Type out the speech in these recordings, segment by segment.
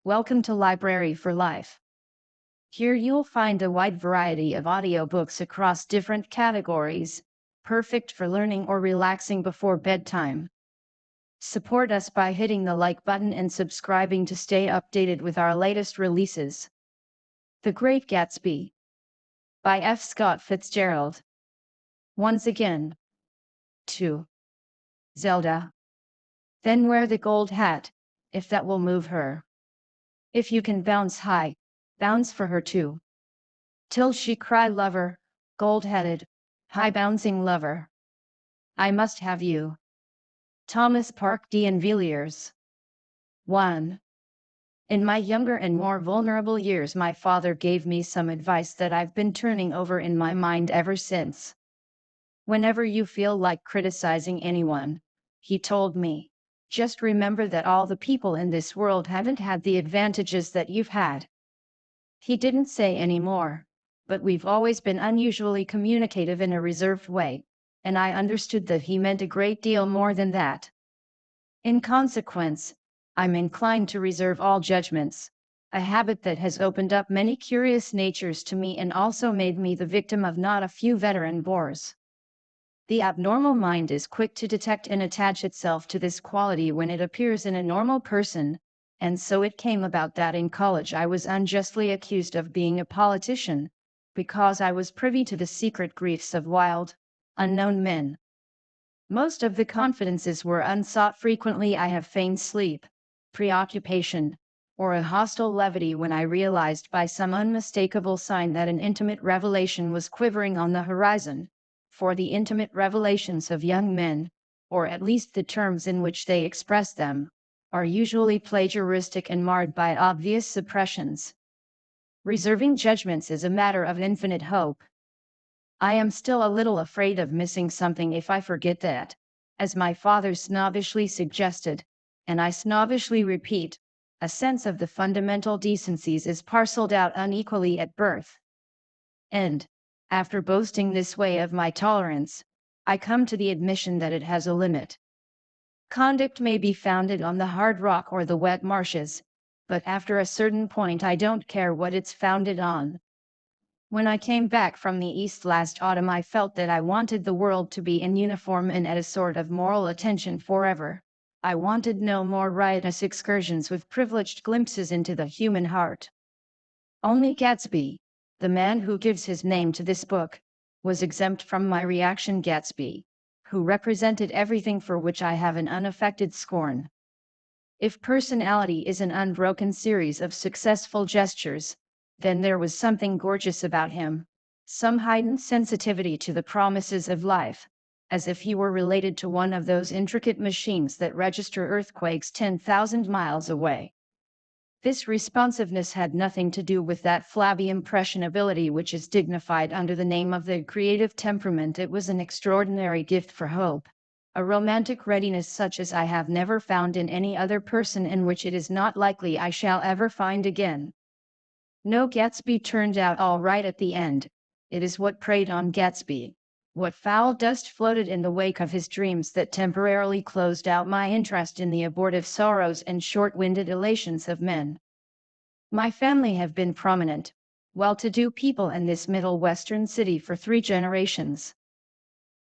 Welcome to Library for Life. Here you'll find a wide variety of audiobooks across different categories, perfect for learning or relaxing before bedtime. Support us by hitting the like button and subscribing to stay updated with our latest releases. The Great Gatsby by F. Scott Fitzgerald. Once again. 2. Zelda. Then wear the gold hat, if that will move her. If you can bounce high, bounce for her too. Till she cry lover, gold-headed, high-bouncing lover. I must have you. Thomas Park D'Invilliers. 1. In my younger and more vulnerable years, my father gave me some advice that I've been turning over in my mind ever since. Whenever you feel like criticizing anyone, he told me, just remember that all the people in this world haven't had the advantages that you've had. He didn't say any more, but we've always been unusually communicative in a reserved way, and I understood that he meant a great deal more than that. In consequence, I'm inclined to reserve all judgments, a habit that has opened up many curious natures to me and also made me the victim of not a few veteran bores. The abnormal mind is quick to detect and attach itself to this quality when it appears in a normal person, and so it came about that in college I was unjustly accused of being a politician, because I was privy to the secret griefs of wild, unknown men. Most of the confidences were unsought. Frequently I have feigned sleep, preoccupation, or a hostile levity when I realized by some unmistakable sign that an intimate revelation was quivering on the horizon. For the intimate revelations of young men, or at least the terms in which they express them, are usually plagiaristic and marred by obvious suppressions. Reserving judgments is a matter of infinite hope. I am still a little afraid of missing something if I forget that, as my father snobbishly suggested, and I snobbishly repeat, a sense of the fundamental decencies is parceled out unequally at birth. And, after boasting this way of my tolerance, I come to the admission that it has a limit. Conduct may be founded on the hard rock or the wet marshes, but after a certain point I don't care what it's founded on. When I came back from the East last autumn, I felt that I wanted the world to be in uniform and at a sort of moral attention forever. I wanted no more riotous excursions with privileged glimpses into the human heart. Only Gatsby, the man who gives his name to this book, was exempt from my reaction. Gatsby, who represented everything for which I have an unaffected scorn. If personality is an unbroken series of successful gestures, then there was something gorgeous about him, some heightened sensitivity to the promises of life, as if he were related to one of those intricate machines that register earthquakes 10,000 miles away. This responsiveness had nothing to do with that flabby impressionability which is dignified under the name of the creative temperament. It was an extraordinary gift for hope, a romantic readiness such as I have never found in any other person and which it is not likely I shall ever find again. No, Gatsby turned out all right at the end. It is what preyed on Gatsby, what foul dust floated in the wake of his dreams, that temporarily closed out my interest in the abortive sorrows and short-winded elations of men. My family have been prominent, well-to-do people in this Middle Western city for 3 generations.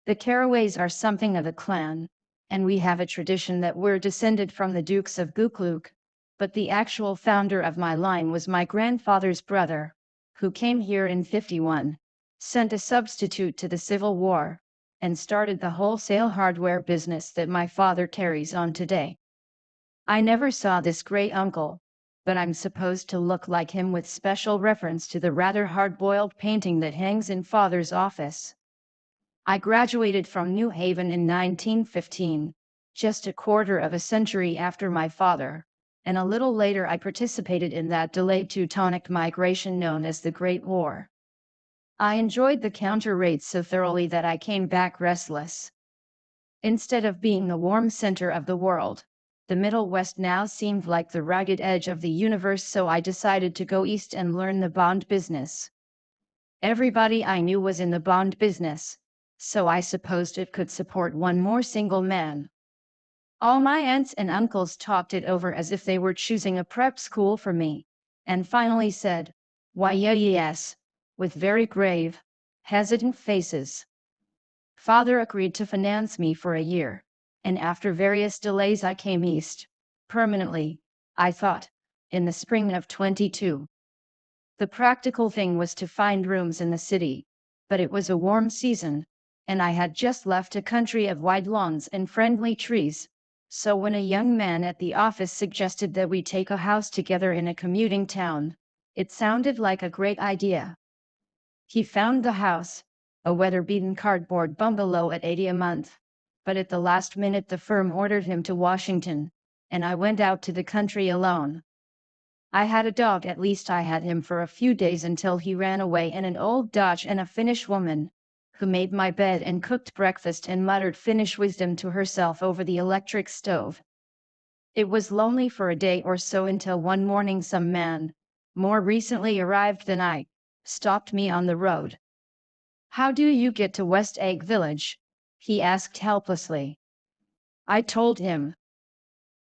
The Carraways are something of a clan, and we have a tradition that we're descended from the Dukes of Buccleuch, but the actual founder of my line was my grandfather's brother, who came here in '51, sent a substitute to the Civil War, and started the wholesale hardware business that my father carries on today. I never saw this great uncle, but I'm supposed to look like him with special reference to the rather hard-boiled painting that hangs in Father's office. I graduated from New Haven in 1915, just a quarter of a century after my father, and a little later I participated in that delayed Teutonic migration known as the Great War. I enjoyed the counter-raid so thoroughly that I came back restless. Instead of being the warm center of the world, the Middle West now seemed like the ragged edge of the universe, so I decided to go east and learn the bond business. Everybody I knew was in the bond business, so I supposed it could support one more single man. All my aunts and uncles talked it over as if they were choosing a prep school for me, and finally said, "Why, yes," with very grave, hesitant faces. Father agreed to finance me for a year, and after various delays I came east, permanently, I thought, in the spring of 22. The practical thing was to find rooms in the city, but it was a warm season, and I had just left a country of wide lawns and friendly trees. So when a young man at the office suggested that we take a house together in a commuting town, it sounded like a great idea. He found the house, a weather-beaten cardboard bungalow at $80 a month, but at the last minute the firm ordered him to Washington, and I went out to the country alone. I had a dog, at least I had him for a few days until he ran away, and an old Dutch and a Finnish woman, who made my bed and cooked breakfast and muttered Finnish wisdom to herself over the electric stove. It was lonely for a day or so until one morning some man, more recently arrived than I, stopped me on the road. "How do you get to West Egg Village?" he asked helplessly. I told him,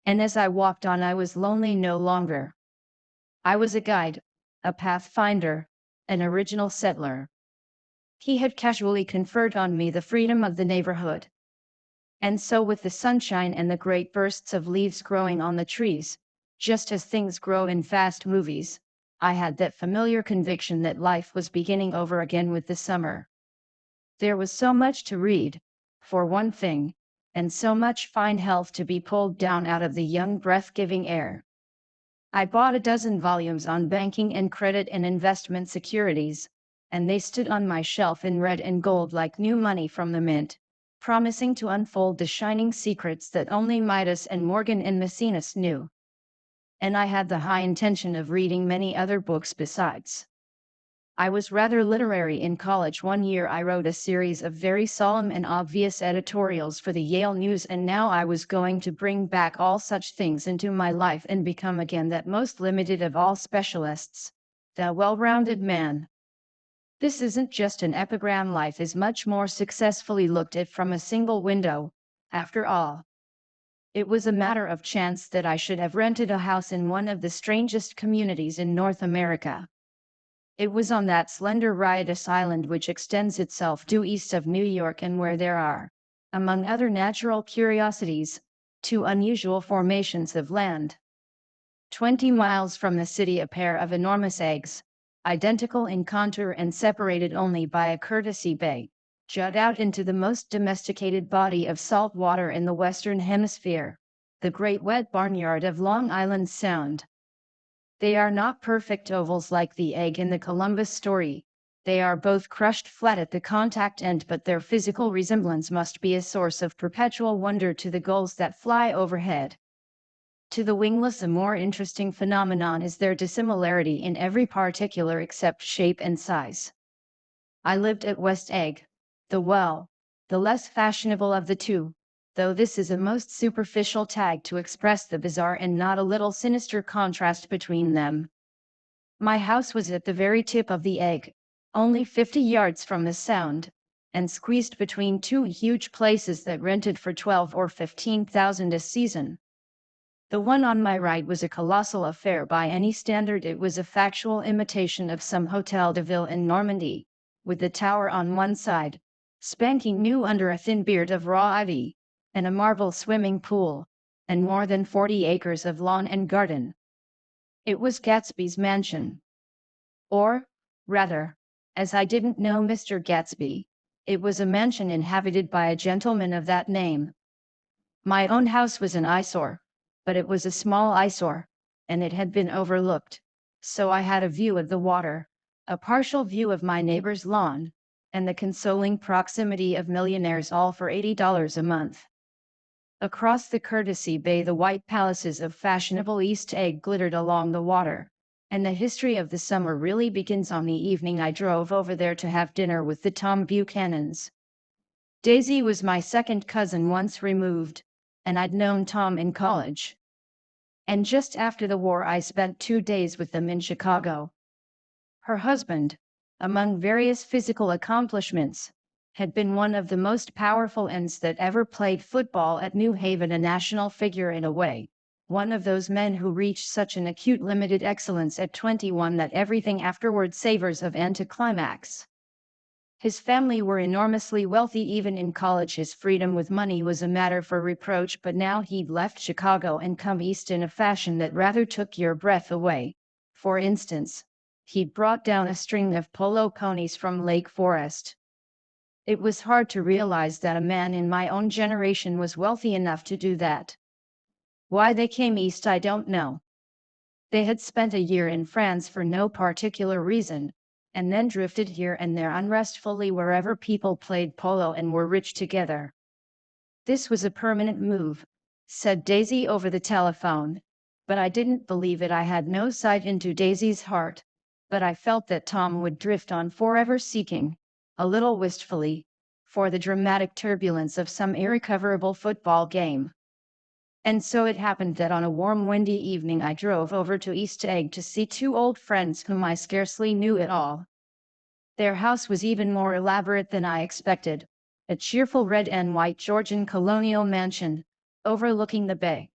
and as I walked on I was lonely no longer. I was a guide, a pathfinder, an original settler. He had casually conferred on me the freedom of the neighborhood. And so, with the sunshine and the great bursts of leaves growing on the trees, just as things grow in fast movies, I had that familiar conviction that life was beginning over again with the summer. There was so much to read, for one thing, and so much fine health to be pulled down out of the young breath-giving air. I bought a dozen volumes on banking and credit and investment securities, and they stood on my shelf in red and gold like new money from the mint, promising to unfold the shining secrets that only Midas and Morgan and Maecenas knew. And I had the high intention of reading many other books besides. I was rather literary in college. One year I wrote a series of very solemn and obvious editorials for the Yale News, and now I was going to bring back all such things into my life and become again that most limited of all specialists, the well-rounded man. This isn't just an epigram. Life is much more successfully looked at from a single window, after all. It was a matter of chance that I should have rented a house in one of the strangest communities in North America. It was on that slender riotous island which extends itself due east of New York, and where there are, among other natural curiosities, two unusual formations of land. 20 miles from the city, a pair of enormous eggs, identical in contour and separated only by a courtesy bay, jut out into the most domesticated body of salt water in the Western Hemisphere, the Great Wet Barnyard of Long Island Sound. They are not perfect ovals like the egg in the Columbus story. They are both crushed flat at the contact end, but their physical resemblance must be a source of perpetual wonder to the gulls that fly overhead. To the wingless, a more interesting phenomenon is their dissimilarity in every particular except shape and size. I lived at West Egg, the less fashionable of the two, though this is a most superficial tag to express the bizarre and not a little sinister contrast between them. My house was at the very tip of the egg, only 50 yards from the Sound, and squeezed between two huge places that rented for 12 or 15,000 a season. The one on my right was a colossal affair by any standard. It was a factual imitation of some Hotel de Ville in Normandy, with the tower on one side, spanking new under a thin beard of raw ivy, and a marble swimming pool, and more than 40 acres of lawn and garden. It was Gatsby's mansion. Or, rather, as I didn't know Mr. Gatsby, it was a mansion inhabited by a gentleman of that name. My own house was an eyesore, but it was a small eyesore, and it had been overlooked, so I had a view of the water, a partial view of my neighbor's lawn, and the consoling proximity of millionaires, all for $80 a month. Across the courtesy bay the white palaces of fashionable East Egg glittered along the water, and the history of the summer really begins on the evening I drove over there to have dinner with the Tom Buchanans. Daisy was my second cousin once removed, and I'd known Tom in college. And just after the war I spent 2 days with them in Chicago. Her husband, among various physical accomplishments, had been one of the most powerful ends that ever played football at New Haven, a national figure in a way. One of those men who reached such an acute limited excellence at 21 that everything afterward savors of anticlimax. His family were enormously wealthy even in college. His freedom with money was a matter for reproach, but now he'd left Chicago and come east in a fashion that rather took your breath away. For instance, he'd brought down a string of polo ponies from Lake Forest. It was hard to realize that a man in my own generation was wealthy enough to do that. Why they came east I don't know. They had spent a year in France for no particular reason, and then drifted here and there unrestfully wherever people played polo and were rich together. This was a permanent move, said Daisy over the telephone, but I didn't believe it. I had no sight into Daisy's heart, but I felt that Tom would drift on forever seeking, a little wistfully, for the dramatic turbulence of some irrecoverable football game. And so it happened that on a warm windy evening I drove over to East Egg to see two old friends whom I scarcely knew at all. Their house was even more elaborate than I expected, a cheerful red and white Georgian colonial mansion, overlooking the bay.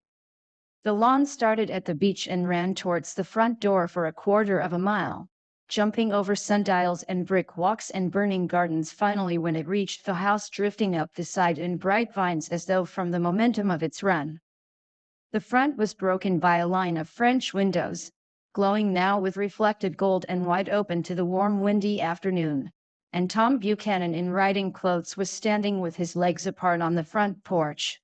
The lawn started at the beach and ran towards the front door for a quarter of a mile, jumping over sundials and brick walks and burning gardens. Finally, when it reached the house, drifting up the side in bright vines as though from the momentum of its run. The front was broken by a line of French windows, glowing now with reflected gold and wide open to the warm windy afternoon, and Tom Buchanan in riding clothes was standing with his legs apart on the front porch.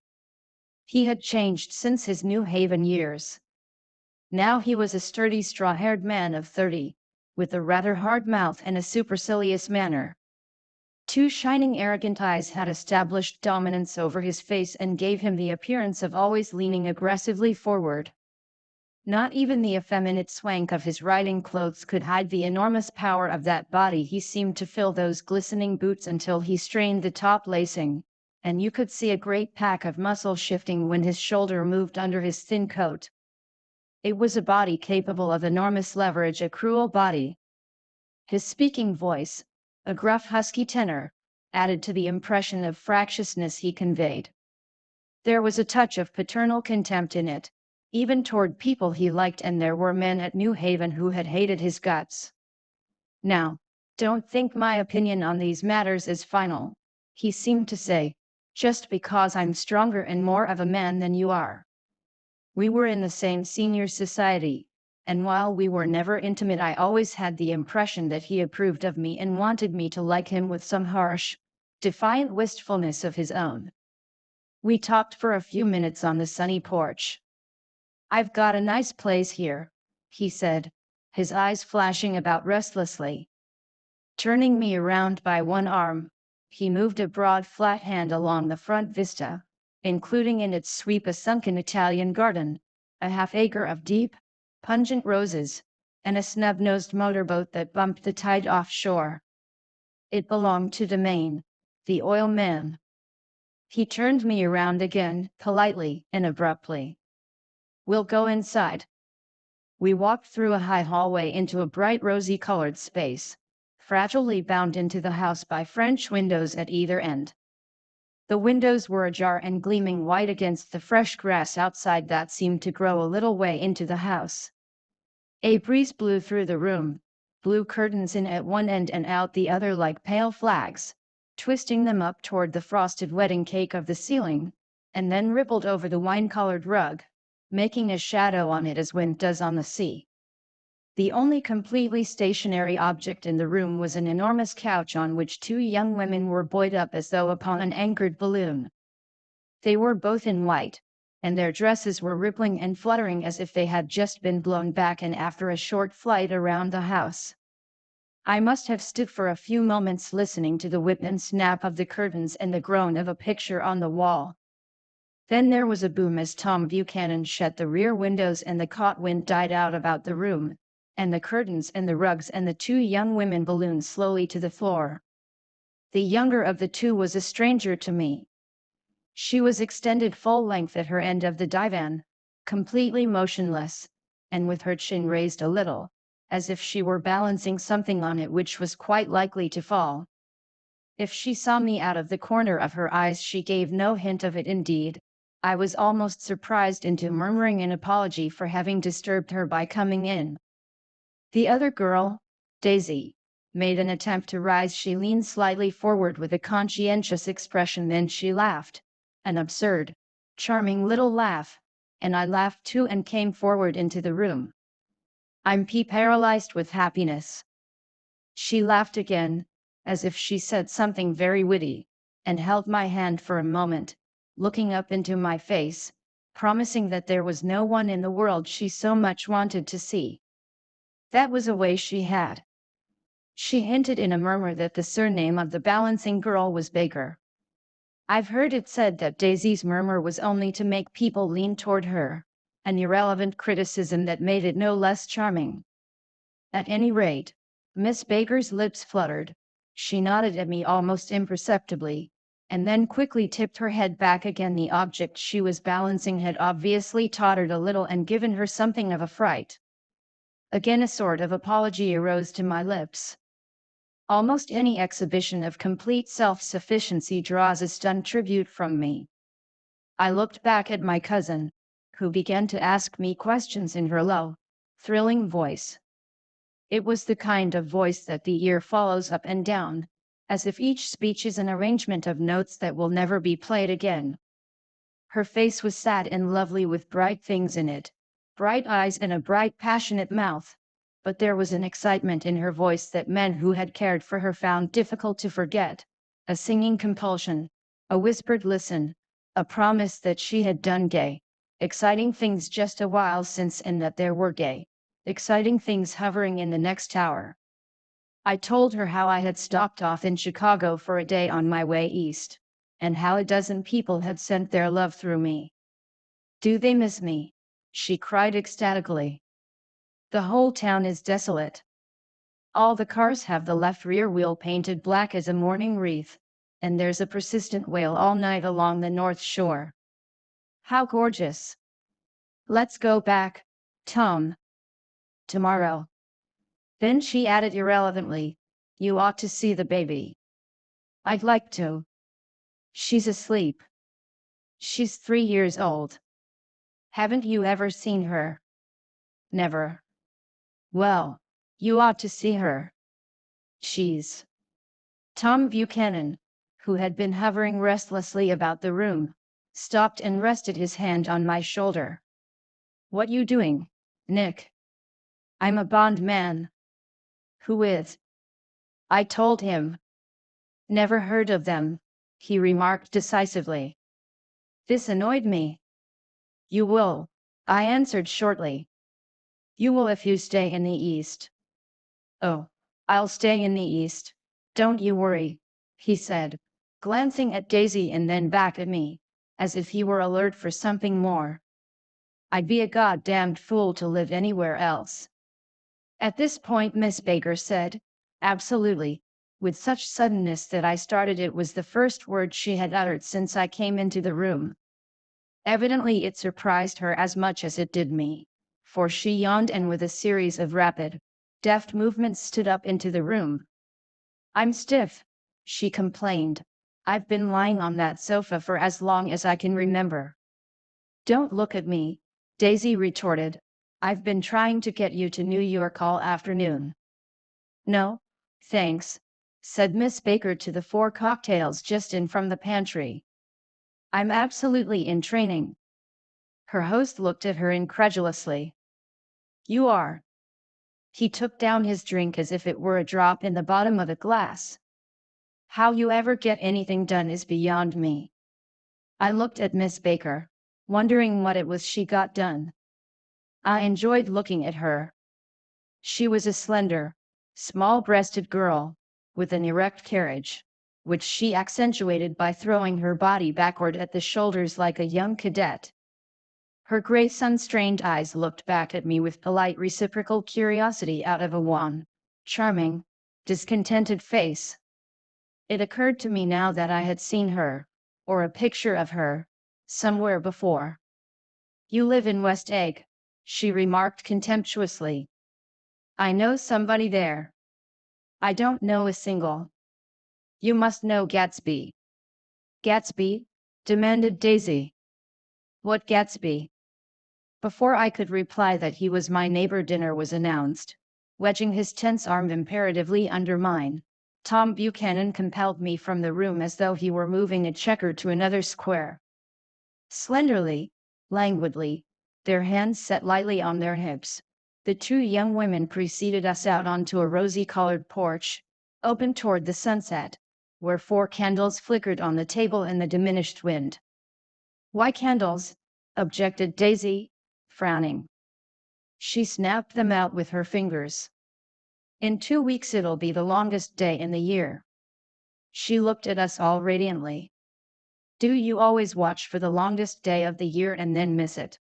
He had changed since his New Haven years. Now he was a sturdy straw-haired man of 30, with a rather hard mouth and a supercilious manner. Two shining arrogant eyes had established dominance over his face and gave him the appearance of always leaning aggressively forward. Not even the effeminate swank of his riding clothes could hide the enormous power of that body. He seemed to fill those glistening boots until he strained the top lacing, and you could see a great pack of muscle shifting when his shoulder moved under his thin coat. It was a body capable of enormous leverage, a cruel body. His speaking voice, a gruff husky tenor, added to the impression of fractiousness he conveyed. There was a touch of paternal contempt in it, even toward people he liked, and there were men at New Haven who had hated his guts. Now, don't think my opinion on these matters is final, he seemed to say, just because I'm stronger and more of a man than you are. We were in the same senior society, and while we were never intimate, I always had the impression that he approved of me and wanted me to like him with some harsh, defiant wistfulness of his own. We talked for a few minutes on the sunny porch. "I've got a nice place here," he said, his eyes flashing about restlessly. Turning me around by one arm, he moved a broad flat hand along the front vista, including in its sweep a sunken Italian garden, a half-acre of deep, pungent roses, and a snub-nosed motorboat that bumped the tide offshore. It belonged to Domain, the oil man. He turned me around again, politely and abruptly. "We'll go inside." We walked through a high hallway into a bright rosy-colored space, fragilely bound into the house by French windows at either end. The windows were ajar and gleaming white against the fresh grass outside that seemed to grow a little way into the house. A breeze blew through the room, blew curtains in at one end and out the other like pale flags, twisting them up toward the frosted wedding cake of the ceiling, and then rippled over the wine-colored rug, making a shadow on it as wind does on the sea. The only completely stationary object in the room was an enormous couch on which two young women were buoyed up as though upon an anchored balloon. They were both in white, and their dresses were rippling and fluttering as if they had just been blown back and after a short flight around the house. I must have stood for a few moments listening to the whip and snap of the curtains and the groan of a picture on the wall. Then there was a boom as Tom Buchanan shut the rear windows and the caught wind died out about the room, and the curtains and the rugs and the two young women ballooned slowly to the floor. The younger of the two was a stranger to me. She was extended full length at her end of the divan, completely motionless, and with her chin raised a little, as if she were balancing something on it which was quite likely to fall. If she saw me out of the corner of her eyes, she gave no hint of it. Indeed, I was almost surprised into murmuring an apology for having disturbed her by coming in. The other girl, Daisy, made an attempt to rise. She leaned slightly forward with a conscientious expression, then she laughed. An absurd, charming little laugh, and I laughed too and came forward into the room. I'm paralyzed with happiness. She laughed again, as if she said something very witty, and held my hand for a moment, looking up into my face, promising that there was no one in the world she so much wanted to see. That was a way she had. She hinted in a murmur that the surname of the balancing girl was Baker. I've heard it said that Daisy's murmur was only to make people lean toward her, an irrelevant criticism that made it no less charming. At any rate, Miss Baker's lips fluttered. She nodded at me almost imperceptibly, and then quickly tipped her head back again. The object she was balancing had obviously tottered a little and given her something of a fright. Again a sort of apology arose to my lips. Almost any exhibition of complete self-sufficiency draws a stunned tribute from me. I looked back at my cousin, who began to ask me questions in her low, thrilling voice. It was the kind of voice that the ear follows up and down, as if each speech is an arrangement of notes that will never be played again. Her face was sad and lovely with bright things in it, bright eyes and a bright passionate mouth, but there was an excitement in her voice that men who had cared for her found difficult to forget, a singing compulsion, a whispered listen, a promise that she had done gay, exciting things just a while since and that there were gay, exciting things hovering in the next hour. I told her how I had stopped off in Chicago for a day on my way east, and how a dozen people had sent their love through me. Do they miss me? She cried ecstatically. The whole town is desolate. All the cars have the left rear wheel painted black as a mourning wreath, and there's a persistent wail all night along the North Shore. How gorgeous! Let's go back, Tom. Tomorrow. Then she added irrelevantly, you ought to see the baby. I'd like to. She's asleep. She's 3 years old. Haven't you ever seen her? Never. Well, you ought to see her. She's. Tom Buchanan, who had been hovering restlessly about the room, stopped and rested his hand on my shoulder. What you doing, Nick? I'm a bond man. Who is? I told him. Never heard of them, he remarked decisively. This annoyed me. You will, I answered shortly. You will if you stay in the East. Oh, I'll stay in the East, don't you worry, he said, glancing at Daisy and then back at me, as if he were alert for something more. I'd be a goddamned fool to live anywhere else. At this point Miss Baker said, absolutely, with such suddenness that I started. It was the first word she had uttered since I came into the room. Evidently it surprised her as much as it did me, for she yawned and with a series of rapid, deft movements stood up into the room. I'm stiff, she complained. I've been lying on that sofa for as long as I can remember. Don't look at me, Daisy retorted. I've been trying to get you to New York all afternoon. No, thanks, said Miss Baker to the 4 cocktails just in from the pantry. I'm absolutely in training. Her host looked at her incredulously. You are. He took down his drink as if it were a drop in the bottom of a glass. How you ever get anything done is beyond me. I looked at Miss Baker, wondering what it was she got done. I enjoyed looking at her. She was a slender, small-breasted girl, with an erect carriage, which she accentuated by throwing her body backward at the shoulders like a young cadet. Her gray sun-strained eyes looked back at me with polite reciprocal curiosity out of a wan, charming, discontented face. It occurred to me now that I had seen her, or a picture of her, somewhere before. You live in West Egg, she remarked contemptuously. I know somebody there. I don't know a single. You must know Gatsby. Gatsby? Demanded Daisy. What Gatsby? Before I could reply that he was my neighbor, dinner was announced. Wedging his tense arm imperatively under mine, Tom Buchanan compelled me from the room as though he were moving a checker to another square. Slenderly, languidly, their hands set lightly on their hips, the two young women preceded us out onto a rosy-colored porch, open toward the sunset, where 4 candles flickered on the table in the diminished wind. "Why candles?" objected Daisy, frowning. She snapped them out with her fingers. "In 2 weeks it'll be the longest day in the year." She looked at us all radiantly. "Do you always watch for the longest day of the year and then miss it?"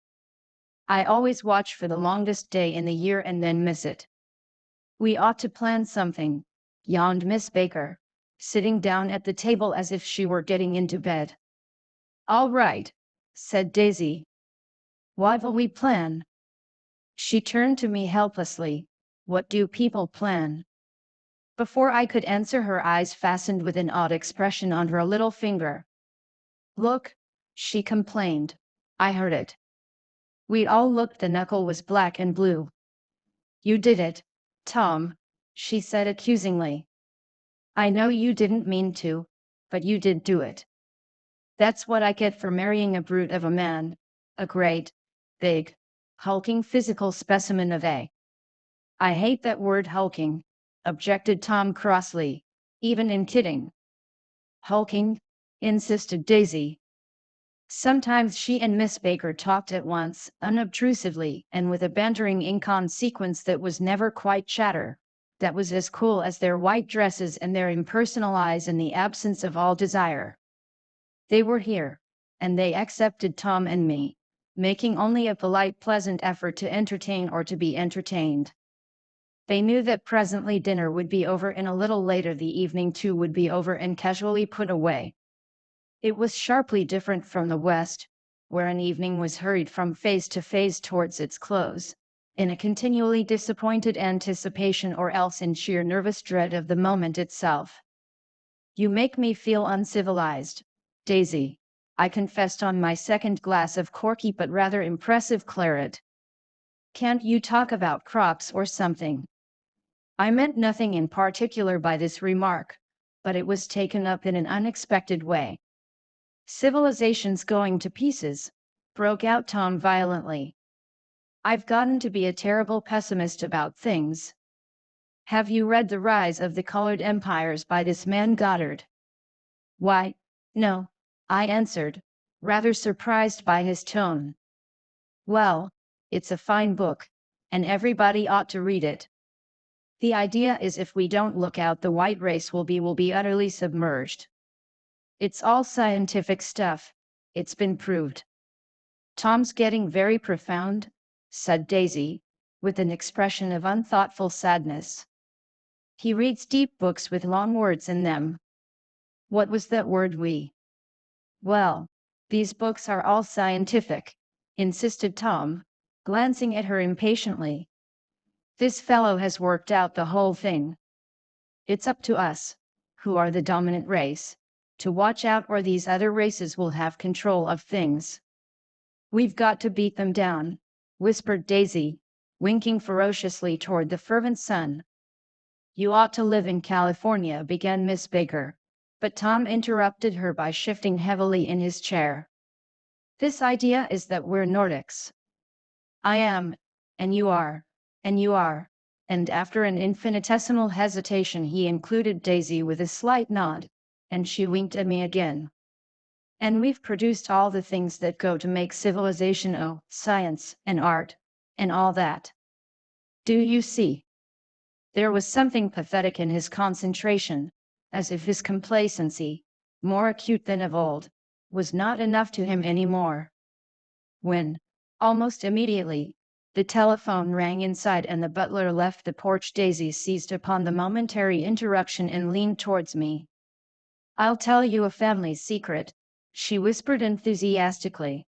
"I always watch for the longest day in the year and then miss it." "We ought to plan something," yawned Miss Baker, sitting down at the table as if she were getting into bed. "All right," said Daisy. "What'll we plan?" She turned to me helplessly. "What do people plan?" Before I could answer, her eyes fastened with an odd expression on her little finger. "Look," she complained. I heard it. We all looked. The knuckle was black and blue. "You did it, Tom," she said accusingly. "I know you didn't mean to, but you did do it. That's what I get for marrying a brute of a man, a great, big, hulking physical specimen of a—" "I hate that word hulking," objected Tom crossly, "even in kidding." "Hulking?" insisted Daisy. Sometimes she and Miss Baker talked at once, unobtrusively, and with a bantering inconsequence that was never quite chatter, that was as cool as their white dresses and their impersonal eyes in the absence of all desire. They were here, and they accepted Tom and me, making only a polite, pleasant effort to entertain or to be entertained. They knew that presently dinner would be over, and a little later the evening too would be over and casually put away. It was sharply different from the West, where an evening was hurried from phase to phase towards its close, in a continually disappointed anticipation or else in sheer nervous dread of the moment itself. "You make me feel uncivilized, Daisy," I confessed on my second glass of corky but rather impressive claret. "Can't you talk about crops or something?" I meant nothing in particular by this remark, but it was taken up in an unexpected way. "Civilization's going to pieces," broke out Tom violently. "I've gotten to be a terrible pessimist about things. Have you read The Rise of the Colored Empires by this man Goddard?" "Why, no," I answered, rather surprised by his tone. "Well, it's a fine book, and everybody ought to read it. The idea is if we don't look out, the white race will be utterly submerged. It's all scientific stuff, it's been proved." "Tom's getting very profound," said Daisy, with an expression of unthoughtful sadness. "He reads deep books with long words in them." "What was that word we?" "Well, these books are all scientific," insisted Tom, glancing at her impatiently. "This fellow has worked out the whole thing. It's up to us, who are the dominant race, to watch out, or these other races will have control of things." "We've got to beat them down," whispered Daisy, winking ferociously toward the fervent sun. "You ought to live in California," began Miss Baker, but Tom interrupted her by shifting heavily in his chair. "This idea is that we're Nordics. I am, and you are, and you are," and after an infinitesimal hesitation he included Daisy with a slight nod, and she winked at me again. "And we've produced all the things that go to make civilization, oh, science, and art, and all that. Do you see?" There was something pathetic in his concentration, as if his complacency, more acute than of old, was not enough to him any more. When, almost immediately, the telephone rang inside and the butler left the porch, Daisy seized upon the momentary interruption and leaned towards me. "I'll tell you a family secret," she whispered enthusiastically.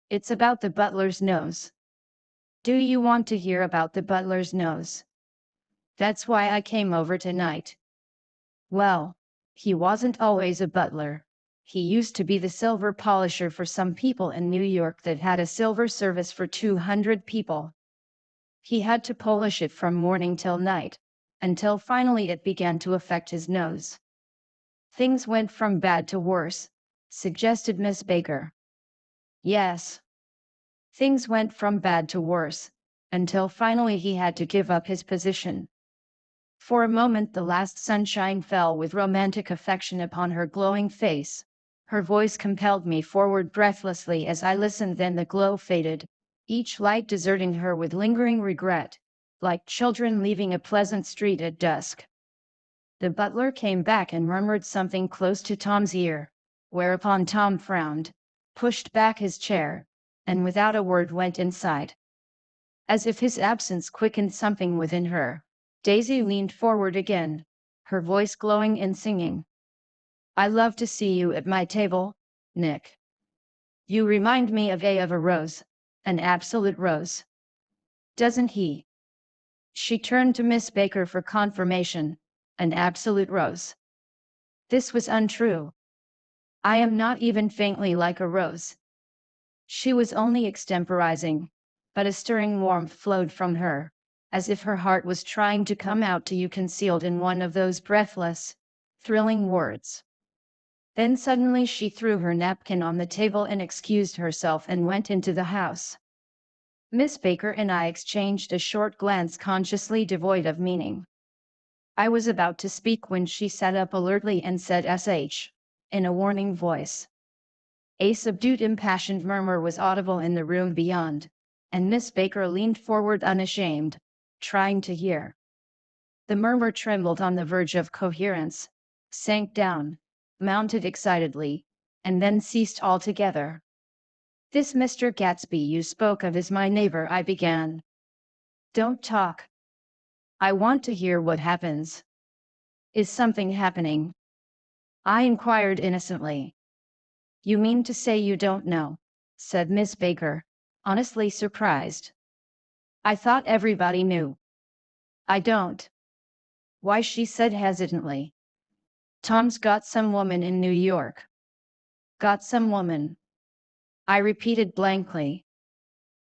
"It's about the butler's nose." "Do you want to hear about the butler's nose?" "That's why I came over tonight." "Well, He wasn't always a butler. He used to be the silver polisher for some people in New York that had a silver service for 200 people. He had to polish it from morning till night, until finally it began to affect his nose. Things went from bad to worse, suggested Miss Baker. Yes. Things went from bad to worse, until finally he had to give up his position. For a moment the last sunshine fell with romantic affection upon her glowing face. Her voice compelled me forward breathlessly as I listened, then the glow faded, each light deserting her with lingering regret, like children leaving a pleasant street at dusk. The butler came back and murmured something close to Tom's ear, whereupon Tom frowned, pushed back his chair, and without a word went inside. As if his absence quickened something within her, Daisy leaned forward again, her voice glowing and singing. I love to see you at my table, Nick. You remind me of a rose, an absolute rose. Doesn't he? She turned to Miss Baker for confirmation. An absolute rose. This was untrue. I am not even faintly like a rose. She was only extemporizing, but a stirring warmth flowed from her, as if her heart was trying to come out to you concealed in one of those breathless, thrilling words. Then suddenly she threw her napkin on the table and excused herself and went into the house. Miss Baker and I exchanged a short glance consciously devoid of meaning. I was about to speak when she sat up alertly and said "sh" in a warning voice. A subdued impassioned murmur was audible in the room beyond, and Miss Baker leaned forward unashamed, trying to hear. The murmur trembled on the verge of coherence, sank down, mounted excitedly, and then ceased altogether. This Mr. Gatsby you spoke of is my neighbor, I began. Don't talk. I want to hear what happens. Is something happening? I inquired innocently. You mean to say you don't know? Said Miss Baker, honestly surprised. I thought everybody knew. I don't. Why, she said hesitantly. Tom's got some woman in New York. Got some woman. I repeated blankly.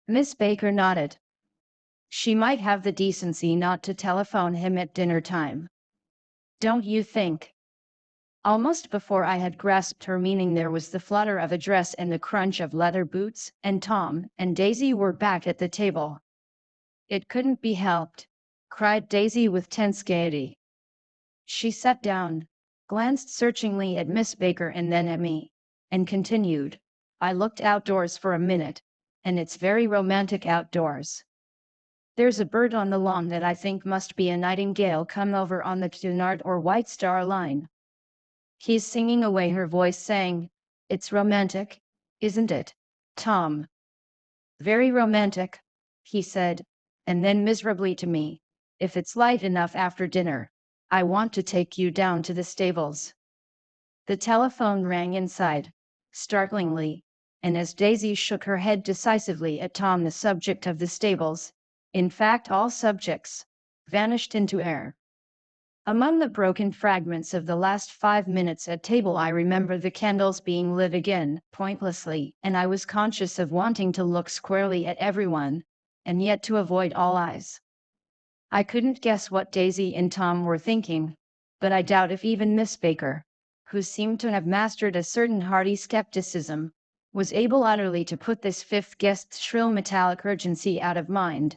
Miss Baker nodded. She might have the decency not to telephone him at dinner time. Don't you think? Almost before I had grasped her meaning there was the flutter of a dress and the crunch of leather boots, and Tom and Daisy were back at the table. It couldn't be helped, cried Daisy with tense gaiety. She sat down, glanced searchingly at Miss Baker and then at me, and continued, I looked outdoors for a minute, and it's very romantic outdoors. There's a bird on the lawn that I think must be a nightingale come over on the Cunard or White Star line. He's singing away, her voice sang. It's romantic, isn't it, Tom? Very romantic, he said, and then miserably to me, if it's light enough after dinner, I want to take you down to the stables. The telephone rang inside, startlingly, and as Daisy shook her head decisively at Tom, the subject of the stables, in fact all subjects, vanished into air. Among the broken fragments of the last 5 minutes at table I remember the candles being lit again, pointlessly, and I was conscious of wanting to look squarely at everyone, and yet to avoid all eyes. I couldn't guess what Daisy and Tom were thinking, but I doubt if even Miss Baker, who seemed to have mastered a certain hearty skepticism, was able utterly to put this fifth guest's shrill metallic urgency out of mind.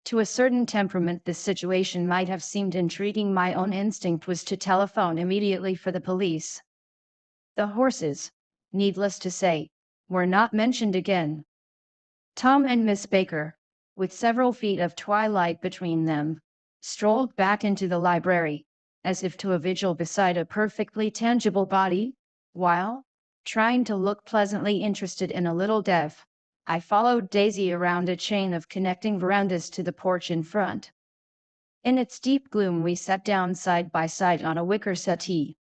To a certain temperament this situation might have seemed intriguing. My own instinct was to telephone immediately for the police. The horses, needless to say, were not mentioned again. Tom and Miss Baker, with several feet of twilight between them, strolled back into the library, as if to a vigil beside a perfectly tangible body, while, trying to look pleasantly interested in a little deaf, I followed Daisy around a chain of connecting verandas to the porch in front. In its deep gloom we sat down side by side on a wicker settee.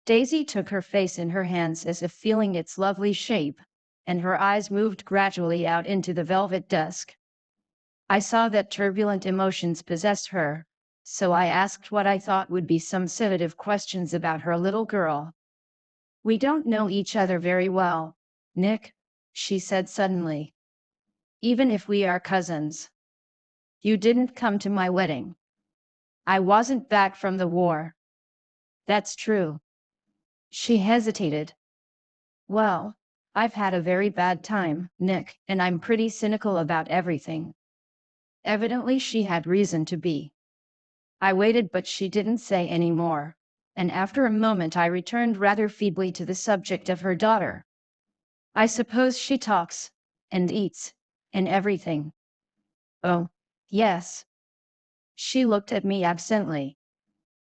Daisy took her face in her hands as if feeling its lovely shape, and her eyes moved gradually out into the velvet dusk. I saw that turbulent emotions possessed her, so I asked what I thought would be some sensitive questions about her little girl. "We don't know each other very well, Nick," she said suddenly. "Even if we are cousins. You didn't come to my wedding. I wasn't back from the war." "That's true." She hesitated. "Well, I've had a very bad time, Nick, and I'm pretty cynical about everything." Evidently she had reason to be. I waited, but she didn't say any more, and after a moment I returned rather feebly to the subject of her daughter. "I suppose she talks, and eats, and everything." "Oh, yes." She looked at me absently.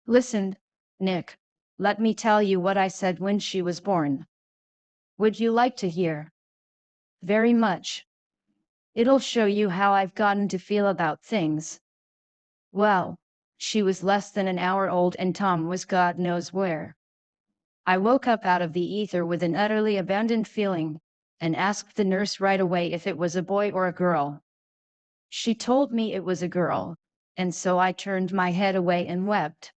"Listen, Nick, let me tell you what I said when she was born. Would you like to hear?" "Very much. It'll show you how I've gotten to feel about things." Well, she was less than an hour old and Tom was God knows where. I woke up out of the ether with an utterly abandoned feeling, and asked the nurse right away if it was a boy or a girl. She told me it was a girl, and so I turned my head away and wept.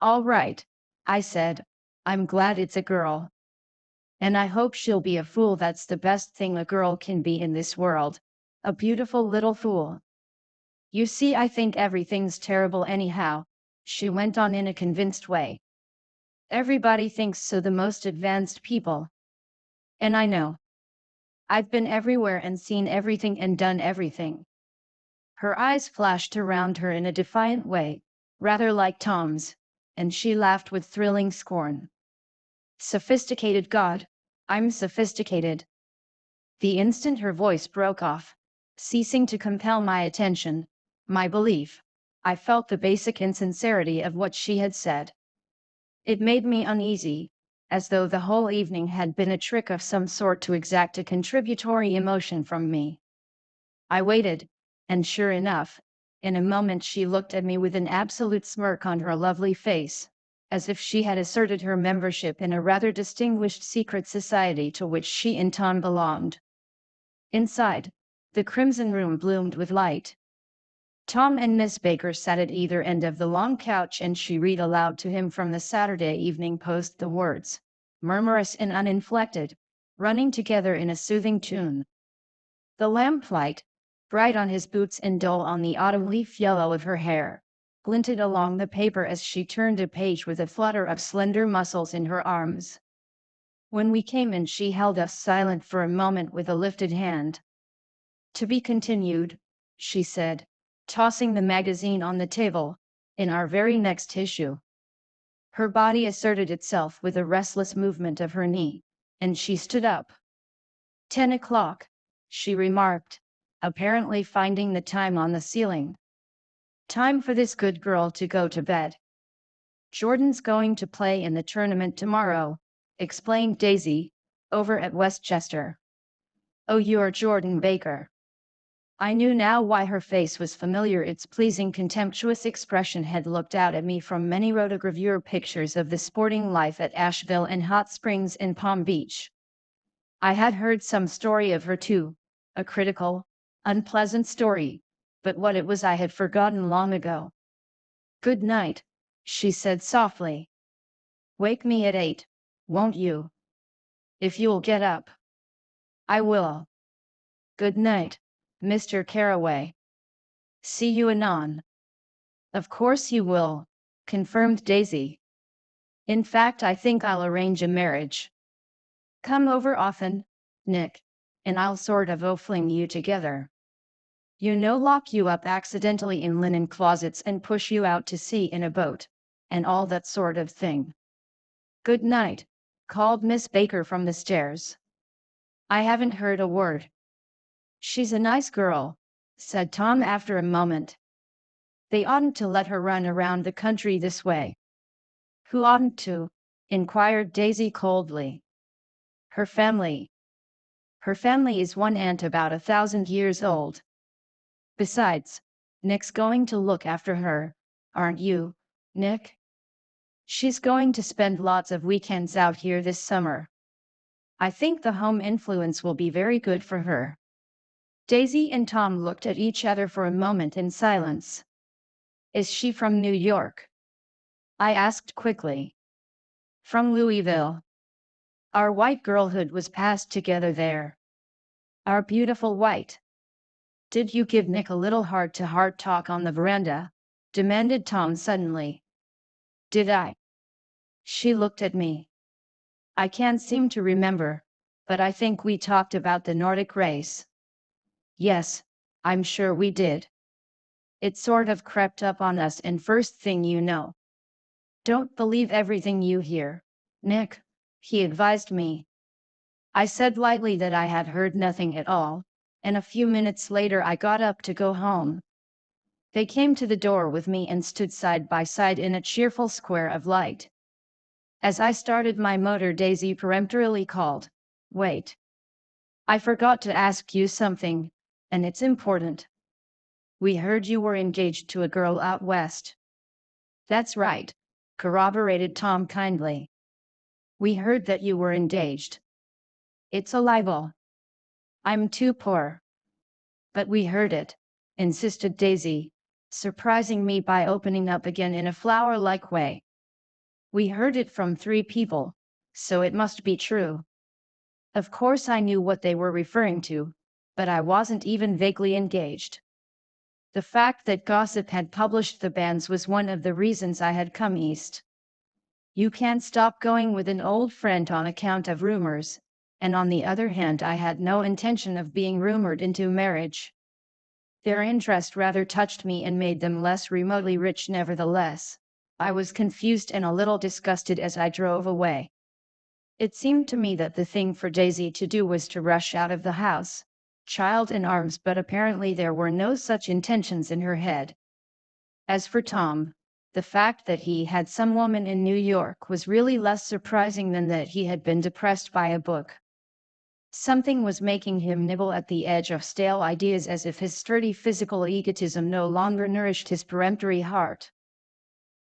"All right," I said, "I'm glad it's a girl. And I hope she'll be a fool. That's the best thing a girl can be in this world. A beautiful little fool. You see, I think everything's terrible anyhow," she went on in a convinced way. "Everybody thinks so, the most advanced people. And I know. I've been everywhere and seen everything and done everything." Her eyes flashed around her in a defiant way, rather like Tom's, and she laughed with thrilling scorn. "Sophisticated God, I'm sophisticated." The instant her voice broke off, ceasing to compel my attention, my belief, I felt the basic insincerity of what she had said. It made me uneasy, as though the whole evening had been a trick of some sort to exact a contributory emotion from me. I waited, and sure enough, in a moment she looked at me with an absolute smirk on her lovely face, as if she had asserted her membership in a rather distinguished secret society to which she and Tom belonged. Inside, the crimson room bloomed with light. Tom and Miss Baker sat at either end of the long couch, and she read aloud to him from the Saturday Evening Post the words, murmurous and uninflected, running together in a soothing tune. The lamplight, bright on his boots and dull on the autumn leaf yellow of her hair, glinted along the paper as she turned a page with a flutter of slender muscles in her arms. When we came in, she held us silent for a moment with a lifted hand. "To be continued," she said, tossing the magazine on the table, "in our very next issue." Her body asserted itself with a restless movement of her knee, and she stood up. "10 o'clock," she remarked, apparently finding the time on the ceiling. "Time for this good girl to go to bed. Jordan's going to play in the tournament tomorrow," explained Daisy, "over at Westchester." "Oh, you're Jordan Baker." I knew now why her face was familiar. Its pleasing, contemptuous expression had looked out at me from many rotogravure pictures of the sporting life at Asheville and Hot Springs in Palm Beach. I had heard some story of her too, a critical, unpleasant story, but what it was I had forgotten long ago. "Good night," she said softly. "Wake me at 8, won't you? If you'll get up." "I will. Good night, Mr. Carraway. See you anon." "Of course you will," confirmed Daisy. "In fact, I think I'll arrange a marriage. Come over often, Nick, and I'll sort of fling you together. You know, lock you up accidentally in linen closets and push you out to sea in a boat, and all that sort of thing." "Good night," called Miss Baker from the stairs. "I haven't heard a word." "She's a nice girl," said Tom after a moment. "They oughtn't to let her run around the country this way." "Who oughtn't to?" inquired Daisy coldly. "Her family. Her family is one aunt about 1,000 years old. Besides, Nick's going to look after her, aren't you, Nick? She's going to spend lots of weekends out here this summer. I think the home influence will be very good for her." Daisy and Tom looked at each other for a moment in silence. Is she from New York? I asked quickly. From Louisville. Our white girlhood was passed together there. Our beautiful white. Did you give Nick a little heart-to-heart talk on the veranda? Demanded Tom suddenly. Did I? She looked at me. I can't seem to remember, but I think we talked about the Nordic race. Yes, I'm sure we did. It sort of crept up on us, and first thing you know. Don't believe everything you hear, Nick, he advised me. I said lightly that I had heard nothing at all, and a few minutes later I got up to go home. They came to the door with me and stood side by side in a cheerful square of light. As I started my motor, Daisy peremptorily called, "Wait. I forgot to ask you something, and it's important. We heard you were engaged to a girl out west." "That's right," corroborated Tom kindly. "We heard that you were engaged." "It's a libel. I'm too poor." "But we heard it," insisted Daisy, surprising me by opening up again in a flower-like way. "We heard it from 3 people, so it must be true." Of course I knew what they were referring to, but I wasn't even vaguely engaged. The fact that gossip had published the banns was one of the reasons I had come east. You can't stop going with an old friend on account of rumors, and on the other hand I had no intention of being rumored into marriage. Their interest rather touched me and made them less remotely rich nevertheless. I was confused and a little disgusted as I drove away. It seemed to me that the thing for Daisy to do was to rush out of the house, child in arms, but apparently there were no such intentions in her head. As for Tom, the fact that he had some woman in New York was really less surprising than that he had been depressed by a book. Something was making him nibble at the edge of stale ideas, as if his sturdy physical egotism no longer nourished his peremptory heart.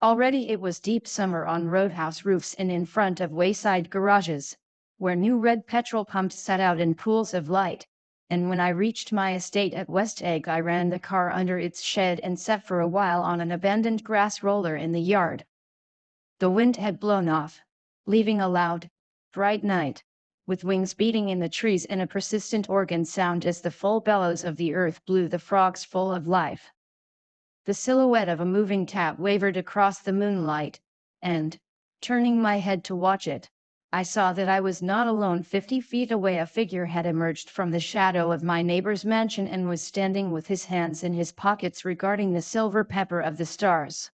Already it was deep summer on roadhouse roofs and in front of wayside garages, where new red petrol pumps sat out in pools of light, and when I reached my estate at West Egg I ran the car under its shed and sat for a while on an abandoned grass roller in the yard. The wind had blown off, leaving a loud, bright night, with wings beating in the trees and a persistent organ sound as the full bellows of the earth blew the frogs full of life. The silhouette of a moving cat wavered across the moonlight, and, turning my head to watch it, I saw that I was not alone. 50 feet away a figure had emerged from the shadow of my neighbor's mansion and was standing with his hands in his pockets regarding the silver pepper of the stars.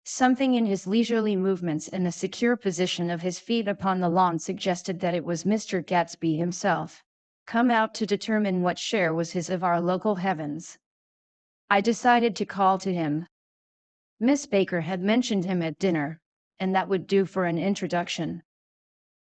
Something in his leisurely movements and the secure position of his feet upon the lawn suggested that it was Mr. Gatsby himself, come out to determine what share was his of our local heavens. I decided to call to him. Miss Baker had mentioned him at dinner, and that would do for an introduction.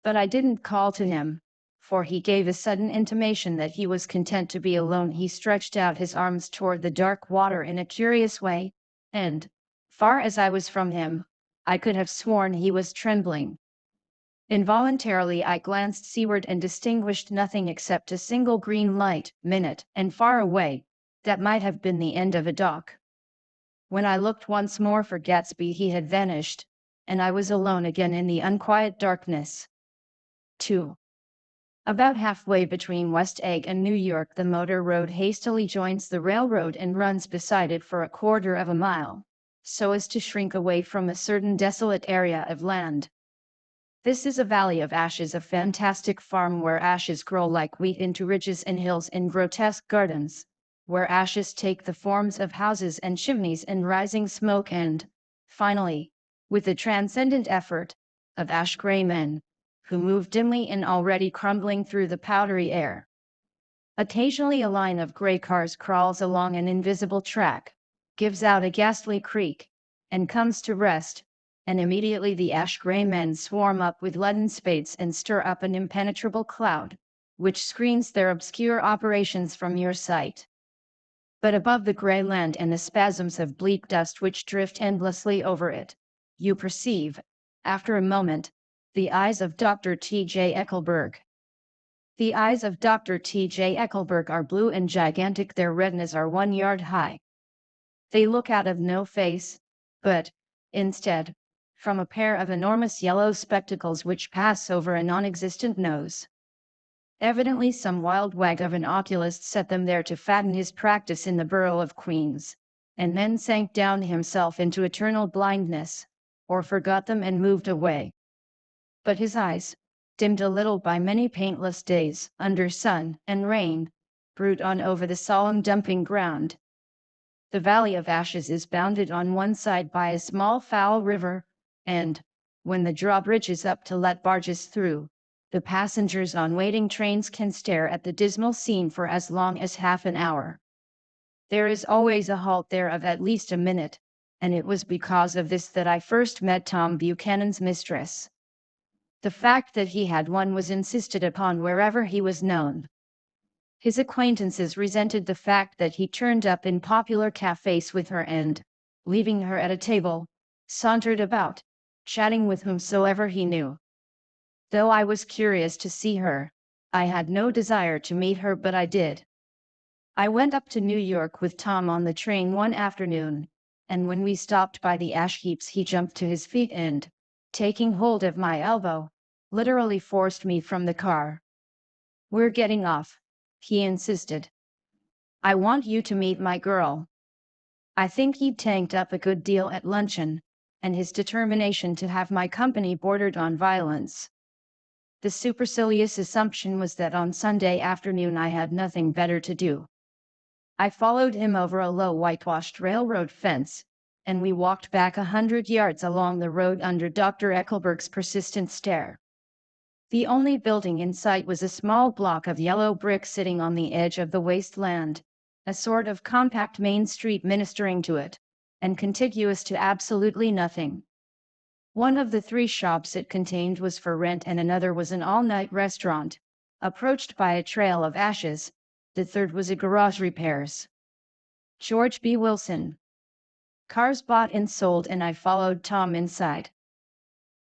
But I didn't call to him, for he gave a sudden intimation that he was content to be alone. He stretched out his arms toward the dark water in a curious way, and, far as I was from him, I could have sworn he was trembling. Involuntarily I glanced seaward and distinguished nothing except a single green light, minute and far away, that might have been the end of a dock. When I looked once more for Gatsby he had vanished, and I was alone again in the unquiet darkness. 2. About halfway between West Egg and New York the motor road hastily joins the railroad and runs beside it for 1/4 of a mile, so as to shrink away from a certain desolate area of land. This is a valley of ashes, a fantastic farm where ashes grow like wheat into ridges and hills and grotesque gardens, where ashes take the forms of houses and chimneys and rising smoke and, finally, with the transcendent effort, of ash-gray men, who move dimly and already crumbling through the powdery air. Occasionally a line of gray cars crawls along an invisible track, gives out a ghastly creak, and comes to rest, and immediately the ash-gray men swarm up with leaden spades and stir up an impenetrable cloud, which screens their obscure operations from your sight. But above the gray land and the spasms of bleak dust which drift endlessly over it, you perceive, after a moment, the eyes of Dr. T.J. Eckelberg. The eyes of Dr. T.J. Eckelberg are blue and gigantic, their retinas are 1 yard high. They look out of no face, but, instead, from a pair of enormous yellow spectacles which pass over a non-existent nose. Evidently some wild wag of an oculist set them there to fatten his practice in the borough of Queens, and then sank down himself into eternal blindness, or forgot them and moved away. But his eyes, dimmed a little by many paintless days under sun and rain, brood on over the solemn dumping ground. The Valley of Ashes is bounded on one side by a small foul river, and, when the drawbridge is up to let barges through, the passengers on waiting trains can stare at the dismal scene for as long as half an hour. There is always a halt there of at least a minute, and it was because of this that I first met Tom Buchanan's mistress. The fact that he had one was insisted upon wherever he was known. His acquaintances resented the fact that he turned up in popular cafes with her and, leaving her at a table, sauntered about, chatting with whomsoever he knew. Though I was curious to see her, I had no desire to meet her, but I did. I went up to New York with Tom on the train one afternoon, and when we stopped by the ash heaps he jumped to his feet and, taking hold of my elbow, literally forced me from the car. "We're getting off," he insisted. "I want you to meet my girl." I think he'd tanked up a good deal at luncheon, and his determination to have my company bordered on violence. The supercilious assumption was that on Sunday afternoon I had nothing better to do. I followed him over a low whitewashed railroad fence, and we walked back 100 yards along the road under Dr. Eckelberg's persistent stare. The only building in sight was a small block of yellow brick sitting on the edge of the wasteland, a sort of compact main street ministering to it, and contiguous to absolutely nothing. One of the 3 shops it contained was for rent and another was an all-night restaurant, approached by a trail of ashes. The third was a garage repairs. George B. Wilson. Cars bought and sold, and I followed Tom inside.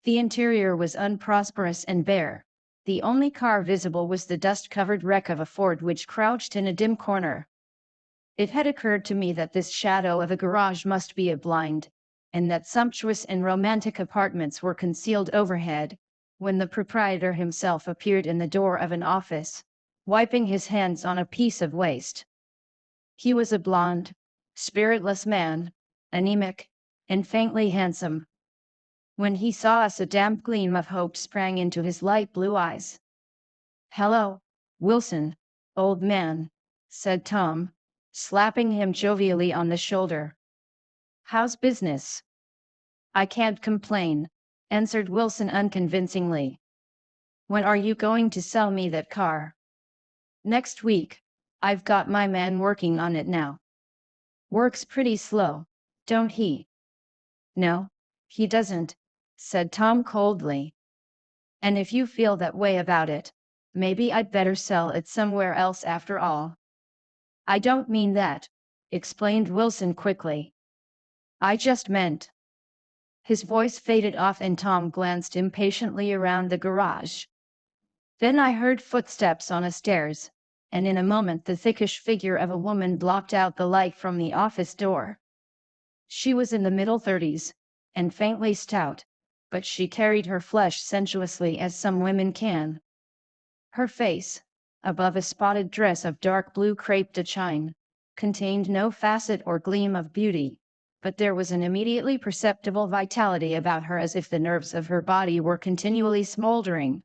The interior was unprosperous and bare. The only car visible was the dust-covered wreck of a Ford which crouched in a dim corner. It had occurred to me that this shadow of a garage must be a blind, and that sumptuous and romantic apartments were concealed overhead, when the proprietor himself appeared in the door of an office, wiping his hands on a piece of waste. He was a blond, spiritless man, anemic, and faintly handsome. When he saw us, a damp gleam of hope sprang into his light blue eyes. "Hello, Wilson, old man," said Tom, slapping him jovially on the shoulder. "How's business?" "I can't complain," answered Wilson unconvincingly. "When are you going to sell me that car?" "Next week. I've got my man working on it now." "Works pretty slow, don't he?" "No, he doesn't," said Tom coldly. "And if you feel that way about it, maybe I'd better sell it somewhere else after all." "I don't mean that," explained Wilson quickly. "I just meant—" His voice faded off and Tom glanced impatiently around the garage. Then I heard footsteps on the stairs, and in a moment the thickish figure of a woman blocked out the light from the office door. She was in the middle 30s, and faintly stout, but she carried her flesh sensuously as some women can. Her face, above a spotted dress of dark blue crepe de chine, contained no facet or gleam of beauty, but there was an immediately perceptible vitality about her, as if the nerves of her body were continually smoldering.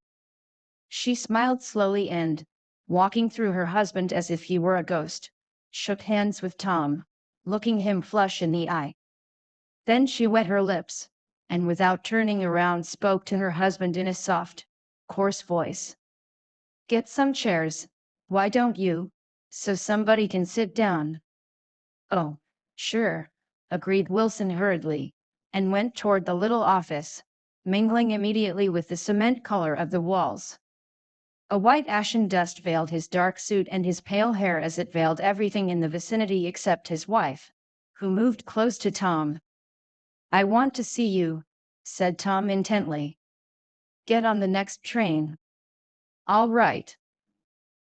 She smiled slowly and, walking through her husband as if he were a ghost, shook hands with Tom, looking him flush in the eye. Then she wet her lips, and without turning around spoke to her husband in a soft, coarse voice. "Get some chairs, why don't you, so somebody can sit down?" "Oh, sure," agreed Wilson hurriedly, and went toward the little office, mingling immediately with the cement color of the walls. A white ashen dust veiled his dark suit and his pale hair, as it veiled everything in the vicinity except his wife, who moved close to Tom. "I want to see you," said Tom intently. "Get on the next train." "All right.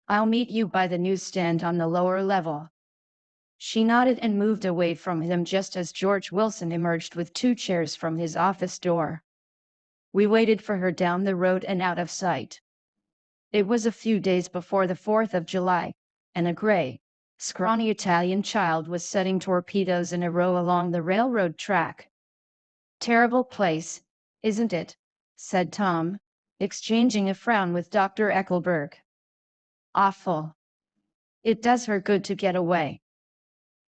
I'll meet you by the newsstand on the lower level." She nodded and moved away from him just as George Wilson emerged with 2 chairs from his office door. We waited for her down the road and out of sight. It was a few days before the 4th of July, and a gray, scrawny Italian child was setting torpedoes in a row along the railroad track. "Terrible place, isn't it?" said Tom, exchanging a frown with Dr. Eckelberg. "Awful. It does her good to get away."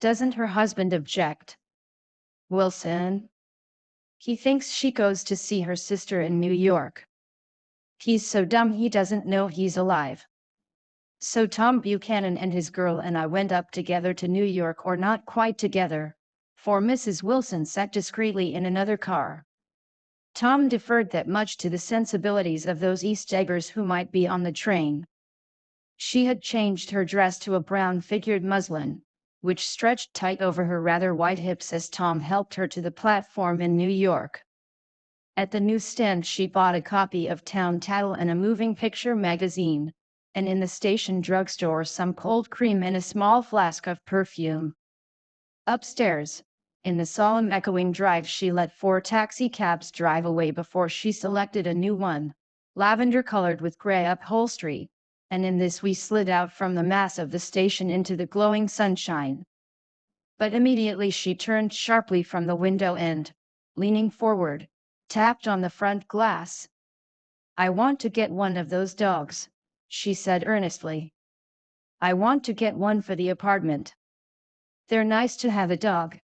"Doesn't her husband object?" "Wilson? He thinks she goes to see her sister in New York. He's so dumb he doesn't know he's alive." So Tom Buchanan and his girl and I went up together to New York, or not quite together, for Mrs. Wilson sat discreetly in another car. Tom deferred that much to the sensibilities of those East Eggers who might be on the train. She had changed her dress to a brown figured muslin, which stretched tight over her rather white hips as Tom helped her to the platform in New York. At the newsstand she bought a copy of Town Tattle and a moving picture magazine, and in the station drugstore some cold cream and a small flask of perfume. Upstairs, in the solemn echoing drive, she let 4 taxi cabs drive away before she selected a new one, lavender-colored with gray upholstery, and in this we slid out from the mass of the station into the glowing sunshine. But immediately she turned sharply from the window and, leaning forward, tapped on the front glass. "I want to get one of those dogs," she said earnestly. "I want to get one for the apartment. They're nice to have a dog."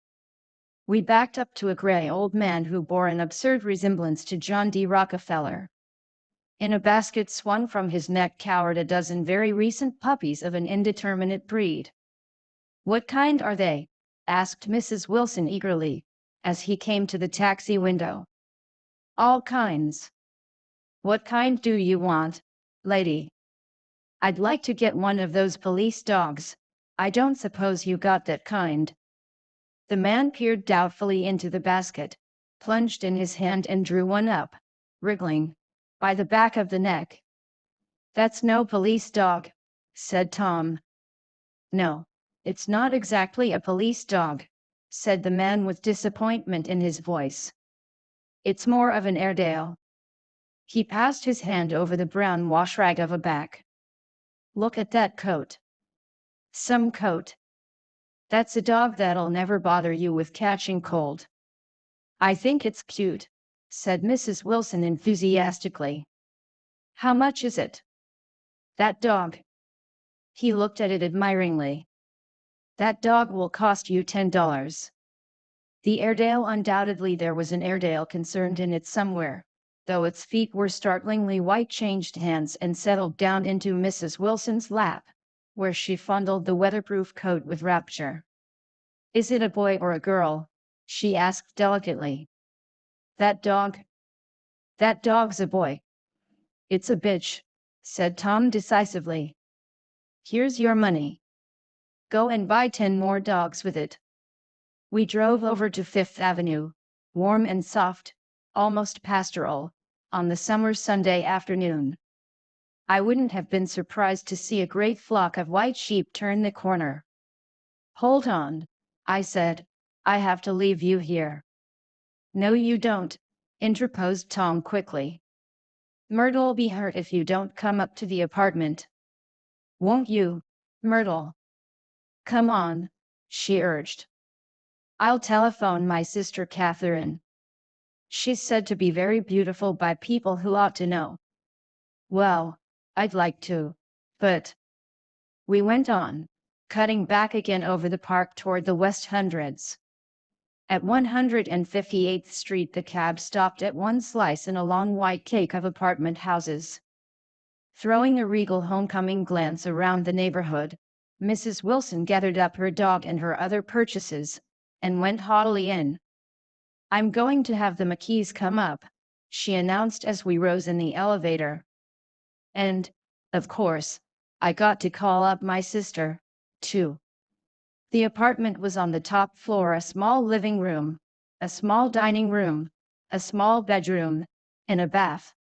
We backed up to a gray old man who bore an absurd resemblance to John D. Rockefeller. In a basket swung from his neck cowered a dozen very recent puppies of an indeterminate breed. "What kind are they?" asked Mrs. Wilson eagerly, as he came to the taxi window. "All kinds." "What kind do you want, lady?" "I'd like to get one of those police dogs. I don't suppose you got that kind." The man peered doubtfully into the basket, plunged in his hand and drew one up, wriggling, by the back of the neck. "That's no police dog," said Tom. "No, it's not exactly a police dog," said the man with disappointment in his voice. "It's more of an Airedale." He passed his hand over the brown washrag of a back. "Look at that coat." "Some coat. That's a dog that'll never bother you with catching cold." "I think it's cute," said Mrs. Wilson enthusiastically. "How much is it?" "That dog?" He looked at it admiringly. "That dog will cost you $10. The Airedale, undoubtedly there was an Airedale concerned in it somewhere, though its feet were startlingly white, changed hands and settled down into Mrs. Wilson's lap, where she fondled the weatherproof coat with rapture. "Is it a boy or a girl?" she asked delicately. That dog?" "That dog's a boy." "It's a bitch," said Tom decisively. "Here's your money. Go and buy 10 more dogs with it." We drove over to Fifth Avenue, warm and soft, almost pastoral, on the summer Sunday afternoon. I wouldn't have been surprised to see a great flock of white sheep turn the corner. "Hold on," I said, "I have to leave you here." "No you don't," interposed Tom quickly. "Myrtle'll be hurt if you don't come up to the apartment." "Won't you, Myrtle?" "Come on," she urged. "I'll telephone my sister Catherine. She's said to be very beautiful by people who ought to know." "Well, I'd like to, but—" We went on, cutting back again over the park toward the West Hundreds. At 158th Street the cab stopped at one slice in a long white cake of apartment houses. Throwing a regal homecoming glance around the neighborhood, Mrs. Wilson gathered up her dog and her other purchases, and went haughtily in. "I'm going to have the McKees come up," she announced as we rose in the elevator. "And, of course, I got to call up my sister, too." The apartment was on the top floor, a small living room, a small dining room, a small bedroom, and a bath.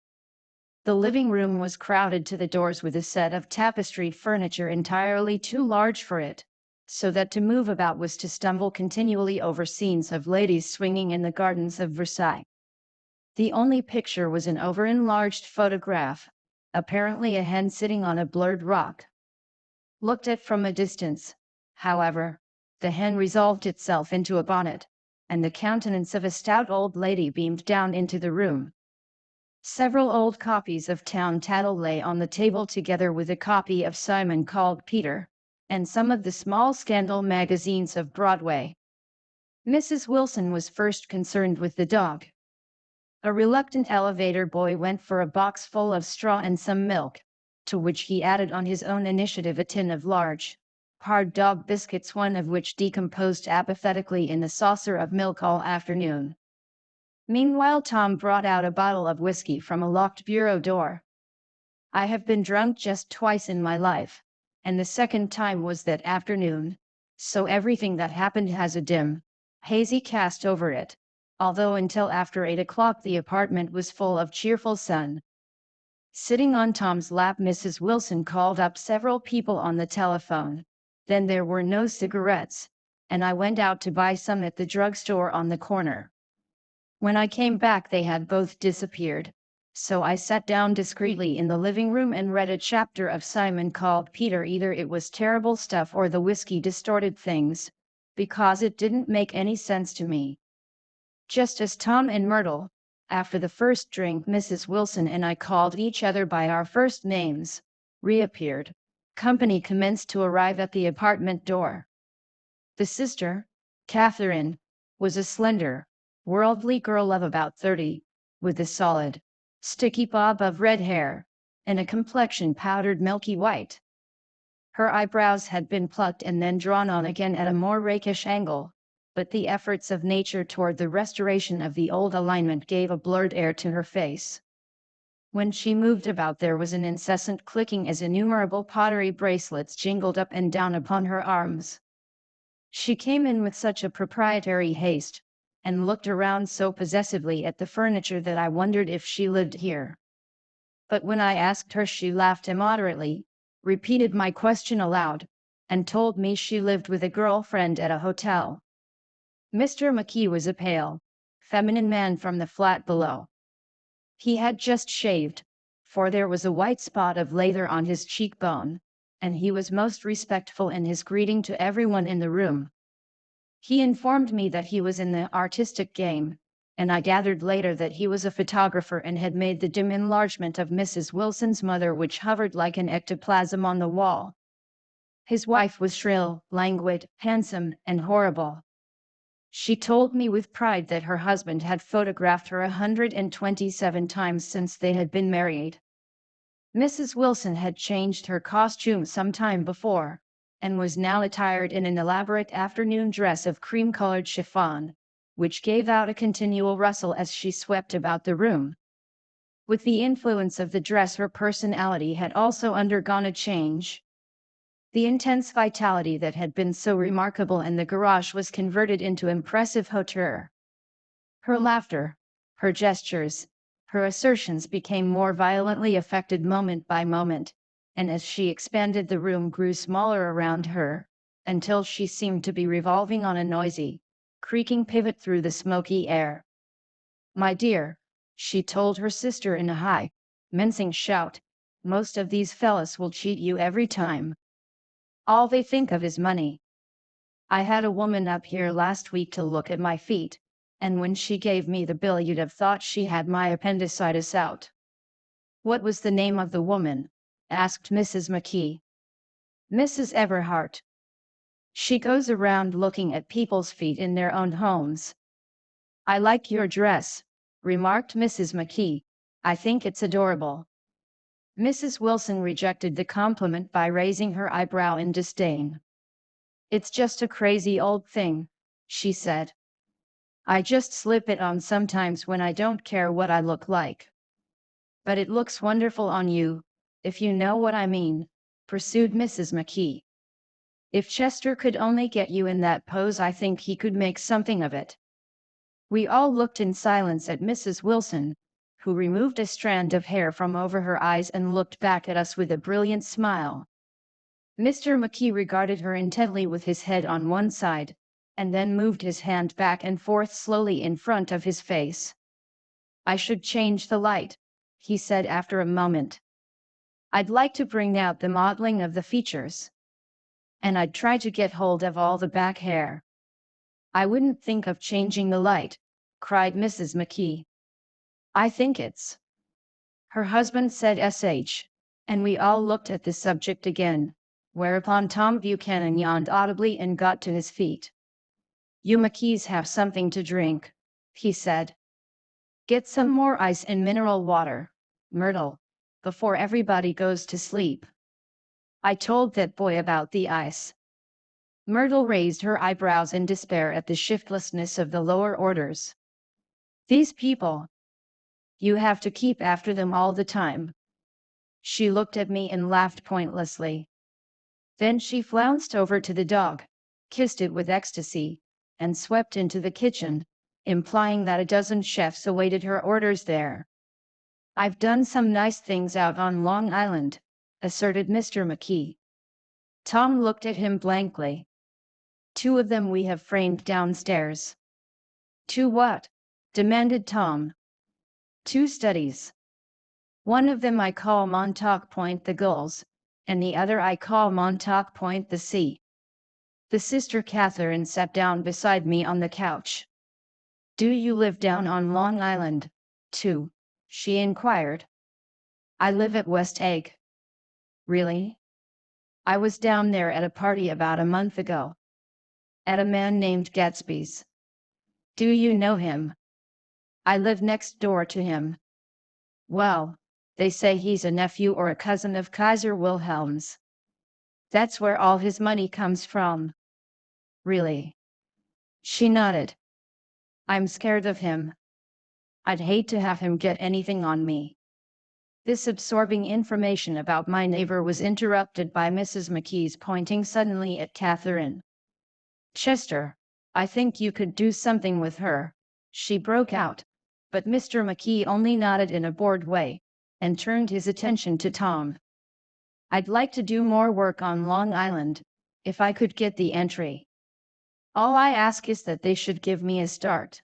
The living room was crowded to the doors with a set of tapestry furniture entirely too large for it, so that to move about was to stumble continually over scenes of ladies swinging in the gardens of Versailles. The only picture was an over-enlarged photograph, apparently a hen sitting on a blurred rock. Looked at from a distance, however, the hen resolved itself into a bonnet, and the countenance of a stout old lady beamed down into the room. Several old copies of Town Tattle lay on the table together with a copy of Simon Called Peter, and some of the small scandal magazines of Broadway. Mrs. Wilson was first concerned with the dog. A reluctant elevator boy went for a box full of straw and some milk, to which he added on his own initiative a tin of large, hard dog biscuits, one of which decomposed apathetically in the saucer of milk all afternoon. Meanwhile Tom brought out a bottle of whiskey from a locked bureau door. I have been drunk just twice in my life, and the second time was that afternoon, so everything that happened has a dim, hazy cast over it, although until after 8 o'clock the apartment was full of cheerful sun. Sitting on Tom's lap, Mrs. Wilson called up several people on the telephone. Then there were no cigarettes, and I went out to buy some at the drugstore on the corner. When I came back they had both disappeared, so I sat down discreetly in the living room and read a chapter of Simon Called Peter. Either it was terrible stuff or the whiskey distorted things, because it didn't make any sense to me. Just as Tom and Myrtle, after the first drink Mrs. Wilson and I called each other by our first names, reappeared, company commenced to arrive at the apartment door. The sister, Catherine, was a slender, worldly girl of about 30, with a solid, sticky bob of red hair, and a complexion powdered milky white. Her eyebrows had been plucked and then drawn on again at a more rakish angle, but the efforts of nature toward the restoration of the old alignment gave a blurred air to her face. When she moved about there was an incessant clicking as innumerable pottery bracelets jingled up and down upon her arms. She came in with such a proprietary haste, and looked around so possessively at the furniture that I wondered if she lived here. But when I asked her she laughed immoderately, repeated my question aloud, and told me she lived with a girlfriend at a hotel. Mr. McKee was a pale, feminine man from the flat below. He had just shaved, for there was a white spot of lather on his cheekbone, and he was most respectful in his greeting to everyone in the room. He informed me that he was in the artistic game, and I gathered later that he was a photographer and had made the dim enlargement of Mrs. Wilson's mother which hovered like an ectoplasm on the wall. His wife was shrill, languid, handsome, and horrible. She told me with pride that her husband had photographed her 127 times since they had been married. Mrs. Wilson had changed her costume some time before, and was now attired in an elaborate afternoon dress of cream-colored chiffon, which gave out a continual rustle as she swept about the room. With the influence of the dress her personality had also undergone a change. The intense vitality that had been so remarkable in the garage was converted into impressive hauteur. Her laughter, her gestures, her assertions became more violently affected moment by moment, and as she expanded the room grew smaller around her, until she seemed to be revolving on a noisy, creaking pivot through the smoky air. "My dear," she told her sister in a high, mincing shout, "most of these fellas will cheat you every time. All they think of is money. I had a woman up here last week to look at my feet, and when she gave me the bill you'd have thought she had my appendicitis out." "What was the name of the woman?" asked Mrs. McKee. "Mrs. Everhart. She goes around looking at people's feet in their own homes." "I like your dress," remarked Mrs. McKee. "I think it's adorable." Mrs. Wilson rejected the compliment by raising her eyebrow in disdain. "It's just a crazy old thing," she said. "I just slip it on sometimes when I don't care what I look like." "But it looks wonderful on you, if you know what I mean," pursued Mrs. McKee. "If Chester could only get you in that pose I think he could make something of it." We all looked in silence at Mrs. Wilson, who removed a strand of hair from over her eyes and looked back at us with a brilliant smile. Mr. McKee regarded her intently with his head on one side, and then moved his hand back and forth slowly in front of his face. I should change the light, he said after a moment. I'd like to bring out the modeling of the features. And I'd try to get hold of all the back hair. I wouldn't think of changing the light, cried Mrs. McKee. I think it's. Her husband said sh, and we all looked at the subject again, whereupon Tom Buchanan yawned audibly and got to his feet. You McKees have something to drink, he said. Get some more ice and mineral water, Myrtle, before everybody goes to sleep. I told that boy about the ice. Myrtle raised her eyebrows in despair at the shiftlessness of the lower orders. These people. You have to keep after them all the time. She looked at me and laughed pointlessly. Then she flounced over to the dog, kissed it with ecstasy, and swept into the kitchen, implying that a dozen chefs awaited her orders there. I've done some nice things out on Long Island, asserted Mr. McKee. Tom looked at him blankly. 2 of them we have framed downstairs. 2 what? Demanded Tom. 2 studies. One of them I call Montauk Point the Gulls, and the other I call Montauk Point the Sea. The sister Catherine sat down beside me on the couch. Do you live down on Long Island, too? She inquired. I live at West Egg. Really? I was down there at a party about a month ago. At a man named Gatsby's. Do you know him? I live next door to him. Well, they say he's a nephew or a cousin of Kaiser Wilhelm's. That's where all his money comes from. Really? She nodded. I'm scared of him. I'd hate to have him get anything on me. This absorbing information about my neighbor was interrupted by Mrs. McKee's pointing suddenly at Catherine. Chester, I think you could do something with her, she broke out, but Mr. McKee only nodded in a bored way, and turned his attention to Tom. I'd like to do more work on Long Island, if I could get the entry. All I ask is that they should give me a start.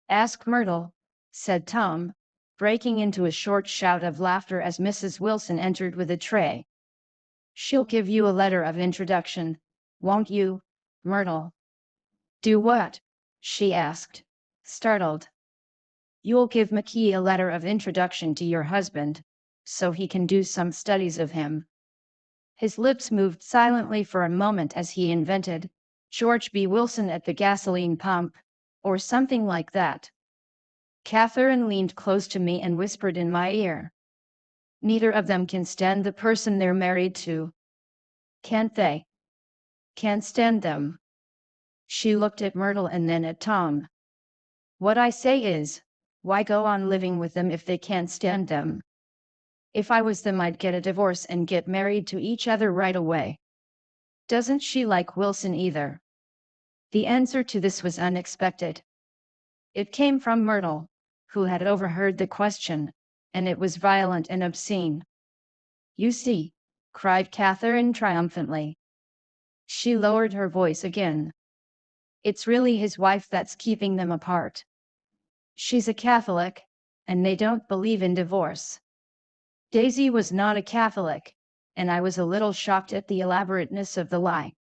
Ask Myrtle, said Tom, breaking into a short shout of laughter as Mrs. Wilson entered with a tray. She'll give you a letter of introduction, won't you, Myrtle? Do what? She asked, startled. You'll give McKee a letter of introduction to your husband, so he can do some studies of him. His lips moved silently for a moment as he invented, George B. Wilson at the gasoline pump, or something like that. Catherine leaned close to me and whispered in my ear. Neither of them can stand the person they're married to. Can't they? Can't stand them. She looked at Myrtle and then at Tom. What I say is, why go on living with them if they can't stand them? If I was them, I'd get a divorce and get married to each other right away. Doesn't she like Wilson either? The answer to this was unexpected. It came from Myrtle, who had overheard the question, and it was violent and obscene. You see, cried Catherine triumphantly. She lowered her voice again. It's really his wife that's keeping them apart. She's a Catholic, and they don't believe in divorce. Daisy was not a Catholic, and I was a little shocked at the elaborateness of the lie.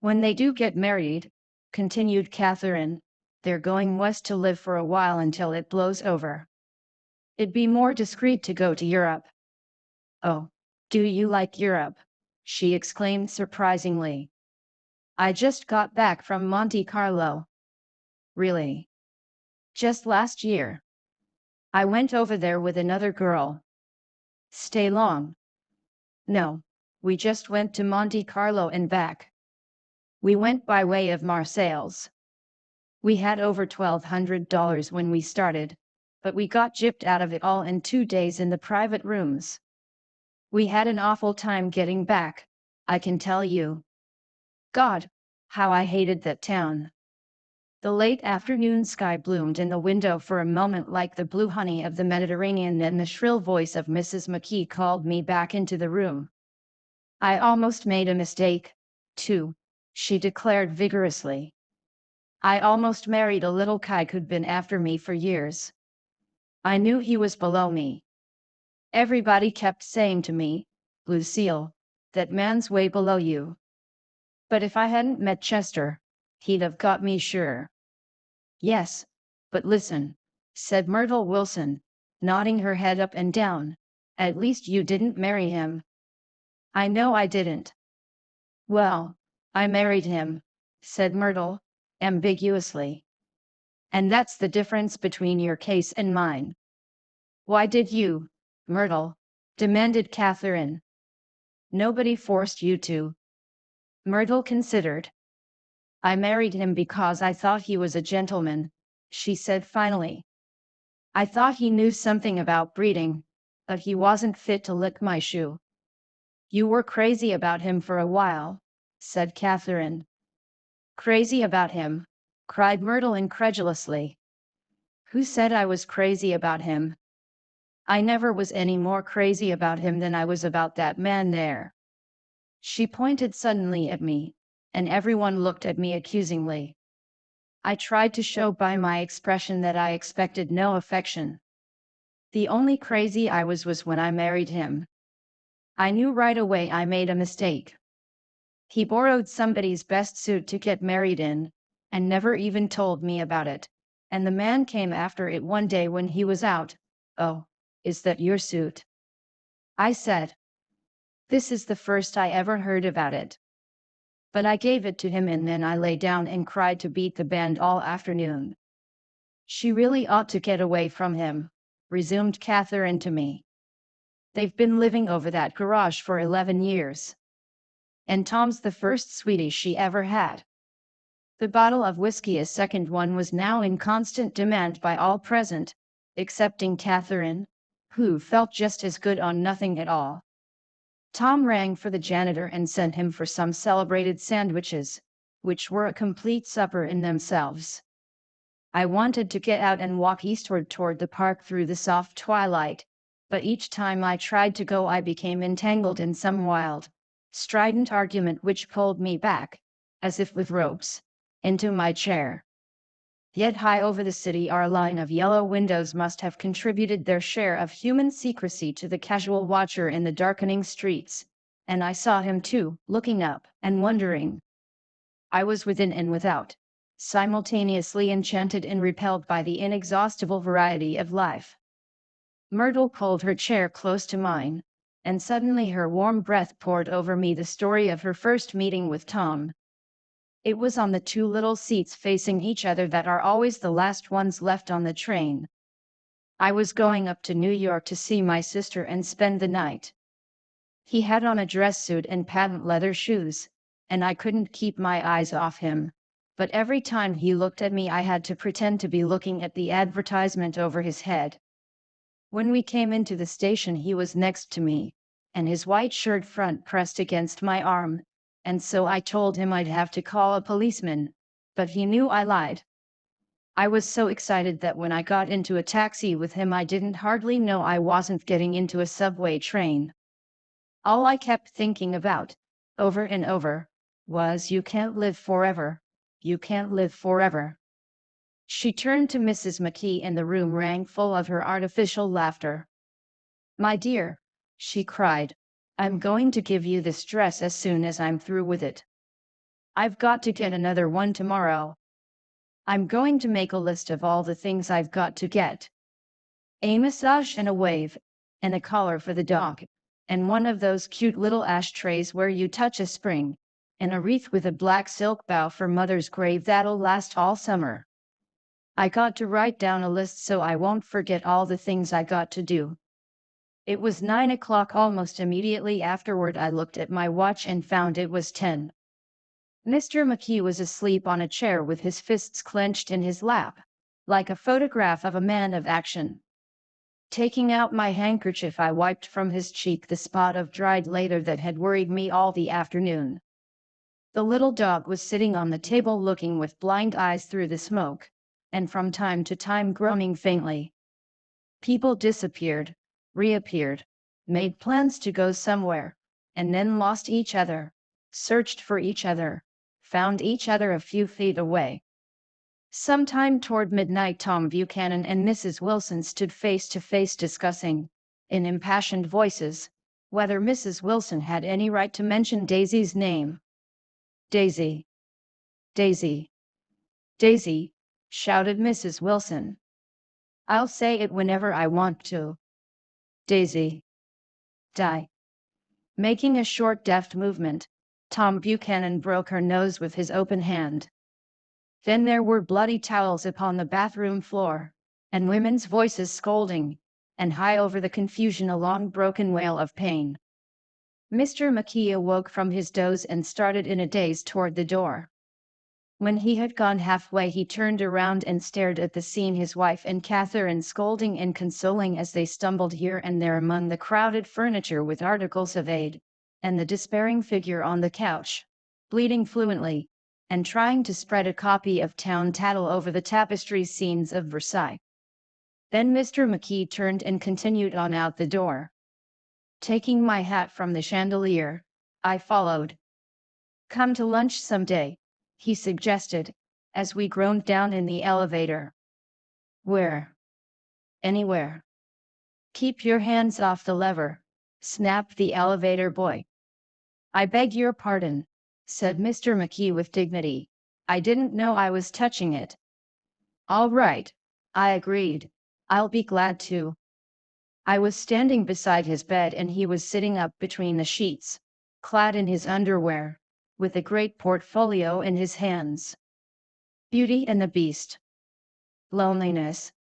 When they do get married, continued Catherine, they're going west to live for a while until it blows over. It'd be more discreet to go to Europe. Oh, do you like Europe? She exclaimed surprisingly. I just got back from Monte Carlo. Really? Just last year. I went over there with another girl. Stay long? No, we just went to Monte Carlo and back. We went by way of Marseilles. We had over $1,200 when we started, but we got gypped out of it all in 2 days in the private rooms. We had an awful time getting back, I can tell you. God, how I hated that town. The late afternoon sky bloomed in the window for a moment like the blue honey of the Mediterranean, then the shrill voice of Mrs. McKee called me back into the room. I almost made a mistake, too, she declared vigorously. I almost married a little kike who'd been after me for years. I knew he was below me. Everybody kept saying to me, Lucille, that man's way below you. But if I hadn't met Chester, he'd have got me sure. Yes, but listen, said Myrtle Wilson, nodding her head up and down. At least you didn't marry him. I know I didn't. Well, I married him, said Myrtle, ambiguously. And that's the difference between your case and mine. Why did you, Myrtle? Demanded Catherine. Nobody forced you to. Myrtle considered. I married him because I thought he was a gentleman, she said finally. I thought he knew something about breeding, but he wasn't fit to lick my shoe. You were crazy about him for a while, said Catherine. Crazy about him? Cried Myrtle incredulously. Who said I was crazy about him? I never was any more crazy about him than I was about that man there. She pointed suddenly at me, and everyone looked at me accusingly. I tried to show by my expression that I expected no affection. The only crazy I was when I married him. I knew right away I made a mistake. He borrowed somebody's best suit to get married in, and never even told me about it. And the man came after it one day when he was out. Oh, is that your suit? I said. This is the first I ever heard about it. But I gave it to him and then I lay down and cried to beat the band all afternoon. She really ought to get away from him, resumed Catherine to me. They've been living over that garage for 11 years. And Tom's the first sweetie she ever had. The bottle of whiskey, a second one, was now in constant demand by all present, excepting Catherine, who felt just as good on nothing at all. Tom rang for the janitor and sent him for some celebrated sandwiches, which were a complete supper in themselves. I wanted to get out and walk eastward toward the park through the soft twilight, but each time I tried to go I became entangled in some wild, strident argument which pulled me back, as if with ropes, into my chair. Yet high over the city our line of yellow windows must have contributed their share of human secrecy to the casual watcher in the darkening streets, and I saw him too, looking up and wondering. I was within and without, simultaneously enchanted and repelled by the inexhaustible variety of life. Myrtle pulled her chair close to mine, and suddenly her warm breath poured over me the story of her first meeting with Tom. It was on the two little seats facing each other that are always the last ones left on the train. I was going up to New York to see my sister and spend the night. He had on a dress suit and patent leather shoes, and I couldn't keep my eyes off him. But every time he looked at me I had to pretend to be looking at the advertisement over his head. When we came into the station he was next to me, and his white shirt front pressed against my arm, and so I told him I'd have to call a policeman, but he knew I lied. I was so excited that when I got into a taxi with him I didn't hardly know I wasn't getting into a subway train. All I kept thinking about, over and over, was you can't live forever. You can't live forever. She turned to Mrs. McKee and the room rang full of her artificial laughter. My dear, she cried, I'm going to give you this dress as soon as I'm through with it. I've got to get another one tomorrow. I'm going to make a list of all the things I've got to get. A massage and a wave, and a collar for the dog, and one of those cute little ashtrays where you touch a spring, and a wreath with a black silk bow for Mother's grave that'll last all summer. I got to write down a list so I won't forget all the things I got to do. It was 9 o'clock. Almost immediately afterward I looked at my watch and found it was 10. Mr. McKee was asleep on a chair with his fists clenched in his lap, like a photograph of a man of action. Taking out my handkerchief I wiped from his cheek the spot of dried lather that had worried me all the afternoon. The little dog was sitting on the table looking with blind eyes through the smoke, and from time to time groaning faintly. People disappeared, reappeared, made plans to go somewhere, and then lost each other, searched for each other, found each other a few feet away. Sometime toward midnight, Tom Buchanan and Mrs. Wilson stood face to face discussing, in impassioned voices, whether Mrs. Wilson had any right to mention Daisy's name. "Daisy! Daisy! Daisy!" shouted Mrs. Wilson. "I'll say it whenever I want to. Daisy! Die!" Making a short deft movement, Tom Buchanan broke her nose with his open hand. Then there were bloody towels upon the bathroom floor, and women's voices scolding, and high over the confusion a long broken wail of pain. Mr. McKee awoke from his doze and started in a daze toward the door. When he had gone halfway, he turned around and stared at the scene, his wife and Catherine scolding and consoling as they stumbled here and there among the crowded furniture with articles of aid, and the despairing figure on the couch, bleeding fluently, and trying to spread a copy of Town Tattle over the tapestry scenes of Versailles. Then Mr. McKee turned and continued on out the door. Taking my hat from the chandelier, I followed. "Come to lunch someday," he suggested, as we groaned down in the elevator. "Where?" "Anywhere." "Keep your hands off the lever," snapped the elevator boy. "I beg your pardon," said Mr. McKee with dignity. "I didn't know I was touching it." "All right," I agreed. "I'll be glad to." I was standing beside his bed and he was sitting up between the sheets, clad in his underwear, with a great portfolio in his hands. Beauty and the Beast, Loneliness,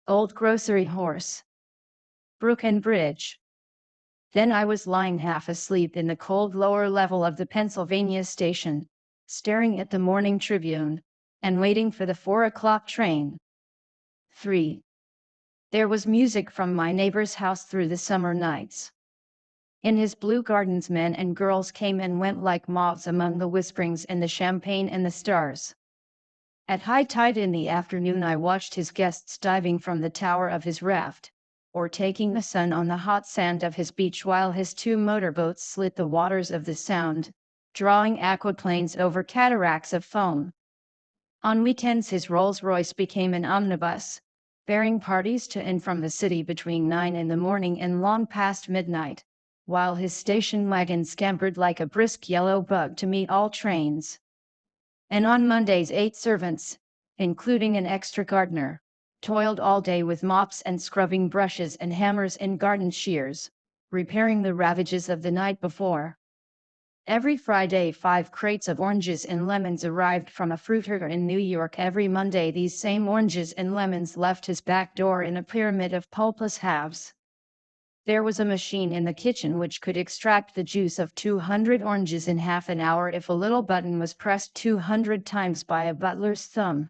Old Grocery Horse, Brook and Bridge. Then I was lying half asleep in the cold lower level of the Pennsylvania station, staring at the Morning Tribune, and waiting for the 4 o'clock train. 3. There was music from my neighbor's house through the summer nights. In his blue gardens men and girls came and went like moths among the whisperings and the champagne and the stars. At high tide in the afternoon I watched his guests diving from the tower of his raft, or taking the sun on the hot sand of his beach while his 2 motorboats slit the waters of the Sound, drawing aquaplanes over cataracts of foam. On weekends his Rolls-Royce became an omnibus, bearing parties to and from the city between 9 in the morning and long past midnight, while his station wagon scampered like a brisk yellow bug to meet all trains. And on Mondays 8 servants, including an extra gardener, toiled all day with mops and scrubbing brushes and hammers and garden shears, repairing the ravages of the night before. Every Friday 5 crates of oranges and lemons arrived from a fruiter in New York. Every Monday these same oranges and lemons left his back door in a pyramid of pulpless halves. There was a machine in the kitchen which could extract the juice of 200 oranges in half an hour if a little button was pressed 200 times by a butler's thumb.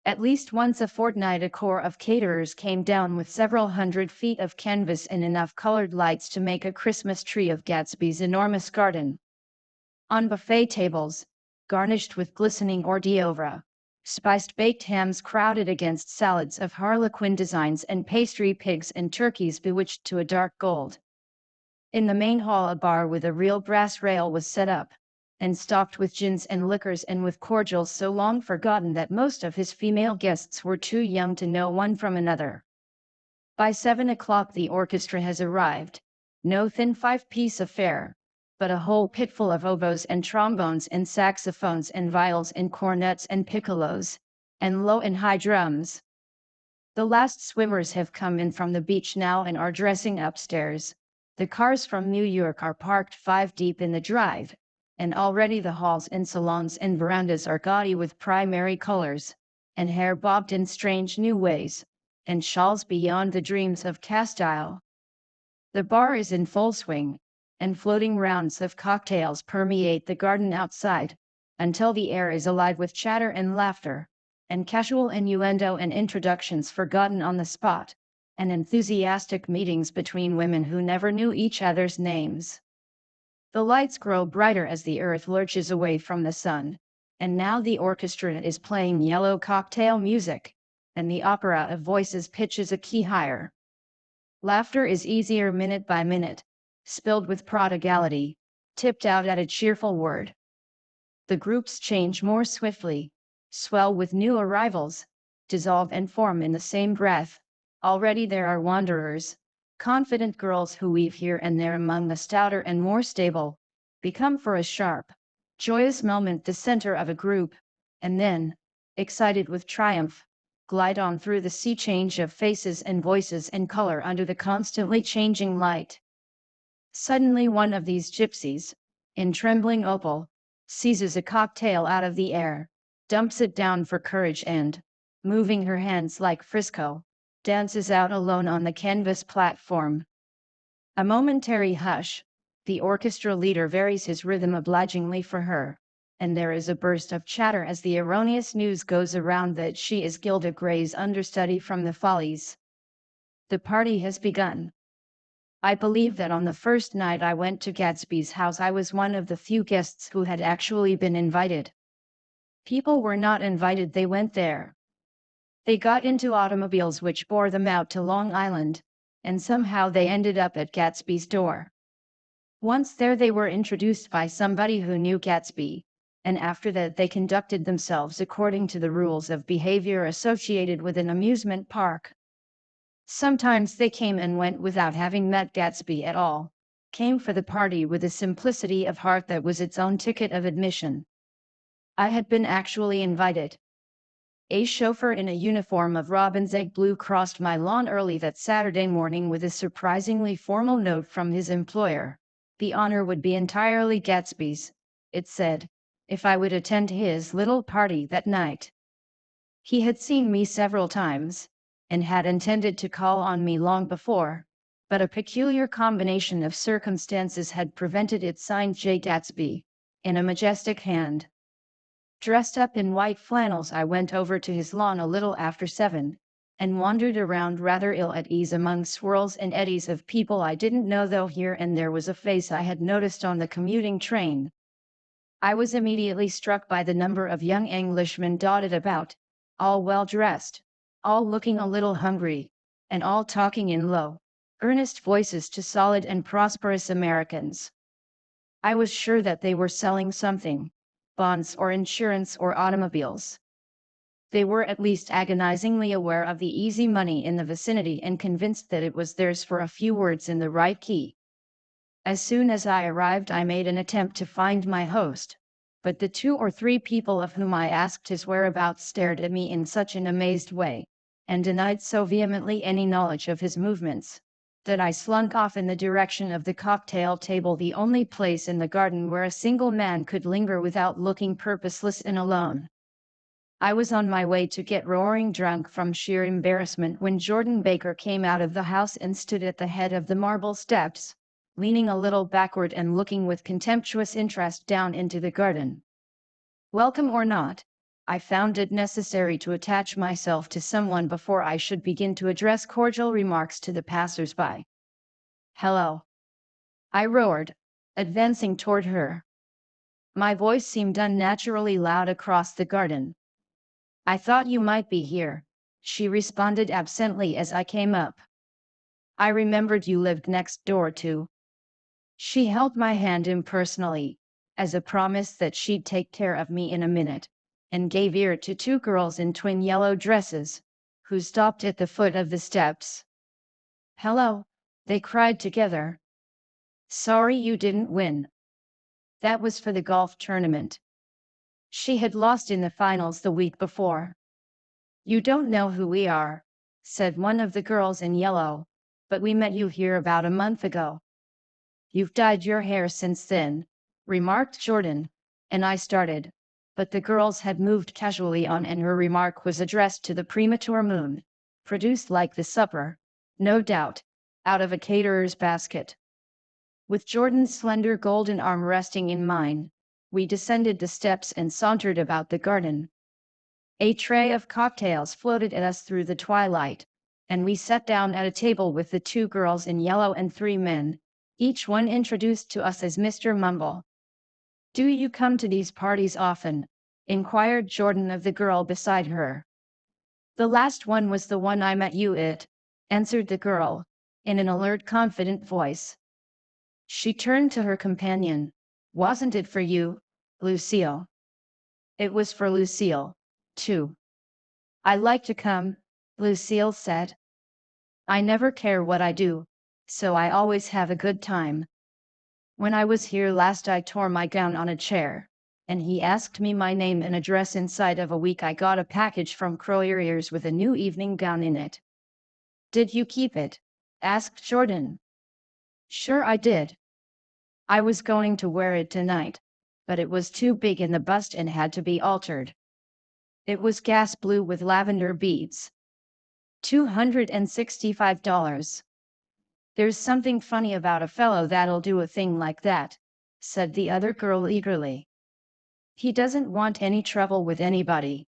At least once a fortnight a corps of caterers came down with several hundred feet of canvas and enough colored lights to make a Christmas tree of Gatsby's enormous garden. On buffet tables, garnished with glistening hors d'oeuvre, spiced baked hams crowded against salads of harlequin designs and pastry pigs and turkeys bewitched to a dark gold. In the main hall a bar with a real brass rail was set up, and stocked with gins and liquors and with cordials so long forgotten that most of his female guests were too young to know one from another. By 7 o'clock the orchestra has arrived, no thin 5-piece affair, but a whole pitful of oboes and trombones and saxophones and viols and cornets and piccolos, and low and high drums. The last swimmers have come in from the beach now and are dressing upstairs. The cars from New York are parked 5 deep in the drive, and already the halls and salons and verandas are gaudy with primary colors, and hair bobbed in strange new ways, and shawls beyond the dreams of Castile. The bar is in full swing, and floating rounds of cocktails permeate the garden outside, until the air is alive with chatter and laughter, and casual innuendo and introductions forgotten on the spot, and enthusiastic meetings between women who never knew each other's names. The lights grow brighter as the earth lurches away from the sun, and now the orchestra is playing yellow cocktail music, and the opera of voices pitches a key higher. Laughter is easier minute by minute, spilled with prodigality, tipped out at a cheerful word. The groups change more swiftly, swell with new arrivals, dissolve and form in the same breath. Already there are wanderers, confident girls who weave here and there among the stouter and more stable, become for a sharp, joyous moment the center of a group, and then, excited with triumph, glide on through the sea change of faces and voices and color under the constantly changing light. Suddenly one of these gypsies, in trembling opal, seizes a cocktail out of the air, dumps it down for courage and, moving her hands like Frisco, dances out alone on the canvas platform. A momentary hush, the orchestra leader varies his rhythm obligingly for her, and there is a burst of chatter as the erroneous news goes around that she is Gilda Gray's understudy from the Follies. The party has begun. I believe that on the first night I went to Gatsby's house I was one of the few guests who had actually been invited. People were not invited, they went there. They got into automobiles which bore them out to Long Island, and somehow they ended up at Gatsby's door. Once there they were introduced by somebody who knew Gatsby, and after that they conducted themselves according to the rules of behavior associated with an amusement park. Sometimes they came and went without having met Gatsby at all, came for the party with a simplicity of heart that was its own ticket of admission. I had been actually invited. A chauffeur in a uniform of robin's egg blue crossed my lawn early that Saturday morning with a surprisingly formal note from his employer. The honor would be entirely Gatsby's, it said, if I would attend his little party that night. He had seen me several times, and had intended to call on me long before, but a peculiar combination of circumstances had prevented it. Signed J. Gatsby, in a majestic hand. Dressed up in white flannels I went over to his lawn a little after 7, and wandered around rather ill at ease among swirls and eddies of people I didn't know, though here and there was a face I had noticed on the commuting train. I was immediately struck by the number of young Englishmen dotted about, all well dressed, all looking a little hungry, and all talking in low, earnest voices to solid and prosperous Americans. I was sure that they were selling something, bonds or insurance or automobiles. They were at least agonizingly aware of the easy money in the vicinity and convinced that it was theirs for a few words in the right key. As soon as I arrived I made an attempt to find my host, but the 2 or 3 people of whom I asked his whereabouts stared at me in such an amazed way, and denied so vehemently any knowledge of his movements, that I slunk off in the direction of the cocktail table, the only place in the garden where a single man could linger without looking purposeless and alone. I was on my way to get roaring drunk from sheer embarrassment when Jordan Baker came out of the house and stood at the head of the marble steps, leaning a little backward and looking with contemptuous interest down into the garden. Welcome or not, I found it necessary to attach myself to someone before I should begin to address cordial remarks to the passers-by. Hello, I roared, advancing toward her. My voice seemed unnaturally loud across the garden. I thought you might be here, she responded absently as I came up. I remembered you lived next door too. She held my hand impersonally, as a promise that she'd take care of me in a minute, and gave ear to 2 girls in twin yellow dresses, who stopped at the foot of the steps. Hello, they cried together. Sorry you didn't win. That was for the golf tournament. She had lost in the finals the week before. You don't know who we are, said one of the girls in yellow, but we met you here about a month ago. You've dyed your hair since then, remarked Jordan, and I started, but the girls had moved casually on and her remark was addressed to the premature moon, produced like the supper, no doubt, out of a caterer's basket. With Jordan's slender golden arm resting in mine, we descended the steps and sauntered about the garden. A tray of cocktails floated at us through the twilight, and we sat down at a table with the 2 girls in yellow and 3 men, each one introduced to us as Mr. Mumble. Do you come to these parties often? Inquired Jordan of the girl beside her. The last one was the one I met you at, answered the girl, in an alert, confident voice. She turned to her companion. Wasn't it for you, Lucille? It was for Lucille, too. I like to come, Lucille said. I never care what I do, so I always have a good time. When I was here last, I tore my gown on a chair, and he asked me my name and address. Inside of a week, I got a package from Croyer's with a new evening gown in it. Did you keep it? Asked Jordan. Sure I did. I was going to wear it tonight, but it was too big in the bust and had to be altered. It was gas blue with lavender beads. $265. There's something funny about a fellow that'll do a thing like that, said the other girl eagerly. He doesn't want any trouble with anybody.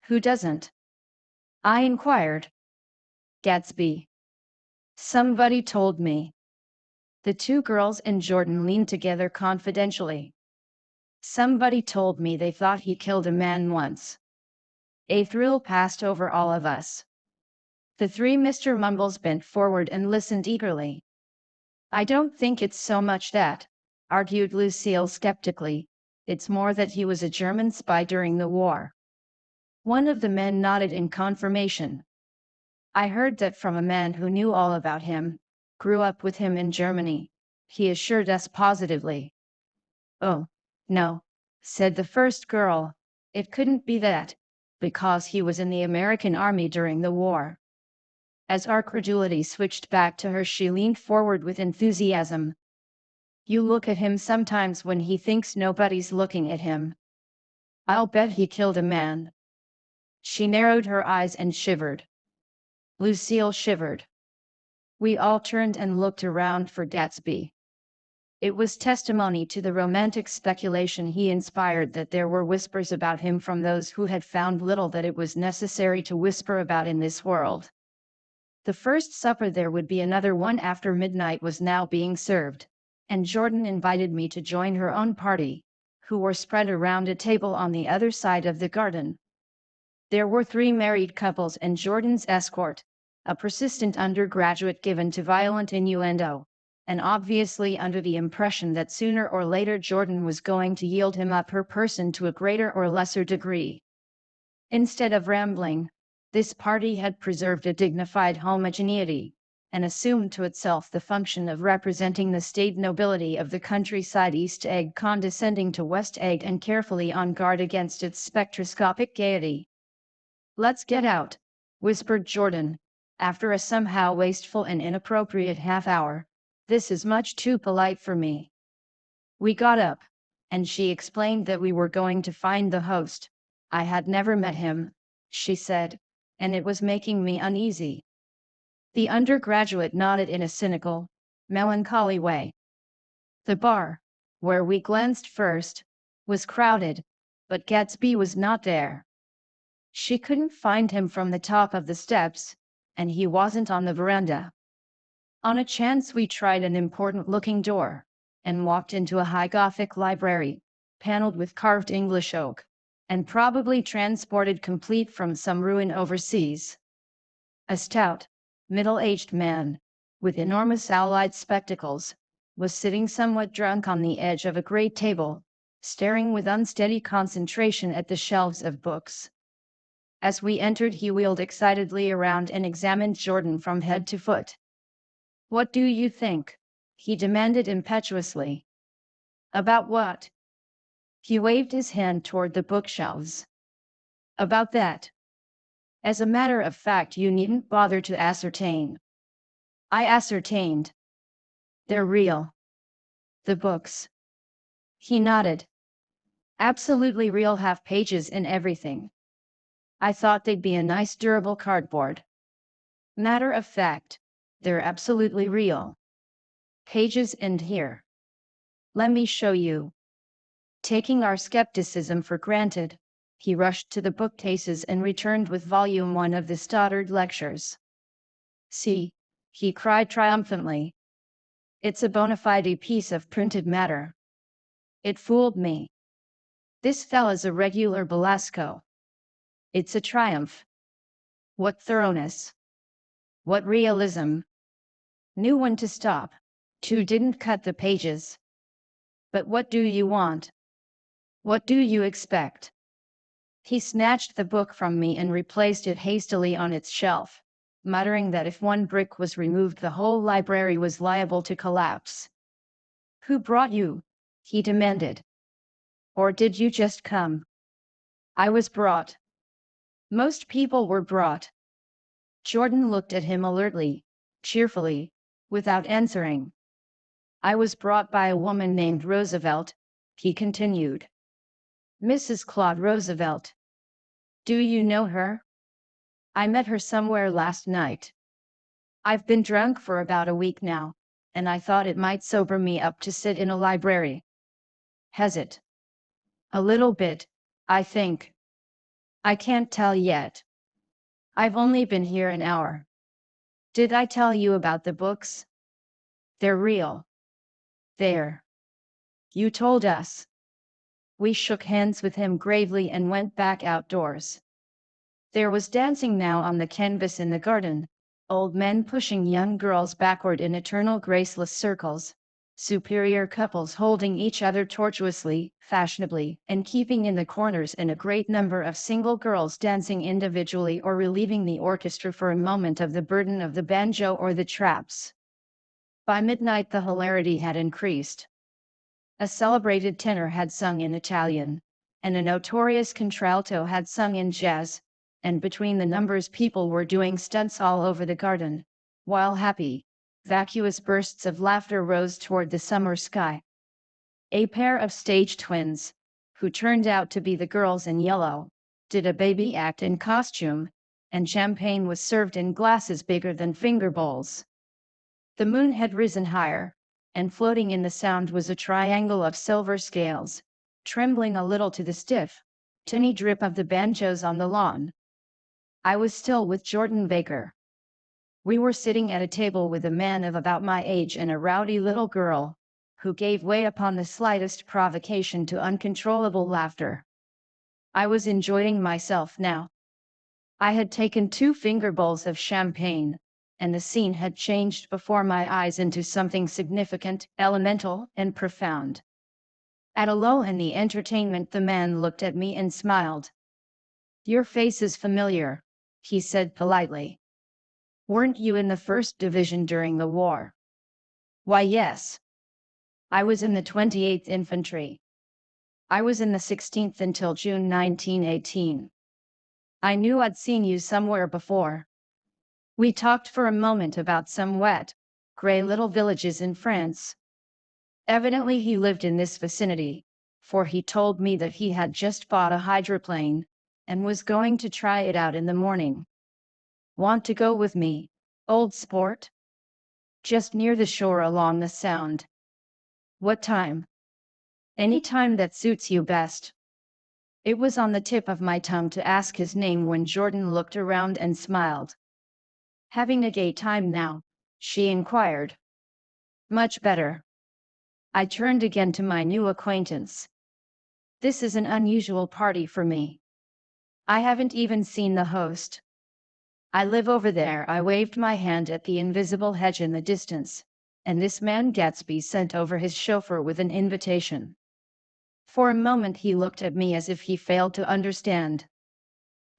Who doesn't? I inquired. Gatsby. Somebody told me. The two girls and Jordan leaned together confidentially. Somebody told me they thought he killed a man once. A thrill passed over all of us. The three Mr. Mumbles bent forward and listened eagerly. I don't think it's so much that, argued Lucille skeptically. It's more that he was a German spy during the war. One of the men nodded in confirmation. I heard that from a man who knew all about him, grew up with him in Germany, he assured us positively. Oh, no, said the first girl. It couldn't be that, because he was in the American Army during the war. As our credulity switched back to her, she leaned forward with enthusiasm. You look at him sometimes when he thinks nobody's looking at him. I'll bet he killed a man. She narrowed her eyes and shivered. Lucille shivered. We all turned and looked around for Gatsby. It was testimony to the romantic speculation he inspired that there were whispers about him from those who had found little that it was necessary to whisper about in this world. The first supper, there would be another one after midnight, was now being served, and Jordan invited me to join her own party, who were spread around a table on the other side of the garden. There were three married couples and Jordan's escort, a persistent undergraduate given to violent innuendo, and obviously under the impression that sooner or later Jordan was going to yield him up her person to a greater or lesser degree. Instead of rambling, this party had preserved a dignified homogeneity, and assumed to itself the function of representing the staid nobility of the countryside, East Egg condescending to West Egg and carefully on guard against its spectroscopic gaiety. Let's get out, whispered Jordan, after a somehow wasteful and inappropriate half-hour. This is much too polite for me. We got up, and she explained that we were going to find the host. I had never met him, she said, and it was making me uneasy. The undergraduate nodded in a cynical, melancholy way. The bar, where we glanced first, was crowded, but Gatsby was not there. She couldn't find him from the top of the steps, and he wasn't on the veranda. On a chance, we tried an important-looking door, and walked into a high Gothic library, paneled with carved English oak, and probably transported complete from some ruin overseas. A stout, middle-aged man, with enormous owl-eyed spectacles, was sitting somewhat drunk on the edge of a great table, staring with unsteady concentration at the shelves of books. As we entered, he wheeled excitedly around and examined Jordan from head to foot. What do you think? He demanded impetuously. About what? He waved his hand toward the bookshelves. About that. As a matter of fact, you needn't bother to ascertain. I ascertained. They're real. The books. He nodded. Absolutely real, have pages and everything. I thought they'd be a nice durable cardboard. Matter of fact, they're absolutely real. Pages and here. Let me show you. Taking our skepticism for granted, he rushed to the bookcases and returned with volume 1 of the Stoddard Lectures. See, he cried triumphantly. It's a bona fide piece of printed matter. It fooled me. This fella's a regular Belasco. It's a triumph. What thoroughness. What realism. Knew when to stop, Two didn't cut the pages. But what do you want? What do you expect? He snatched the book from me and replaced it hastily on its shelf, muttering that if one brick was removed, the whole library was liable to collapse. Who brought you? He demanded. Or did you just come? I was brought. Most people were brought. Jordan looked at him alertly, cheerfully, without answering. I was brought by a woman named Roosevelt, he continued. Mrs. Claude Roosevelt. Do you know her? I met her somewhere last night. I've been drunk for about a week now, and I thought it might sober me up to sit in a library. Has it? A little bit, I think. I can't tell yet. I've only been here an hour. Did I tell you about the books? They're real. There. You told us. We shook hands with him gravely and went back outdoors. There was dancing now on the canvas in the garden, old men pushing young girls backward in eternal graceless circles, superior couples holding each other tortuously, fashionably, and keeping in the corners, and a great number of single girls dancing individually or relieving the orchestra for a moment of the burden of the banjo or the traps. By midnight the hilarity had increased. A celebrated tenor had sung in Italian, and a notorious contralto had sung in jazz, and between the numbers people were doing stunts all over the garden, while happy, vacuous bursts of laughter rose toward the summer sky. A pair of stage twins, who turned out to be the girls in yellow, did a baby act in costume, and champagne was served in glasses bigger than finger bowls. The moon had risen higher, and floating in the sound was a triangle of silver scales, trembling a little to the stiff, tinny drip of the banjos on the lawn. I was still with Jordan Baker. We were sitting at a table with a man of about my age and a rowdy little girl, who gave way upon the slightest provocation to uncontrollable laughter. I was enjoying myself now. I had taken 2 finger bowls of champagne, and the scene had changed before my eyes into something significant, elemental, and profound. At a lull in the entertainment the man looked at me and smiled. Your face is familiar, he said politely. Weren't you in the 1st Division during the war? Why, yes. I was in the 28th Infantry. I was in the 16th until June 1918. I knew I'd seen you somewhere before. We talked for a moment about some wet, gray little villages in France. Evidently he lived in this vicinity, for he told me that he had just bought a hydroplane, and was going to try it out in the morning. Want to go with me, old sport? Just near the shore along the Sound. What time? Any time that suits you best. It was on the tip of my tongue to ask his name when Jordan looked around and smiled. Having a gay time now? She inquired. Much better. I turned again to my new acquaintance. This is an unusual party for me. I haven't even seen the host. I live over there. I waved my hand at the invisible hedge in the distance, and this man Gatsby sent over his chauffeur with an invitation. For a moment he looked at me as if he failed to understand.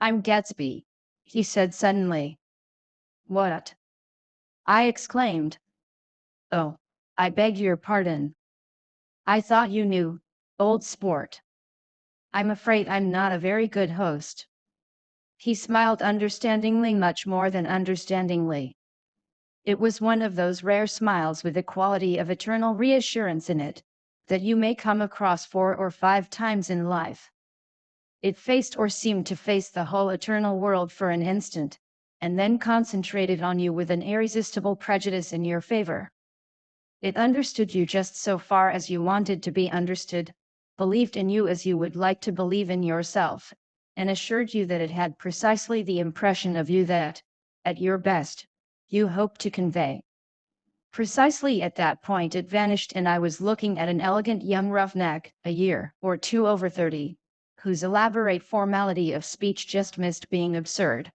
I'm Gatsby, he said suddenly. What? I exclaimed. Oh, I beg your pardon. I thought you knew, old sport. I'm afraid I'm not a very good host. He smiled understandingly, much more than understandingly. It was one of those rare smiles with a quality of eternal reassurance in it, that you may come across 4 or 5 times in life. It faced or seemed to face the whole eternal world for an instant, and then concentrated on you with an irresistible prejudice in your favor. It understood you just so far as you wanted to be understood, believed in you as you would like to believe in yourself, and assured you that it had precisely the impression of you that, at your best, you hoped to convey. Precisely at that point it vanished, and I was looking at an elegant young roughneck, a year or 2 over 30, whose elaborate formality of speech just missed being absurd.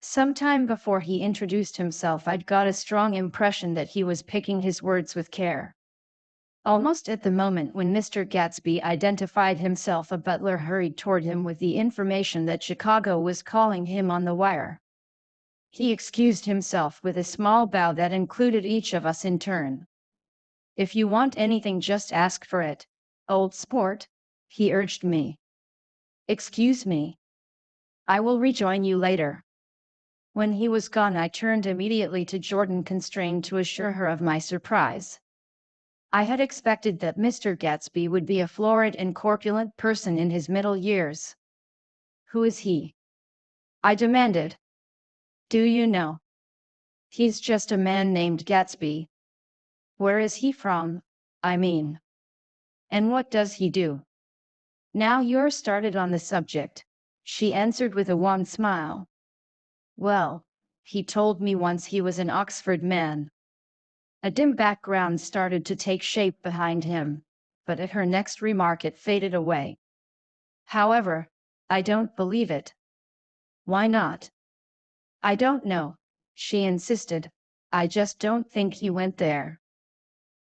Sometime before he introduced himself, I'd got a strong impression that he was picking his words with care. Almost at the moment when Mr. Gatsby identified himself, a butler hurried toward him with the information that Chicago was calling him on the wire. He excused himself with a small bow that included each of us in turn. "If you want anything, just ask for it, old sport," he urged me. "Excuse me. I will rejoin you later." When he was gone, I turned immediately to Jordan, constrained to assure her of my surprise. I had expected that Mr. Gatsby would be a florid and corpulent person in his middle years. "Who is he?" I demanded. "Do you know?" "He's just a man named Gatsby." "Where is he from, I mean? And what does he do?" "Now you're started on the subject," she answered with a wan smile. "Well, he told me once he was an Oxford man." A dim background started to take shape behind him, but at her next remark it faded away. "However, I don't believe it." "Why not?" "I don't know," she insisted. "I just don't think he went there."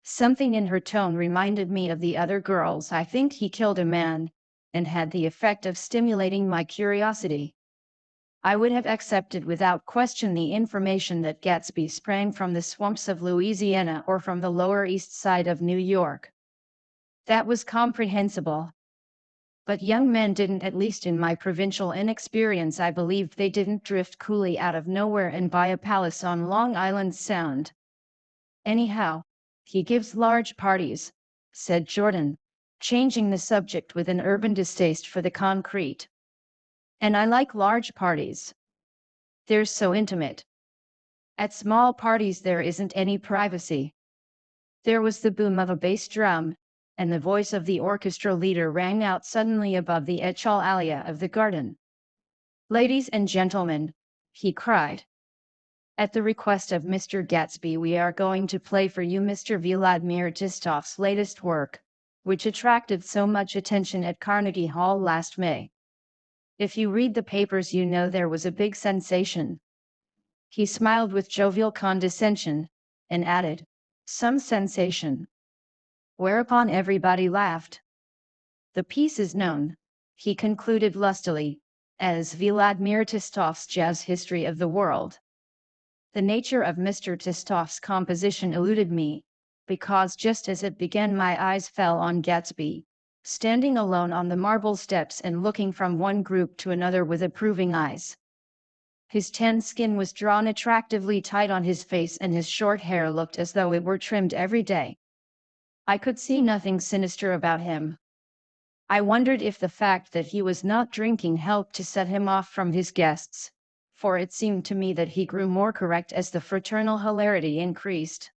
Something in her tone reminded me of the other girls. "I think he killed a man," and had the effect of stimulating my curiosity. I would have accepted without question the information that Gatsby sprang from the swamps of Louisiana or from the Lower East Side of New York. That was comprehensible. But young men didn't, at least in my provincial inexperience. I believed they didn't drift coolly out of nowhere and buy a palace on Long Island Sound. "Anyhow, he gives large parties," said Jordan, changing the subject with an urban distaste for the concrete. "And I like large parties. They're so intimate. At small parties there isn't any privacy." There was the boom of a bass drum, and the voice of the orchestra leader rang out suddenly above the echalalia of the garden. "Ladies and gentlemen," he cried, "at the request of Mr. Gatsby, we are going to play for you Mr. Vladimir Tistov's latest work, which attracted so much attention at Carnegie Hall last May. If you read the papers, you know there was a big sensation." He smiled with jovial condescension, and added, "Some sensation." Whereupon everybody laughed. "The piece is known," he concluded lustily, "as Vladimir Tistov's Jazz History of the World." The nature of Mr. Tistov's composition eluded me, because just as it began my eyes fell on Gatsby, standing alone on the marble steps and looking from one group to another with approving eyes. His tan skin was drawn attractively tight on his face, and his short hair looked as though it were trimmed every day. I could see nothing sinister about him. I wondered if the fact that he was not drinking helped to set him off from his guests, for it seemed to me that he grew more correct as the fraternal hilarity increased.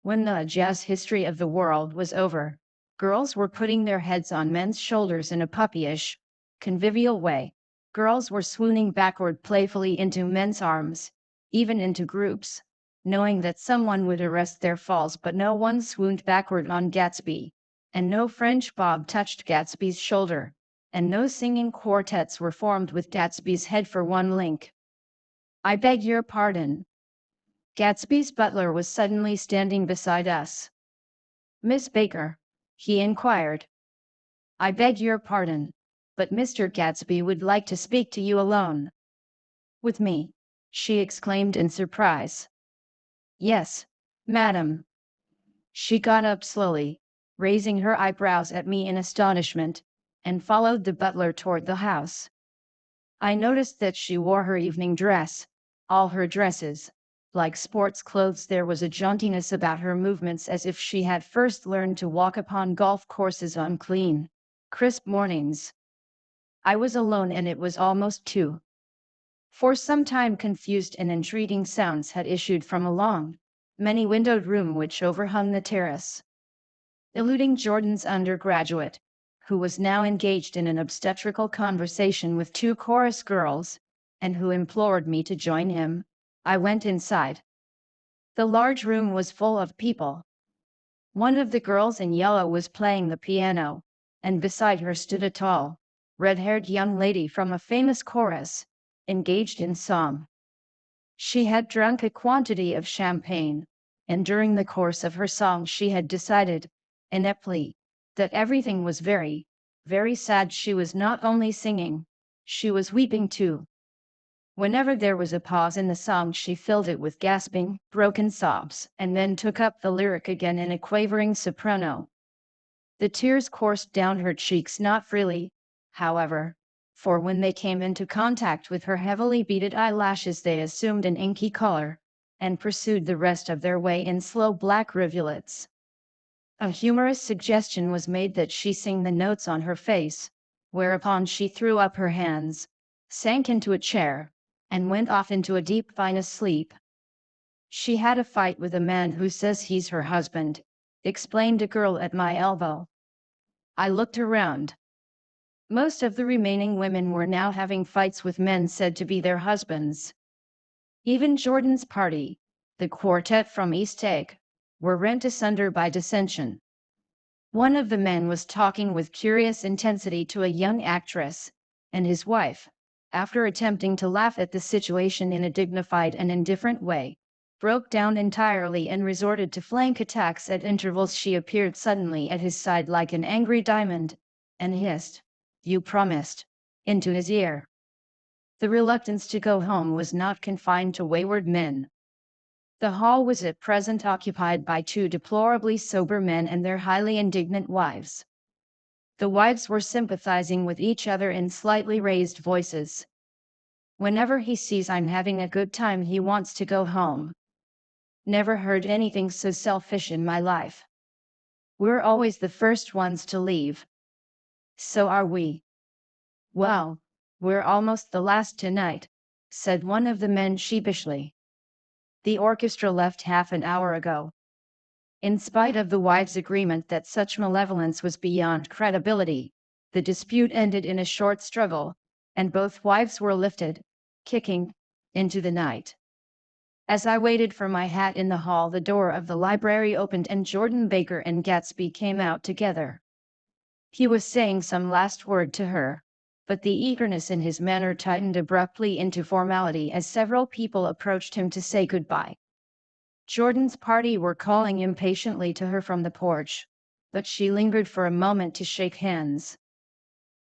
When the Jazz History of the World was over, girls were putting their heads on men's shoulders in a puppyish, convivial way. Girls were swooning backward playfully into men's arms, even into groups, knowing that someone would arrest their falls, but no one swooned backward on Gatsby, and no French bob touched Gatsby's shoulder, and no singing quartets were formed with Gatsby's head for one link. "I beg your pardon." Gatsby's butler was suddenly standing beside us. "Miss Baker?" he inquired. "I beg your pardon, but Mr. Gatsby would like to speak to you alone." "With me?" she exclaimed in surprise. "Yes, madam." She got up slowly, raising her eyebrows at me in astonishment, and followed the butler toward the house. I noticed that she wore her evening dress, all her dresses, like sports clothes. There was a jauntiness about her movements, as if she had first learned to walk upon golf courses on clean, crisp mornings. I was alone, and it was almost 2. For some time confused and entreating sounds had issued from a long, many-windowed room which overhung the terrace. Eluding Jordan's undergraduate, who was now engaged in an obstetrical conversation with 2 chorus girls, and who implored me to join him, I went inside. The large room was full of people. One of the girls in yellow was playing the piano, and beside her stood a tall, red-haired young lady from a famous chorus, engaged in song. She had drunk a quantity of champagne, and during the course of her song she had decided, ineptly, that everything was very, very sad. She was not only singing, she was weeping too. Whenever there was a pause in the song she filled it with gasping, broken sobs, and then took up the lyric again in a quavering soprano. The tears coursed down her cheeks, not freely, however, for when they came into contact with her heavily beaded eyelashes they assumed an inky color, and pursued the rest of their way in slow black rivulets. A humorous suggestion was made that she sing the notes on her face, whereupon she threw up her hands, sank into a chair, and went off into a deep vinous sleep. "She had a fight with a man who says he's her husband," explained a girl at my elbow. I looked around. Most of the remaining women were now having fights with men said to be their husbands. Even Jordan's party, the quartet from East Egg, were rent asunder by dissension. One of the men was talking with curious intensity to a young actress, and his wife, after attempting to laugh at the situation in a dignified and indifferent way, broke down entirely and resorted to flank attacks at intervals. She appeared suddenly at his side like an angry diamond, and hissed, "You promised," into his ear. The reluctance to go home was not confined to wayward men. The hall was at present occupied by two deplorably sober men and their highly indignant wives. The wives were sympathizing with each other in slightly raised voices. "Whenever he sees I'm having a good time he wants to go home. Never heard anything so selfish in my life. We're always the first ones to leave." "So are we." "Well, we're almost the last tonight," said one of the men sheepishly. "The orchestra left half an hour ago." In spite of the wives' agreement that such malevolence was beyond credibility, the dispute ended in a short struggle, and both wives were lifted, kicking, into the night. As I waited for my hat in the hall, the door of the library opened and Jordan Baker and Gatsby came out together. He was saying some last word to her, but the eagerness in his manner tightened abruptly into formality as several people approached him to say goodbye. Jordan's party were calling impatiently to her from the porch, but she lingered for a moment to shake hands.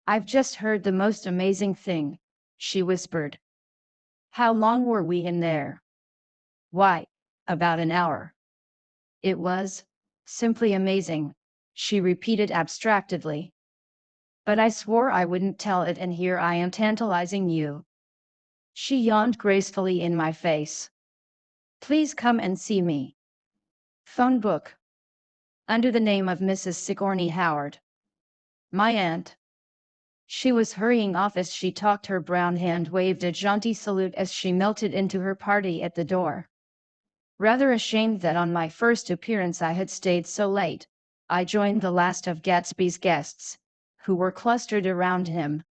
"I've just heard the most amazing thing," she whispered. "How long were we in there?" "Why, about an hour." "It was simply amazing," she repeated abstractedly. "But I swore I wouldn't tell it, and here I am tantalizing you." She yawned gracefully in my face. "Please come and see me. Phone book. Under the name of Mrs. Sigourney Howard. My aunt." She was hurrying off as she talked. Her brown hand waved a jaunty salute as she melted into her party at the door. Rather ashamed that on my first appearance I had stayed so late, I joined the last of Gatsby's guests, who were clustered around him.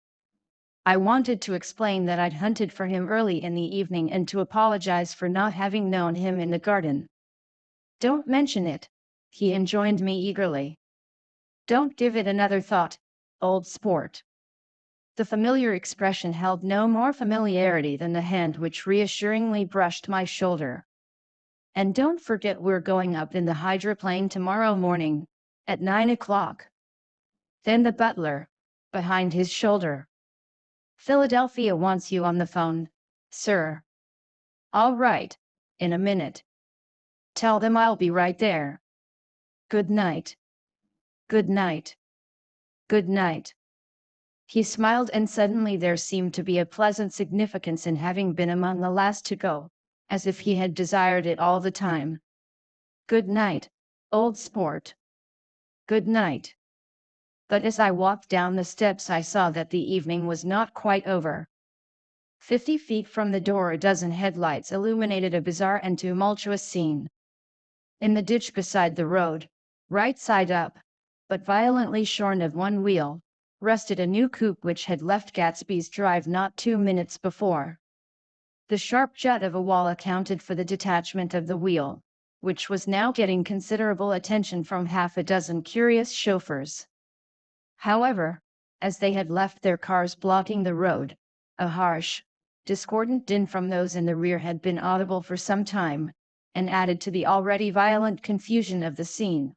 I wanted to explain that I'd hunted for him early in the evening and to apologize for not having known him in the garden. "Don't mention it," he enjoined me eagerly. "Don't give it another thought, old sport." The familiar expression held no more familiarity than the hand which reassuringly brushed my shoulder. "And don't forget we're going up in the hydroplane tomorrow morning, at 9 o'clock. Then the butler, behind his shoulder. "Philadelphia wants you on the phone, sir." "All right, in a minute. Tell them I'll be right there. Good night." "Good night." "Good night." He smiled, and suddenly there seemed to be a pleasant significance in having been among the last to go, as if he had desired it all the time. "Good night, old sport." "Good night." But as I walked down the steps I saw that the evening was not quite over. 50 feet from the door a dozen headlights illuminated a bizarre and tumultuous scene. In the ditch beside the road, right side up, but violently shorn of one wheel, rested a new coupe which had left Gatsby's drive not 2 minutes before. The sharp jut of a wall accounted for the detachment of the wheel, which was now getting considerable attention from half a dozen curious chauffeurs. However, as they had left their cars blocking the road, a harsh, Discordant din from those in the rear had been audible for some time, and added to the already violent confusion of the scene.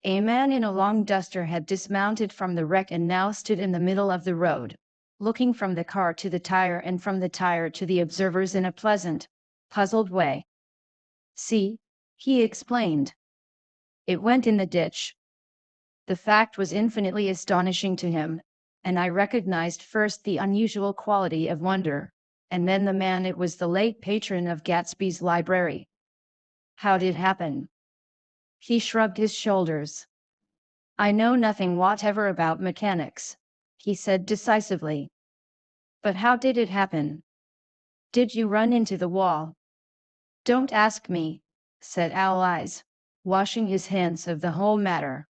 A man in a long duster had dismounted from the wreck and now stood in the middle of the road, looking from the car to the tire and from the tire to the observers in a pleasant, puzzled way. "See," he explained. "It went in the ditch." The fact was infinitely astonishing to him, and I recognized first the unusual quality of wonder, and then the man. It was the late patron of Gatsby's library. "How did it happen?" He shrugged his shoulders. "I know nothing whatever about mechanics," he said decisively. "But how did it happen? Did you run into the wall?" "Don't ask me," said Owl Eyes, washing his hands of the whole matter.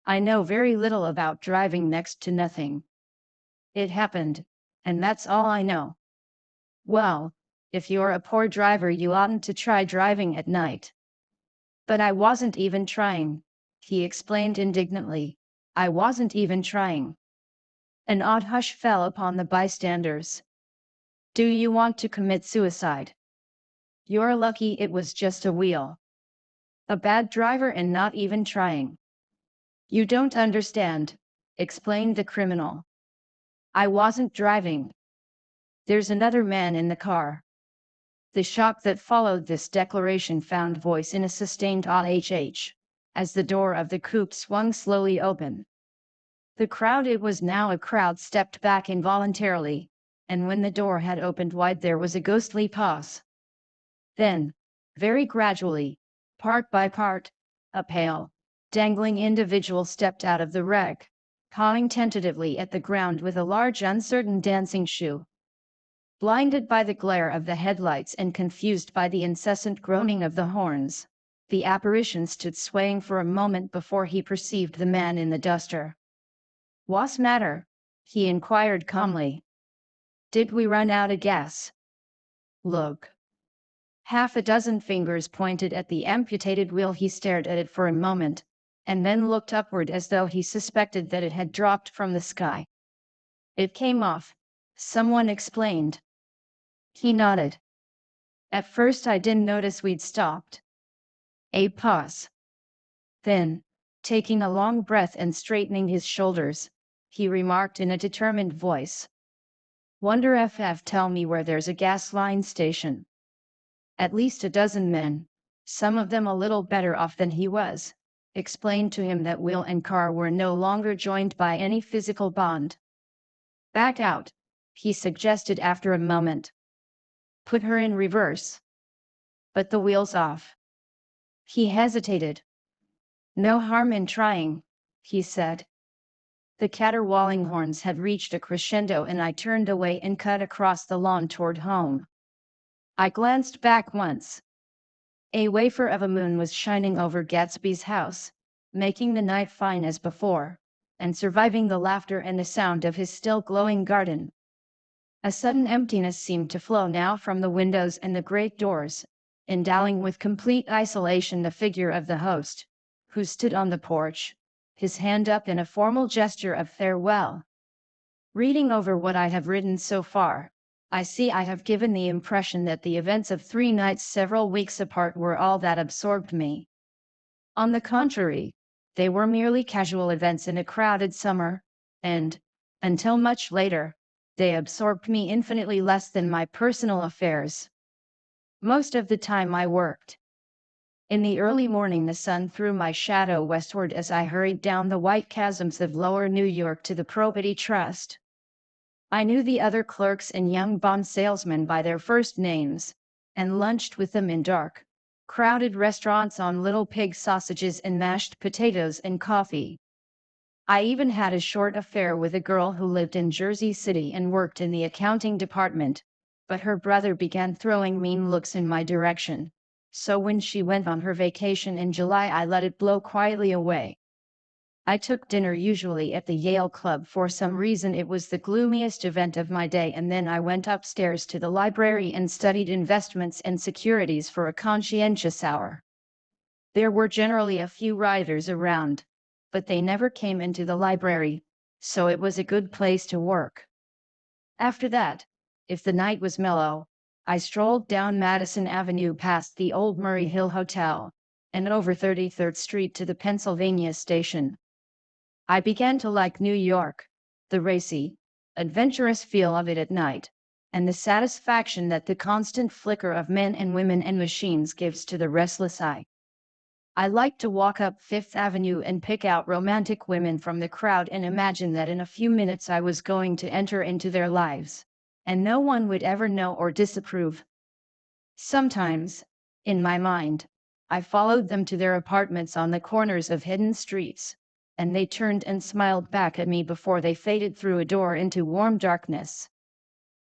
"I know very little about driving, next to nothing. It happened, and that's all I know." "Well, if you're a poor driver you oughtn't to try driving at night." "But I wasn't even trying," he explained indignantly. "I wasn't even trying." An odd hush fell upon the bystanders. "Do you want to commit suicide? You're lucky it was just a wheel. A bad driver and not even trying." "You don't understand," explained the criminal. "I wasn't driving. There's another man in the car." The shock that followed this declaration found voice in a sustained "ah-h-h," as the door of the coupe swung slowly open. The crowd, it was now a crowd, stepped back involuntarily, and when the door had opened wide there was a ghostly pause. Then, very gradually, part by part, a pale, dangling individual stepped out of the wreck, pawing tentatively at the ground with a large uncertain dancing shoe. Blinded by the glare of the headlights and confused by the incessant groaning of the horns, the apparition stood swaying for a moment before he perceived the man in the duster. "What's matter?" he inquired calmly. "Did we run out of gas?" "Look." Half a dozen fingers pointed at the amputated wheel. He stared at it for a moment, and then looked upward as though he suspected that it had dropped from the sky. "It came off," someone explained. He nodded. "At first I didn't notice we'd stopped." A pause. Then, taking a long breath and straightening his shoulders, he remarked in a determined voice, "Wonder if tell me where there's a gas line station." At least a dozen men, some of them a little better off than he was, explained to him that wheel and car were no longer joined by any physical bond. "Back out," he suggested after a moment. "Put her in reverse." "But the wheel's off." He hesitated. "No harm in trying," he said. The caterwauling horns had reached a crescendo and I turned away and cut across the lawn toward home. I glanced back once. A wafer of a moon was shining over Gatsby's house, making the night fine as before, and surviving the laughter and the sound of his still glowing garden. A sudden emptiness seemed to flow now from the windows and the great doors, endowing with complete isolation the figure of the host, who stood on the porch, his hand up in a formal gesture of farewell. Reading over what I have written so far, I see I have given the impression that the events of 3 nights several weeks apart were all that absorbed me. On the contrary, they were merely casual events in a crowded summer, and, until much later, they absorbed me infinitely less than my personal affairs. Most of the time I worked. In the early morning the sun threw my shadow westward as I hurried down the white chasms of lower New York to the Probity Trust. I knew the other clerks and young bond salesmen by their first names, and lunched with them in dark, crowded restaurants on little pig sausages and mashed potatoes and coffee. I even had a short affair with a girl who lived in Jersey City and worked in the accounting department, but her brother began throwing mean looks in my direction, so when she went on her vacation in July I let it blow quietly away. I took dinner usually at the Yale Club. For some reason it was the gloomiest event of my day, and then I went upstairs to the library and studied investments and securities for a conscientious hour. There were generally a few writers around, but they never came into the library, so it was a good place to work. After that, If the night was mellow, I strolled down Madison Avenue past the old Murray Hill Hotel and over 33rd Street to the Pennsylvania Station. I began to like New York, the racy, adventurous feel of it at night, and the satisfaction that the constant flicker of men and women and machines gives to the restless eye. I like to walk up Fifth Avenue and pick out romantic women from the crowd and imagine that in a few minutes I was going to enter into their lives, and no one would ever know or disapprove. Sometimes, in my mind, I followed them to their apartments on the corners of hidden streets, and they turned and smiled back at me before they faded through a door into warm darkness.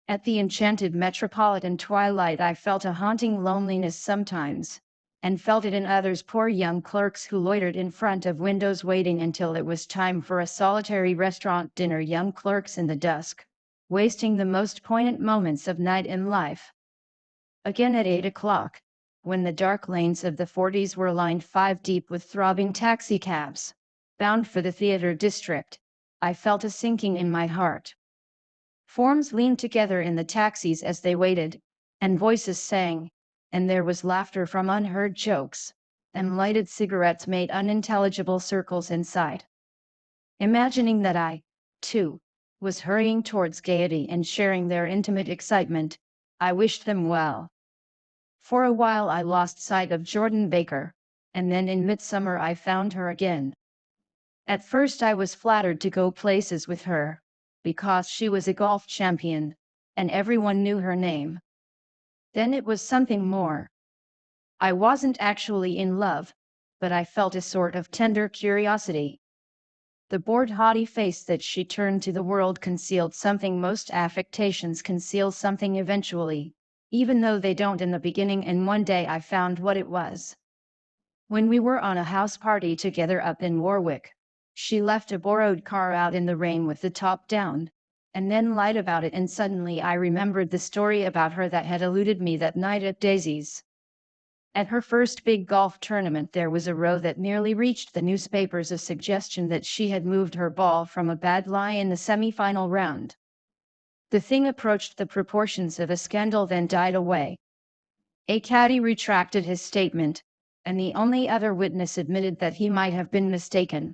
At the enchanted metropolitan twilight I felt a haunting loneliness sometimes, and felt it in others, poor young clerks who loitered in front of windows waiting until it was time for a solitary restaurant dinner, young clerks in the dusk, wasting the most poignant moments of night in life. Again at 8 o'clock, when the dark lanes of the 40s were lined 5 deep with throbbing taxicabs, bound for the theater district, I felt a sinking in my heart. Forms leaned together in the taxis as they waited, and voices sang, and there was laughter from unheard jokes, and lighted cigarettes made unintelligible circles inside. Imagining that I, too, was hurrying towards gaiety and sharing their intimate excitement, I wished them well. For a while I lost sight of Jordan Baker, and then in midsummer I found her again. At first I was flattered to go places with her, because she was a golf champion, and everyone knew her name. Then it was something more. I wasn't actually in love, but I felt a sort of tender curiosity. The bored, haughty face that she turned to the world concealed something most affectations conceal something eventually, even though they don't in the beginning, and one day I found what it was. When we were on a house party together up in Warwick, she left a borrowed car out in the rain with the top down, and then lied about it, and suddenly I remembered the story about her that had eluded me that night at Daisy's. At her first big golf tournament there was a row that nearly reached the newspapers, a suggestion that she had moved her ball from a bad lie in the semi-final round. The thing approached the proportions of a scandal, then died away. A caddy retracted his statement, and the only other witness admitted that he might have been mistaken.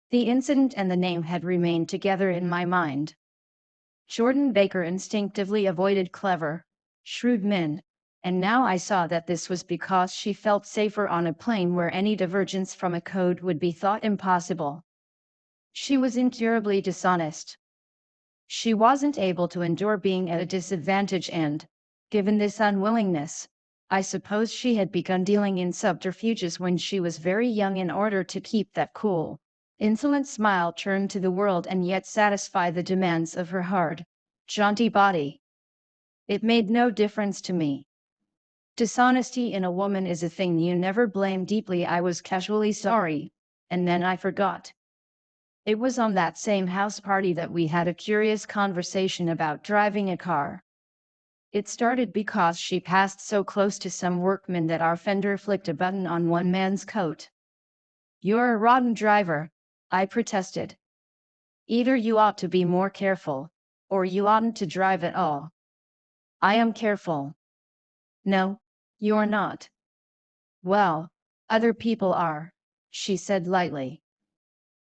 The incident and the name had remained together in my mind. Jordan Baker instinctively avoided clever, shrewd men, and now I saw that this was because she felt safer on a plane where any divergence from a code would be thought impossible. She was incurably dishonest. She wasn't able to endure being at a disadvantage, and, given this unwillingness, I suppose she had begun dealing in subterfuges when she was very young in order to keep that cool, insolent smile turned to the world and yet satisfy the demands of her hard, jaunty body. It made no difference to me. Dishonesty in a woman is a thing you never blame deeply. I was casually sorry, and then I forgot. It was on that same house party that we had a curious conversation about driving a car. It started because she passed so close to some workmen that our fender flicked a button on one man's coat. "You're a rotten driver," I protested. "Either you ought to be more careful, or you oughtn't to drive at all." "I am careful." "No, you're not." "Well, other people are," she said lightly.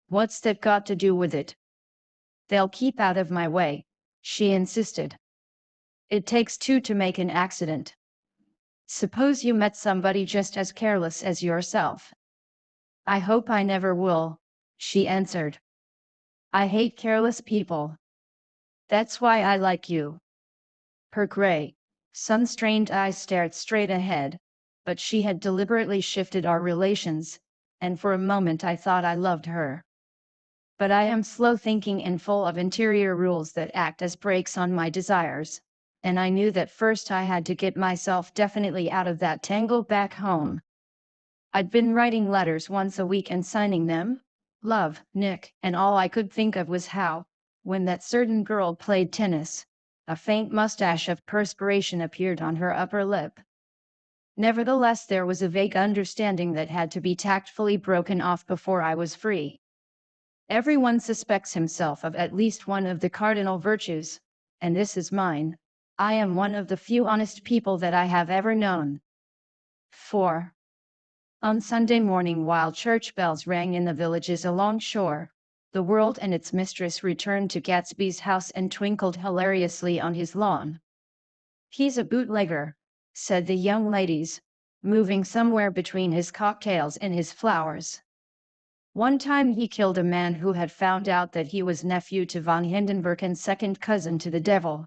"What's that got to do with it?" "They'll keep out of my way," she insisted. "It takes two to make an accident. Suppose you met somebody just as careless as yourself." "I hope I never will," she answered. "I hate careless people. That's why I like you." Her gray, sun-strained eyes stared straight ahead, but she had deliberately shifted our relations, and for a moment I thought I loved her. But I am slow thinking and full of interior rules that act as brakes on my desires, and I knew that first I had to get myself definitely out of that tangle back home. I'd been writing letters once a week and signing them, "Love, Nick," and all I could think of was how, when that certain girl played tennis, a faint mustache of perspiration appeared on her upper lip. Nevertheless, there was a vague understanding that had to be tactfully broken off before I was free. Everyone suspects himself of at least one of the cardinal virtues, and this is mine, I am one of the few honest people that I have ever known. 4. On Sunday morning, while church bells rang in the villages along shore, the world and its mistress returned to Gatsby's house and twinkled hilariously on his lawn. "He's a bootlegger," said the young ladies, moving somewhere between his cocktails and his flowers. "One time he killed a man who had found out that he was nephew to von Hindenburg and second cousin to the devil.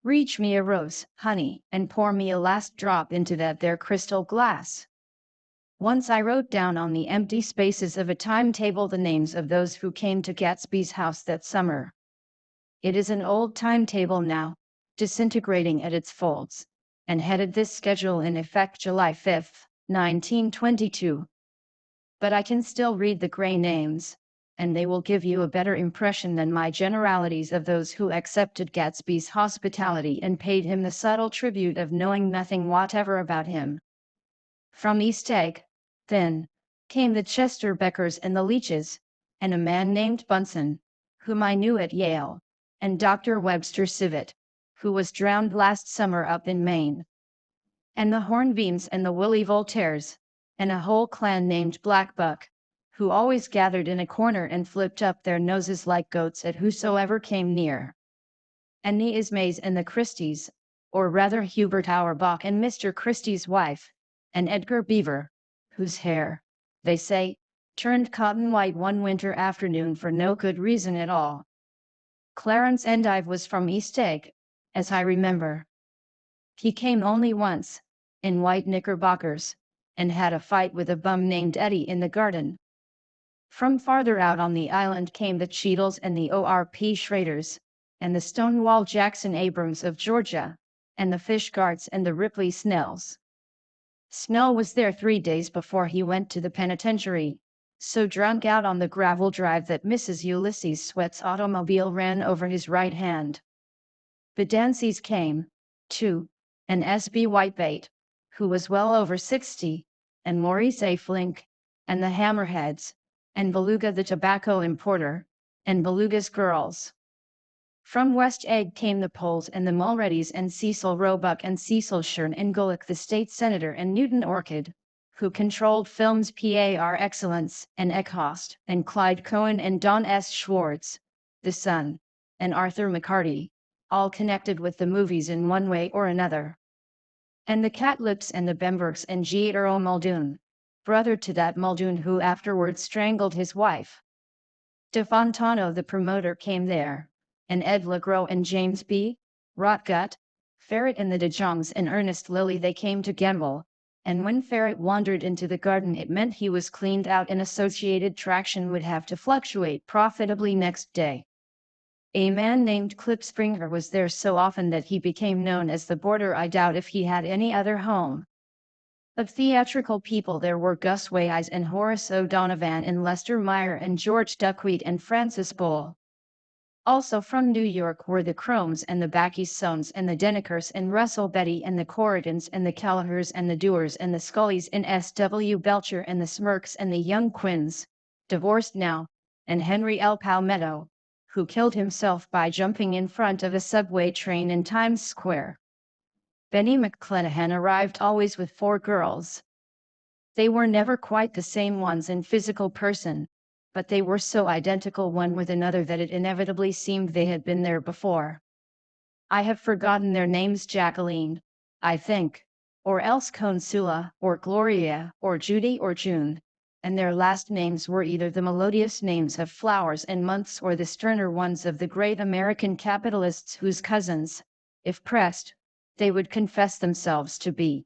Reach me a rose, honey, and pour me a last drop into that there crystal glass." Once I wrote down on the empty spaces of a timetable the names of those who came to Gatsby's house that summer. It is an old timetable now, disintegrating at its folds, and headed this schedule in effect July 5, 1922. But I can still read the gray names, and they will give you a better impression than my generalities of those who accepted Gatsby's hospitality and paid him the subtle tribute of knowing nothing whatever about him. From East Egg, then, came the Chester Beckers and the Leaches, and a man named Bunsen, whom I knew at Yale, and Dr. Webster Civet, who was drowned last summer up in Maine, and the Hornbeams and the Willie Voltaires, and a whole clan named Blackbuck, who always gathered in a corner and flipped up their noses like goats at whosoever came near. And the Ismays and the Christies, or rather Hubert Auerbach and Mr. Christie's wife, and Edgar Beaver, whose hair, they say, turned cotton white one winter afternoon for no good reason at all. Clarence Endive was from East Egg, as I remember. He came only once, in white knickerbockers, and had a fight with a bum named Eddie in the garden. From farther out on the island came the Cheadles and the O.R.P. Schraders, and the Stonewall Jackson Abrams of Georgia, and the Fishguards and the Ripley Snells. Snell was there 3 days before he went to the penitentiary, so drunk out on the gravel drive that Mrs. Ulysses Sweat's automobile ran over his right hand. The Danceys came, too, and S.B. Whitebait, who was well over 60, and Maurice A. Flink, and the Hammerheads, and Beluga the tobacco importer, and Beluga's girls. From West Egg came the Poles and the Mulreadys and Cecil Roebuck and Cecil Shern and Gulick the state senator and Newton Orchid, who controlled films par excellence, and Eckhost, and Clyde Cohen and Don S. Schwartz, the Sun, and Arthur McCarty, all connected with the movies in one way or another. And the Catlips and the Bembergs and G. Earl Muldoon, brother to that Muldoon who afterwards strangled his wife. De Fontano the promoter came there, and Ed LeGros and James B. Rotgut, Ferret and the De Jongs and Ernest Lilly they came to gamble, and when Ferret wandered into the garden it meant he was cleaned out and Associated Traction would have to fluctuate profitably next day. A man named Klipspringer was there so often that he became known as the Boarder. I doubt if he had any other home. Of theatrical people there were Gus Weyes and Horace O'Donovan and Lester Meyer and George Duckweed and Francis Bull. Also from New York were the Chromes and the Backysones and the Denekers and Russell Betty and the Corridons and the Callahers and the Dewars and the Scullys and S.W. Belcher and the Smirks and the Young Quinns, divorced now, and Henry L. Palmetto, who killed himself by jumping in front of a subway train in Times Square. Benny McClanahan arrived always with 4 girls. They were never quite the same ones in physical person, but they were so identical one with another that it inevitably seemed they had been there before. I have forgotten their names. Jacqueline, I think, or else Consula, or Gloria, or Judy, or June, and their last names were either the melodious names of flowers and months or the sterner ones of the great American capitalists whose cousins, if pressed, they would confess themselves to be.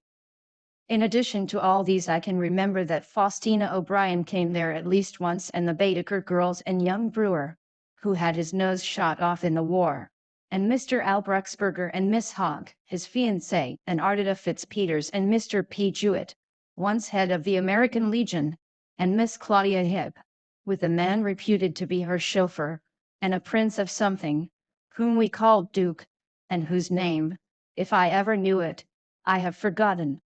In addition to all these, I can remember that Faustina O'Brien came there at least once, and the Baedeker girls and young Brewer, who had his nose shot off in the war, and Mr. Albruxberger and Miss Hogg, his fiancée, and Ardita Fitzpeters and Mr. P. Jewett, once head of the American Legion, and Miss Claudia Hibb, with a man reputed to be her chauffeur, and a prince of something, whom we called Duke, and whose name, if I ever knew it, I have forgotten.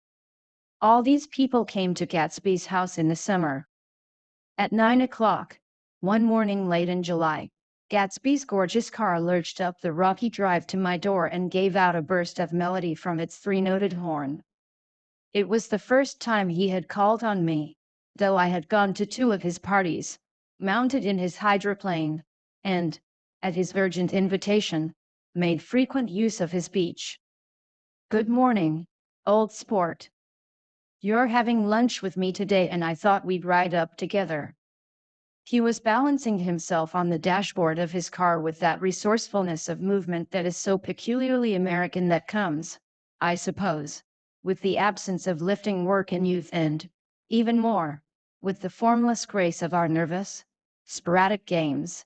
All these people came to Gatsby's house in the summer. At 9 o'clock, one morning late in July, Gatsby's gorgeous car lurched up the rocky drive to my door and gave out a burst of melody from its three-noted horn. It was the first time he had called on me, though I had gone to two of his parties, mounted in his hydroplane, and, at his urgent invitation, made frequent use of his speech. "Good morning, old sport. You're having lunch with me today and I thought we'd ride up together." He was balancing himself on the dashboard of his car with that resourcefulness of movement that is so peculiarly American, that comes, I suppose, with the absence of lifting work in youth and, even more, with the formless grace of our nervous, sporadic games.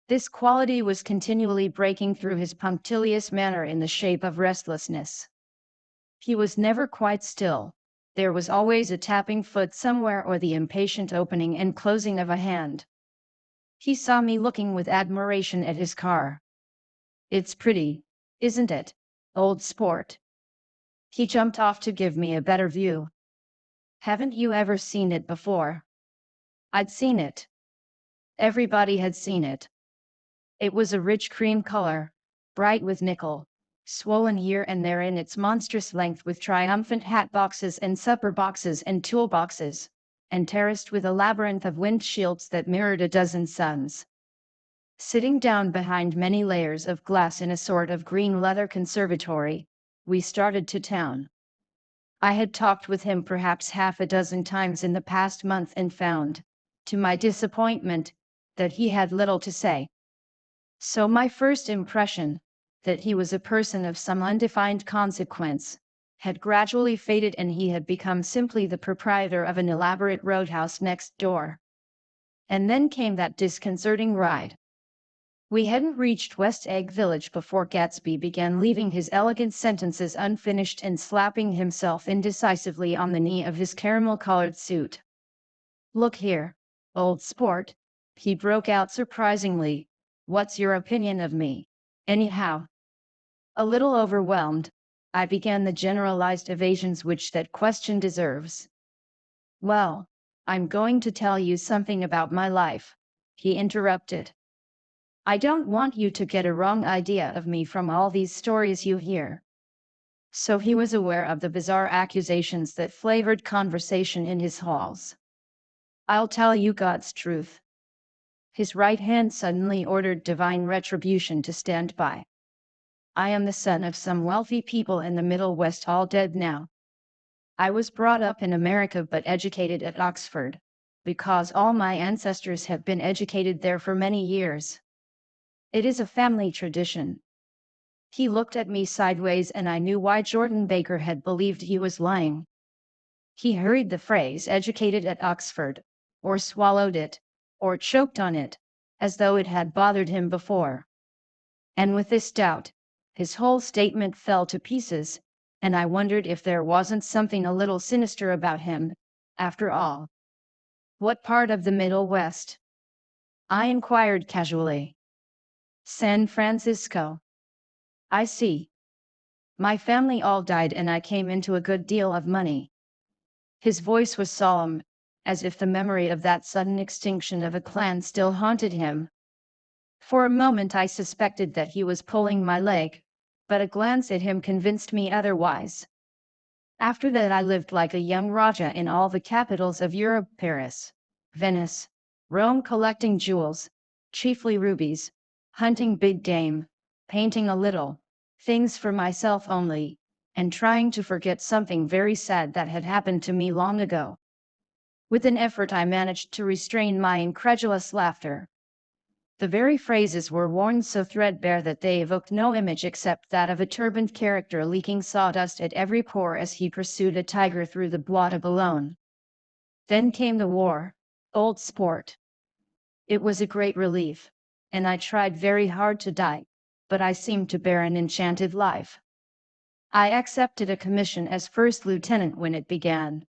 This quality was continually breaking through his punctilious manner in the shape of restlessness. He was never quite still. There was always a tapping foot somewhere or the impatient opening and closing of a hand. He saw me looking with admiration at his car. "It's pretty, isn't it, old sport?" He jumped off to give me a better view. "Haven't you ever seen it before?" I'd seen it. Everybody had seen it. It was a rich cream color, bright with nickel, swollen here and there in its monstrous length with triumphant hat boxes and supper boxes and tool boxes, and terraced with a labyrinth of windshields that mirrored a dozen suns. Sitting down behind many layers of glass in a sort of green leather conservatory, we started to town. I had talked with him perhaps half a dozen times in the past month and found, to my disappointment, that he had little to say. So my first impression, that he was a person of some undefined consequence, had gradually faded and he had become simply the proprietor of an elaborate roadhouse next door. And then came that disconcerting ride. We hadn't reached West Egg Village before Gatsby began leaving his elegant sentences unfinished and slapping himself indecisively on the knee of his caramel-colored suit. "Look here, old sport," he broke out surprisingly, "what's your opinion of me, anyhow?" A little overwhelmed, I began the generalized evasions which that question deserves. "Well, I'm going to tell you something about my life," he interrupted. "I don't want you to get a wrong idea of me from all these stories you hear." So he was aware of the bizarre accusations that flavored conversation in his halls. "I'll tell you God's truth." His right hand suddenly ordered divine retribution to stand by. "I am the son of some wealthy people in the Middle West, all dead now. I was brought up in America but educated at Oxford, because all my ancestors have been educated there for many years. It is a family tradition." He looked at me sideways and I knew why Jordan Baker had believed he was lying. He hurried the phrase "educated at Oxford," or swallowed it, or choked on it, as though it had bothered him before. And with this doubt, his whole statement fell to pieces, and I wondered if there wasn't something a little sinister about him, after all. "What part of the Middle West?" I inquired casually. "San Francisco." "I see. My family all died and I came into a good deal of money." His voice was solemn, as if the memory of that sudden extinction of a clan still haunted him. For a moment I suspected that he was pulling my leg, but a glance at him convinced me otherwise. "After that I lived like a young Raja in all the capitals of Europe, Paris, Venice, Rome, collecting jewels, chiefly rubies, hunting big game, painting a little, things for myself only, and trying to forget something very sad that had happened to me long ago." With an effort I managed to restrain my incredulous laughter. The very phrases were worn so threadbare that they evoked no image except that of a turbaned character leaking sawdust at every pore as he pursued a tiger through the Bois de Boulogne. "Then came the war, old sport. It was a great relief, and I tried very hard to die, but I seemed to bear an enchanted life. I accepted a commission as first lieutenant when it began.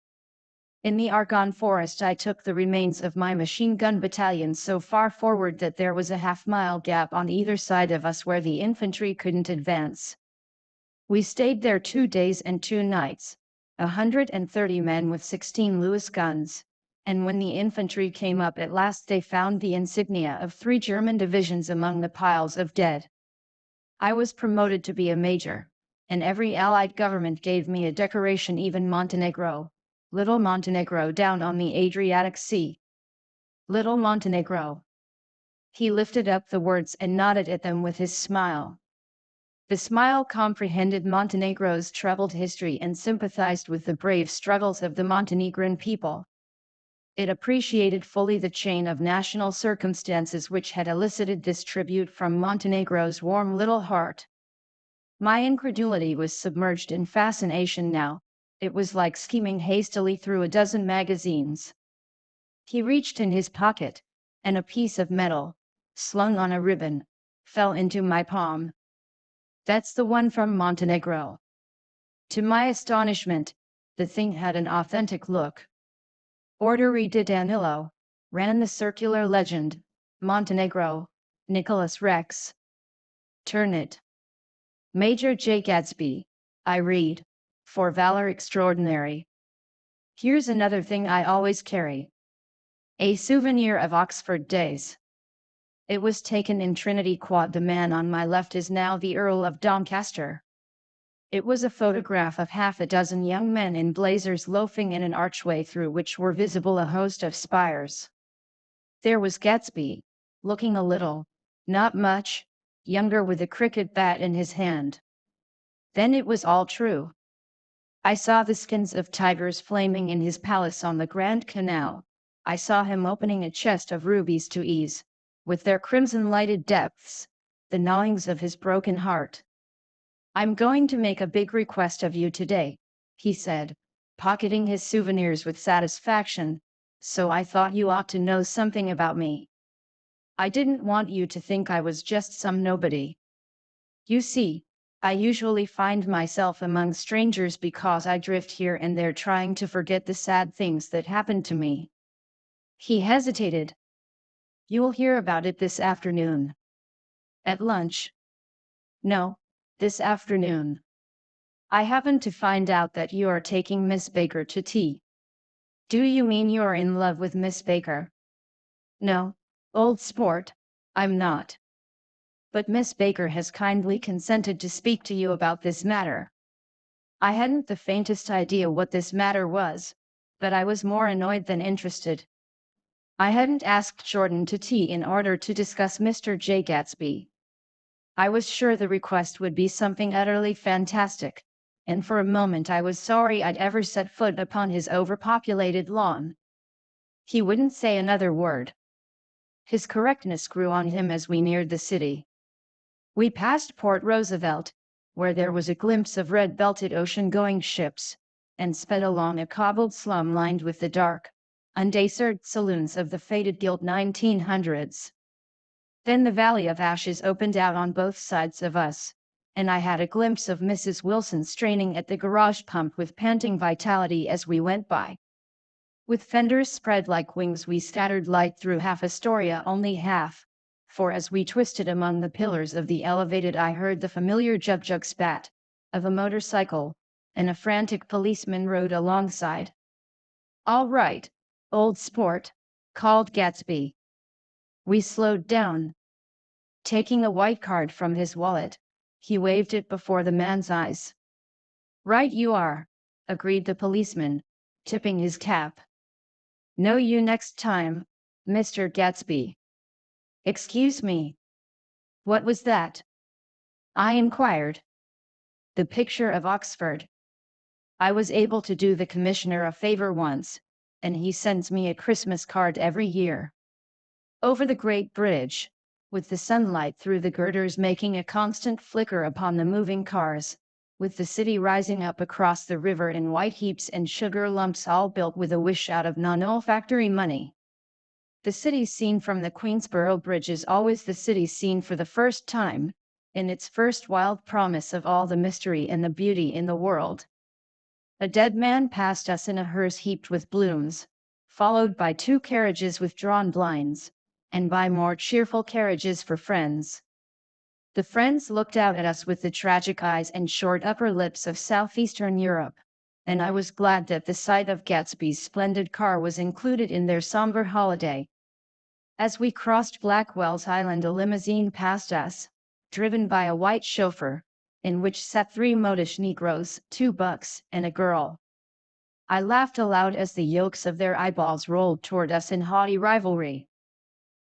In the Argonne Forest I took the remains of my machine gun battalion so far forward that there was a half-mile gap on either side of us where the infantry couldn't advance. We stayed there 2 days and 2 nights, 130 men with 16 Lewis guns, and when the infantry came up at last they found the insignia of 3 German divisions among the piles of dead. I was promoted to be a major, and every Allied government gave me a decoration, even Montenegro, little Montenegro down on the Adriatic Sea. Little Montenegro. He lifted up the words and nodded at them with his smile. The smile comprehended Montenegro's troubled history and sympathized with the brave struggles of the Montenegrin people. It appreciated fully the chain of national circumstances which had elicited this tribute from Montenegro's warm little heart. My incredulity was submerged in fascination now. It was like skimming hastily through a dozen magazines. He reached in his pocket, and a piece of metal, slung on a ribbon, fell into my palm. That's the one from Montenegro. To my astonishment, the thing had an authentic look. Orderi di Danilo, ran the circular legend, Montenegro, Nicholas Rex. Turn it. Major J. Gatsby, I read, for valor extraordinary. Here's another thing I always carry. A souvenir of Oxford days. It was taken in Trinity Quad. The man on my left is now the Earl of Doncaster. It was a photograph of half a dozen young men in blazers loafing in an archway through which were visible a host of spires. There was Gatsby, looking a little, not much, younger, with a cricket bat in his hand. Then it was all true. I saw the skins of tigers flaming in his palace on the Grand Canal. I saw him opening a chest of rubies to ease, with their crimson-lighted depths, the gnawings of his broken heart. I'm going to make a big request of you today, he said, pocketing his souvenirs with satisfaction, so I thought you ought to know something about me. I didn't want you to think I was just some nobody. You see, I usually find myself among strangers because I drift here and there trying to forget the sad things that happened to me. He hesitated. You'll hear about it this afternoon. At lunch? No, this afternoon. I happen to find out that you are taking Miss Baker to tea. Do you mean you're in love with Miss Baker? No, old sport, I'm not. But Miss Baker has kindly consented to speak to you about this matter. I hadn't the faintest idea what this matter was, but I was more annoyed than interested. I hadn't asked Jordan to tea in order to discuss Mr. J. Gatsby. I was sure the request would be something utterly fantastic, and for a moment I was sorry I'd ever set foot upon his overpopulated lawn. He wouldn't say another word. His correctness grew on him as we neared the city. We passed Port Roosevelt, where there was a glimpse of red-belted ocean-going ships, and sped along a cobbled slum lined with the dark, undeciered saloons of the faded gilt 1900s. Then the Valley of Ashes opened out on both sides of us, and I had a glimpse of Mrs. Wilson straining at the garage pump with panting vitality as we went by. With fenders spread like wings we scattered light through half Astoria, only half, for as we twisted among the pillars of the elevated I heard the familiar jug-jug spat of a motorcycle, and a frantic policeman rode alongside. All right, old sport, called Gatsby. We slowed down. Taking a white card from his wallet, he waved it before the man's eyes. Right you are, agreed the policeman, tipping his cap. Know you next time, Mr. Gatsby. Excuse me. What was that? I inquired. The picture of Oxford. I was able to do the commissioner a favor once, and he sends me a Christmas card every year. Over the Great Bridge, with the sunlight through the girders making a constant flicker upon the moving cars, with the city rising up across the river in white heaps and sugar lumps all built with a wish out of non-olfactory money. The city seen from the Queensboro Bridge is always the city seen for the first time, in its first wild promise of all the mystery and the beauty in the world. A dead man passed us in a hearse heaped with blooms, followed by 2 carriages with drawn blinds, and by more cheerful carriages for friends. The friends looked out at us with the tragic eyes and short upper lips of southeastern Europe. and I was glad that the sight of Gatsby's splendid car was included in their somber holiday. As we crossed Blackwell's Island, a limousine passed us, driven by a white chauffeur, in which sat 3 modish Negroes, 2 bucks, and a girl. I laughed aloud as the yolks of their eyeballs rolled toward us in haughty rivalry.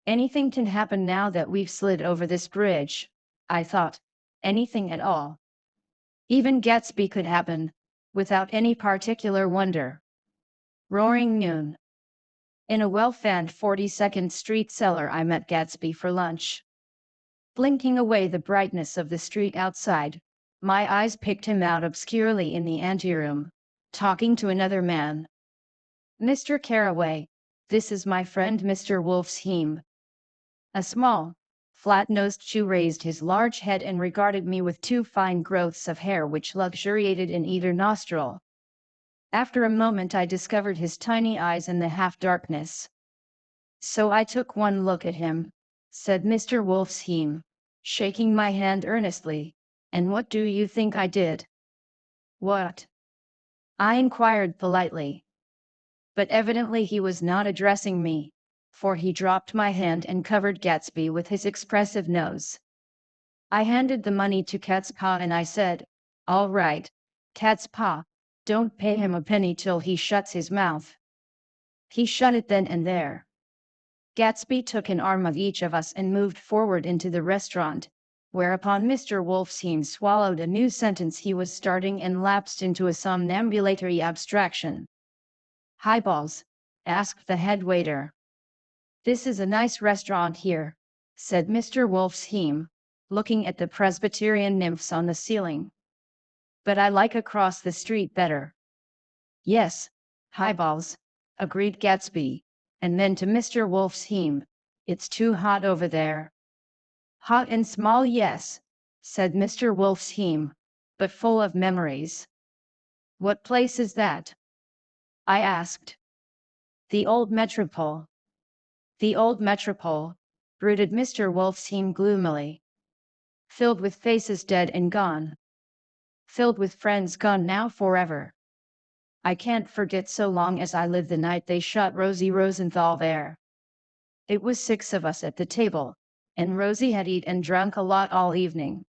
Anything can happen now that we've slid over this bridge, I thought. Anything at all. Even Gatsby could happen, without any particular wonder. Roaring noon. In a well-fanned 42nd Street cellar I met Gatsby for lunch. Blinking away the brightness of the street outside, my eyes picked him out obscurely in the anteroom, talking to another man. "Mr. Carraway, this is my friend Mr. Wolfsheim." A small, flat-nosed Jew raised his large head and regarded me with 2 fine growths of hair which luxuriated in either nostril. After a moment I discovered his tiny eyes in the half-darkness. "So I took one look at him," said Mr. Wolfsheim, shaking my hand earnestly, "and what do you think I did?" "What?" I inquired politely. But evidently he was not addressing me, for he dropped my hand and covered Gatsby with his expressive nose. I handed the money to Cat's Pa and I said, "All right, Cat's Pa, don't pay him a penny till he shuts his mouth." He shut it then and there. Gatsby took an arm of each of us and moved forward into the restaurant, whereupon Mr. Wolfsheim swallowed a new sentence he was starting and lapsed into a somnambulatory abstraction. "Highballs?" asked the head waiter. "This is a nice restaurant here," said Mr. Wolfsheim, looking at the Presbyterian nymphs on the ceiling. "But I like across the street better." "Yes, highballs," agreed Gatsby, and then to Mr. Wolfsheim, "It's too hot over there." "Hot and small, yes," said Mr. Wolfsheim, "but full of memories." "What place is that?" I asked. "The old Metropole." "The old Metropole," brooded Mr. Wolfsheim gloomily. "Filled with faces dead and gone. Filled with friends gone now forever. I can't forget so long as I live the night they shot Rosie Rosenthal there. It was 6 of us at the table, and Rosie had eaten and drunk a lot all evening.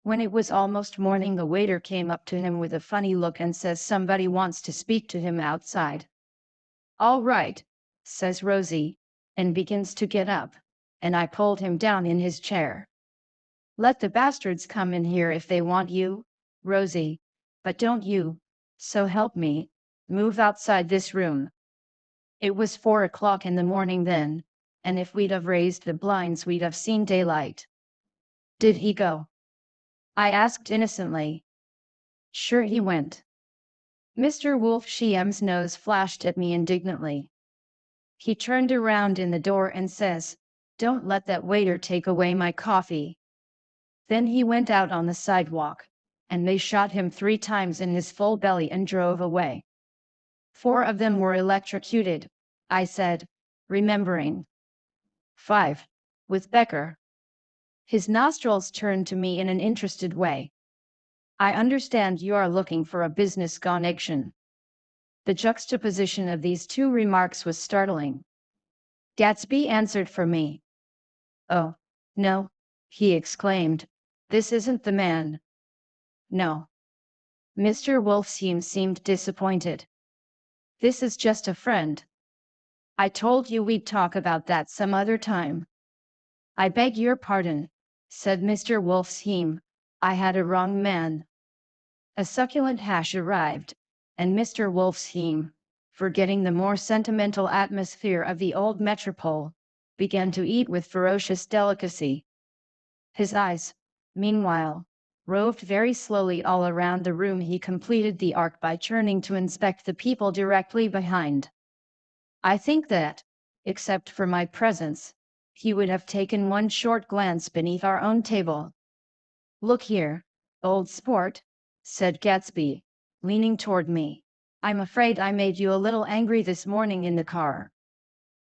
When it was almost morning the waiter came up to him with a funny look and says somebody wants to speak to him outside. 'All right,' says Rosie, and begins to get up, and I pulled him down in his chair. 'Let the bastards come in here if they want you, Rosie, but don't you, so help me, move outside this room.' It was 4 o'clock in the morning then, and if we'd have raised the blinds we'd have seen daylight." "Did he go?" I asked innocently. "Sure he went." Mr. Wolfsheim's nose flashed at me indignantly. He turned around in the door and says, "Don't let that waiter take away my coffee." Then he went out on the sidewalk, and they shot him 3 times in his full belly and drove away. 4 of them were electrocuted, I said, remembering. 5. With Becker. His nostrils turned to me in an interested way. "I understand you are looking for a business connection." The juxtaposition of these 2 remarks was startling. Gatsby answered for me. "Oh, no," he exclaimed, "this isn't the man." "No." Mr. Wolfsheim seemed disappointed. "This is just a friend. I told you we'd talk about that some other time." "I beg your pardon," said Mr. Wolfsheim, "I had a wrong man." A succulent hash arrived, and Mr. Wolfsheim, forgetting the more sentimental atmosphere of the old metropole, began to eat with ferocious delicacy. His eyes, meanwhile, roved very slowly all around the room. He completed the arc by turning to inspect the people directly behind. I think that, except for my presence, he would have taken one short glance beneath our own table. "Look here, old sport," said Gatsby, leaning toward me. "I'm afraid I made you a little angry this morning in the car."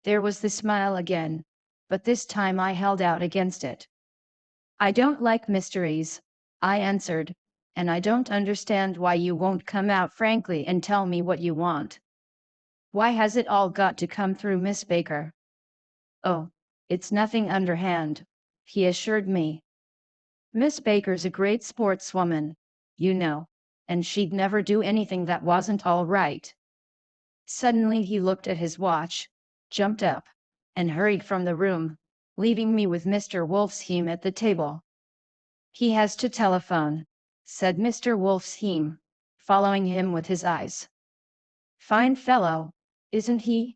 There was the smile again, but this time I held out against it. "I don't like mysteries," I answered, and I don't understand why you won't come out frankly and tell me what you want. Why has it all got to come through Miss Baker? Oh, it's nothing underhand, he assured me. Miss Baker's a great sportswoman, you know, and she'd never do anything that wasn't all right. Suddenly he looked at his watch, jumped up, and hurried from the room, leaving me with Mr. Wolfsheim at the table. He has to telephone, said Mr. Wolfsheim, following him with his eyes. Fine fellow, isn't he?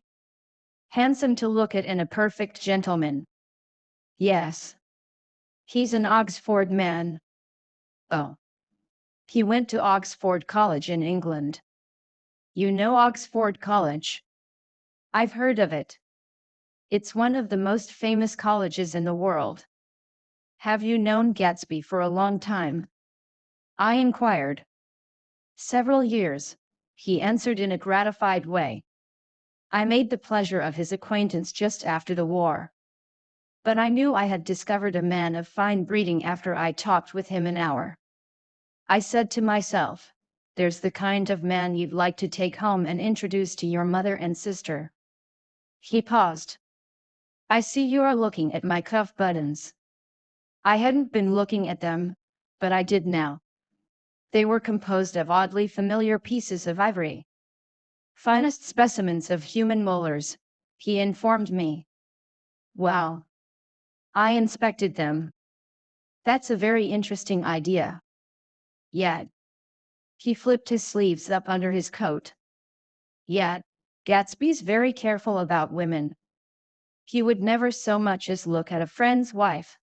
Handsome to look at and a perfect gentleman. Yes. He's an Oxford man. Oh. He went to Oxford College in England. You know Oxford College? I've heard of it. It's one of the most famous colleges in the world. Have you known Gatsby for a long time? I inquired. Several years, he answered in a gratified way. I made the pleasure of his acquaintance just after the war. But I knew I had discovered a man of fine breeding after I talked with him an hour. I said to myself, there's the kind of man you'd like to take home and introduce to your mother and sister. He paused. I see you are looking at my cuff buttons. I hadn't been looking at them, but I did now. They were composed of oddly familiar pieces of ivory. Finest specimens of human molars, he informed me. Wow. I inspected them. That's a very interesting idea. Yet. He flipped his sleeves up under his coat. Yet, Gatsby's very careful about women. He would never so much as look at a friend's wife.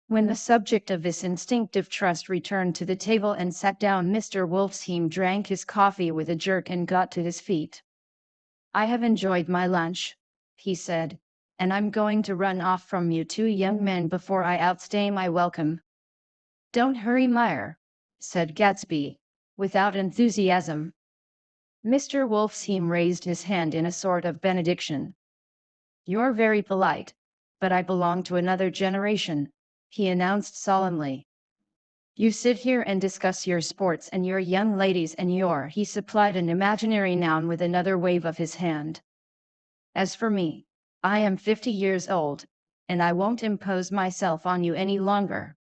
When the subject of this instinctive trust returned to the table and sat down, Mr. Wolfsheim drank his coffee with a jerk and got to his feet. I have enjoyed my lunch, he said, and I'm going to run off from you two young men before I outstay my welcome. Don't hurry, Meyer, said Gatsby, without enthusiasm. Mr. Wolfsheim raised his hand in a sort of benediction. You're very polite, but I belong to another generation, he announced solemnly. You sit here and discuss your sports and your young ladies and your, he supplied an imaginary noun with another wave of his hand. As for me, I am 50 years old, and I won't impose myself on you any longer.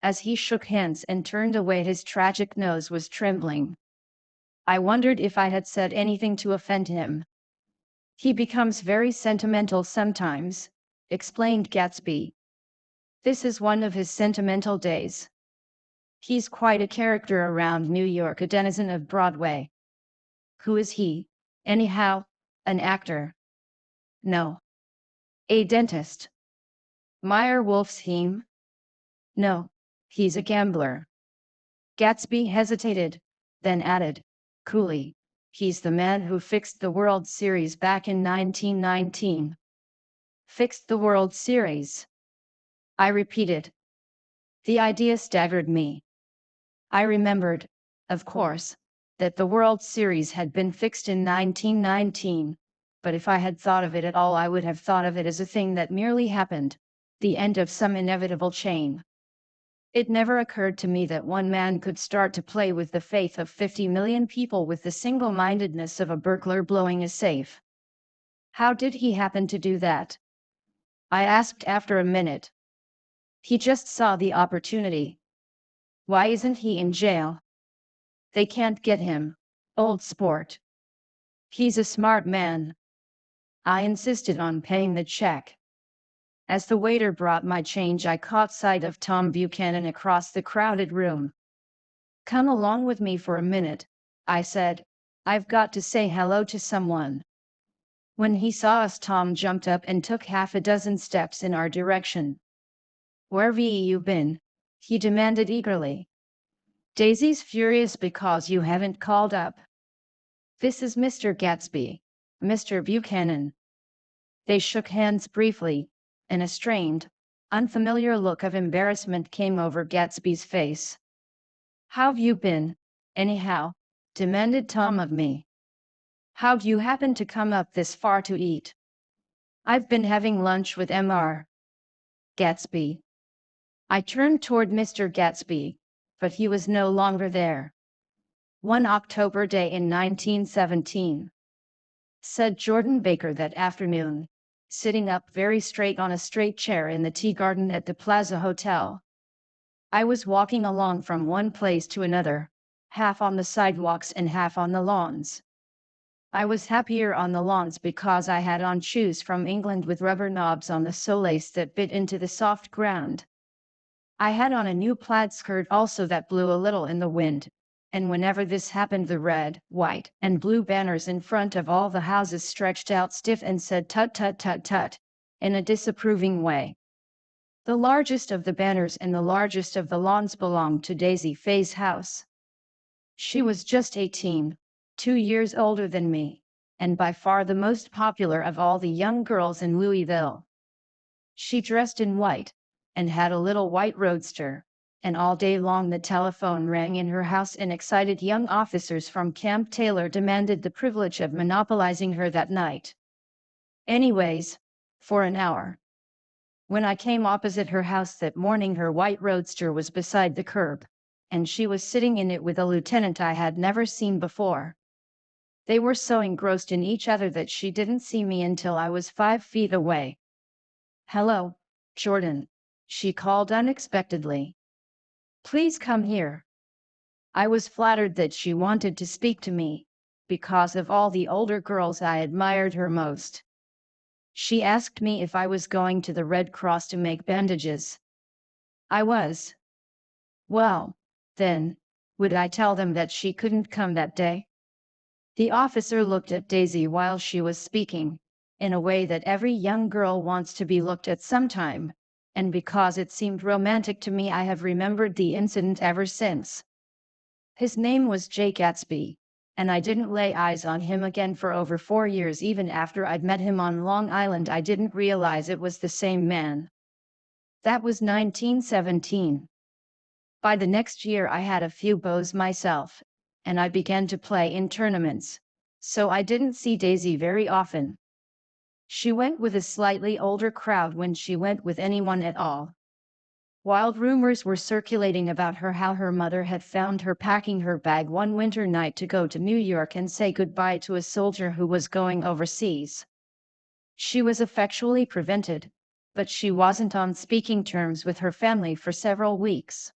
As he shook hands and turned away, his tragic nose was trembling. I wondered if I had said anything to offend him. He becomes very sentimental sometimes, explained Gatsby. This is one of his sentimental days. He's quite a character around New York, a denizen of Broadway. Who is he, anyhow? An actor? No. A dentist? Meyer Wolfsheim? No, he's a gambler. Gatsby hesitated, then added, coolly, he's the man who fixed the World Series back in 1919. Fixed the World Series? I repeated. The idea staggered me. I remembered, of course, that the World Series had been fixed in 1919, but if I had thought of it at all, I would have thought of it as a thing that merely happened, the end of some inevitable chain. It never occurred to me that one man could start to play with the faith of 50 million people with the single-mindedness of a burglar blowing a safe. How did he happen to do that? I asked after a minute. He just saw the opportunity. Why isn't he in jail? They can't get him, old sport. He's a smart man. I insisted on paying the check. As the waiter brought my change, I caught sight of Tom Buchanan across the crowded room. Come along with me for a minute, I said. I've got to say hello to someone. When he saw us, Tom jumped up and took half a dozen steps in our direction. Where've you been? He demanded eagerly. Daisy's furious because you haven't called up. This is Mr. Gatsby, Mr. Buchanan. They shook hands briefly, and a strained, unfamiliar look of embarrassment came over Gatsby's face. How've you been, anyhow? Demanded Tom of me. How'd you happen to come up this far to eat? I've been having lunch with Mr. Gatsby. I turned toward Mr. Gatsby, but he was no longer there. One October day in 1917, said Jordan Baker that afternoon, sitting up very straight on a straight chair in the tea garden at the Plaza Hotel. I was walking along from one place to another, half on the sidewalks and half on the lawns. I was happier on the lawns because I had on shoes from England with rubber knobs on the soles that bit into the soft ground. I had on a new plaid skirt also that blew a little in the wind, and whenever this happened the red, white, and blue banners in front of all the houses stretched out stiff and said tut tut tut tut, in a disapproving way. The largest of the banners and the largest of the lawns belonged to Daisy Faye's house. She was just 18, 2 years older than me, and by far the most popular of all the young girls in Louisville. She dressed in white, and had a little white roadster, and all day long the telephone rang in her house and excited young officers from Camp Taylor demanded the privilege of monopolizing her that night. Anyways, for an hour. When I came opposite her house that morning, her white roadster was beside the curb, and she was sitting in it with a lieutenant I had never seen before. They were so engrossed in each other that she didn't see me until I was 5 feet away. "Hello, Jordan," she called unexpectedly. "Please come here." I was flattered that she wanted to speak to me, because of all the older girls I admired her most. She asked me if I was going to the Red Cross to make bandages. I was. Well, then, would I tell them that she couldn't come that day? The officer looked at Daisy while she was speaking, in a way that every young girl wants to be looked at sometime, and because it seemed romantic to me I have remembered the incident ever since. His name was Great Gatsby, and I didn't lay eyes on him again for over 4 years. Even after I'd met him on Long Island I didn't realize it was the same man. That was 1917. By the next year I had a few beaux myself, and I began to play in tournaments, so I didn't see Daisy very often. She went with a slightly older crowd when she went with anyone at all. Wild rumors were circulating about her, how her mother had found her packing her bag one winter night to go to New York and say goodbye to a soldier who was going overseas. She was effectually prevented, but she wasn't on speaking terms with her family for several weeks.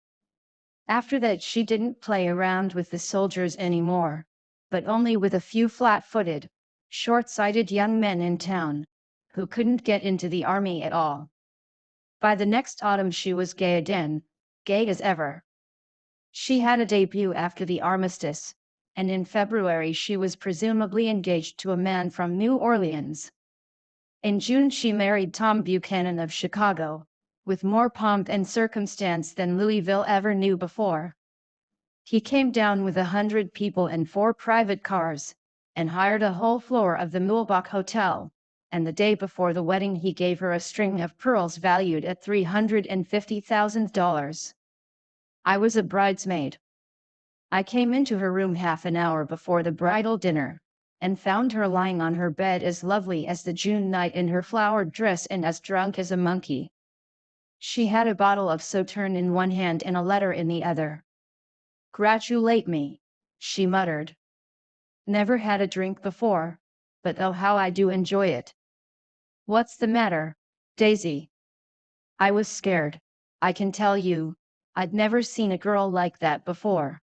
After that she didn't play around with the soldiers anymore, but only with a few flat-footed, short-sighted young men in town, who couldn't get into the army at all. By the next autumn she was gay again, gay as ever. She had a debut after the armistice, and in February she was presumably engaged to a man from New Orleans. In June she married Tom Buchanan of Chicago, with more pomp and circumstance than Louisville ever knew before. He came down with 100 people and 4 private cars, and hired a whole floor of the Mulbach Hotel, and the day before the wedding he gave her a string of pearls valued at $350,000. I was a bridesmaid. I came into her room half an hour before the bridal dinner, and found her lying on her bed as lovely as the June night in her flowered dress and as drunk as a monkey. She had a bottle of Sauterne in one hand and a letter in the other. "Gratulate me," she muttered. "Never had a drink before, but oh how I do enjoy it." "What's the matter, Daisy?" I was scared, I can tell you. I'd never seen a girl like that before.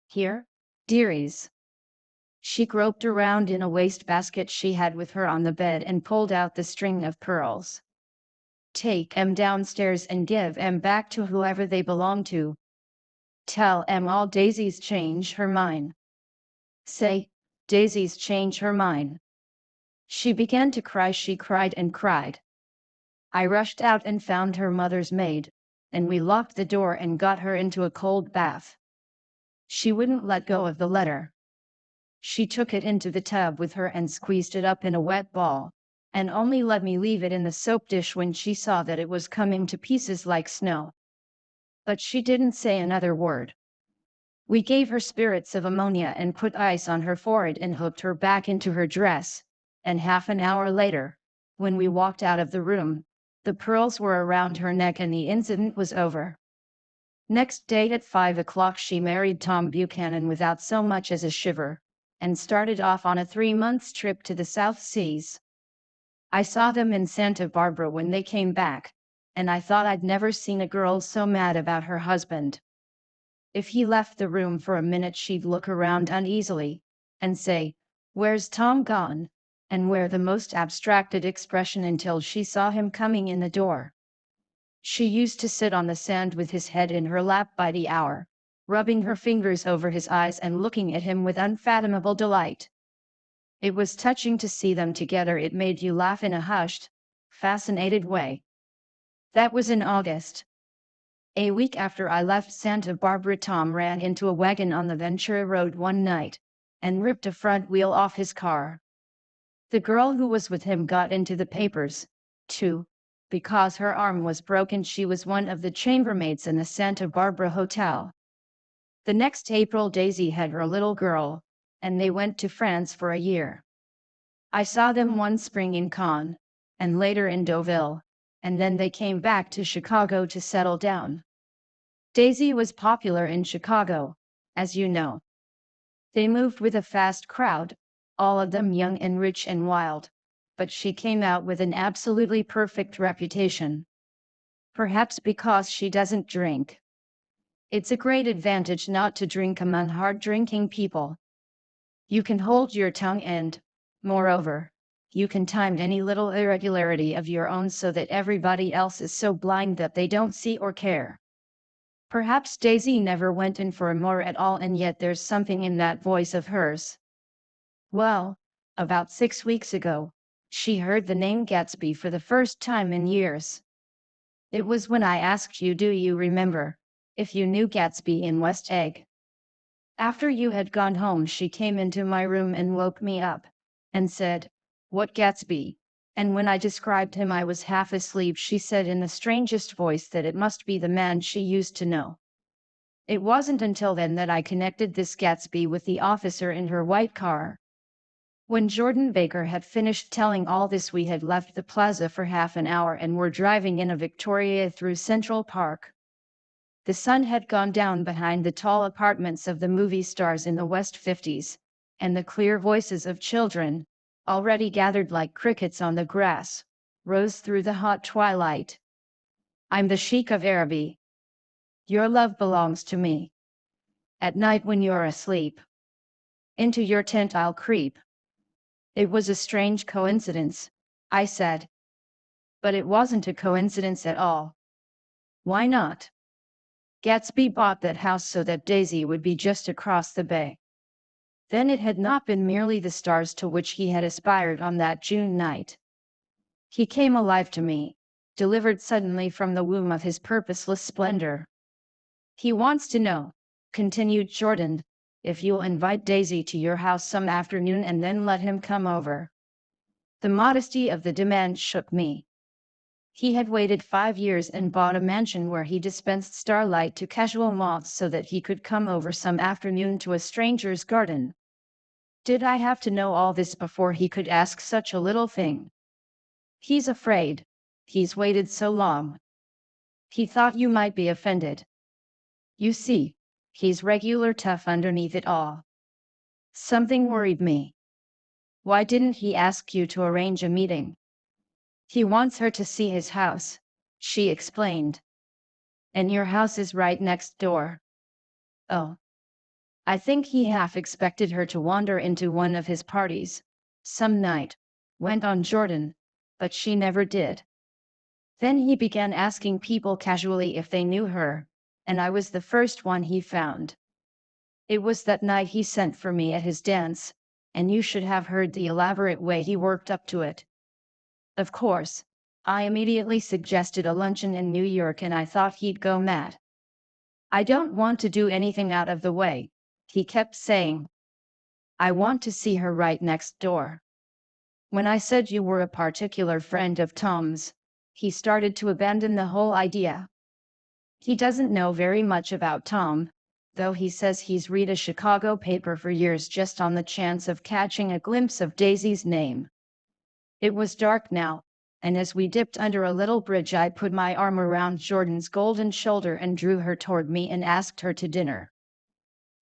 "Here, dearies." She groped around in a wastebasket she had with her on the bed and pulled out the string of pearls. "Take 'em downstairs and give 'em back to whoever they belong to. Tell 'em all Daisy's change her mind. Say, Daisy's change her mind." She began to cry. She cried and cried. I rushed out and found her mother's maid, and we locked the door and got her into a cold bath. She wouldn't let go of the letter. She took it into the tub with her and squeezed it up in a wet ball, and only let me leave it in the soap dish when she saw that it was coming to pieces like snow. But she didn't say another word. We gave her spirits of ammonia and put ice on her forehead and hooked her back into her dress, and half an hour later, when we walked out of the room, the pearls were around her neck and the incident was over. Next day at 5 o'clock she married Tom Buchanan without so much as a shiver, and started off on a 3 months trip to the South Seas. I saw them in Santa Barbara when they came back, and I thought I'd never seen a girl so mad about her husband. If he left the room for a minute she'd look around uneasily, and say, "Where's Tom gone?" and wear the most abstracted expression until she saw him coming in the door. She used to sit on the sand with his head in her lap by the hour, rubbing her fingers over his eyes and looking at him with unfathomable delight. It was touching to see them together. It made you laugh in a hushed, fascinated way. That was in August. A week after I left Santa Barbara, Tom ran into a wagon on the Ventura Road one night, and ripped a front wheel off his car. The girl who was with him got into the papers, too, because her arm was broken. She was one of the chambermaids in the Santa Barbara hotel. The next April Daisy had her little girl, and they went to France for a year. I saw them one spring in Cannes, and later in Deauville, and then they came back to Chicago to settle down. Daisy was popular in Chicago, as you know. They moved with a fast crowd, all of them young and rich and wild, but she came out with an absolutely perfect reputation. Perhaps because she doesn't drink. It's a great advantage not to drink among hard-drinking people. You can hold your tongue and, moreover, you can time any little irregularity of your own so that everybody else is so blind that they don't see or care. Perhaps Daisy never went in for more at all, and yet there's something in that voice of hers. Well, about 6 weeks ago, she heard the name Gatsby for the first time in years. It was when I asked you, do you remember, if you knew Gatsby in West Egg? After you had gone home, she came into my room and woke me up, and said, "What Gatsby?" And when I described him I was half asleep. She said in the strangest voice that it must be the man she used to know. It wasn't until then that I connected this Gatsby with the officer in her white car. When Jordan Baker had finished telling all this, we had left the plaza for half an hour and were driving in a Victoria through Central Park. The sun had gone down behind the tall apartments of the movie stars in the West 50s, and the clear voices of children, already gathered like crickets on the grass, rose through the hot twilight. I'm the Sheik of Araby. Your love belongs to me. At night when you're asleep, into your tent I'll creep. It was a strange coincidence, I said. But it wasn't a coincidence at all. Why not? Gatsby bought that house so that Daisy would be just across the bay. Then it had not been merely the stars to which he had aspired on that June night. He came alive to me, delivered suddenly from the womb of his purposeless splendor. He wants to know, continued Jordan, if you'll invite Daisy to your house some afternoon and then let him come over. The modesty of the demand shook me. He had waited 5 years and bought a mansion where he dispensed starlight to casual moths so that he could come over some afternoon to a stranger's garden. Did I have to know all this before he could ask such a little thing? He's afraid. He's waited so long. He thought you might be offended. You see, he's regular tough underneath it all. Something worried me. Why didn't he ask you to arrange a meeting? He wants her to see his house, she explained. And your house is right next door. Oh. I think he half expected her to wander into one of his parties, some night, went on Jordan, but she never did. Then he began asking people casually if they knew her, and I was the first one he found. It was that night he sent for me at his dance, and you should have heard the elaborate way he worked up to it. Of course, I immediately suggested a luncheon in New York and I thought he'd go mad. I don't want to do anything out of the way, he kept saying. I want to see her right next door. When I said you were a particular friend of Tom's, he started to abandon the whole idea. He doesn't know very much about Tom, though he says he's read a Chicago paper for years just on the chance of catching a glimpse of Daisy's name. It was dark now, and as we dipped under a little bridge, I put my arm around Jordan's golden shoulder and drew her toward me and asked her to dinner.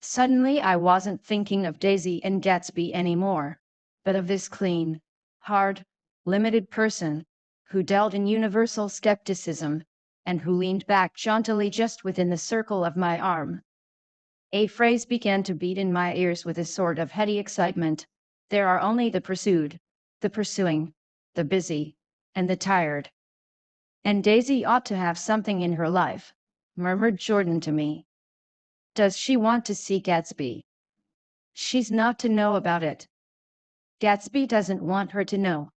Suddenly I wasn't thinking of Daisy and Gatsby anymore, but of this clean, hard, limited person, who dealt in universal skepticism, and who leaned back jauntily just within the circle of my arm. A phrase began to beat in my ears with a sort of heady excitement. There are only the pursued, the pursuing, the busy, and the tired. And Daisy ought to have something in her life, murmured Jordan to me. Does she want to see Gatsby? She's not to know about it. Gatsby doesn't want her to know.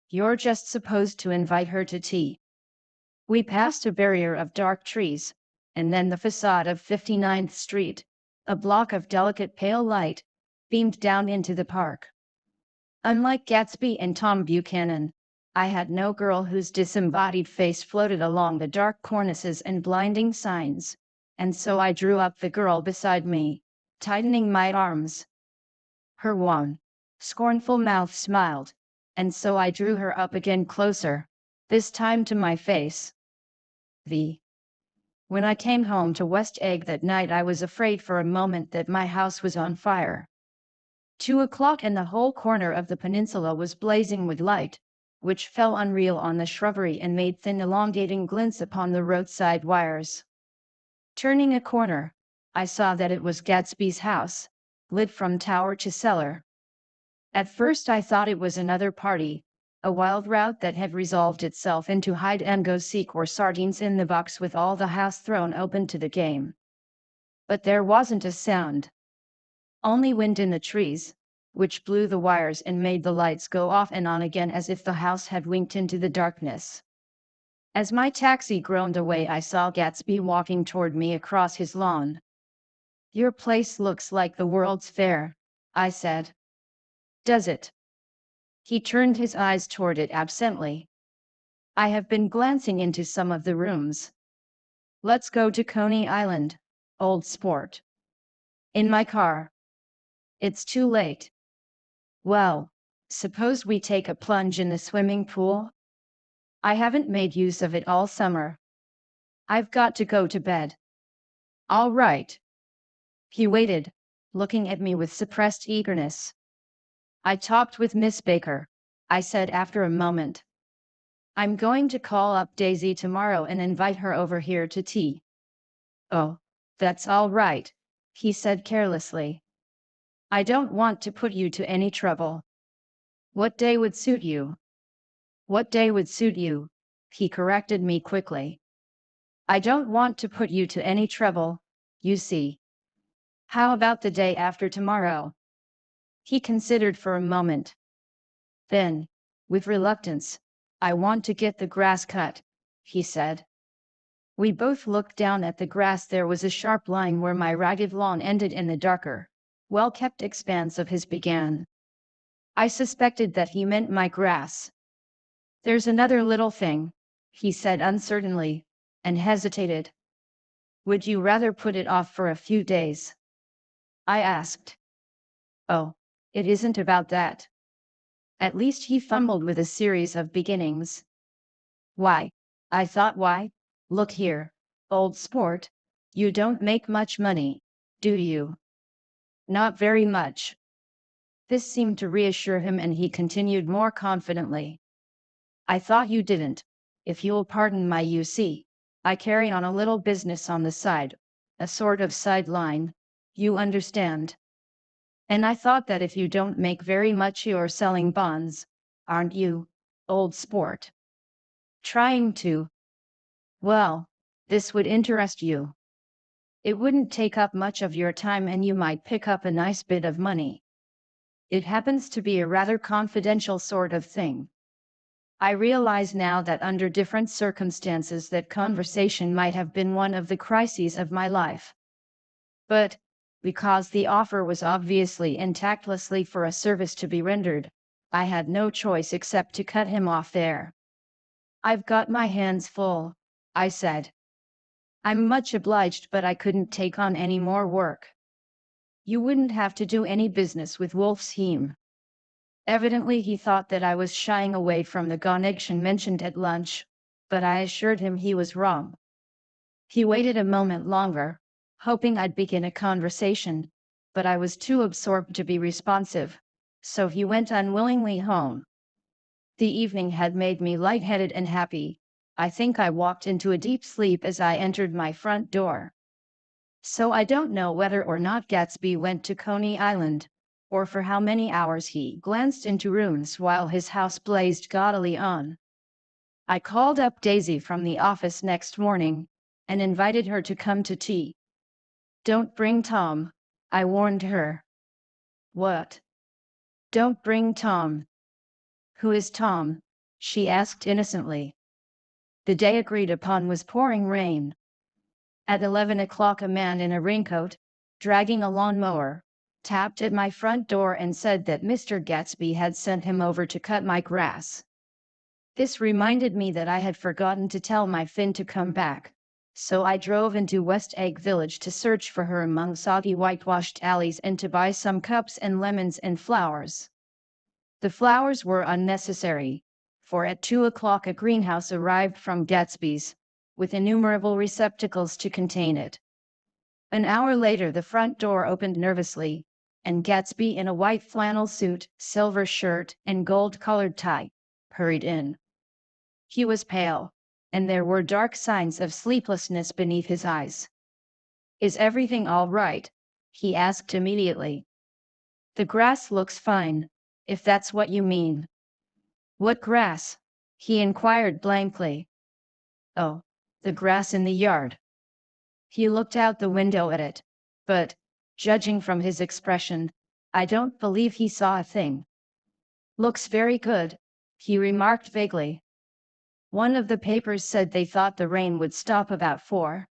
You're just supposed to invite her to tea. We passed a barrier of dark trees, and then the facade of 59th Street, a block of delicate pale light, beamed down into the park. Unlike Gatsby and Tom Buchanan, I had no girl whose disembodied face floated along the dark cornices and blinding signs, and so I drew up the girl beside me, tightening my arms. Her wan, scornful mouth smiled, and so I drew her up again closer, this time to my face. When I came home to West Egg that night, I was afraid for a moment that my house was on fire. 2 o'clock and the whole corner of the peninsula was blazing with light, which fell unreal on the shrubbery and made thin elongating glints upon the roadside wires. Turning a corner, I saw that it was Gatsby's house, lit from tower to cellar. At first I thought it was another party, a wild rout that had resolved itself into hide and go seek or sardines in the box with all the house thrown open to the game. But there wasn't a sound. Only wind in the trees, which blew the wires and made the lights go off and on again as if the house had winked into the darkness. As my taxi groaned away, I saw Gatsby walking toward me across his lawn. Your place looks like the World's Fair, I said. Does it? He turned his eyes toward it absently. I have been glancing into some of the rooms. Let's go to Coney Island, old sport. In my car. It's too late. Well, suppose we take a plunge in the swimming pool? I haven't made use of it all summer. I've got to go to bed. All right. He waited, looking at me with suppressed eagerness. I talked with Miss Baker, I said after a moment. I'm going to call up Daisy tomorrow and invite her over here to tea. Oh, that's all right, he said carelessly. I don't want to put you to any trouble. What day would suit you? What day would suit you? He corrected me quickly. I don't want to put you to any trouble, you see. How about the day after tomorrow? He considered for a moment. Then, with reluctance, I want to get the grass cut, he said. We both looked down at the grass. There was a sharp line where my ragged lawn ended and the darker, well-kept expanse of his began. I suspected that he meant my grass. There's another little thing, he said uncertainly, and hesitated. Would you rather put it off for a few days? I asked. Oh, it isn't about that. At least he fumbled with a series of beginnings. Why? I thought, why? Look here, old sport, you don't make much money, do you? Not very much. This seemed to reassure him, and he continued more confidently. I thought you didn't. If you'll pardon my UC, I carry on a little business on the side, a sort of sideline, you understand. And I thought that if you don't make very much, you're selling bonds, aren't you, old sport? Trying to. Well, this would interest you. It wouldn't take up much of your time and you might pick up a nice bit of money. It happens to be a rather confidential sort of thing. I realize now that under different circumstances that conversation might have been one of the crises of my life. But, because the offer was obviously and tactlessly for a service to be rendered, I had no choice except to cut him off there. I've got my hands full, I said. I'm much obliged, but I couldn't take on any more work. You wouldn't have to do any business with Wolf's Heem. Evidently he thought that I was shying away from the connection mentioned at lunch, but I assured him he was wrong. He waited a moment longer, hoping I'd begin a conversation, but I was too absorbed to be responsive, so he went unwillingly home. The evening had made me lightheaded and happy. I think I walked into a deep sleep as I entered my front door. So I don't know whether or not Gatsby went to Coney Island, or for how many hours he glanced into ruins while his house blazed gaudily on. I called up Daisy from the office next morning, and invited her to come to tea. "Don't bring Tom," I warned her. "What? Don't bring Tom?" "Who is Tom?" she asked innocently. The day agreed upon was pouring rain. At 11 o'clock a man in a raincoat, dragging a lawnmower, tapped at my front door and said that Mr. Gatsby had sent him over to cut my grass. This reminded me that I had forgotten to tell my Finn to come back, so I drove into West Egg Village to search for her among soggy whitewashed alleys and to buy some cups and lemons and flowers. The flowers were unnecessary, for at 2 o'clock a greenhouse arrived from Gatsby's, with innumerable receptacles to contain it. An hour later the front door opened nervously, and Gatsby in a white flannel suit, silver shirt, and gold-colored tie, hurried in. He was pale, and there were dark signs of sleeplessness beneath his eyes. "Is everything all right?" he asked immediately. "The grass looks fine, if that's what you mean." "What grass?" he inquired blankly. "Oh, the grass in the yard." He looked out the window at it, but, judging from his expression, I don't believe he saw a thing. "Looks very good," he remarked vaguely. "One of the papers said they thought the rain would stop about 4.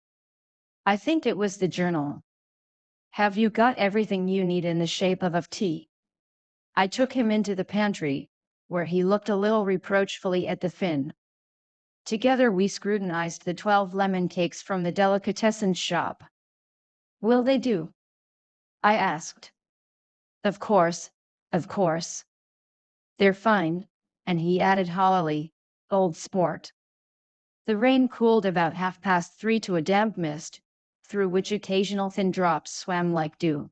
I think it was the Journal. Have you got everything you need in the shape of tea?" I took him into the pantry, where he looked a little reproachfully at the Finn. Together we scrutinized the 12 lemon cakes from the delicatessen shop. "Will they do?" I asked. Of course. They're fine," and he added hollowly, "old sport." The rain cooled about 3:30 to a damp mist, through which occasional thin drops swam like dew.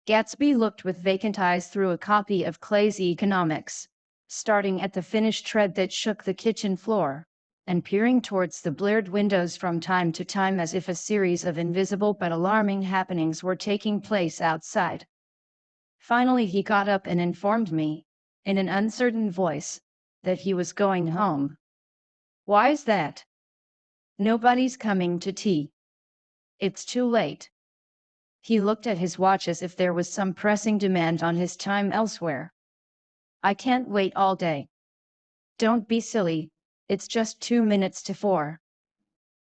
Gatsby looked with vacant eyes through a copy of Clay's Economics, starting at the finished tread that shook the kitchen floor, and peering towards the bleared windows from time to time as if a series of invisible but alarming happenings were taking place outside. Finally he got up and informed me, in an uncertain voice, that he was going home. "Why's that?" "Nobody's coming to tea. It's too late." He looked at his watch as if there was some pressing demand on his time elsewhere. "I can't wait all day." "Don't be silly, it's just 2 minutes to 4.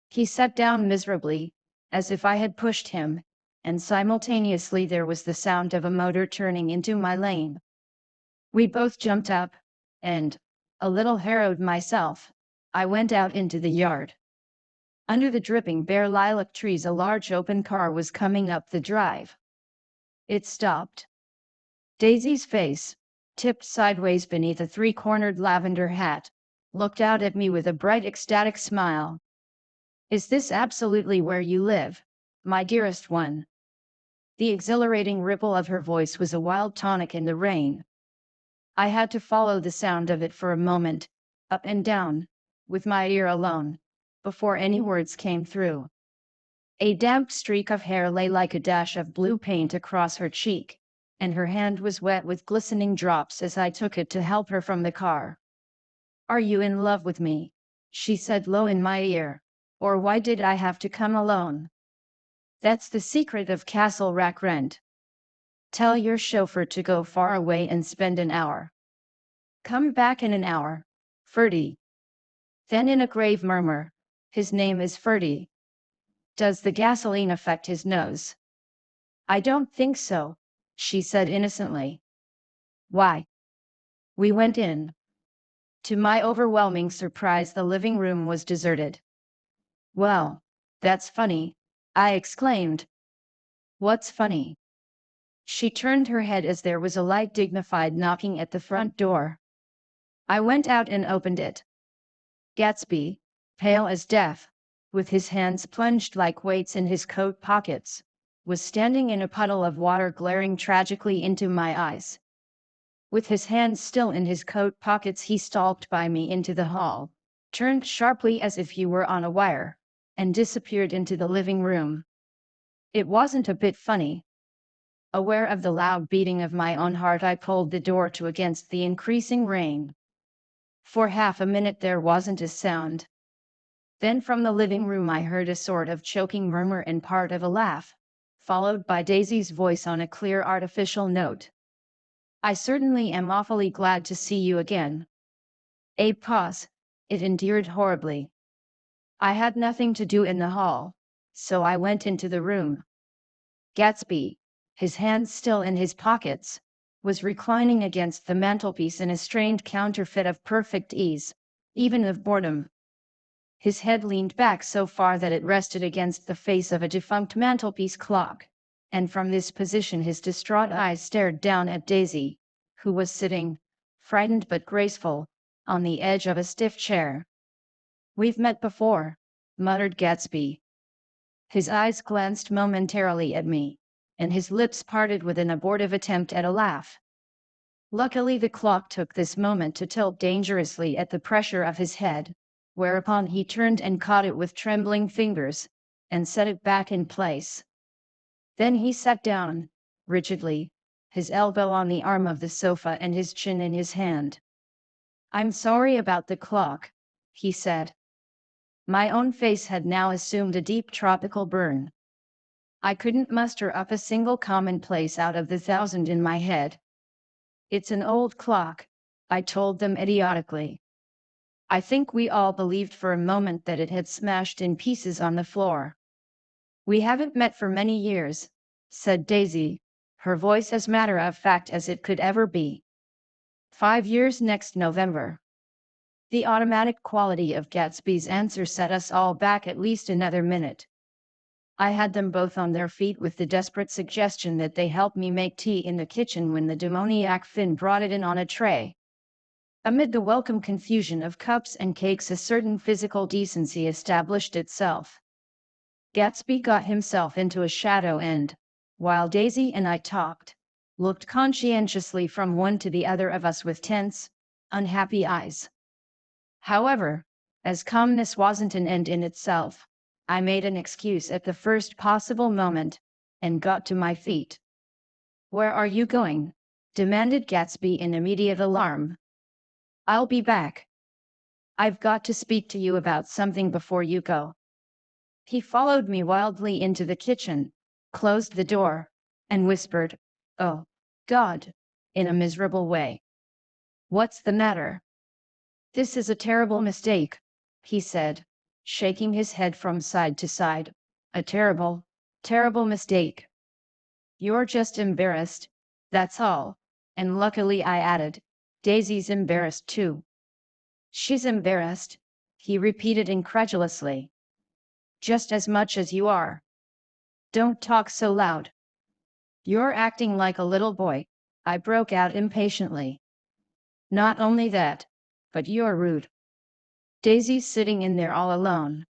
He sat down miserably, as if I had pushed him, and simultaneously there was the sound of a motor turning into my lane. We both jumped up, and, a little harrowed myself, I went out into the yard. Under the dripping bare lilac trees a large open car was coming up the drive. It stopped. Daisy's face, tipped sideways beneath a 3-cornered lavender hat, looked out at me with a bright ecstatic smile. "Is this absolutely where you live, my dearest one?" The exhilarating ripple of her voice was a wild tonic in the rain. I had to follow the sound of it for a moment, up and down, with my ear alone, before any words came through. A damp streak of hair lay like a dash of blue paint across her cheek, and her hand was wet with glistening drops as I took it to help her from the car. "Are you in love with me?" she said low in my ear. "Or why did I have to come alone?" "That's the secret of Castle Rackrent. Tell your chauffeur to go far away and spend an hour. Come back in an hour, Ferdy." Then in a grave murmur, "His name is Ferdy. Does the gasoline affect his nose?" "I don't think so," she said innocently. "Why?" We went in. To my overwhelming surprise the living room was deserted. "Well, that's funny," I exclaimed. "What's funny?" She turned her head as there was a light, dignified knocking at the front door. I went out and opened it. Gatsby, pale as death, with his hands plunged like weights in his coat pockets, was standing in a puddle of water, glaring tragically into my eyes. With his hands still in his coat pockets, he stalked by me into the hall, turned sharply as if he were on a wire, and disappeared into the living room. It wasn't a bit funny. Aware of the loud beating of my own heart, I pulled the door to against the increasing rain. For half a minute there wasn't a sound. Then from the living room I heard a sort of choking murmur and part of a laugh, followed by Daisy's voice on a clear artificial note. "I certainly am awfully glad to see you again." A pause. It endeared horribly. I had nothing to do in the hall, so I went into the room. Gatsby, his hands still in his pockets, was reclining against the mantelpiece in a strained counterfeit of perfect ease, even of boredom. His head leaned back so far that it rested against the face of a defunct mantelpiece clock, and from this position his distraught eyes stared down at Daisy, who was sitting, frightened but graceful, on the edge of a stiff chair. "We've met before," muttered Gatsby. His eyes glanced momentarily at me, and his lips parted with an abortive attempt at a laugh. Luckily the clock took this moment to tilt dangerously at the pressure of his head, whereupon he turned and caught it with trembling fingers, and set it back in place. Then he sat down, rigidly, his elbow on the arm of the sofa and his chin in his hand. "I'm sorry about the clock," he said. My own face had now assumed a deep tropical burn. I couldn't muster up a single commonplace out of the thousand in my head. "It's an old clock," I told them idiotically. I think we all believed for a moment that it had smashed in pieces on the floor. "We haven't met for many years," said Daisy, her voice as matter of fact as it could ever be. "5 years next November." The automatic quality of Gatsby's answer set us all back at least another minute. I had them both on their feet with the desperate suggestion that they help me make tea in the kitchen when the demoniac Finn brought it in on a tray. Amid the welcome confusion of cups and cakes, a certain physical decency established itself. Gatsby got himself into a shadow and, while Daisy and I talked, looked conscientiously from one to the other of us with tense, unhappy eyes. However, as calmness wasn't an end in itself, I made an excuse at the first possible moment, and got to my feet. "Where are you going?" demanded Gatsby in immediate alarm. "I'll be back. I've got to speak to you about something before you go." He followed me wildly into the kitchen, closed the door, and whispered, "Oh, God," in a miserable way. "What's the matter?" "This is a terrible mistake," he said, shaking his head from side to side. "A terrible, terrible mistake. You're just embarrassed, that's all." And luckily, I added, Daisy's embarrassed too. "She's embarrassed," he repeated incredulously. "Just as much as you are." "Don't talk so loud. You're acting like a little boy," I broke out impatiently. "Not only that, but you're rude. Daisy's sitting in there all alone."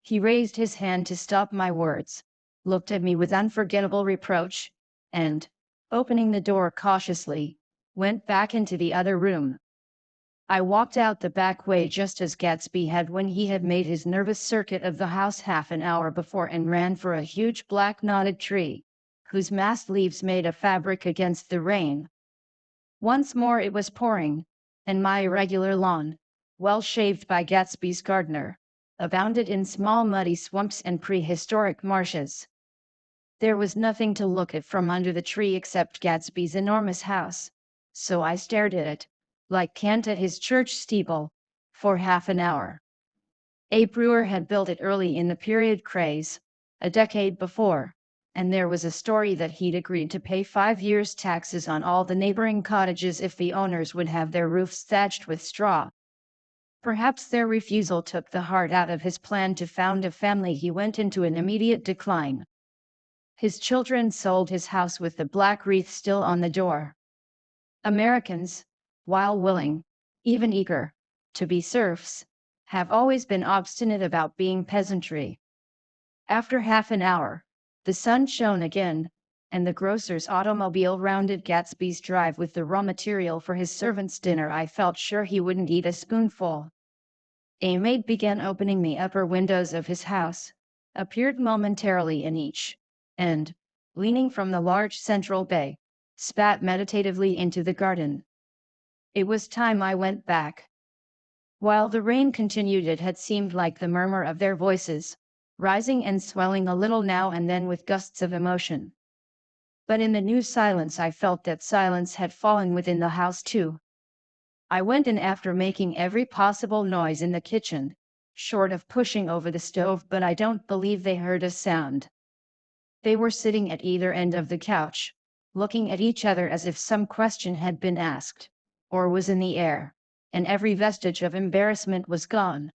He raised his hand to stop my words, looked at me with unforgettable reproach, and, opening the door cautiously, went back into the other room. I walked out the back way just as Gatsby had when he had made his nervous circuit of the house half an hour before, and ran for a huge black knotted tree, whose massed leaves made a fabric against the rain. Once more it was pouring, and my irregular lawn, well shaved by Gatsby's gardener, abounded in small muddy swamps and prehistoric marshes. There was nothing to look at from under the tree except Gatsby's enormous house, so I stared at it, like Kant at his church steeple, for half an hour. A brewer had built it early in the period craze, a decade before, and there was a story that he'd agreed to pay 5 years' taxes on all the neighboring cottages if the owners would have their roofs thatched with straw. Perhaps their refusal took the heart out of his plan to found a family. He went into an immediate decline. His children sold his house with the black wreath still on the door. Americans, while willing, even eager, to be serfs, have always been obstinate about being peasantry. After half an hour, the sun shone again, and the grocer's automobile rounded Gatsby's drive with the raw material for his servant's dinner. I felt sure he wouldn't eat a spoonful. A maid began opening the upper windows of his house, appeared momentarily in each, and, leaning from the large central bay, spat meditatively into the garden. It was time I went back. While the rain continued, it had seemed like the murmur of their voices, rising and swelling a little now and then with gusts of emotion. But in the new silence I felt that silence had fallen within the house too. I went in after making every possible noise in the kitchen, short of pushing over the stove, but I don't believe they heard a sound. They were sitting at either end of the couch, looking at each other as if some question had been asked, or was in the air, and every vestige of embarrassment was gone.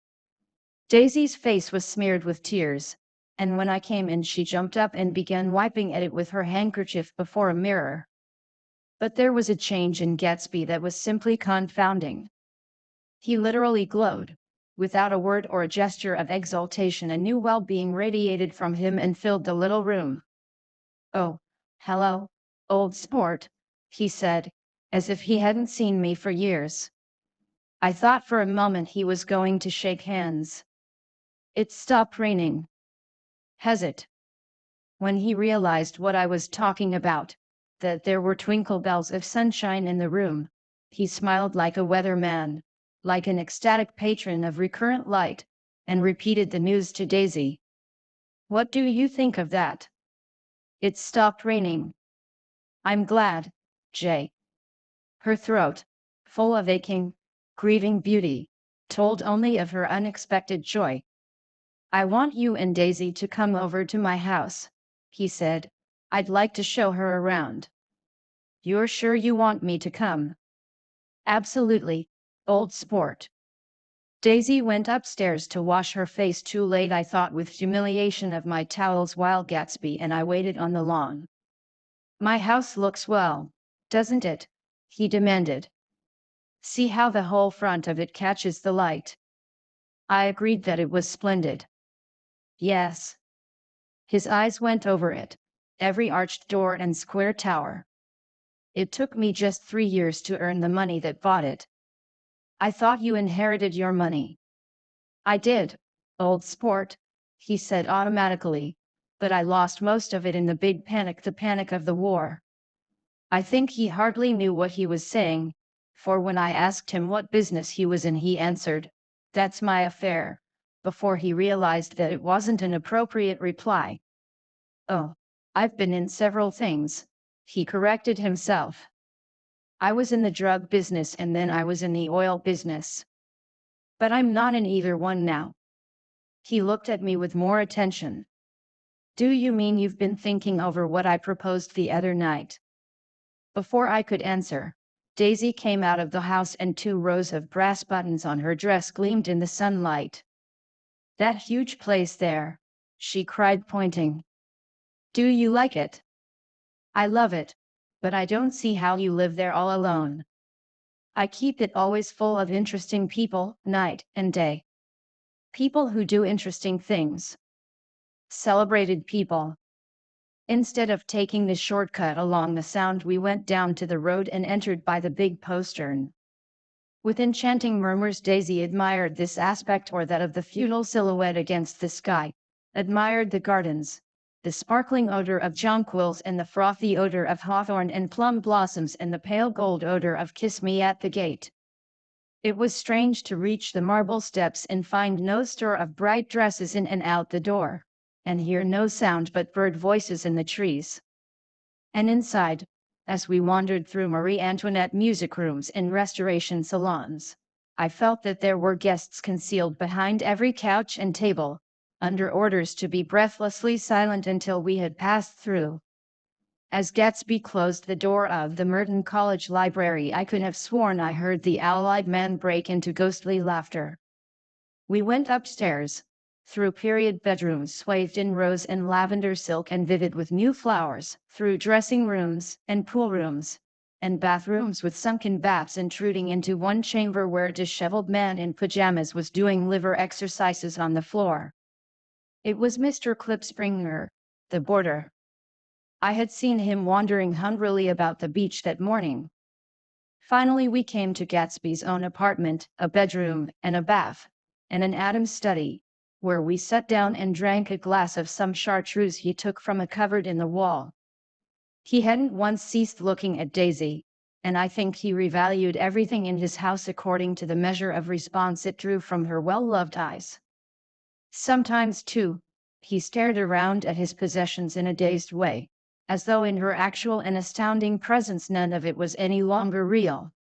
Daisy's face was smeared with tears, and when I came in she jumped up and began wiping at it with her handkerchief before a mirror. But there was a change in Gatsby that was simply confounding. He literally glowed. Without a word or a gesture of exultation, a new well-being radiated from him and filled the little room. "Oh, hello, old sport," he said, as if he hadn't seen me for years. I thought for a moment he was going to shake hands. "It's stopped raining." "Has it?" When he realized what I was talking about, that there were twinkle bells of sunshine in the room, he smiled like a weatherman, like an ecstatic patron of recurrent light, and repeated the news to Daisy. "What do you think of that?" "It's stopped raining." "I'm glad, Jay." Her throat, full of aching, grieving beauty, told only of her unexpected joy. "I want you and Daisy to come over to my house," he said. "I'd like to show her around." "You're sure you want me to come?" "Absolutely, old sport." Daisy went upstairs to wash her face, too late I thought, with humiliation of my towels, while Gatsby and I waited on the lawn. "My house looks well, doesn't it?" he demanded. "See how the whole front of it catches the light?" I agreed that it was splendid. "Yes." His eyes went over it, every arched door and square tower. "It took me just 3 years to earn the money that bought it." "I thought you inherited your money." "I did, old sport," he said automatically, "but I lost most of it in the big panic, the panic of the war." I think he hardly knew what he was saying, for when I asked him what business he was in, he answered, "That's my affair," before he realized that it wasn't an appropriate reply. "Oh, I've been in several things," he corrected himself. "I was in the drug business and then I was in the oil business. But I'm not in either one now." He looked at me with more attention. "Do you mean you've been thinking over what I proposed the other night?" Before I could answer, Daisy came out of the house and 2 rows of brass buttons on her dress gleamed in the sunlight. "That huge place there," she cried, pointing. "Do you like it?" "I love it, but I don't see how you live there all alone." "I keep it always full of interesting people, night and day. People who do interesting things. Celebrated people." Instead of taking the shortcut along the Sound, we went down to the road and entered by the big postern. With enchanting murmurs, Daisy admired this aspect or that of the feudal silhouette against the sky, admired the gardens, the sparkling odor of jonquils and the frothy odor of hawthorn and plum blossoms and the pale gold odor of kiss me at the gate. It was strange to reach the marble steps and find no stir of bright dresses in and out the door, and hear no sound but bird voices in the trees. And inside, as we wandered through Marie Antoinette music rooms and restoration salons, I felt that there were guests concealed behind every couch and table, under orders to be breathlessly silent until we had passed through. As Gatsby closed the door of the Merton College library, I could have sworn I heard the owl-eyed man break into ghostly laughter. We went upstairs, through period bedrooms swathed in rose and lavender silk and vivid with new flowers, through dressing rooms and pool rooms, and bathrooms with sunken baths intruding into one chamber where a disheveled man in pajamas was doing liver exercises on the floor. It was Mr. Klipspringer, the boarder. I had seen him wandering hungrily about the beach that morning. Finally we came to Gatsby's own apartment, a bedroom, and a bath, and an Adam's study, where we sat down and drank a glass of some chartreuse he took from a cupboard in the wall. He hadn't once ceased looking at Daisy, and I think he revalued everything in his house according to the measure of response it drew from her well-loved eyes. Sometimes, too, he stared around at his possessions in a dazed way, as though in her actual and astounding presence none of it was any longer real.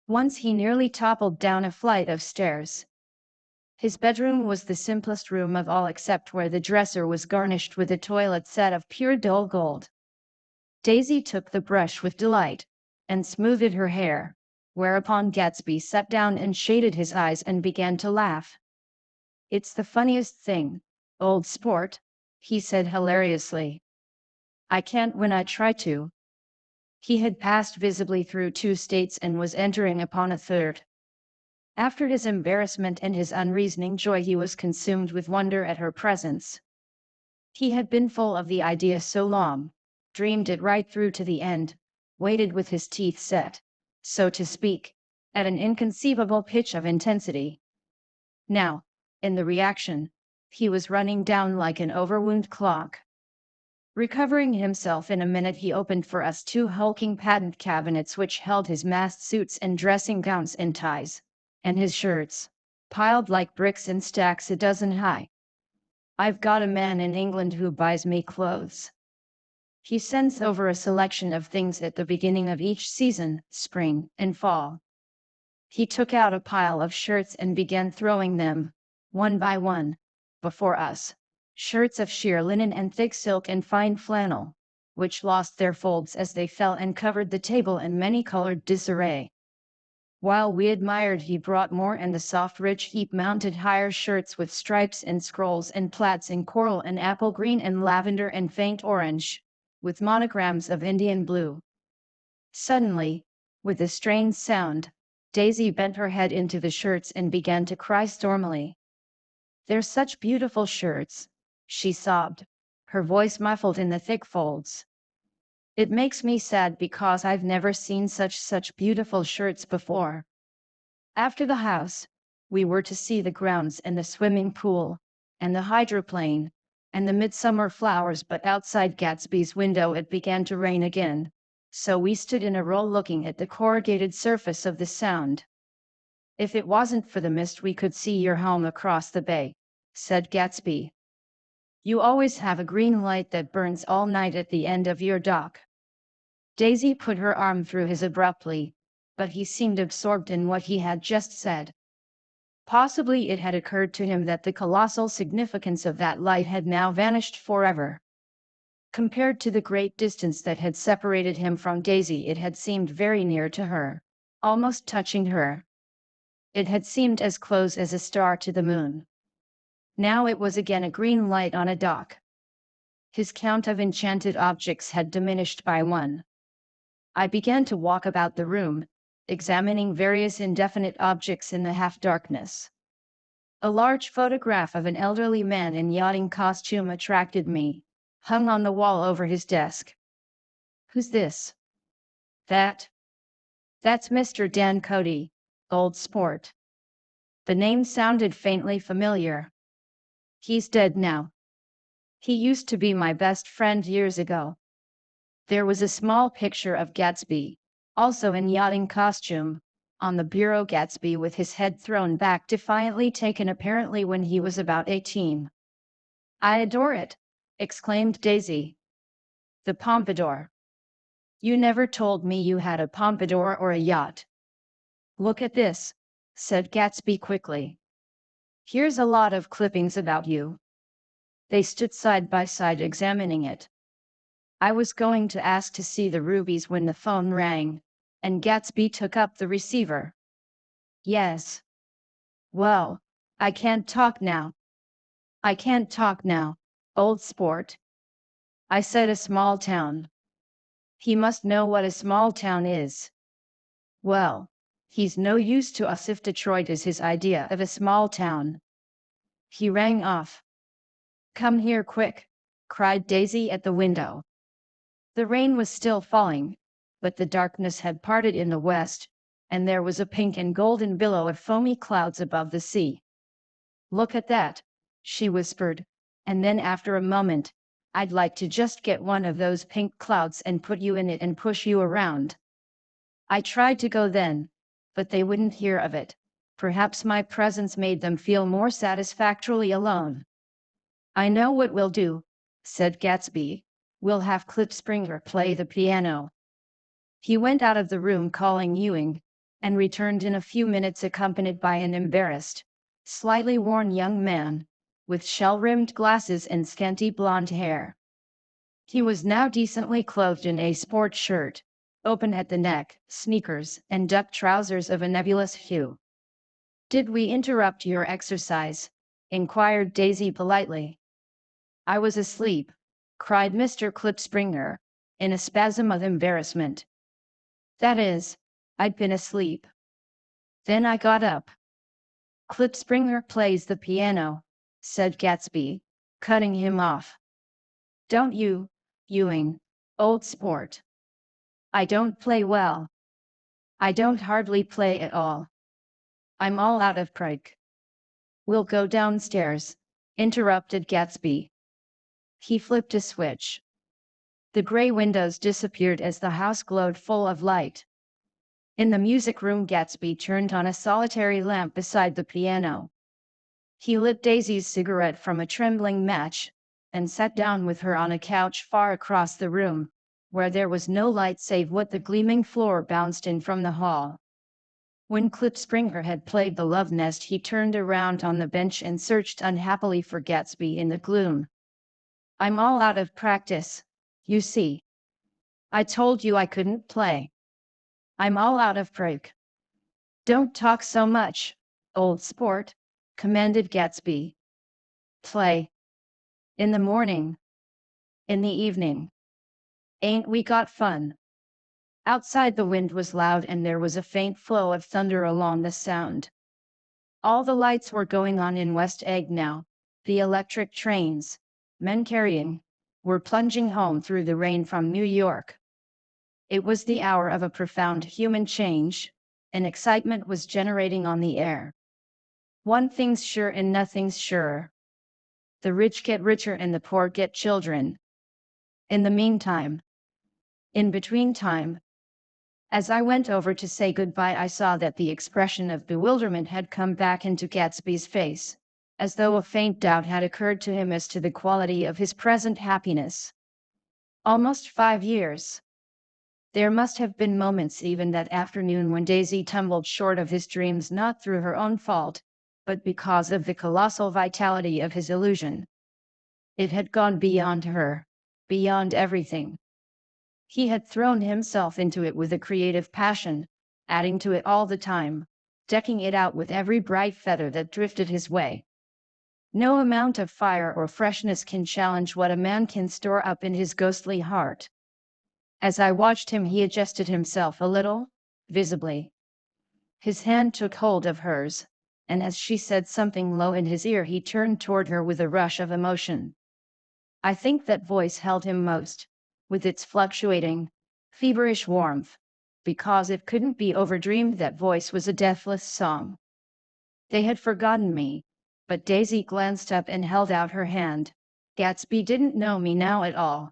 Once he nearly toppled down a flight of stairs. His bedroom was the simplest room of all except where the dresser was garnished with a toilet set of pure dull gold. Daisy took the brush with delight, and smoothed her hair, whereupon Gatsby sat down and shaded his eyes and began to laugh. "It's the funniest thing, old sport," he said hilariously. "I can't when I try to." He had passed visibly through 2 states and was entering upon a third. After his embarrassment and his unreasoning joy he was consumed with wonder at her presence. He had been full of the idea so long, dreamed it right through to the end, waited with his teeth set, so to speak, at an inconceivable pitch of intensity. Now, in the reaction, he was running down like an overwound clock. Recovering himself in a minute he opened for us 2 hulking patent cabinets which held his mast suits and dressing gowns and ties, and his shirts, piled like bricks in stacks a dozen high. "I've got a man in England who buys me clothes. He sends over a selection of things at the beginning of each season, spring and fall." He took out a pile of shirts and began throwing them, one by one, before us. Shirts of sheer linen and thick silk and fine flannel, which lost their folds as they fell and covered the table in many-colored disarray. While we admired he brought more and the soft rich heap-mounted higher shirts with stripes and scrolls and plaids in coral and apple green and lavender and faint orange, with monograms of Indian blue. Suddenly, with a strained sound, Daisy bent her head into the shirts and began to cry stormily. "They're such beautiful shirts," she sobbed, her voice muffled in the thick folds. "It makes me sad because I've never seen such beautiful shirts before." After the house, we were to see the grounds and the swimming pool, and the hydroplane, and the midsummer flowers, but outside Gatsby's window it began to rain again, so we stood in a row looking at the corrugated surface of the Sound. "If it wasn't for the mist we could see your home across the bay," said Gatsby. "You always have a green light that burns all night at the end of your dock." Daisy put her arm through his abruptly, but he seemed absorbed in what he had just said. Possibly it had occurred to him that the colossal significance of that light had now vanished forever. Compared to the great distance that had separated him from Daisy it had seemed very near to her, almost touching her. It had seemed as close as a star to the moon. Now it was again a green light on a dock. His count of enchanted objects had diminished by 1. I began to walk about the room, examining various indefinite objects in the half-darkness. A large photograph of an elderly man in yachting costume attracted me, hung on the wall over his desk. "Who's this?" "That's Mr. Dan Cody, old sport." The name sounded faintly familiar. "He's dead now. He used to be my best friend years ago." There was a small picture of Gatsby, also in yachting costume, on the bureau. Gatsby with his head thrown back defiantly, taken apparently when he was about 18. "I adore it," exclaimed Daisy. "The pompadour. You never told me you had a pompadour or a yacht." "Look at this," said Gatsby quickly. "Here's a lot of clippings about you." They stood side by side examining it. I was going to ask to see the rubies when the phone rang, and Gatsby took up the receiver. "Yes. Well, I can't talk now." I can't talk now, old sport. I said a small town. He must know what a small town is. Well, he's no use to us if Detroit is his idea of a small town. He rang off. Come here quick, cried Daisy at the window. The rain was still falling, but the darkness had parted in the west, and there was a pink and golden billow of foamy clouds above the sea. Look at that, she whispered, and then after a moment, I'd like to just get one of those pink clouds and put you in it and push you around. I tried to go then, but they wouldn't hear of it. Perhaps my presence made them feel more satisfactorily alone. I know what we'll do, said Gatsby. We'll have Klipspringer play the piano. He went out of the room calling Ewing, and returned in a few minutes accompanied by an embarrassed, slightly worn young man, with shell-rimmed glasses and scanty blonde hair. He was now decently clothed in a sport shirt, open at the neck, sneakers, and duck trousers of a nebulous hue. Did we interrupt your exercise? Inquired Daisy politely. I was asleep, cried Mr. Klipspringer, in a spasm of embarrassment. That is, I'd been asleep. Then I got up. Klipspringer plays the piano, said Gatsby, cutting him off. Don't you, Ewing, old sport? I don't play well. I don't hardly play at all. I'm all out of practice. We'll go downstairs, interrupted Gatsby. He flipped a switch. The gray windows disappeared as the house glowed full of light. In the music room, Gatsby turned on a solitary lamp beside the piano. He lit Daisy's cigarette from a trembling match, and sat down with her on a couch far across the room, where there was no light save what the gleaming floor bounced in from the hall. When Klipspringer had played the Love Nest, he turned around on the bench and searched unhappily for Gatsby in the gloom. I'm all out of practice, you see. I told you I couldn't play. I'm all out of practice. Don't talk so much, old sport, commanded Gatsby. Play. In the morning. In the evening. Ain't we got fun? Outside the wind was loud and there was a faint flow of thunder along the sound. All the lights were going on in West Egg now. The electric trains, men carrying, were plunging home through the rain from New York. It was the hour of a profound human change, and excitement was generating on the air. One thing's sure and nothing's surer. The rich get richer and the poor get children. In the meantime, in between time, as I went over to say goodbye, I saw that the expression of bewilderment had come back into Gatsby's face, as though a faint doubt had occurred to him as to the quality of his present happiness. Almost 5 years. There must have been moments even that afternoon when Daisy tumbled short of his dreams, not through her own fault, but because of the colossal vitality of his illusion. It had gone beyond her, beyond everything. He had thrown himself into it with a creative passion, adding to it all the time, decking it out with every bright feather that drifted his way. No amount of fire or freshness can challenge what a man can store up in his ghostly heart. As I watched him, he adjusted himself a little, visibly. His hand took hold of hers, and as she said something low in his ear, he turned toward her with a rush of emotion. I think that voice held him most, with its fluctuating, feverish warmth, because it couldn't be overdreamed. That voice was a deathless song. They had forgotten me, but Daisy glanced up and held out her hand. Gatsby didn't know me now at all.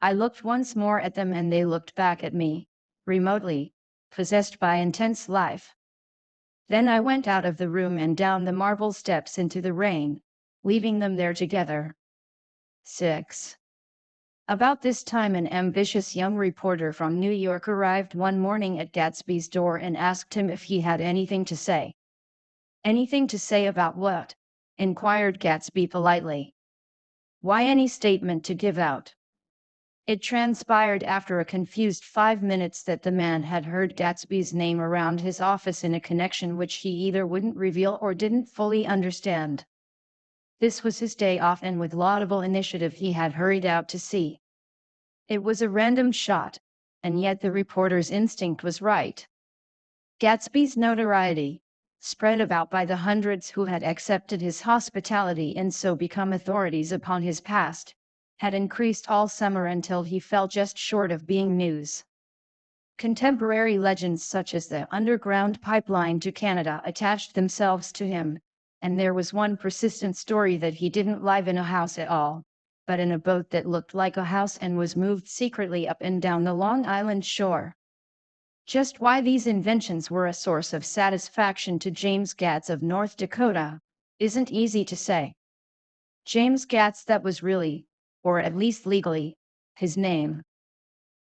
I looked once more at them and they looked back at me, remotely, possessed by intense life. Then I went out of the room and down the marble steps into the rain, leaving them there together. 6. About this time an ambitious young reporter from New York arrived one morning at Gatsby's door and asked him if he had anything to say. Anything to say about what? Inquired Gatsby politely. Why, any statement to give out. It transpired after a confused 5 minutes that the man had heard Gatsby's name around his office in a connection which he either wouldn't reveal or didn't fully understand. This was his day off, and with laudable initiative he had hurried out to sea. It was a random shot, and yet the reporter's instinct was right. Gatsby's notoriety, spread about by the hundreds who had accepted his hospitality and so become authorities upon his past, had increased all summer until he fell just short of being news. Contemporary legends such as the underground pipeline to Canada attached themselves to him, and there was one persistent story that he didn't live in a house at all, but in a boat that looked like a house and was moved secretly up and down the Long Island shore. Just why these inventions were a source of satisfaction to James Gatz of North Dakota isn't easy to say. James Gatz, that was really, or at least legally, his name.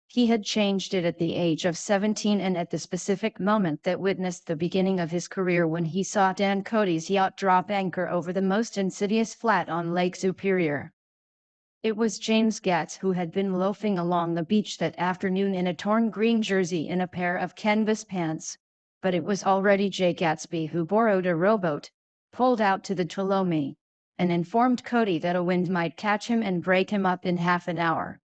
He had changed it at the age of 17 and at the specific moment that witnessed the beginning of his career, when he saw Dan Cody's yacht drop anchor over the most insidious flat on Lake Superior. It was James Gatz who had been loafing along the beach that afternoon in a torn green jersey and a pair of canvas pants, but it was already Jay Gatsby who borrowed a rowboat, pulled out to the Tuolumne, and informed Cody that a wind might catch him and break him up in half an hour.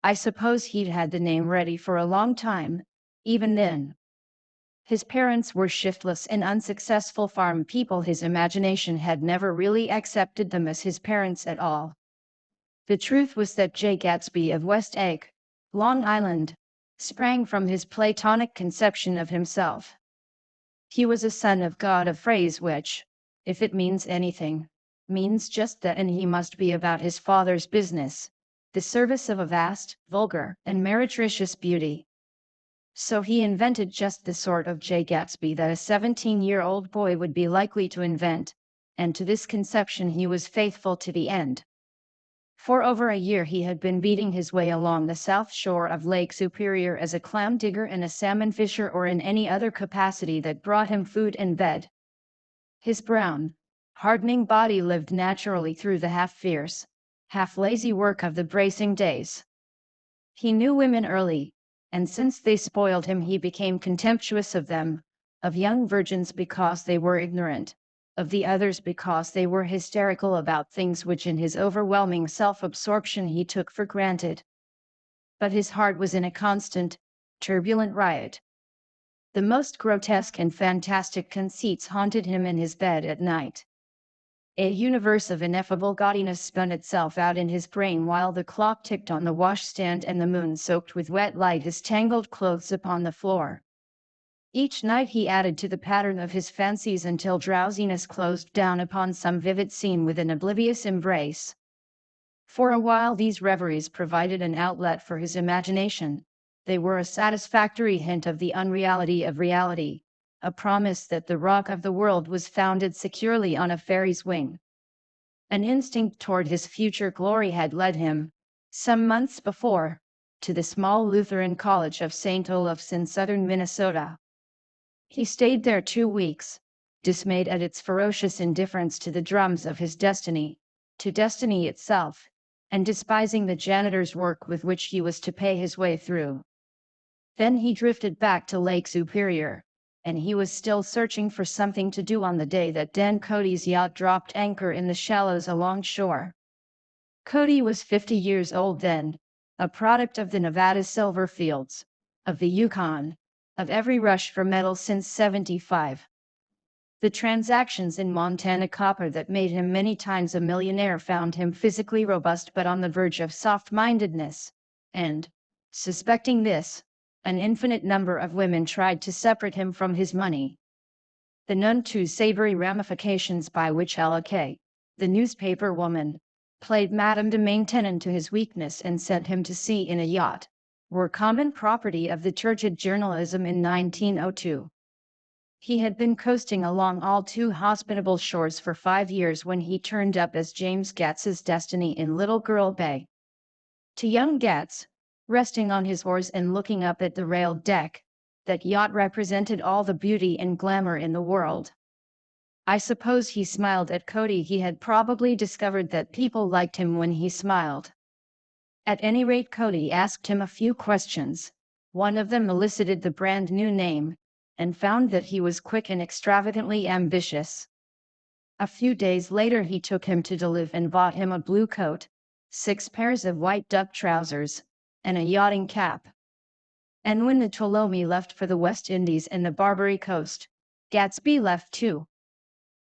I suppose he'd had the name ready for a long time, even then. His parents were shiftless and unsuccessful farm people. His imagination had never really accepted them as his parents at all. The truth was that Jay Gatsby of West Egg, Long Island, sprang from his Platonic conception of himself. He was a son of God, a phrase which, if it means anything, means just that, and he must be about his father's business, the service of a vast, vulgar, and meretricious beauty. So he invented just the sort of Jay Gatsby that a 17-year-old boy would be likely to invent, and to this conception he was faithful to the end. For over a year he had been beating his way along the south shore of Lake Superior as a clam digger and a salmon fisher, or in any other capacity that brought him food and bed. His brown, hardening body lived naturally through the half-fierce, half-lazy work of the bracing days. He knew women early, and since they spoiled him he became contemptuous of them, of young virgins because they were ignorant, of the others because they were hysterical about things which in his overwhelming self-absorption he took for granted. But his heart was in a constant, turbulent riot. The most grotesque and fantastic conceits haunted him in his bed at night. A universe of ineffable gaudiness spun itself out in his brain while the clock ticked on the washstand and the moon soaked with wet light his tangled clothes upon the floor. Each night he added to the pattern of his fancies until drowsiness closed down upon some vivid scene with an oblivious embrace. For a while these reveries provided an outlet for his imagination. They were a satisfactory hint of the unreality of reality, a promise that the rock of the world was founded securely on a fairy's wing. An instinct toward his future glory had led him, some months before, to the small Lutheran College of St. Olaf's in southern Minnesota. He stayed there 2 weeks, dismayed at its ferocious indifference to the drums of his destiny, to destiny itself, and despising the janitor's work with which he was to pay his way through. Then he drifted back to Lake Superior, and he was still searching for something to do on the day that Dan Cody's yacht dropped anchor in the shallows alongshore. Cody was 50 years old then, a product of the Nevada silver fields, of the Yukon, of every rush for metal since '75. The transactions in Montana copper that made him many times a millionaire found him physically robust but on the verge of soft-mindedness, and, suspecting this, an infinite number of women tried to separate him from his money. The none too savory ramifications by which Ella Kay, the newspaper woman, played Madame de Maintenon to his weakness and sent him to sea in a yacht, were common property of the turgid journalism in 1902. He had been coasting along all too hospitable shores for 5 years when he turned up as James Gatz's destiny in Little Girl Bay. To young Gatz, resting on his oars and looking up at the railed deck, that yacht represented all the beauty and glamour in the world. I suppose he smiled at Cody. He had probably discovered that people liked him when he smiled. At any rate, Cody asked him a few questions. One of them elicited the brand new name, and found that he was quick and extravagantly ambitious. A few days later he took him to Duluth and bought him a blue coat, 6 pairs of white duck trousers, and a yachting cap. And when the Ptolemy left for the West Indies and the Barbary Coast, Gatsby left too.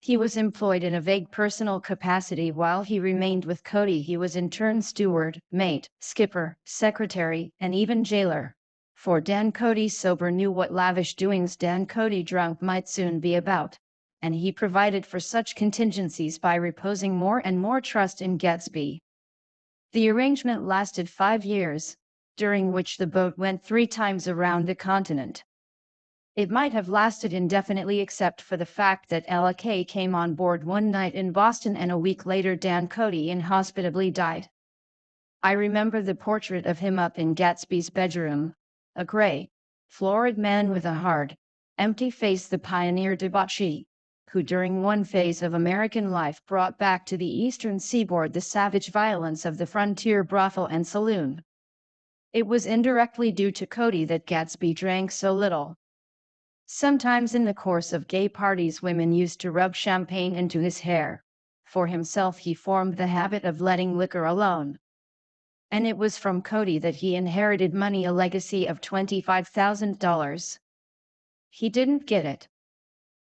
He was employed in a vague personal capacity while he remained with Cody. He was in turn steward, mate, skipper, secretary, and even jailer. For Dan Cody sober knew what lavish doings Dan Cody drunk might soon be about, and he provided for such contingencies by reposing more and more trust in Gatsby. The arrangement lasted 5 years, during which the boat went 3 times around the continent. It might have lasted indefinitely except for the fact that Ella Kay came on board one night in Boston and a week later Dan Cody inhospitably died. I remember the portrait of him up in Gatsby's bedroom, a gray, florid man with a hard, empty face, the pioneer debauchee, who during one phase of American life brought back to the eastern seaboard the savage violence of the frontier brothel and saloon. It was indirectly due to Cody that Gatsby drank so little. Sometimes in the course of gay parties women used to rub champagne into his hair. For himself he formed the habit of letting liquor alone. And it was from Cody that he inherited money, a legacy of $25,000. He didn't get it.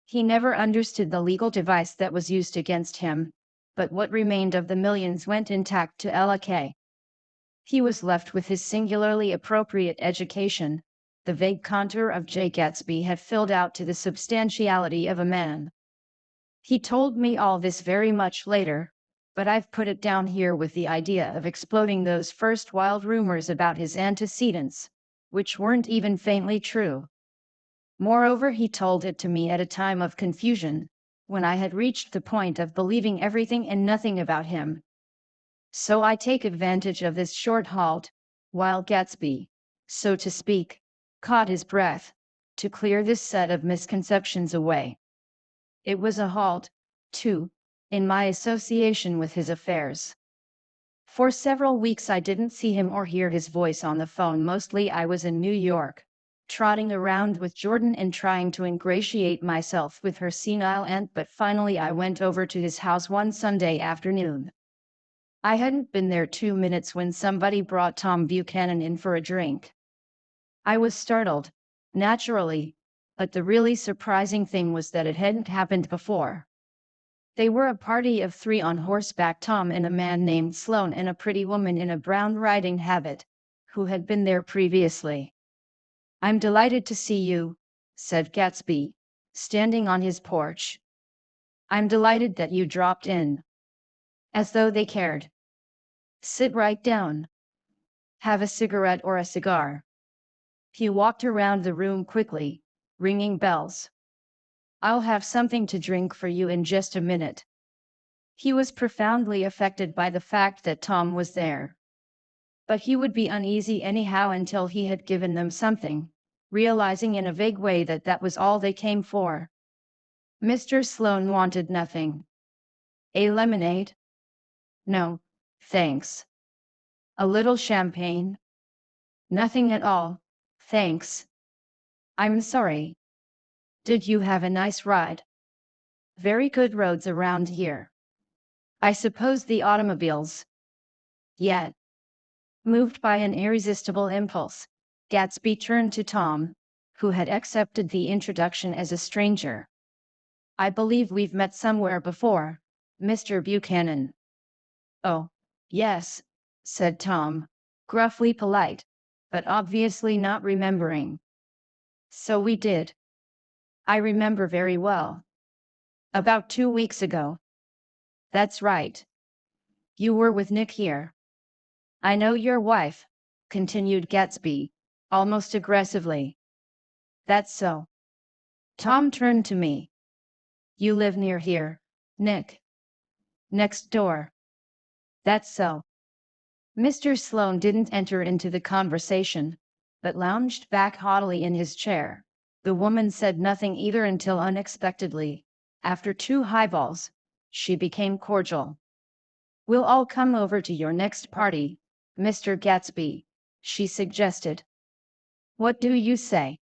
He never understood the legal device that was used against him, but what remained of the millions went intact to Ella Kay. He was left with his singularly appropriate education. The vague contour of J. Gatsby had filled out to the substantiality of a man. He told me all this very much later, but I've put it down here with the idea of exploding those first wild rumors about his antecedents, which weren't even faintly true. Moreover, he told it to me at a time of confusion, when I had reached the point of believing everything and nothing about him. So I take advantage of this short halt, while Gatsby, so to speak, caught his breath, to clear this set of misconceptions away. It was a halt, too, in my association with his affairs. For several weeks I didn't see him or hear his voice on the phone. Mostly I was in New York, trotting around with Jordan and trying to ingratiate myself with her senile aunt, but finally I went over to his house one Sunday afternoon. I hadn't been there 2 minutes when somebody brought Tom Buchanan in for a drink. I was startled, naturally, but the really surprising thing was that it hadn't happened before. They were a party of 3 on horseback, Tom and a man named Sloan and a pretty woman in a brown riding habit, who had been there previously. "I'm delighted to see you," said Gatsby, standing on his porch. "I'm delighted that you dropped in." As though they cared. "Sit right down. Have a cigarette or a cigar?" He walked around the room quickly, ringing bells. "I'll have something to drink for you in just a minute." He was profoundly affected by the fact that Tom was there. But he would be uneasy anyhow until he had given them something, realizing in a vague way that that was all they came for. Mr. Sloane wanted nothing. "A lemonade?" "No, thanks." "A little champagne?" "Nothing at all, thanks." "I'm sorry. Did you have a nice ride?" "Very good roads around here." "I suppose the automobiles?" "Yet." Moved by an irresistible impulse, Gatsby turned to Tom, who had accepted the introduction as a stranger. "I believe we've met somewhere before, Mr. Buchanan." "Oh, yes," said Tom, gruffly polite, but obviously not remembering. "So we did. I remember very well. About 2 weeks ago." "That's right. You were with Nick here." "I know your wife," continued Gatsby, almost aggressively. "That's so." Tom turned to me. "You live near here, Nick?" "Next door." "That's so." Mr. Sloane didn't enter into the conversation, but lounged back haughtily in his chair. The woman said nothing either until unexpectedly, after 2 highballs, she became cordial. "We'll all come over to your next party, Mr. Gatsby," she suggested. "What do you say?"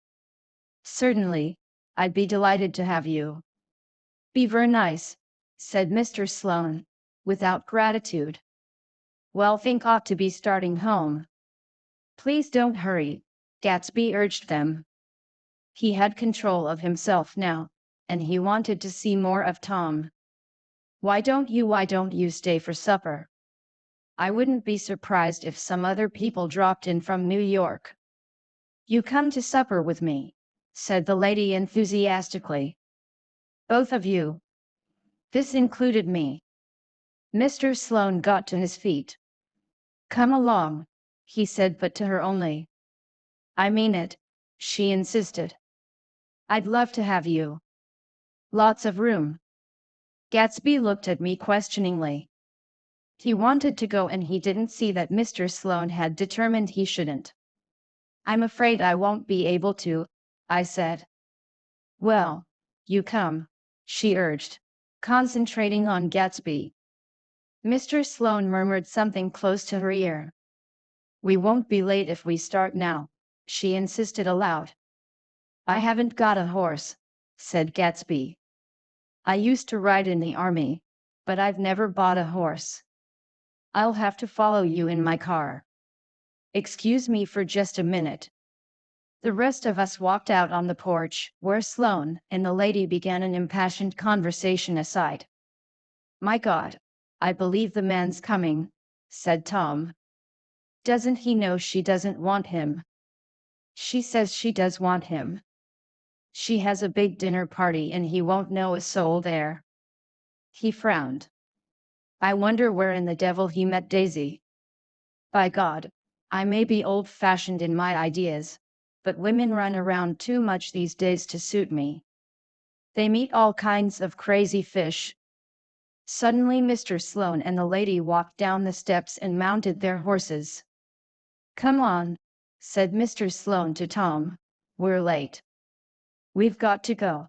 "Certainly, I'd be delighted to have you." "Be ver nice," said Mr. Sloane, without gratitude. Well, think ought to be starting home. Please don't hurry, Gatsby urged them. He had control of himself now, and he wanted to see more of Tom. Why don't you stay for supper? I wouldn't be surprised if some other people dropped in from New York. You come to supper with me, said the lady enthusiastically. Both of you. This included me. Mr. Sloane got to his feet. Come along, he said, but to her only. I mean it, she insisted. I'd love to have you. Lots of room. Gatsby looked at me questioningly. He wanted to go and he didn't see that Mr. Sloane had determined he shouldn't. I'm afraid I won't be able to, I said. Well, you come, she urged, concentrating on Gatsby. Mr. Sloane murmured something close to her ear. We won't be late if we start now, she insisted aloud. I haven't got a horse, said Gatsby. I used to ride in the army, but I've never bought a horse. I'll have to follow you in my car. Excuse me for just a minute. The rest of us walked out on the porch, where Sloane and the lady began an impassioned conversation aside. My God, I believe the man's coming, said Tom. Doesn't he know she doesn't want him? She says she does want him. She has a big dinner party and he won't know a soul there. He frowned. I wonder where in the devil he met Daisy. By God, I may be old-fashioned in my ideas, but women run around too much these days to suit me. They meet all kinds of crazy fish. Suddenly Mr. Sloane and the lady walked down the steps and mounted their horses. Come on, said Mr. Sloane to Tom. We're late. We've got to go.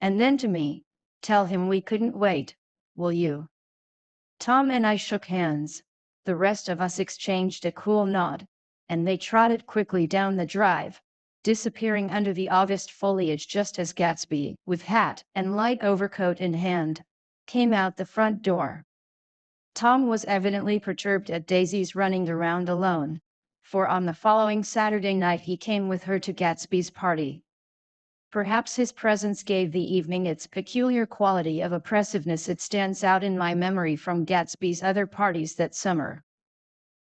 And then to me, tell him we couldn't wait, will you? Tom and I shook hands. The rest of us exchanged a cool nod, and they trotted quickly down the drive, disappearing under the August foliage just as Gatsby, with hat and light overcoat in hand, came out the front door. Tom was evidently perturbed at Daisy's running around alone, for on the following Saturday night he came with her to Gatsby's party. Perhaps his presence gave the evening its peculiar quality of oppressiveness. It stands out in my memory from Gatsby's other parties that summer.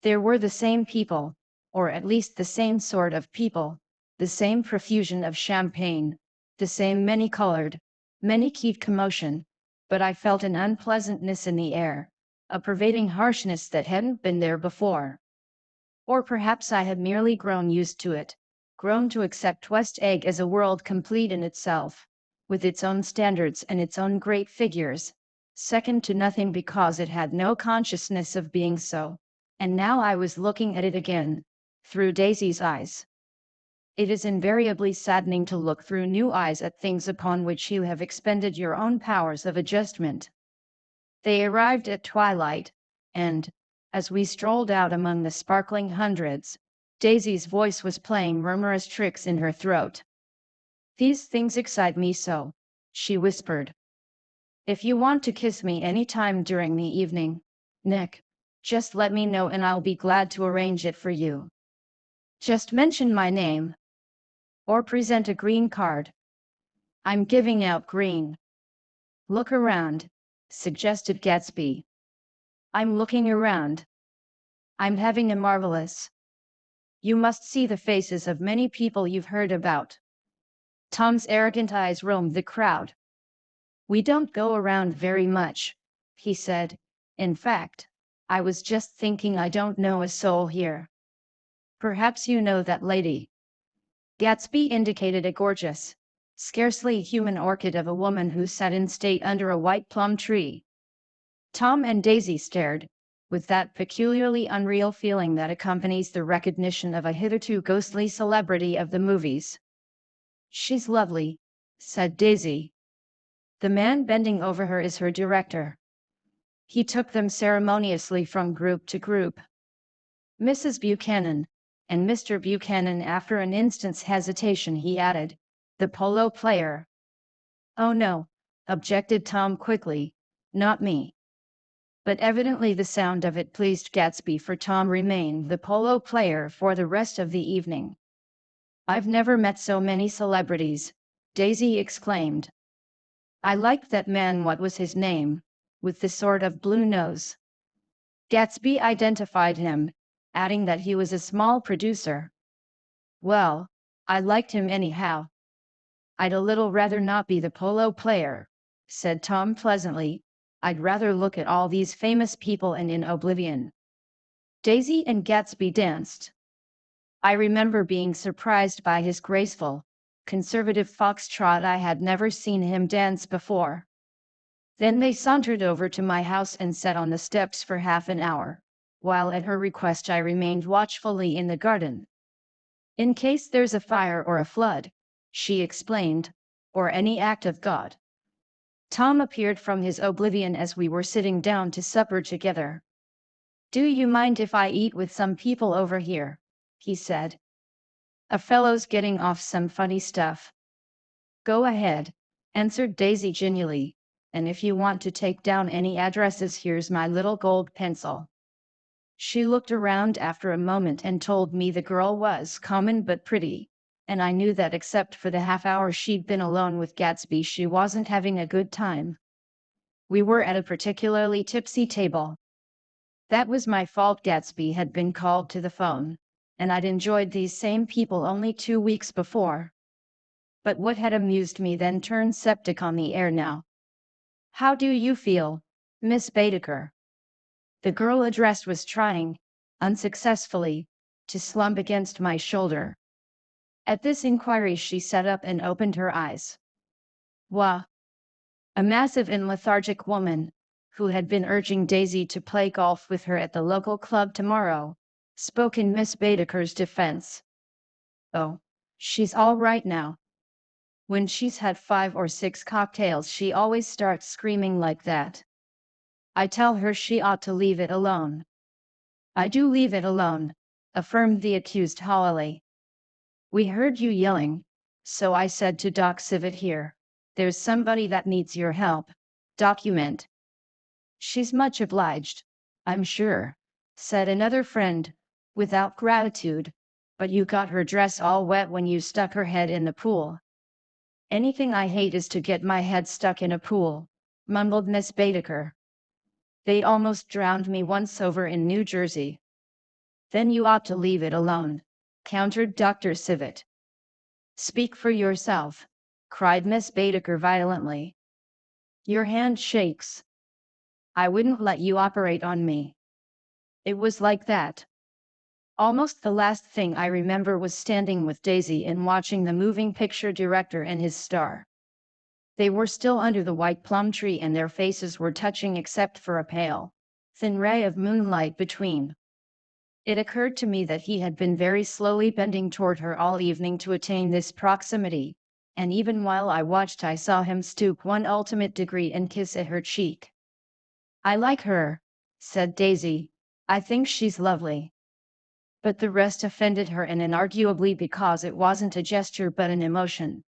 There were the same people, or at least the same sort of people, the same profusion of champagne, the same many-colored, many-keyed commotion, but I felt an unpleasantness in the air, a pervading harshness that hadn't been there before. Or perhaps I had merely grown used to it. Grown to accept West Egg as a world complete in itself, with its own standards and its own great figures, second to nothing because it had no consciousness of being so. And now I was looking at it again, through Daisy's eyes. It is invariably saddening to look through new eyes at things upon which you have expended your own powers of adjustment. They arrived at twilight, and, as we strolled out among the sparkling hundreds, Daisy's voice was playing murmurous tricks in her throat. These things excite me so, she whispered. If you want to kiss me any time during the evening, Nick, just let me know and I'll be glad to arrange it for you. Just mention my name. Or present a green card. I'm giving out green. Look around, suggested Gatsby. I'm looking around. I'm having a marvelous. You must see the faces of many people you've heard about. Tom's arrogant eyes roamed the crowd. We don't go around very much, he said. In fact, I was just thinking I don't know a soul here. Perhaps you know that lady. Gatsby indicated a gorgeous, scarcely human orchid of a woman who sat in state under a white plum tree. Tom and Daisy stared, with that peculiarly unreal feeling that accompanies the recognition of a hitherto ghostly celebrity of the movies. She's lovely, said Daisy. The man bending over her is her director. He took them ceremoniously from group to group. Mrs. Buchanan, and Mr. Buchanan. After an instant's hesitation he added, the polo player. Oh no, objected Tom quickly, Not me. But evidently the sound of it pleased Gatsby, for Tom remained the polo player for the rest of the evening. "I've never met so many celebrities," Daisy exclaimed. "I liked that man, what was his name, with the sort of blue nose?" Gatsby identified him, adding that he was a small producer. "Well, I liked him anyhow." "I'd a little rather not be the polo player," said Tom pleasantly. "I'd rather look at all these famous people and in oblivion." Daisy and Gatsby danced. I remember being surprised by his graceful, conservative foxtrot. I had never seen him dance before. Then they sauntered over to my house and sat on the steps for half an hour, while at her request I remained watchfully in the garden. "In case there's a fire or a flood," she explained, "or any act of God." Tom appeared from his oblivion as we were sitting down to supper together. "Do you mind if I eat with some people over here?" he said. "A fellow's getting off some funny stuff." "Go ahead," answered Daisy genially, "and if you want to take down any addresses, here's my little gold pencil." She looked around after a moment and told me the girl was common but pretty, and I knew that except for the half hour she'd been alone with Gatsby, she wasn't having a good time. We were at a particularly tipsy table. That was my fault. Gatsby had been called to the phone, and I'd enjoyed these same people only 2 weeks before. But what had amused me then turned septic on the air now. "How do you feel, Miss Baedeker?" The girl addressed was trying, unsuccessfully, to slump against my shoulder. At this inquiry she sat up and opened her eyes. "Wah!" A massive and lethargic woman, who had been urging Daisy to play golf with her at the local club tomorrow, spoke in Miss Baedeker's defense. "Oh, she's all right now. When she's had 5 or 6 cocktails she always starts screaming like that. I tell her she ought to leave it alone." "I do leave it alone," affirmed the accused haughtily. "We heard you yelling, so I said to Doc Civet here, there's somebody that needs your help. Document." "She's much obliged, I'm sure," said another friend, without gratitude, "but you got her dress all wet when you stuck her head in the pool." "Anything I hate is to get my head stuck in a pool," mumbled Miss Baedeker. "They almost drowned me once over in New Jersey." "Then you ought to leave it alone," countered Dr. Civet. "Speak for yourself," cried Miss Baedeker violently. "Your hand shakes. I wouldn't let you operate on me." It was like that. Almost the last thing I remember was standing with Daisy and watching the moving picture director and his star. They were still under the white plum tree and their faces were touching except for a pale, thin ray of moonlight between. It occurred to me that he had been very slowly bending toward her all evening to attain this proximity, and even while I watched I saw him stoop 1 degree and kiss at her cheek. "I like her," said Daisy. "I think she's lovely." But the rest offended her, and inarguably because it wasn't a gesture but an emotion.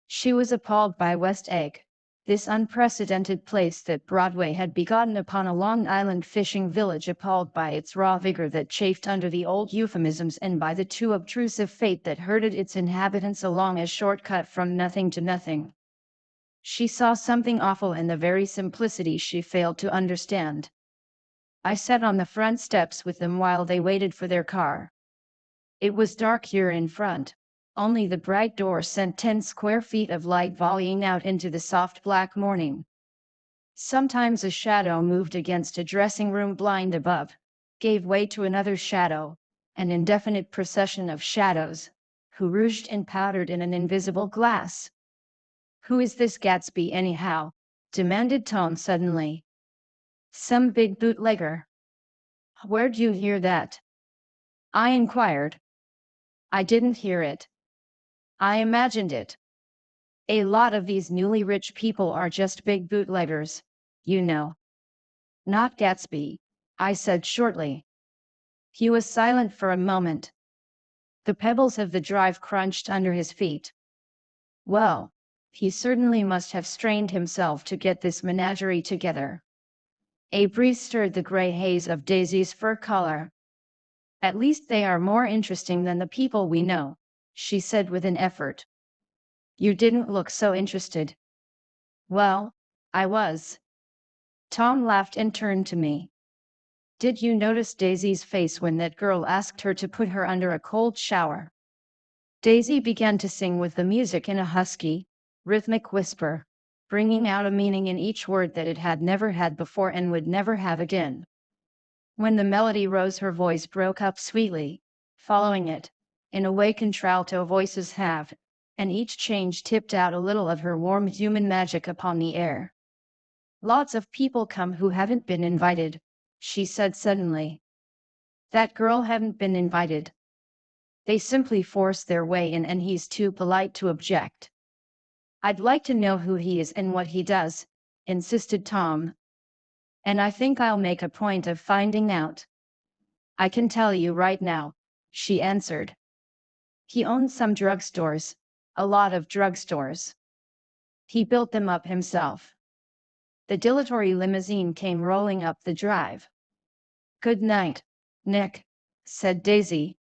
She was appalled by West Egg, this unprecedented place that Broadway had begotten upon a Long Island fishing village, appalled by its raw vigor that chafed under the old euphemisms and by the too obtrusive fate that herded its inhabitants along a shortcut from nothing to nothing. She saw something awful in the very simplicity she failed to understand. I sat on the front steps with them while they waited for their car. It was dark here in front. Only the bright door sent 10 square feet of light volleying out into the soft black morning. Sometimes a shadow moved against a dressing room blind above, gave way to another shadow, an indefinite procession of shadows, who rouged and powdered in an invisible glass. "Who is this Gatsby anyhow?" demanded Tom suddenly. "Some big bootlegger." "Where'd you hear that?" I inquired. "I didn't hear it. I imagined it. A lot of these newly rich people are just big bootleggers, you know." "Not Gatsby," I said shortly. He was silent for a moment. The pebbles of the drive crunched under his feet. "Well," He certainly must have strained himself to get this menagerie together. A breeze stirred the gray haze of Daisy's fur collar. At least they are more interesting than the people we know, she said with an effort. You didn't look so interested. Well, I was. Tom laughed and turned to me. Did you notice Daisy's face when that girl asked her to put her under a cold shower? Daisy began to sing with the music in a husky, rhythmic whisper, bringing out a meaning in each word that it had never had before and would never have again. When the melody rose, her voice broke up sweetly, following it, in a way contralto voices have, and each change tipped out a little of her warm human magic upon the air. Lots of people come who haven't been invited, she said suddenly. That girl hadn't been invited. They simply force their way in and he's too polite to object. I'd like to know who he is and what he does, insisted Tom. And I think I'll make a point of finding out. I can tell you right now, she answered. He owns some drugstores, a lot of drugstores. He built them up himself. The dilatory limousine came rolling up the drive. Good night, Nick, said Daisy.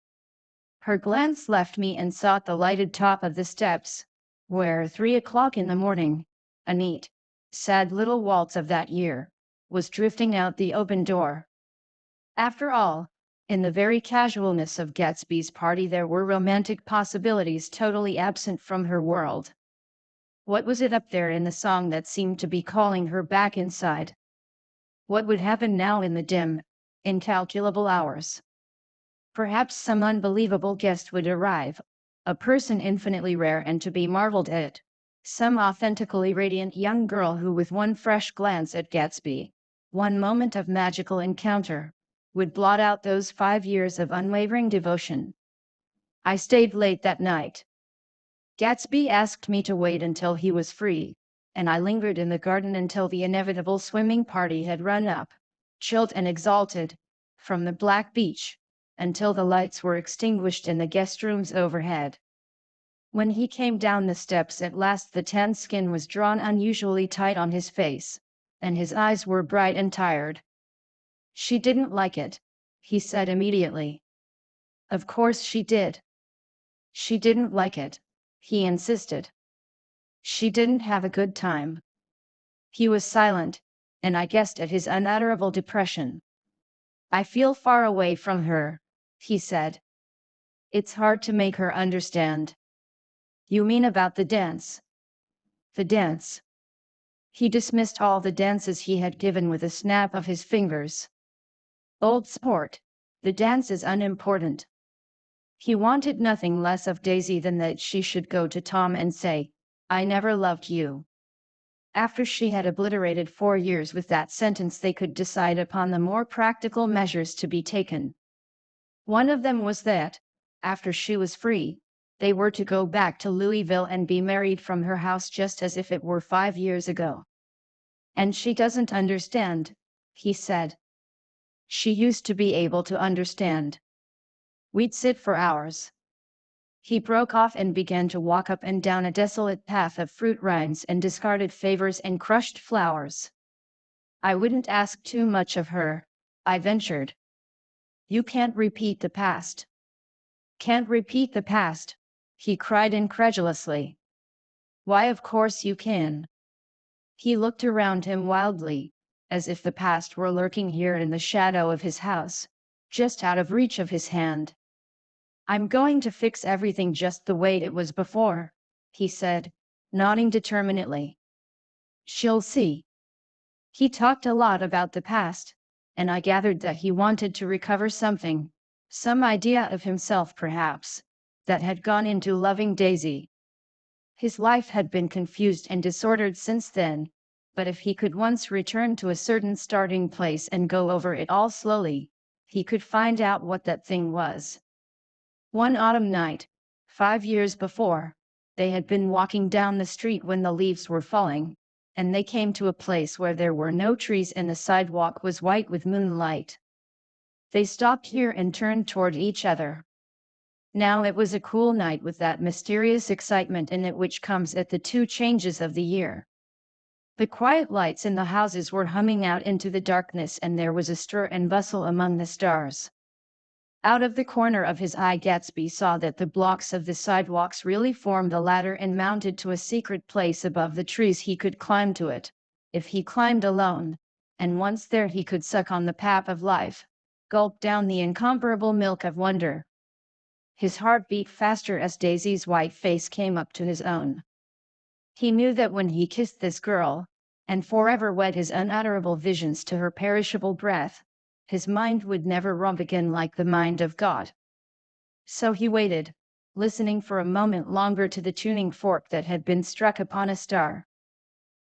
Her glance left me and sought the lighted top of the steps, where 3 o'clock in the morning, a neat, sad little waltz of that year, was drifting out the open door. After all, in the very casualness of Gatsby's party there were romantic possibilities totally absent from her world. What was it up there in the song that seemed to be calling her back inside? What would happen now in the dim, incalculable hours? Perhaps some unbelievable guest would arrive, a person infinitely rare and to be marveled at, some authentically radiant young girl who with one fresh glance at Gatsby, one moment of magical encounter, would blot out those 5 years of unwavering devotion. I stayed late that night. Gatsby asked me to wait until he was free, and I lingered in the garden until the inevitable swimming party had run up, chilled and exalted, from the black beach, until the lights were extinguished in the guest rooms overhead. When he came down the steps at last, the tan skin was drawn unusually tight on his face, and his eyes were bright and tired. She didn't like it, he said immediately. Of course she did. She didn't like it, he insisted. She didn't have a good time. He was silent, and I guessed at his unutterable depression. I feel far away from her, he said. It's hard to make her understand. You mean about the dance? The dance. He dismissed all the dances he had given with a snap of his fingers. Old sport, the dance is unimportant. He wanted nothing less of Daisy than that she should go to Tom and say, I never loved you. After she had obliterated 4 years with that sentence, they could decide upon the more practical measures to be taken. One of them was that, after she was free, they were to go back to Louisville and be married from her house just as if it were 5 years ago. And she doesn't understand, he said. She used to be able to understand. We'd sit for hours. He broke off and began to walk up and down a desolate path of fruit rinds and discarded favors and crushed flowers. I wouldn't ask too much of her, I ventured. You can't repeat the past. Can't repeat the past, he cried incredulously. Why, of course you can. He looked around him wildly, as if the past were lurking here in the shadow of his house, just out of reach of his hand. I'm going to fix everything just the way it was before, he said, nodding determinedly. She'll see. He talked a lot about the past, and I gathered that he wanted to recover something, some idea of himself perhaps, that had gone into loving Daisy. His life had been confused and disordered since then, but if he could once return to a certain starting place and go over it all slowly, he could find out what that thing was. One autumn night, 5 years before, they had been walking down the street when the leaves were falling, and they came to a place where there were no trees and the sidewalk was white with moonlight. They stopped here and turned toward each other. Now it was a cool night with that mysterious excitement in it which comes at the two changes of the year. The quiet lights in the houses were humming out into the darkness, and there was a stir and bustle among the stars. Out of the corner of his eye Gatsby saw that the blocks of the sidewalks really formed a ladder and mounted to a secret place above the trees. He could climb to it, if he climbed alone, and once there he could suck on the pap of life, gulp down the incomparable milk of wonder. His heart beat faster as Daisy's white face came up to his own. He knew that when he kissed this girl, and forever wed his unutterable visions to her perishable breath, his mind would never roam again like the mind of God. So he waited, listening for a moment longer to the tuning fork that had been struck upon a star.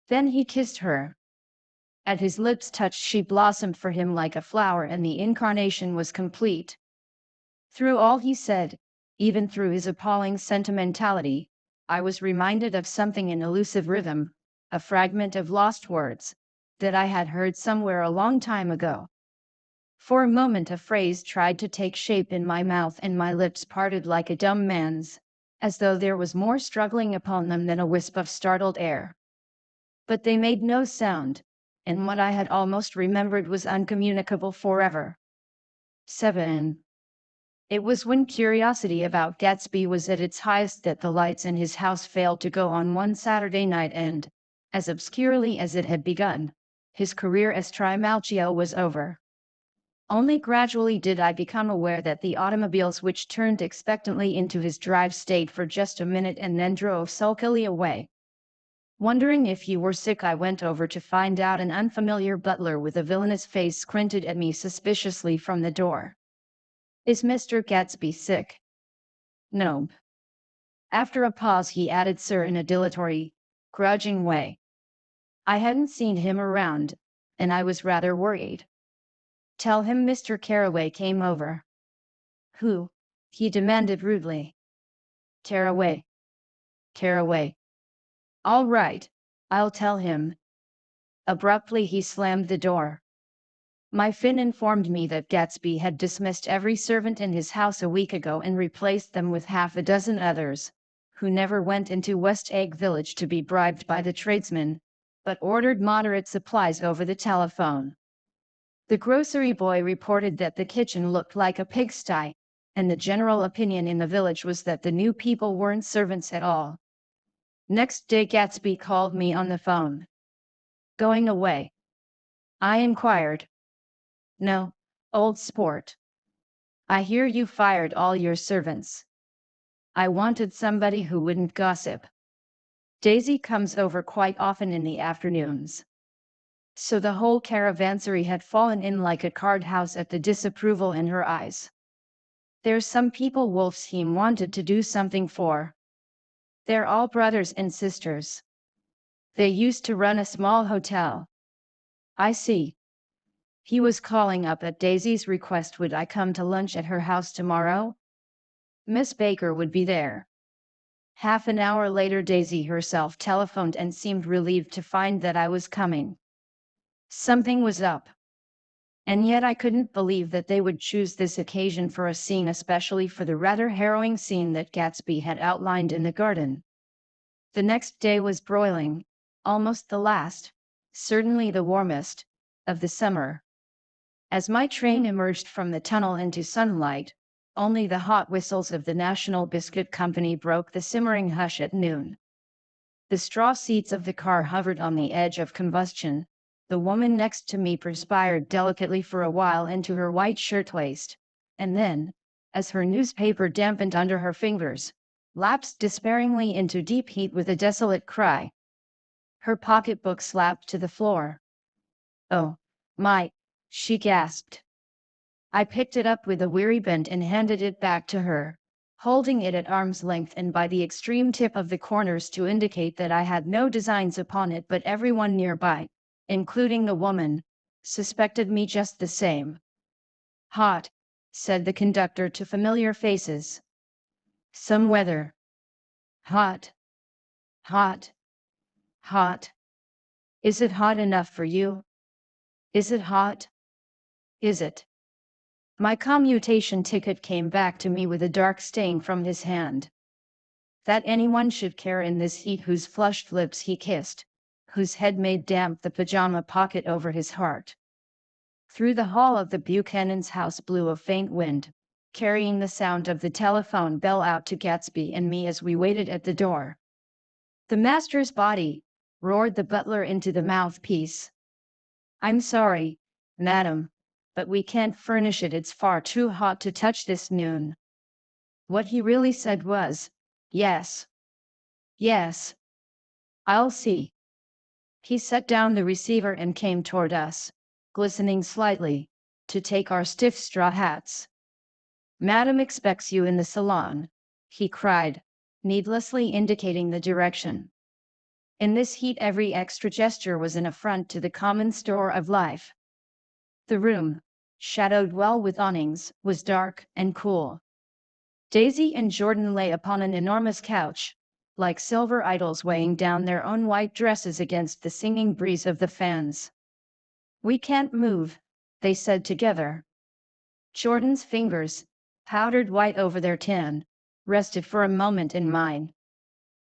Then he kissed her. At his lips' touch she blossomed for him like a flower, and the incarnation was complete. Through all he said, even through his appalling sentimentality, I was reminded of something in elusive rhythm, a fragment of lost words, that I had heard somewhere a long time ago. For a moment a phrase tried to take shape in my mouth, and my lips parted like a dumb man's, as though there was more struggling upon them than a wisp of startled air. But they made no sound, and what I had almost remembered was uncommunicable forever. 7. It was when curiosity about Gatsby was at its highest that the lights in his house failed to go on one Saturday night, and, as obscurely as it had begun, his career as Trimalchio was over. Only gradually did I become aware that the automobiles which turned expectantly into his drive stayed for just a minute and then drove sulkily away. Wondering if he were sick, I went over to find out. An unfamiliar butler with a villainous face squinted at me suspiciously from the door. "Is Mr. Gatsby sick?" "No." After a pause he added, "Sir," in a dilatory, grudging way. I hadn't seen him around, and I was rather worried. "Tell him Mr. Caraway came over." "Who?" he demanded rudely. "Caraway." "Caraway. All right, I'll tell him." Abruptly he slammed the door. My Finn informed me that Gatsby had dismissed every servant in his house a week ago and replaced them with half a dozen others, who never went into West Egg Village to be bribed by the tradesmen, but ordered moderate supplies over the telephone. The grocery boy reported that the kitchen looked like a pigsty, and the general opinion in the village was that the new people weren't servants at all. Next day Gatsby called me on the phone. "Going away?" I inquired. "No, old sport. I hear you fired all your servants. I wanted somebody who wouldn't gossip. Daisy comes over quite often in the afternoons." So the whole caravansary had fallen in like a card house at the disapproval in her eyes. "There's some people Wolfsheim wanted to do something for. They're all brothers and sisters. They used to run a small hotel." "I see." He was calling up at Daisy's request. Would I come to lunch at her house tomorrow? Miss Baker would be there. Half an hour later Daisy herself telephoned and seemed relieved to find that I was coming. Something was up. And yet I couldn't believe that they would choose this occasion for a scene, especially for the rather harrowing scene that Gatsby had outlined in the garden. The next day was broiling, almost the last, certainly the warmest, of the summer. As my train emerged from the tunnel into sunlight, only the hot whistles of the National Biscuit Company broke the simmering hush at noon. The straw seats of the car hovered on the edge of combustion. The woman next to me perspired delicately for a while into her white shirtwaist, and then, as her newspaper dampened under her fingers, lapsed despairingly into deep heat with a desolate cry. Her pocketbook slapped to the floor. "Oh, my," she gasped. I picked it up with a weary bend and handed it back to her, holding it at arm's length and by the extreme tip of the corners to indicate that I had no designs upon it, but everyone nearby, including the woman, suspected me just the same. "Hot," said the conductor to familiar faces. "Some weather. Hot. Hot. Hot. Is it hot enough for you? Is it hot? Is it?" My commutation ticket came back to me with a dark stain from his hand. That anyone should care in this heat, whose flushed lips he kissed, whose head made damp the pajama pocket over his heart. Through the hall of the Buchanan's house blew a faint wind, carrying the sound of the telephone bell out to Gatsby and me as we waited at the door. "The master's body," roared the butler into the mouthpiece. "I'm sorry, madam, but we can't furnish it. It's far too hot to touch this noon." What he really said was, "Yes. Yes. I'll see." He set down the receiver and came toward us, glistening slightly, to take our stiff straw hats. "Madam expects you in the salon," he cried, needlessly indicating the direction. In this heat every extra gesture was an affront to the common store of life. The room, shadowed well with awnings, was dark and cool. Daisy and Jordan lay upon an enormous couch, like silver idols weighing down their own white dresses against the singing breeze of the fans. "We can't move," they said together. Jordan's fingers, powdered white over their tan, rested for a moment in mine.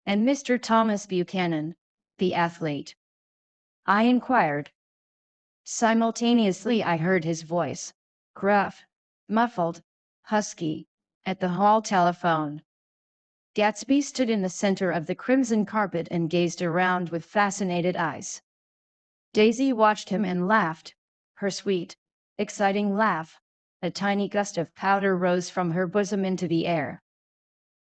"And Mr. Thomas Buchanan, the athlete?" I inquired. Simultaneously I heard his voice, gruff, muffled, husky, at the hall telephone. Gatsby stood in the center of the crimson carpet and gazed around with fascinated eyes. Daisy watched him and laughed, her sweet, exciting laugh. A tiny gust of powder rose from her bosom into the air.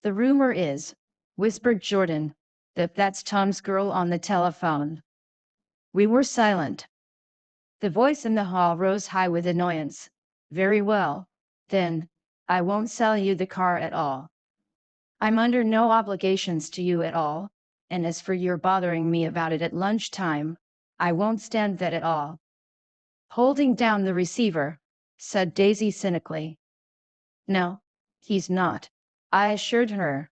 "The rumor is," whispered Jordan, "that that's Tom's girl on the telephone." We were silent. The voice in the hall rose high with annoyance. "Very well, then, I won't sell you the car at all. I'm under no obligations to you at all, and as for your bothering me about it at lunchtime, I won't stand that at all." Holding down the receiver, said Daisy cynically. "No, he's not," I assured her.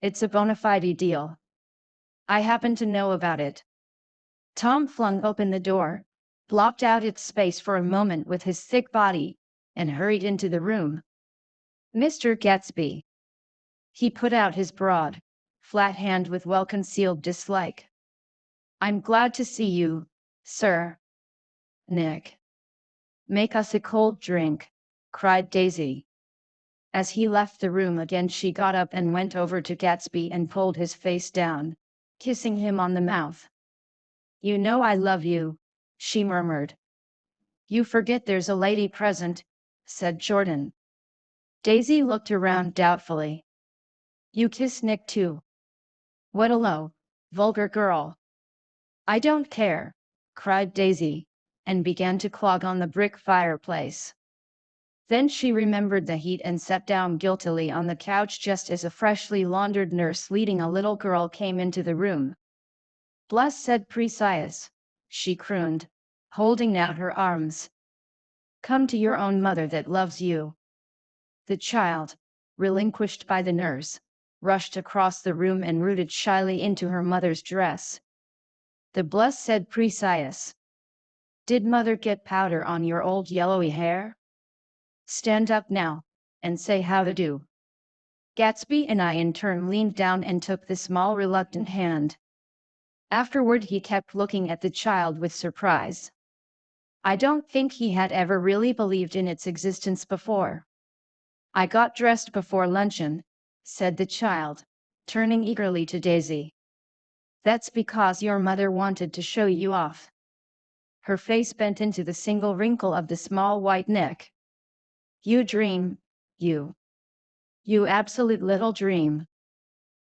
"It's a bona fide deal. I happen to know about it." Tom flung open the door, blocked out its space for a moment with his thick body, and hurried into the room. "Mr. Gatsby." He put out his broad, flat hand with well-concealed dislike. "I'm glad to see you, sir." "Nick." "Make us a cold drink," cried Daisy. As he left the room again she got up and went over to Gatsby and pulled his face down, kissing him on the mouth. "You know I love you," she murmured. "You forget there's a lady present," said Jordan. Daisy looked around doubtfully. "You kiss Nick too? What a low, vulgar girl." "I don't care," cried Daisy, and began to clog on the brick fireplace. Then she remembered the heat and sat down guiltily on the couch just as a freshly laundered nurse leading a little girl came into the room. "Blessed Precious," she crooned, holding out her arms. "Come to your own mother that loves you." The child, relinquished by the nurse, rushed across the room and rooted shyly into her mother's dress. "The Blessed Precious. Did mother get powder on your old yellowy hair? Stand up now, and say how to do." Gatsby and I in turn leaned down and took the small reluctant hand. Afterward he kept looking at the child with surprise. I don't think he had ever really believed in its existence before. "I got dressed before luncheon," said the child, turning eagerly to Daisy. "That's because your mother wanted to show you off." Her face bent into the single wrinkle of the small white neck. "You dream, you. You absolute little dream."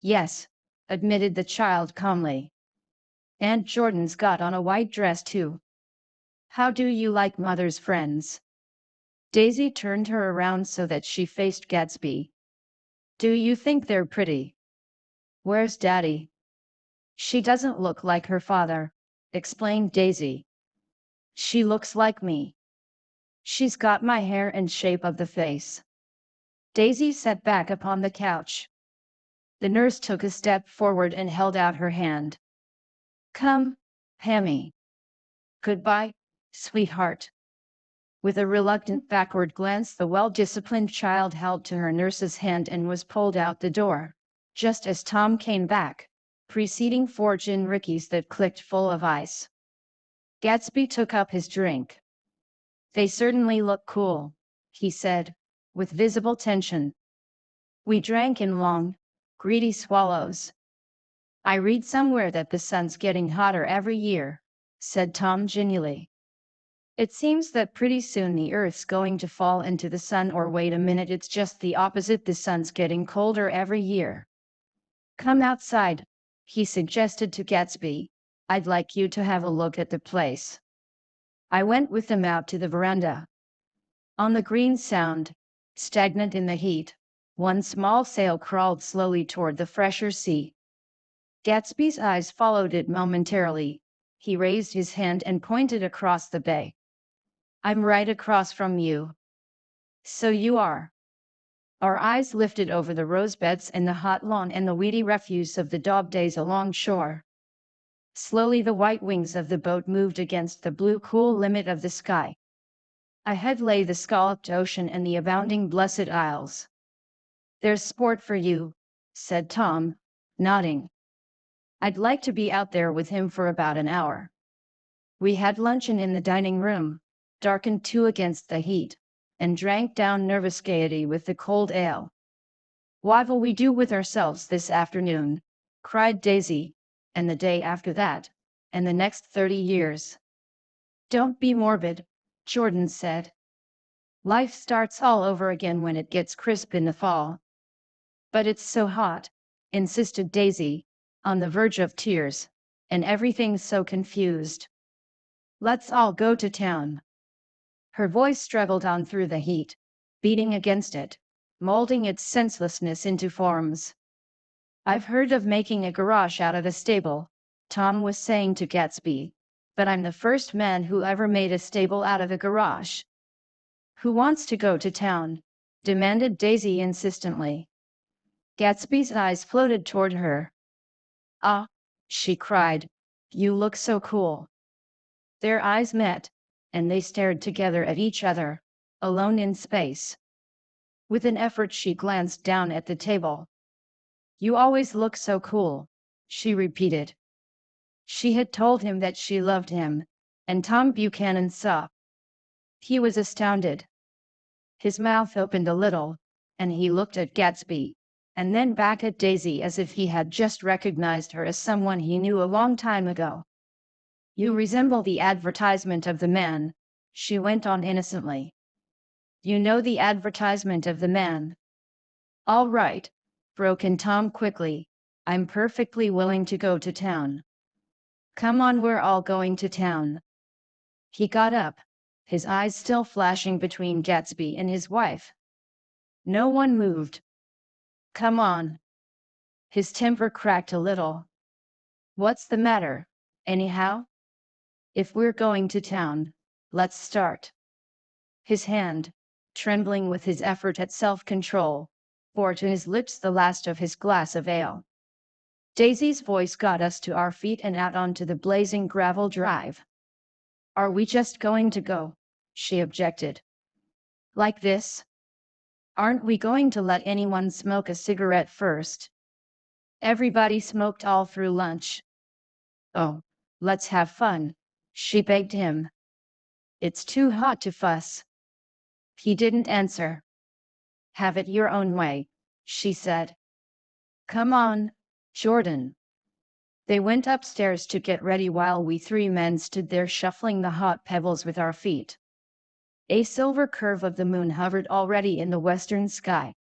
"Yes," admitted the child calmly. "Aunt Jordan's got on a white dress too. How do you like mother's friends?" Daisy turned her around so that she faced Gatsby. "Do you think they're pretty?" "Where's Daddy?" "She doesn't look like her father," explained Daisy. "She looks like me. She's got my hair and shape of the face." Daisy sat back upon the couch. The nurse took a step forward and held out her hand. "Come, Hammy. Goodbye, sweetheart." With a reluctant backward glance, the well-disciplined child held to her nurse's hand and was pulled out the door, just as Tom came back, preceding 4 gin rickeys that clicked full of ice. Gatsby took up his drink. "They certainly look cool," he said, with visible tension. We drank in long, greedy swallows. "I read somewhere that the sun's getting hotter every year," said Tom genially. "It seems that pretty soon the Earth's going to fall into the sun, or wait a minute, it's just the opposite, the sun's getting colder every year." "Come outside," he suggested to Gatsby. "I'd like you to have a look at the place." I went with them out to the veranda. On the green Sound, stagnant in the heat, one small sail crawled slowly toward the fresher sea. Gatsby's eyes followed it momentarily. He raised his hand and pointed across the bay. "I'm right across from you." "So you are." Our eyes lifted over the rose beds and the hot lawn and the weedy refuse of the daub days along shore. Slowly the white wings of the boat moved against the blue cool limit of the sky. Ahead lay the scalloped ocean and the abounding Blessed Isles. "There's sport for you," said Tom, nodding. "I'd like to be out there with him for about an hour." We had luncheon in the dining room, darkened too against the heat, and drank down nervous gaiety with the cold ale. "What'll we do with ourselves this afternoon?" cried Daisy, "and the day after that, and the next 30 years?" "Don't be morbid," Jordan said. "Life starts all over again when it gets crisp in the fall." "But it's so hot," insisted Daisy, on the verge of tears, "and everything's so confused. Let's all go to town." Her voice struggled on through the heat, beating against it, molding its senselessness into forms. "I've heard of making a garage out of a stable," Tom was saying to Gatsby, "but I'm the first man who ever made a stable out of a garage." "Who wants to go to town?" demanded Daisy insistently. Gatsby's eyes floated toward her. "Ah," she cried, "you look so cool." Their eyes met, and they stared together at each other, alone in space. With an effort she glanced down at the table. "You always look so cool," she repeated. She had told him that she loved him, and Tom Buchanan saw. He was astounded. His mouth opened a little, and he looked at Gatsby, and then back at Daisy as if he had just recognized her as someone he knew a long time ago. "You resemble the advertisement of the man," she went on innocently. "You know the advertisement of the man?" "All right," broke in Tom quickly. "I'm perfectly willing to go to town." "Come on, we're all going to town." He got up, his eyes still flashing between Gatsby and his wife. No one moved. "Come on." His temper cracked a little. "What's the matter, anyhow? If we're going to town, let's start." His hand, trembling with his effort at self-control, bore to his lips the last of his glass of ale. Daisy's voice got us to our feet and out onto the blazing gravel drive. "Are we just going to go?" she objected. "Like this? Aren't we going to let anyone smoke a cigarette first?" Everybody smoked all through lunch. "Oh, let's have fun," she begged him. "It's too hot to fuss." He didn't answer. "Have it your own way," she said. "Come on, Jordan." They went upstairs to get ready while we 3 men stood there shuffling the hot pebbles with our feet. A silver curve of the moon hovered already in the western sky.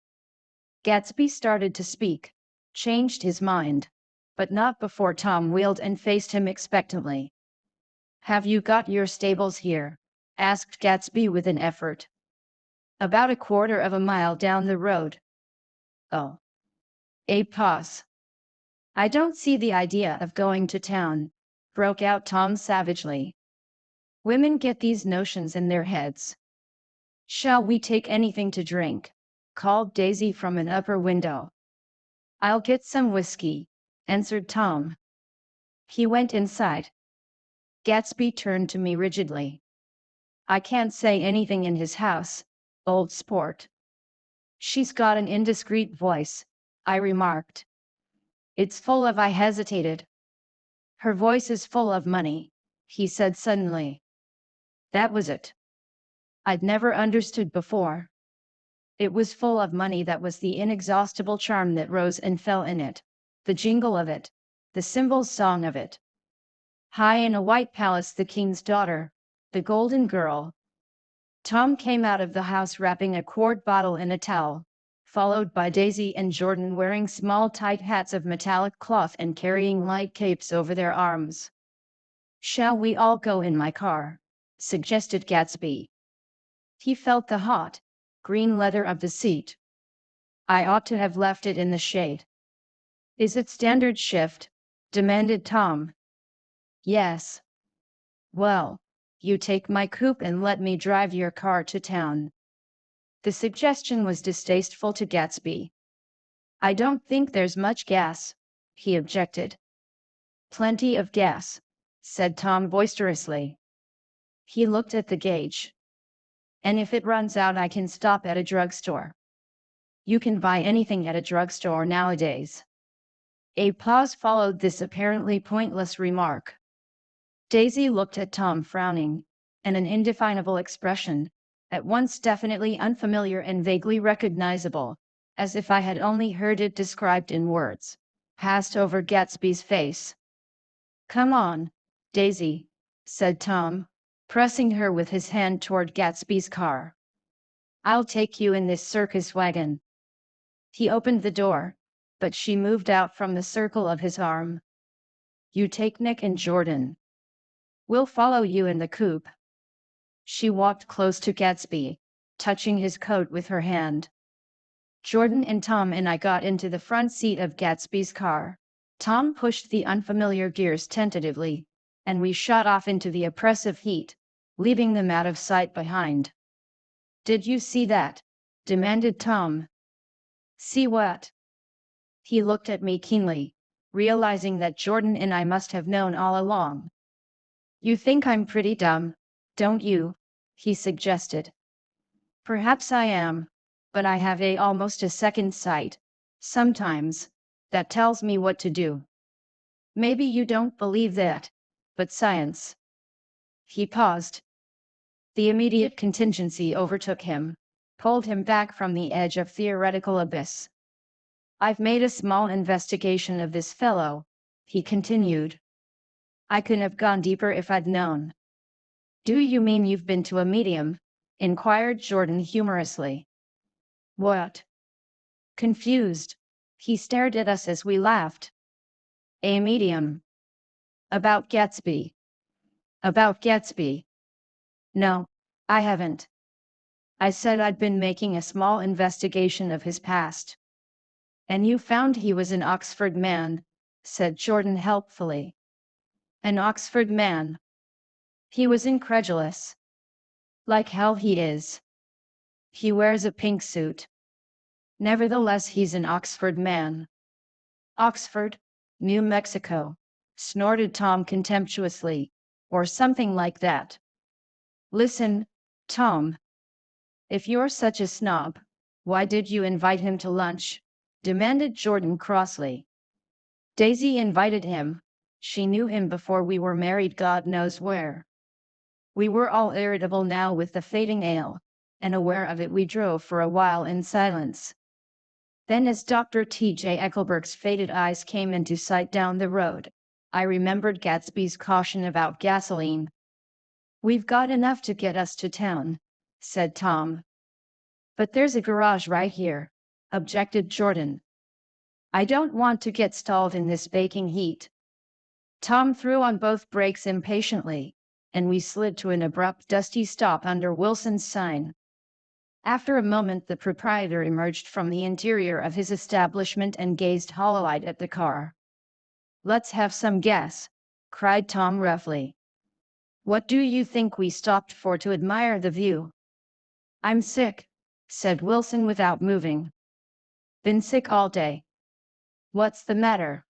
Gatsby started to speak, changed his mind, but not before Tom wheeled and faced him expectantly. "Have you got your stables here?" asked Gatsby with an effort. "About a quarter of a mile down the road." "Oh." A pause. "I don't see the idea of going to town," broke out Tom savagely. "Women get these notions in their heads." "Shall we take anything to drink?" called Daisy from an upper window. "I'll get some whiskey," answered Tom. He went inside. Gatsby turned to me rigidly. I can't say anything in his house, old sport. She's got an indiscreet voice, I remarked. It's full of. I hesitated. Her voice is full of money, he said suddenly. That was it. I'd never understood before. It was full of money. That was the inexhaustible charm that rose and fell in it, the jingle of it, the cymbal song of it. High in a white palace, the king's daughter, the golden girl. Tom came out of the house wrapping a quart bottle in a towel, followed by Daisy and Jordan wearing small tight hats of metallic cloth and carrying light capes over their arms. Shall we all go in my car? Suggested Gatsby. He felt the hot, green leather of the seat. I ought to have left it in the shade. Is it standard shift? Demanded Tom. Yes. Well, you take my coupe and let me drive your car to town. The suggestion was distasteful to Gatsby. I don't think there's much gas, he objected. Plenty of gas, said Tom boisterously. He looked at the gauge. And if it runs out, I can stop at a drugstore. You can buy anything at a drugstore nowadays. A pause followed this apparently pointless remark. Daisy looked at Tom frowning, and an indefinable expression, at once definitely unfamiliar and vaguely recognizable, as if I had only heard it described in words, passed over Gatsby's face. Come on, Daisy, said Tom, pressing her with his hand toward Gatsby's car. I'll take you in this circus wagon. He opened the door, but she moved out from the circle of his arm. You take Nick and Jordan. We'll follow you in the coupe. She walked close to Gatsby, touching his coat with her hand. Jordan and Tom and I got into the front seat of Gatsby's car. Tom pushed the unfamiliar gears tentatively, and we shot off into the oppressive heat, leaving them out of sight behind. Did you see that? Demanded Tom. See what? He looked at me keenly, realizing that Jordan and I must have known all along. You think I'm pretty dumb, don't you? He suggested. Perhaps I am, but I have almost a second sight, sometimes, that tells me what to do. Maybe you don't believe that, but science. He paused. The immediate contingency overtook him, pulled him back from the edge of theoretical abyss. I've made a small investigation of this fellow, he continued. I couldn't have gone deeper if I'd known. Do you mean you've been to a medium? Inquired Jordan humorously. What? Confused, he stared at us as we laughed. A medium. About Gatsby. About Gatsby. No, I haven't. I said I'd been making a small investigation of his past. And you found he was an Oxford man, said Jordan helpfully. An Oxford man. He was incredulous. Like hell he is. He wears a pink suit. Nevertheless, he's an Oxford man. Oxford, New Mexico, snorted Tom contemptuously, or something like that. Listen, Tom. If you're such a snob, why did you invite him to lunch? Demanded Jordan crossly. Daisy invited him. She knew him before we were married, God knows where. We were all irritable now with the fading ale, and aware of it we drove for a while in silence. Then as Dr. T.J. Eckelberg's faded eyes came into sight down the road, I remembered Gatsby's caution about gasoline. We've got enough to get us to town, said Tom. But there's a garage right here, objected Jordan. I don't want to get stalled in this baking heat. Tom threw on both brakes impatiently, and we slid to an abrupt dusty stop under Wilson's sign. After a moment the proprietor emerged from the interior of his establishment and gazed hollow-eyed at the car. Let's have some gas, cried Tom roughly. What do you think we stopped for to admire the view? I'm sick, said Wilson without moving. Been sick all day. What's the matter?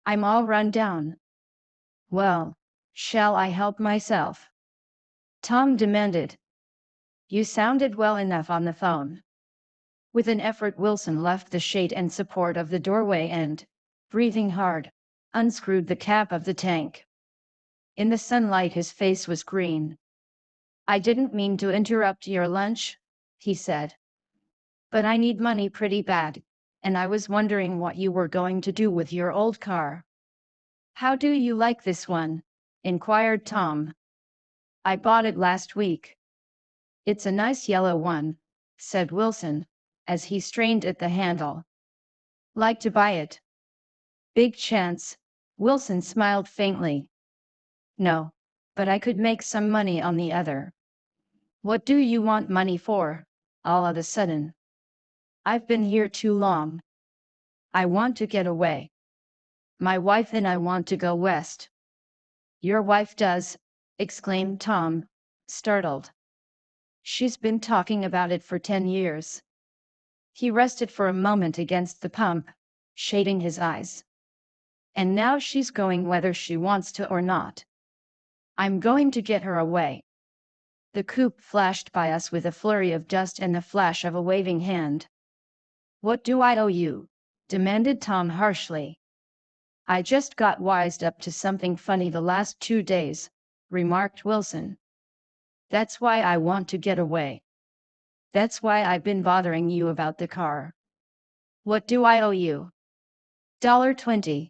I'm all run down. Well, shall I help myself? Tom demanded. You sounded well enough on the phone. With an effort, Wilson left the shade and support of the doorway and, breathing hard, unscrewed the cap of the tank. In the sunlight, his face was green. I didn't mean to interrupt your lunch, he said. But I need money pretty bad, and I was wondering what you were going to do with your old car. How do you like this one? Inquired Tom. I bought it last week. It's a nice yellow one, said Wilson, as he strained at the handle. Like to buy it? Big chance, Wilson smiled faintly. No, but I could make some money on the other. What do you want money for, all of a sudden? I've been here too long. I want to get away. My wife and I want to go west. Your wife does, exclaimed Tom, startled. She's been talking about it for 10 years. He rested for a moment against the pump, shading his eyes. And now she's going whether she wants to or not. I'm going to get her away. The coupe flashed by us with a flurry of dust and the flash of a waving hand. What do I owe you? Demanded Tom harshly. I just got wised up to something funny the last 2 days, remarked Wilson. That's why I want to get away. That's why I've been bothering you about the car. What do I owe you? $20.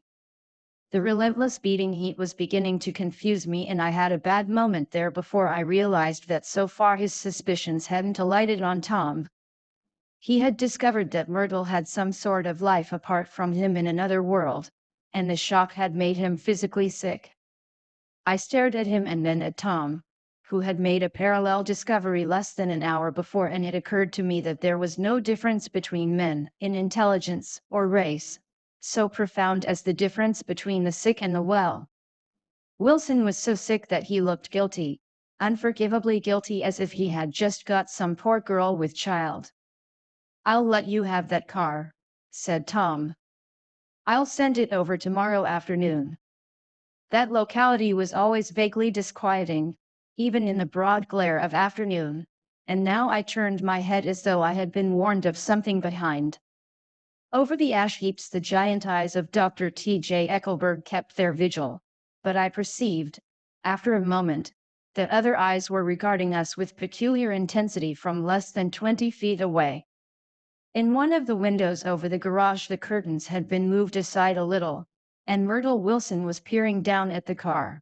The relentless beating heat was beginning to confuse me, and I had a bad moment there before I realized that so far his suspicions hadn't alighted on Tom. He had discovered that Myrtle had some sort of life apart from him in another world, and the shock had made him physically sick. I stared at him and then at Tom, who had made a parallel discovery less than an hour before, and it occurred to me that there was no difference between men in intelligence or race so profound as the difference between the sick and the well. Wilson was so sick that he looked guilty, unforgivably guilty, as if he had just got some poor girl with child. I'll let you have that car, said Tom. I'll send it over tomorrow afternoon. That locality was always vaguely disquieting, even in the broad glare of afternoon, and now I turned my head as though I had been warned of something behind. Over the ash heaps the giant eyes of Dr. T.J. Eckelberg kept their vigil, but I perceived, after a moment, that other eyes were regarding us with peculiar intensity from less than 20 feet away. In one of the windows over the garage the curtains had been moved aside a little, and Myrtle Wilson was peering down at the car.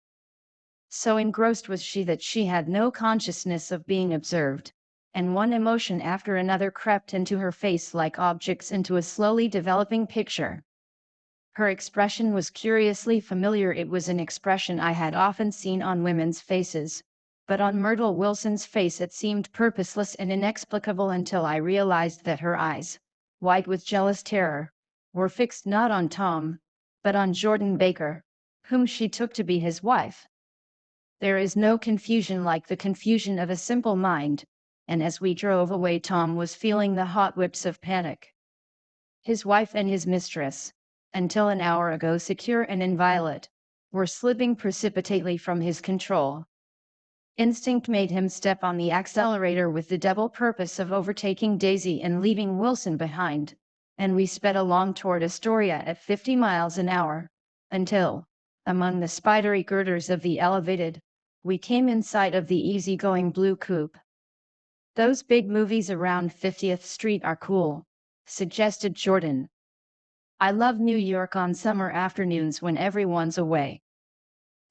So engrossed was she that she had no consciousness of being observed, and one emotion after another crept into her face like objects into a slowly developing picture. Her expression was curiously familiar. It was an expression I had often seen on women's faces, but on Myrtle Wilson's face it seemed purposeless and inexplicable until I realized that her eyes, wide with jealous terror, were fixed not on Tom, but on Jordan Baker, whom she took to be his wife. There is no confusion like the confusion of a simple mind, and as we drove away Tom was feeling the hot whips of panic. His wife and his mistress, until an hour ago secure and inviolate, were slipping precipitately from his control. Instinct made him step on the accelerator with the double purpose of overtaking Daisy and leaving Wilson behind, and we sped along toward Astoria at 50 miles an hour, until, among the spidery girders of the elevated, we came in sight of the easygoing blue coupe. Those big movies around 50th Street are cool, suggested Jordan. I love New York on summer afternoons when everyone's away.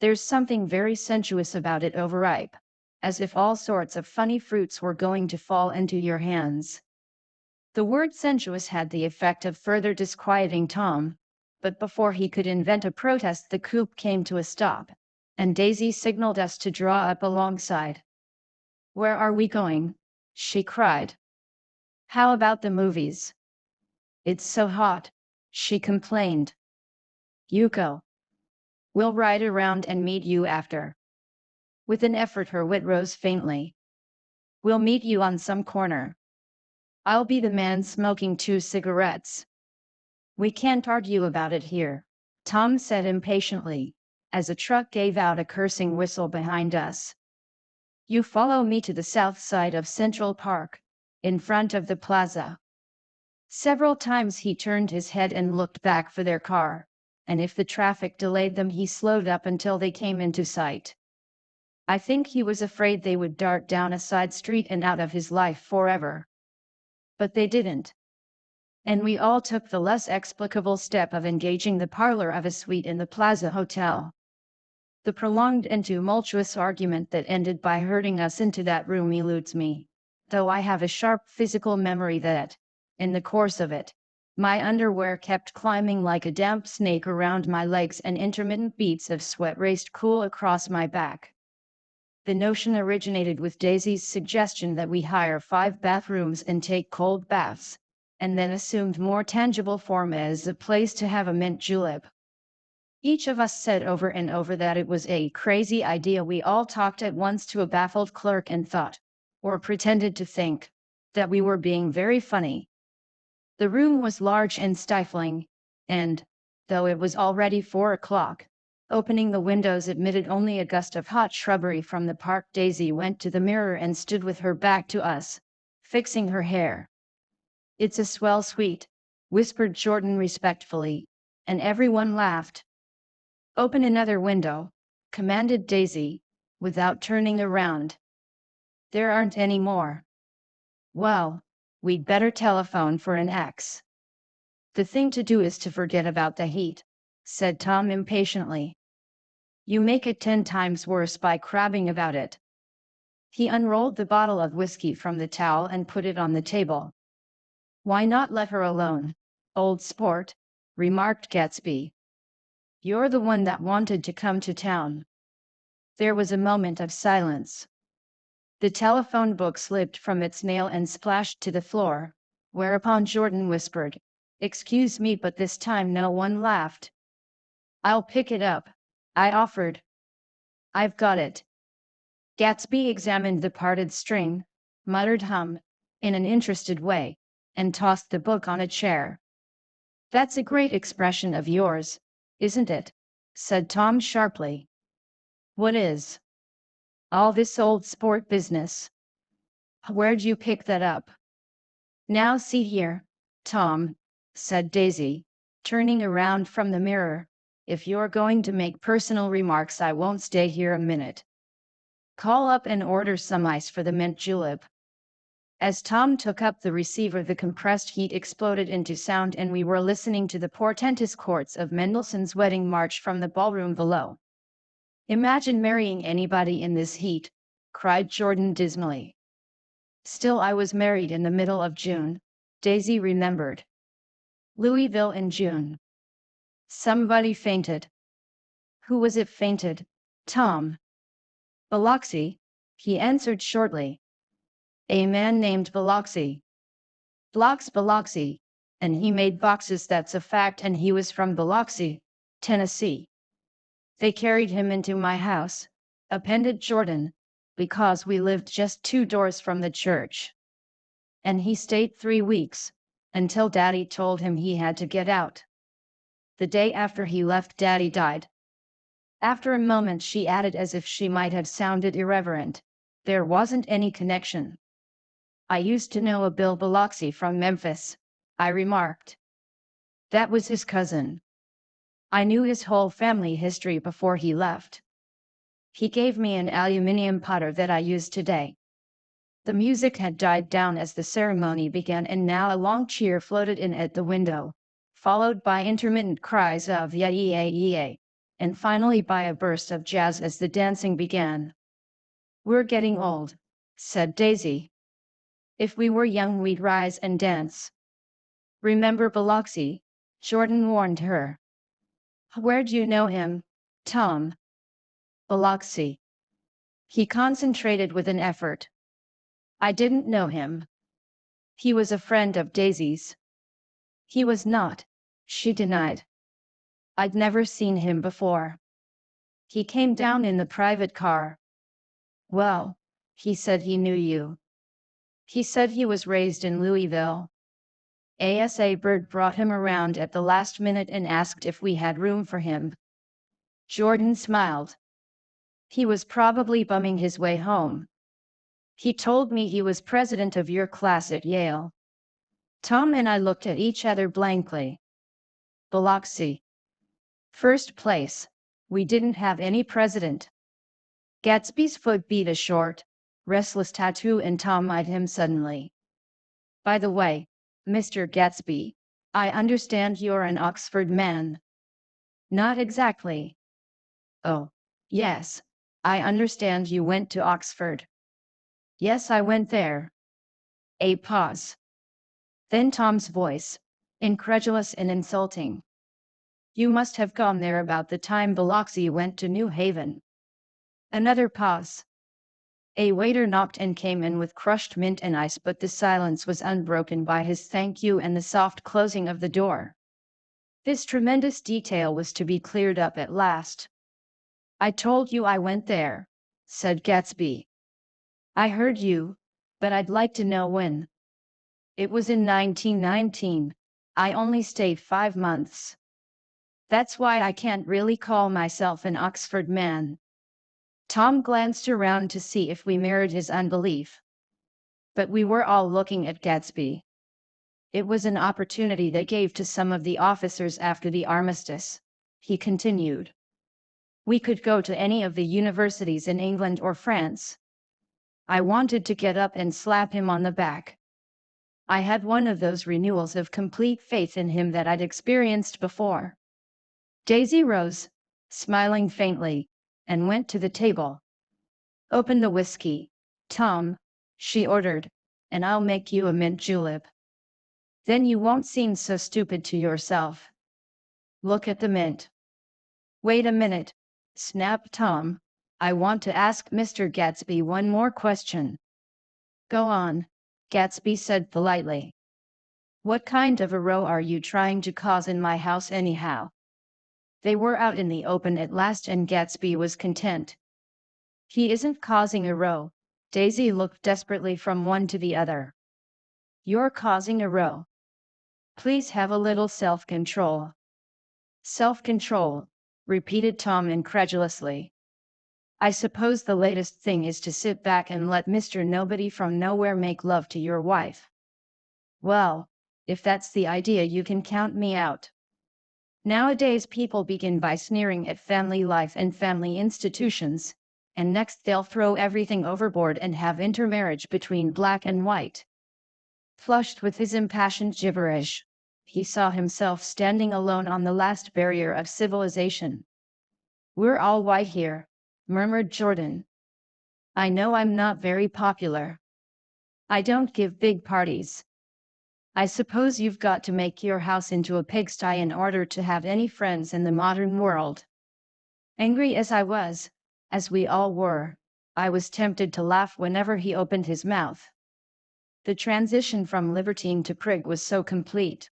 There's something very sensuous about it, overripe, as if all sorts of funny fruits were going to fall into your hands. The word sensuous had the effect of further disquieting Tom, but before he could invent a protest the coupe came to a stop, and Daisy signaled us to draw up alongside. Where are we going? She cried. How about the movies? It's so hot, she complained. You go. We'll ride around and meet you after. With an effort her wit rose faintly. We'll meet you on some corner. I'll be the man smoking 2 cigarettes. We can't argue about it here, Tom said impatiently, as a truck gave out a cursing whistle behind us. You follow me to the south side of Central Park, in front of the plaza. Several times he turned his head and looked back for their car, and if the traffic delayed them he slowed up until they came into sight. I think he was afraid they would dart down a side street and out of his life forever. But they didn't. And we all took the less explicable step of engaging the parlor of a suite in the Plaza Hotel. The prolonged and tumultuous argument that ended by herding us into that room eludes me, though I have a sharp physical memory that, in the course of it, my underwear kept climbing like a damp snake around my legs and intermittent beads of sweat raced cool across my back. The notion originated with Daisy's suggestion that we hire 5 bathrooms and take cold baths, and then assumed more tangible form as a place to have a mint julep. Each of us said over and over that it was a crazy idea. We all talked at once to a baffled clerk and thought, or pretended to think, that we were being very funny. The room was large and stifling, and, though it was already 4 o'clock, opening the windows admitted only a gust of hot shrubbery from the park. Daisy went to the mirror and stood with her back to us, fixing her hair. "It's a swell suite," whispered Jordan respectfully, and everyone laughed. "Open another window," commanded Daisy, without turning around. "There aren't any more." "Well, we'd better telephone for an X." "The thing to do is to forget about the heat," said Tom impatiently. "You make it 10 times worse by crabbing about it." He unrolled the bottle of whiskey from the towel and put it on the table. "Why not let her alone, old sport?" remarked Gatsby. "You're the one that wanted to come to town." There was a moment of silence. The telephone book slipped from its nail and splashed to the floor, whereupon Jordan whispered, "Excuse me," but this time no one laughed. "I'll pick it up," I offered. "I've got it." Gatsby examined the parted string, muttered in an interested way, and tossed the book on a chair. "That's a great expression of yours, isn't it?" said Tom sharply. "What is?" "All this old sport business. Where'd you pick that up?" "Now see here, Tom," said Daisy, turning around from the mirror, "if you're going to make personal remarks I won't stay here a minute. Call up and order some ice for the mint julep." As Tom took up the receiver the compressed heat exploded into sound and we were listening to the portentous chords of Mendelssohn's Wedding March from the ballroom below. "Imagine marrying anybody in this heat," cried Jordan dismally. "Still, I was married in the middle of June," Daisy remembered. "Louisville in June." Somebody fainted. "Who was it fainted, Tom?" "Biloxi," he answered shortly. "A man named Biloxi. Blocks Biloxi, and he made boxes, that's a fact, and he was from Biloxi, Tennessee. They carried him into my house," appended Jordan, "because we lived just 2 doors from the church. And he stayed 3 weeks, until Daddy told him he had to get out. The day after he left Daddy died." After a moment she added as if she might have sounded irreverent, "There wasn't any connection." "I used to know a Bill Biloxi from Memphis," I remarked. "That was his cousin. I knew his whole family history before he left. He gave me an aluminium putter that I use today." The music had died down as the ceremony began and now a long cheer floated in at the window, followed by intermittent cries of "yeah, yeah, yeah," and finally by a burst of jazz as the dancing began. "We're getting old," said Daisy. "If we were young we'd rise and dance." "Remember Biloxi," Jordan warned her. "Where'd you know him, Tom?" "Biloxi." He concentrated with an effort. "I didn't know him." "He was a friend of Daisy's." "He was not," she denied. "I'd never seen him before. He came down in the private car." "Well, he said he knew you. He said he was raised in Louisville. Asa Bird brought him around at the last minute and asked if we had room for him." Jordan smiled. "He was probably bumming his way home," He told me he was president of your class at Yale. Tom and I looked at each other blankly. Biloxi. First place. We didn't have any president. Gatsby's foot beat a short, restless tattoo and Tom eyed him suddenly. By the way, Mr. Gatsby, I understand you're an Oxford man. Not exactly. Oh, yes. I understand you went to Oxford. Yes, I went there. A pause. Then Tom's voice, incredulous and insulting. You must have gone there about the time Biloxi went to New Haven. Another pause. A waiter knocked and came in with crushed mint and ice, but the silence was unbroken by his thank you and the soft closing of the door. This tremendous detail was to be cleared up at last. I told you I went there, said Gatsby. I heard you, but I'd like to know when. It was in 1919. I only stayed 5 months. That's why I can't really call myself an Oxford man. Tom glanced around to see if we mirrored his unbelief. But we were all looking at Gatsby. It was an opportunity they gave to some of the officers after the armistice, he continued. We could go to any of the universities in England or France. I wanted to get up and slap him on the back. I had one of those renewals of complete faith in him that I'd experienced before. Daisy rose, smiling faintly, and went to the table. Open the whiskey, Tom, she ordered, and I'll make you a mint julep. Then you won't seem so stupid to yourself. Look at the mint. Wait a minute, snapped Tom. I want to ask Mr. Gatsby one more question. Go on, Gatsby said politely. What kind of a row are you trying to cause in my house anyhow? They were out in the open at last and Gatsby was content. He isn't causing a row. Daisy looked desperately from one to the other. You're causing a row. Please have a little self-control. Self-control, repeated Tom incredulously. I suppose the latest thing is to sit back and let Mr. Nobody from Nowhere make love to your wife. Well, if that's the idea, you can count me out. Nowadays people begin by sneering at family life and family institutions, and next they'll throw everything overboard and have intermarriage between black and white. Flushed with his impassioned gibberish, he saw himself standing alone on the last barrier of civilization. We're all white here, murmured Jordan. I know I'm not very popular. I don't give big parties. I suppose you've got to make your house into a pigsty in order to have any friends in the modern world. Angry as I was, as we all were, I was tempted to laugh whenever he opened his mouth. The transition from libertine to prig was so complete.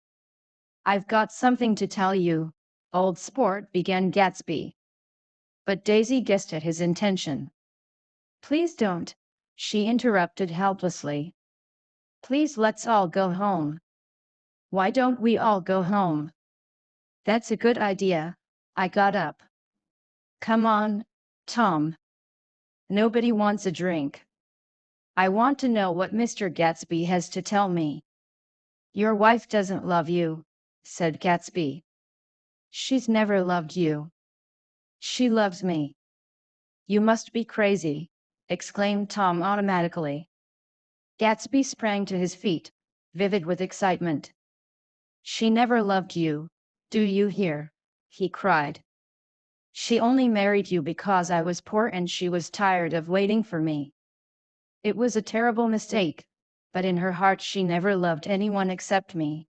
I've got something to tell you, old sport, began Gatsby. But Daisy guessed at his intention. Please don't, she interrupted helplessly. Please let's all go home. Why don't we all go home? That's a good idea. I got up. Come on, Tom. Nobody wants a drink. I want to know what Mr. Gatsby has to tell me. Your wife doesn't love you, said Gatsby. She's never loved you. She loves me. You must be crazy, exclaimed Tom automatically. Gatsby sprang to his feet, vivid with excitement. She never loved you, do you hear? He cried. She only married you because I was poor and she was tired of waiting for me. It was a terrible mistake, but in her heart she never loved anyone except me.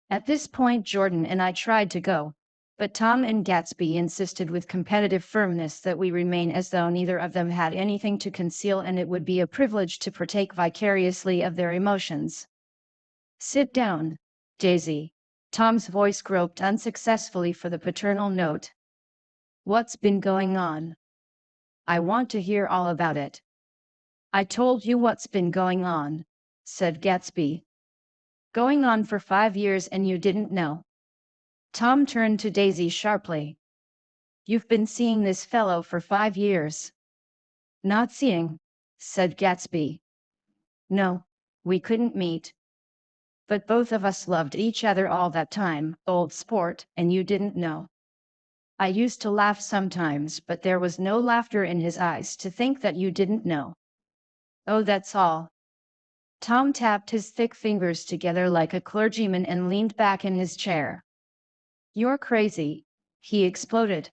At this point Jordan and I tried to go, but Tom and Gatsby insisted with competitive firmness that we remain as though neither of them had anything to conceal and it would be a privilege to partake vicariously of their emotions. Sit down, Daisy. Tom's voice groped unsuccessfully for the paternal note. What's been going on? I want to hear all about it. I told you what's been going on, said Gatsby. Going on for 5 years and you didn't know. Tom turned to Daisy sharply. You've been seeing this fellow for 5 years. Not seeing. said Gatsby. No, we couldn't meet. But both of us loved each other all that time, old sport, and you didn't know. I used to laugh sometimes, but there was no laughter in his eyes to think that you didn't know. Oh, that's all. Tom tapped his thick fingers together like a clergyman and leaned back in his chair. You're crazy, he exploded.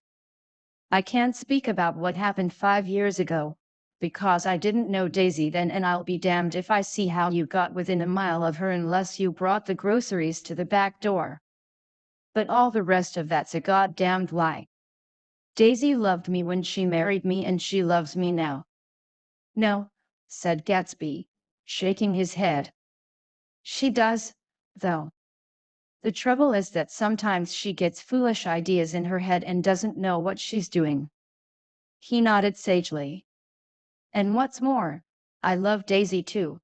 I can't speak about what happened 5 years ago, because I didn't know Daisy then, and I'll be damned if I see how you got within a mile of her unless you brought the groceries to the back door. But all the rest of that's a goddamned lie. Daisy loved me when she married me and she loves me now. No, said Gatsby, shaking his head. She does, though. The trouble is that sometimes she gets foolish ideas in her head and doesn't know what she's doing. He nodded sagely. And what's more, I love Daisy too.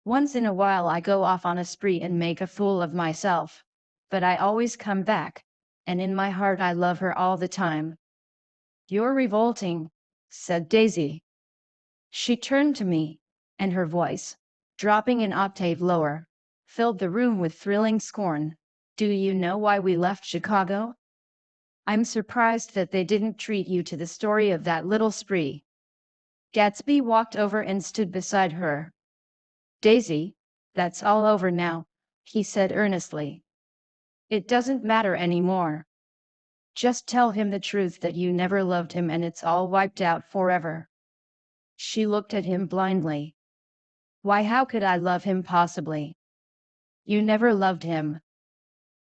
Once in a while I go off on a spree and make a fool of myself, but I always come back, and in my heart I love her all the time. You're revolting, said Daisy. She turned to me, and her voice, dropping an octave lower, filled the room with thrilling scorn. Do you know why we left Chicago? I'm surprised that they didn't treat you to the story of that little spree. Gatsby walked over and stood beside her. Daisy, that's all over now, he said earnestly. It doesn't matter anymore. Just tell him the truth that you never loved him and it's all wiped out forever. She looked at him blindly. Why, how could I love him possibly? You never loved him.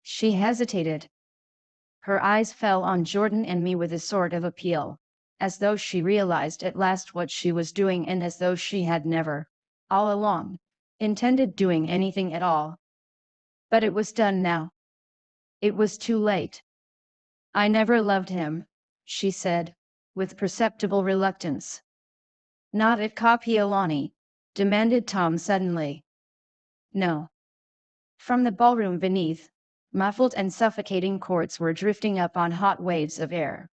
She hesitated. Her eyes fell on Jordan and me with a sort of appeal, as though she realized at last what she was doing and as though she had never, all along, intended doing anything at all. But it was done now. It was too late. I never loved him, she said, with perceptible reluctance. Not at Kapiolani, demanded Tom suddenly. No. From the ballroom beneath, muffled and suffocating chords were drifting up on hot waves of air.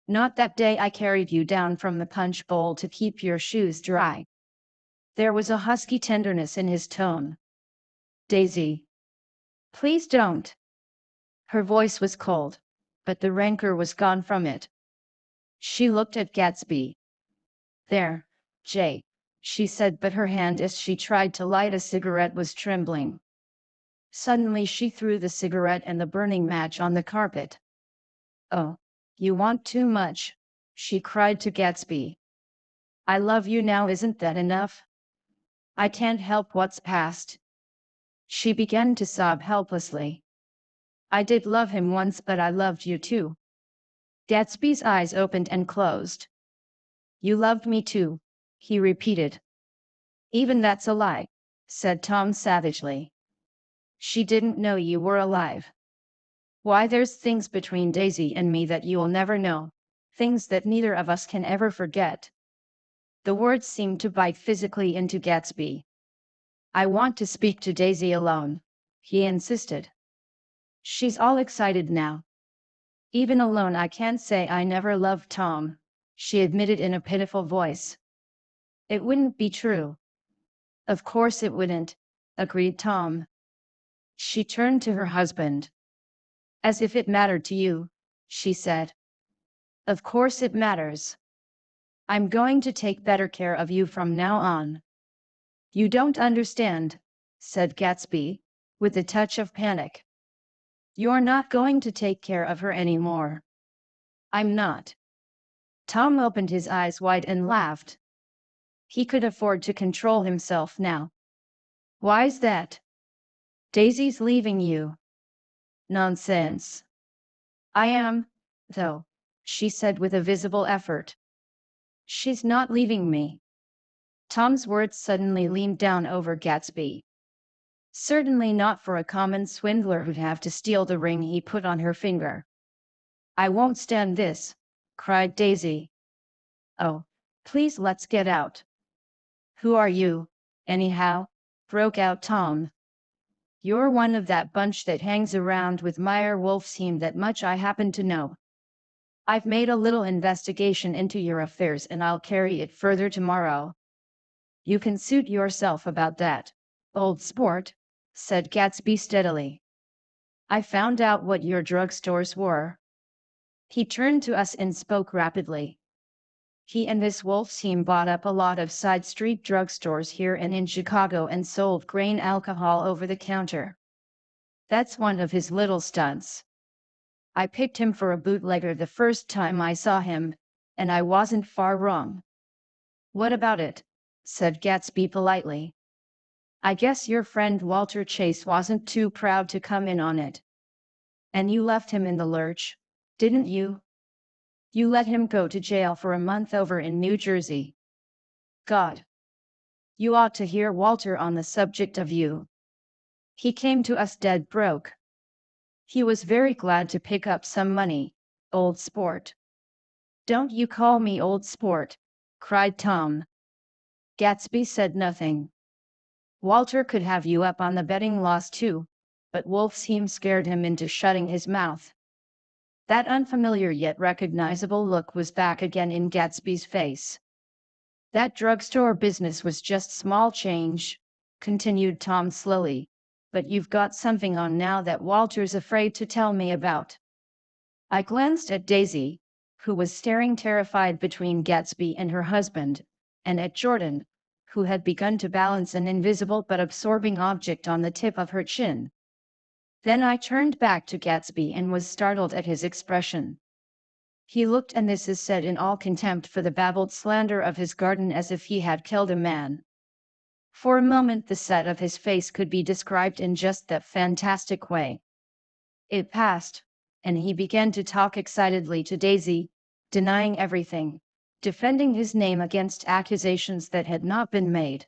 Not that day I carried you down from the punch bowl to keep your shoes dry. There was a husky tenderness in his tone. Daisy. Please don't. Her voice was cold, but the rancor was gone from it. She looked at Gatsby. There, Jay, she said, but her hand as she tried to light a cigarette was trembling. Suddenly she threw the cigarette and the burning match on the carpet. Oh, you want too much, she cried to Gatsby. I love you now, isn't that enough? I can't help what's past. She began to sob helplessly. I did love him once, but I loved you too. Gatsby's eyes opened and closed. You loved me too, he repeated. Even that's a lie, said Tom savagely. She didn't know you were alive. Why, there's things between Daisy and me that you'll never know, things that neither of us can ever forget. The words seemed to bite physically into Gatsby. I want to speak to Daisy alone, he insisted. She's all excited now. Even alone I can't say I never loved Tom, she admitted in a pitiful voice. It wouldn't be true. Of course it wouldn't, agreed Tom. She turned to her husband. As if it mattered to you, she said. Of course it matters. I'm going to take better care of you from now on. You don't understand, said Gatsby, with a touch of panic. You're not going to take care of her anymore. I'm not. Tom opened his eyes wide and laughed. He could afford to control himself now. Why's that? Daisy's leaving you. Nonsense. I am, though, she said with a visible effort. She's not leaving me. Tom's words suddenly leaned down over Gatsby. Certainly not for a common swindler who'd have to steal the ring he put on her finger. I won't stand this, cried Daisy. Oh, please let's get out. Who are you, anyhow? Broke out Tom. You're one of that bunch that hangs around with Meyer Wolfsheim, that much I happen to know. I've made a little investigation into your affairs and I'll carry it further tomorrow. You can suit yourself about that, old sport, said Gatsby steadily. I found out what your drugstores were. He turned to us and spoke rapidly. He and this wolf team bought up a lot of side street drugstores here and in Chicago and sold grain alcohol over the counter. That's one of his little stunts. I picked him for a bootlegger the first time I saw him, and I wasn't far wrong. What about it? Said Gatsby politely. I guess your friend Walter Chase wasn't too proud to come in on it. And you left him in the lurch, didn't you? You let him go to jail for a month over in New Jersey. God. You ought to hear Walter on the subject of you. He came to us dead broke. He was very glad to pick up some money, old sport. Don't you call me old sport, cried Tom. Gatsby said nothing. Walter could have you up on the betting loss too, but Wolf's team scared him into shutting his mouth. That unfamiliar yet recognizable look was back again in Gatsby's face. That drugstore business was just small change, continued Tom slowly, but you've got something on now that Walter's afraid to tell me about. I glanced at Daisy, who was staring terrified between Gatsby and her husband, and at Jordan, who had begun to balance an invisible but absorbing object on the tip of her chin. Then I turned back to Gatsby and was startled at his expression. He looked, and this is said in all contempt for the babbled slander of his garden, as if he had killed a man. For a moment the set of his face could be described in just that fantastic way. It passed, and he began to talk excitedly to Daisy, denying everything, defending his name against accusations that had not been made.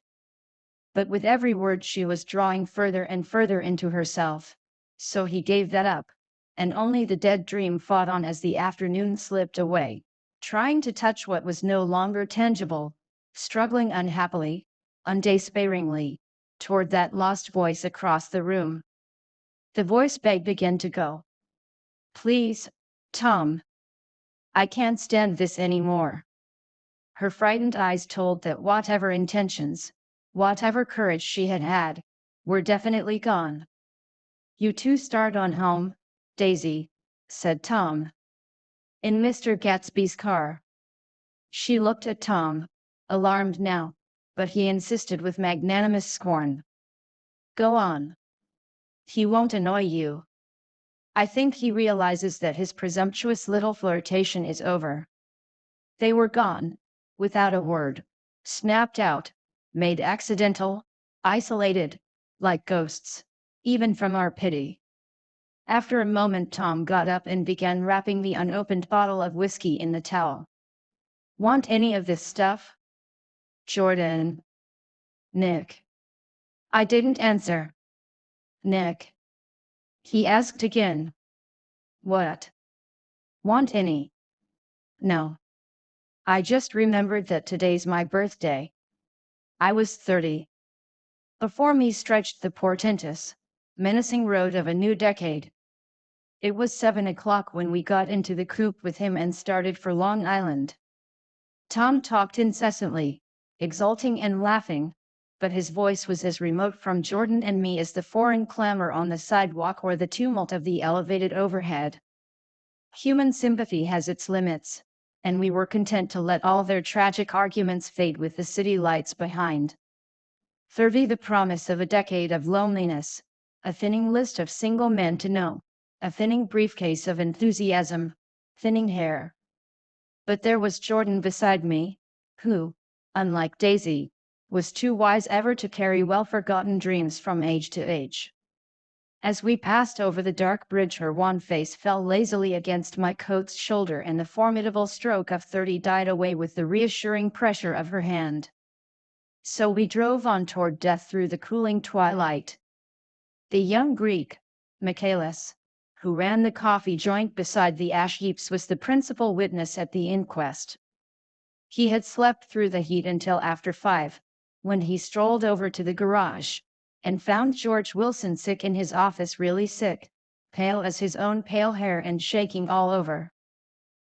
But with every word she was drawing further and further into herself, so he gave that up, and only the dead dream fought on as the afternoon slipped away, trying to touch what was no longer tangible, struggling unhappily, undespairingly, toward that lost voice across the room. The voice begged again to go. Please, Tom. I can't stand this anymore. Her frightened eyes told that whatever intentions, whatever courage she had had, were definitely gone. You two start on home, Daisy, said Tom. In Mr. Gatsby's car. She looked at Tom, alarmed now, but he insisted with magnanimous scorn. Go on. He won't annoy you. I think he realizes that his presumptuous little flirtation is over. They were gone, without a word, snapped out, made accidental, isolated, like ghosts, even from our pity. After a moment Tom got up and began wrapping the unopened bottle of whiskey in the towel. Want any of this stuff? Jordan. Nick. I didn't answer. Nick. He asked again. What? Want any? No. I just remembered that today's my birthday. I was 30. Before me stretched the portentous, menacing road of a new decade. It was 7 o'clock when we got into the coupe with him and started for Long Island. Tom talked incessantly, exulting and laughing, but his voice was as remote from Jordan and me as the foreign clamor on the sidewalk or the tumult of the elevated overhead. Human sympathy has its limits, and we were content to let all their tragic arguments fade with the city lights behind. 30, the promise of a decade of loneliness, a thinning list of single men to know, a thinning briefcase of enthusiasm, thinning hair. But there was Jordan beside me, who, unlike Daisy, was too wise ever to carry well-forgotten dreams from age to age. As we passed over the dark bridge, her wan face fell lazily against my coat's shoulder, and the formidable stroke of 30 died away with the reassuring pressure of her hand. So we drove on toward death through the cooling twilight. The young Greek, Michaelis, who ran the coffee joint beside the ash heaps, was the principal witness at the inquest. He had slept through the heat until after 5, when he strolled over to the garage, and found George Wilson sick in his office, really sick, pale as his own pale hair and shaking all over.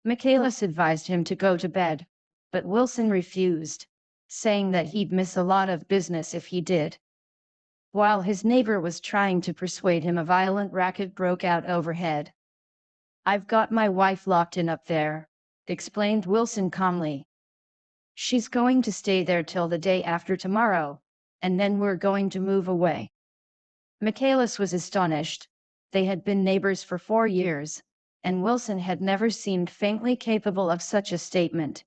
Michaelis advised him to go to bed, but Wilson refused, saying that he'd miss a lot of business if he did. While his neighbor was trying to persuade him, a violent racket broke out overhead. "I've got my wife locked in up there," explained Wilson calmly. "She's going to stay there till the day after tomorrow, and then we're going to move away." Michaelis was astonished. They had been neighbors for 4 years, and Wilson had never seemed faintly capable of such a statement.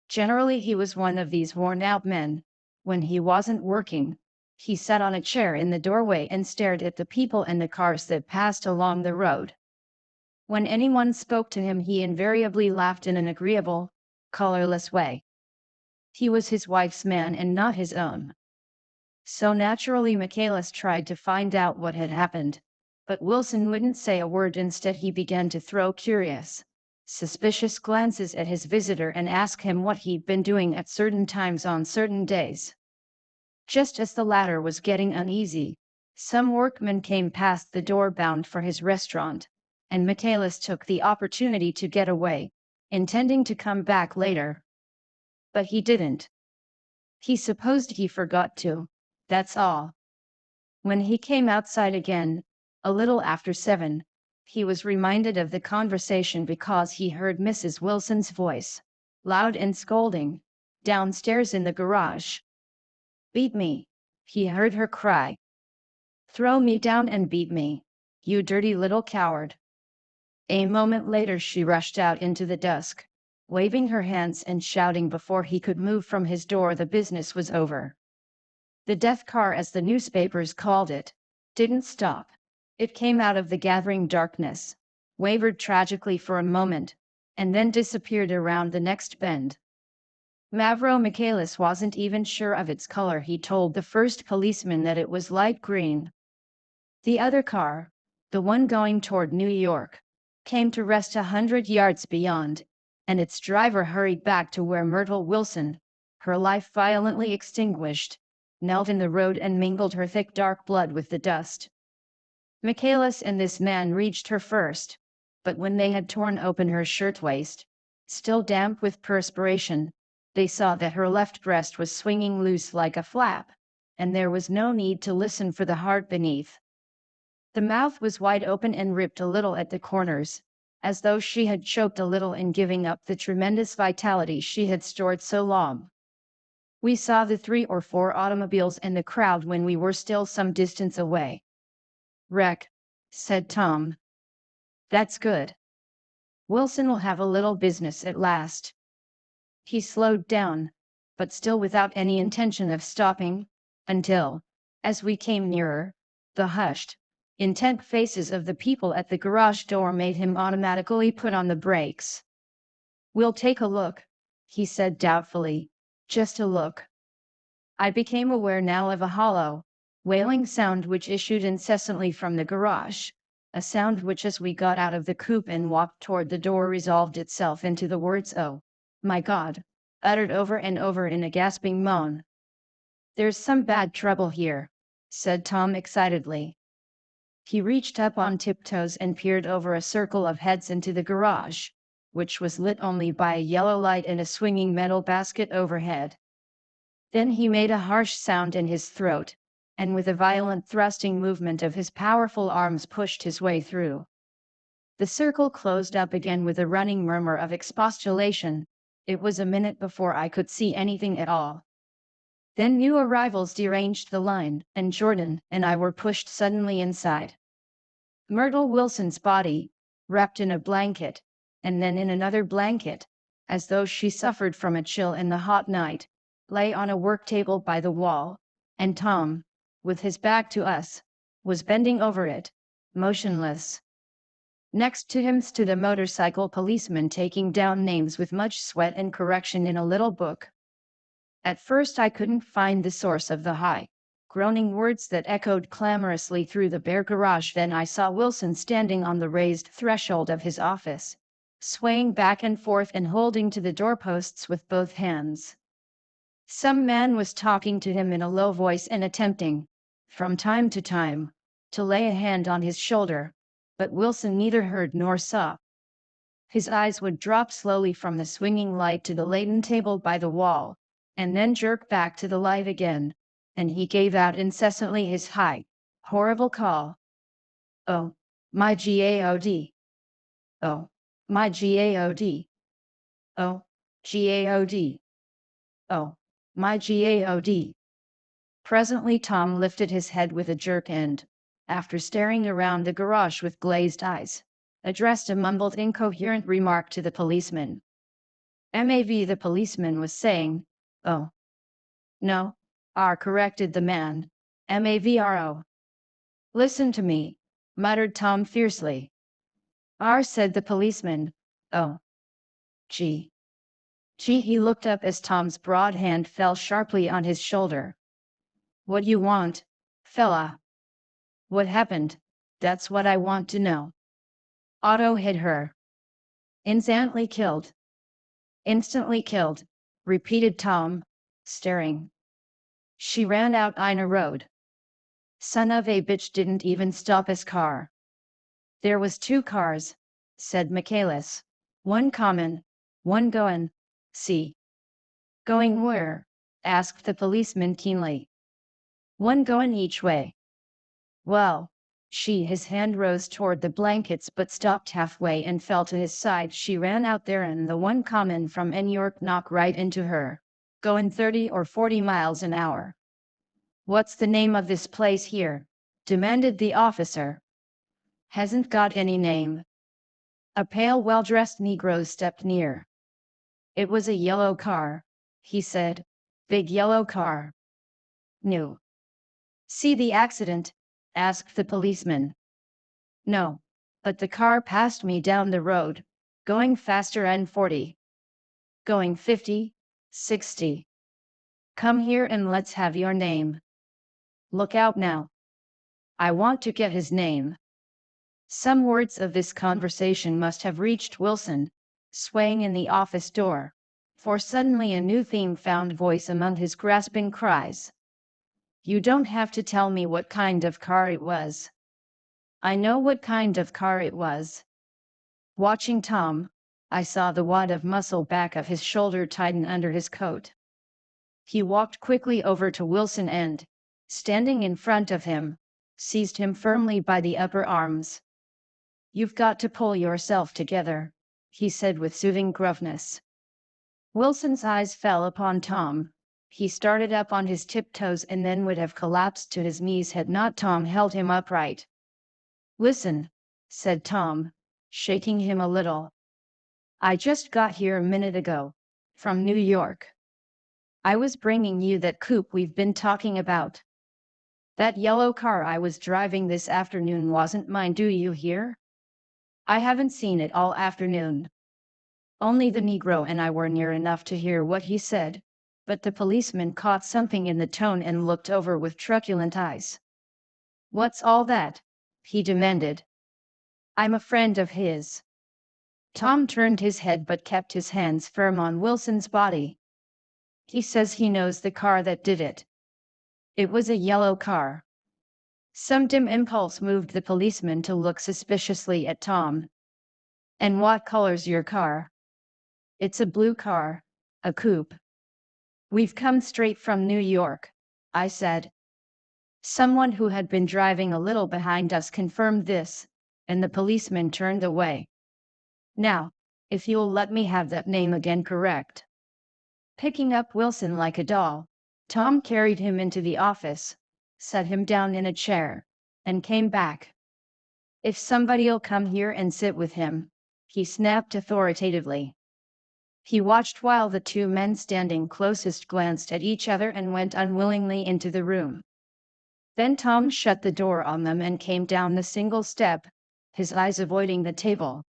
Generally, he was one of these worn-out men. When he wasn't working, he sat on a chair in the doorway and stared at the people and the cars that passed along the road. When anyone spoke to him, he invariably laughed in an agreeable, colorless way. He was his wife's man and not his own. So naturally, Michaelis tried to find out what had happened, but Wilson wouldn't say a word. Instead, he began to throw curious, suspicious glances at his visitor and ask him what he'd been doing at certain times on certain days. Just as the latter was getting uneasy, some workmen came past the door bound for his restaurant, and Michaelis took the opportunity to get away, intending to come back later. But he didn't. He supposed he forgot to, that's all. When he came outside again, a little after 7, he was reminded of the conversation because he heard Mrs. Wilson's voice, loud and scolding, downstairs in the garage. "Beat me," he heard her cry. "Throw me down and beat me, you dirty little coward." A moment later she rushed out into the dusk, waving her hands and shouting. Before he could move from his door, the business was over. The death car, as the newspapers called it, didn't stop. It came out of the gathering darkness, wavered tragically for a moment, and then disappeared around the next bend. Mavro Michaelis wasn't even sure of its color. He told the first policeman that it was light green. The other car, the one going toward New York, came to rest 100 yards beyond, and its driver hurried back to where Myrtle Wilson, her life violently extinguished, knelt in the road and mingled her thick dark blood with the dust. Michaelis and this man reached her first, but when they had torn open her shirtwaist, still damp with perspiration, they saw that her left breast was swinging loose like a flap, and there was no need to listen for the heart beneath. The mouth was wide open and ripped a little at the corners, as though she had choked a little in giving up the tremendous vitality she had stored so long. "We saw the 3 or 4 automobiles and the crowd when we were still some distance away." "Wreck," said Tom. "That's good. Wilson will have a little business at last." He slowed down, but still without any intention of stopping, until, as we came nearer, the hushed, intent faces of the people at the garage door made him automatically put on the brakes. "We'll take a look," he said doubtfully. "Just a look." I became aware now of a hollow, wailing sound which issued incessantly from the garage, a sound which, as we got out of the coupe and walked toward the door, resolved itself into the words, "Oh, my God," uttered over and over in a gasping moan. "There's some bad trouble here," said Tom excitedly. He reached up on tiptoes and peered over a circle of heads into the garage, which was lit only by a yellow light and a swinging metal basket overhead. Then he made a harsh sound in his throat, and with a violent thrusting movement of his powerful arms pushed his way through. The circle closed up again with a running murmur of expostulation. It was a minute before I could see anything at all. Then new arrivals deranged the line, and Jordan and I were pushed suddenly inside. Myrtle Wilson's body, wrapped in a blanket, and then in another blanket, as though she suffered from a chill in the hot night, lay on a work table by the wall, and Tom, with his back to us, was bending over it, motionless. Next to him stood a motorcycle policeman taking down names with much sweat and correction in a little book. At first I couldn't find the source of the high, groaning words that echoed clamorously through the bare garage. Then I saw Wilson standing on the raised threshold of his office, swaying back and forth and holding to the doorposts with both hands. Some man was talking to him in a low voice and attempting, from time to time, to lay a hand on his shoulder, but Wilson neither heard nor saw. His eyes would drop slowly from the swinging light to the laden table by the wall, and then jerk back to the light again, and he gave out incessantly his high, horrible call. Oh, my God. Oh, my God. Oh, God. Oh, my God. Presently Tom lifted his head with a jerk and, after staring around the garage with glazed eyes, addressed a mumbled incoherent remark to the policeman. "MAV," the policeman was saying. "Oh. No. R," corrected the man. "MAVRO." "Listen to me," muttered Tom fiercely. "R," said the policeman. "Oh. Gee. Gee." He looked up as Tom's broad hand fell sharply on his shoulder. "What you want, fella? What happened? That's what I want to know." "Otto hit her. Instantly killed." "Instantly killed," repeated Tom, staring. "She ran out Ina Road. Son of a bitch didn't even stop his car." "There was 2 cars," said Michaelis. "One common, one goin', see." "Going where?" asked the policeman keenly. "One goin' each way." "Well, his hand rose toward the blankets but stopped halfway and fell to his side. "She ran out there and the one comin' from New York knocked right into her, goin' 30 or 40 miles an hour." "What's the name of this place here?" demanded the officer. "Hasn't got any name." A pale, well-dressed Negro stepped near. "It was a yellow car," he said. "Big yellow car." "New. See the accident?" asked the policeman. "No, but the car passed me down the road, going faster than 40. Going 50, 60. Come here and let's have your name." "Look out now. I want to get his name." Some words of this conversation must have reached Wilson, swaying in the office door, for suddenly a new theme found voice among his grasping cries. "You don't have to tell me what kind of car it was." "I know what kind of car it was." Watching Tom, I saw the wad of muscle back of his shoulder tighten under his coat. He walked quickly over to Wilson and, standing in front of him, seized him firmly by the upper arms. "You've got to pull yourself together," he said with soothing gruffness. Wilson's eyes fell upon Tom. He started up on his tiptoes and then would have collapsed to his knees had not Tom held him upright. "Listen," said Tom, shaking him a little. "I just got here a minute ago, from New York. I was bringing you that coupe we've been talking about. That yellow car I was driving this afternoon wasn't mine, do you hear? I haven't seen it all afternoon." Only the Negro and I were near enough to hear what he said, but the policeman caught something in the tone and looked over with truculent eyes. "What's all that?" he demanded. "I'm a friend of his." Tom turned his head but kept his hands firm on Wilson's body. "He says he knows the car that did it. It was a yellow car." Some dim impulse moved the policeman to look suspiciously at Tom. "And what color's your car?" "It's a blue car, a coupe." "We've come straight from New York," I said. Someone who had been driving a little behind us confirmed this, and the policeman turned away. "Now, if you'll let me have that name again, correct." Picking up Wilson like a doll, Tom carried him into the office, set him down in a chair, and came back. "If somebody'll come here and sit with him," he snapped authoritatively. He watched while the 2 men standing closest glanced at each other and went unwillingly into the room. Then Tom shut the door on them and came down the single step, his eyes avoiding the table.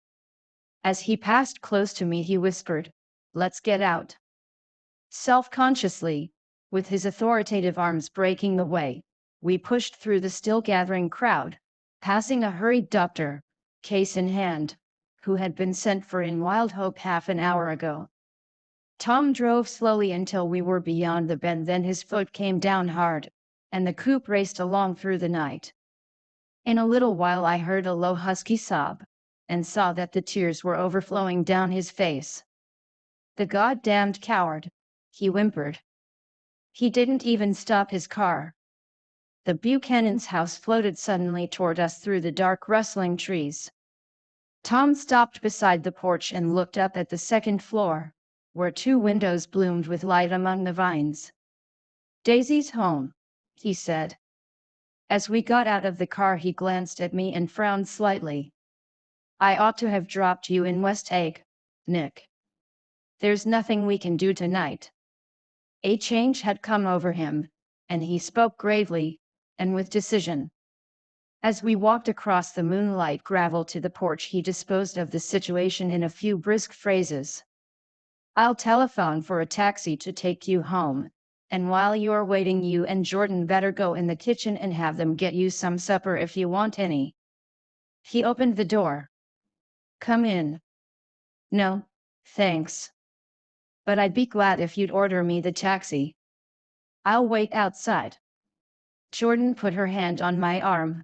As he passed close to me he whispered, "Let's get out." Self-consciously, with his authoritative arms breaking the way, we pushed through the still gathering crowd, passing a hurried doctor, case in hand, who had been sent for in Wild Hope half an hour ago. Tom drove slowly until we were beyond the bend, then his foot came down hard, and the coupe raced along through the night. In a little while I heard a low husky sob, and saw that the tears were overflowing down his face. "The goddamned coward," he whimpered. "He didn't even stop his car." The Buchanan's house floated suddenly toward us through the dark rustling trees. Tom stopped beside the porch and looked up at the second floor, where two windows bloomed with light among the vines. "Daisy's home," he said. As we got out of the car, he glanced at me and frowned slightly. "I ought to have dropped you in West Egg, Nick. There's nothing we can do tonight." A change had come over him, and he spoke gravely, and with decision. As we walked across the moonlight gravel to the porch, he disposed of the situation in a few brisk phrases. "I'll telephone for a taxi to take you home, and while you're waiting, you and Jordan better go in the kitchen and have them get you some supper if you want any." He opened the door. "Come in." "No, thanks. But I'd be glad if you'd order me the taxi." "I'll wait outside." Jordan put her hand on my arm.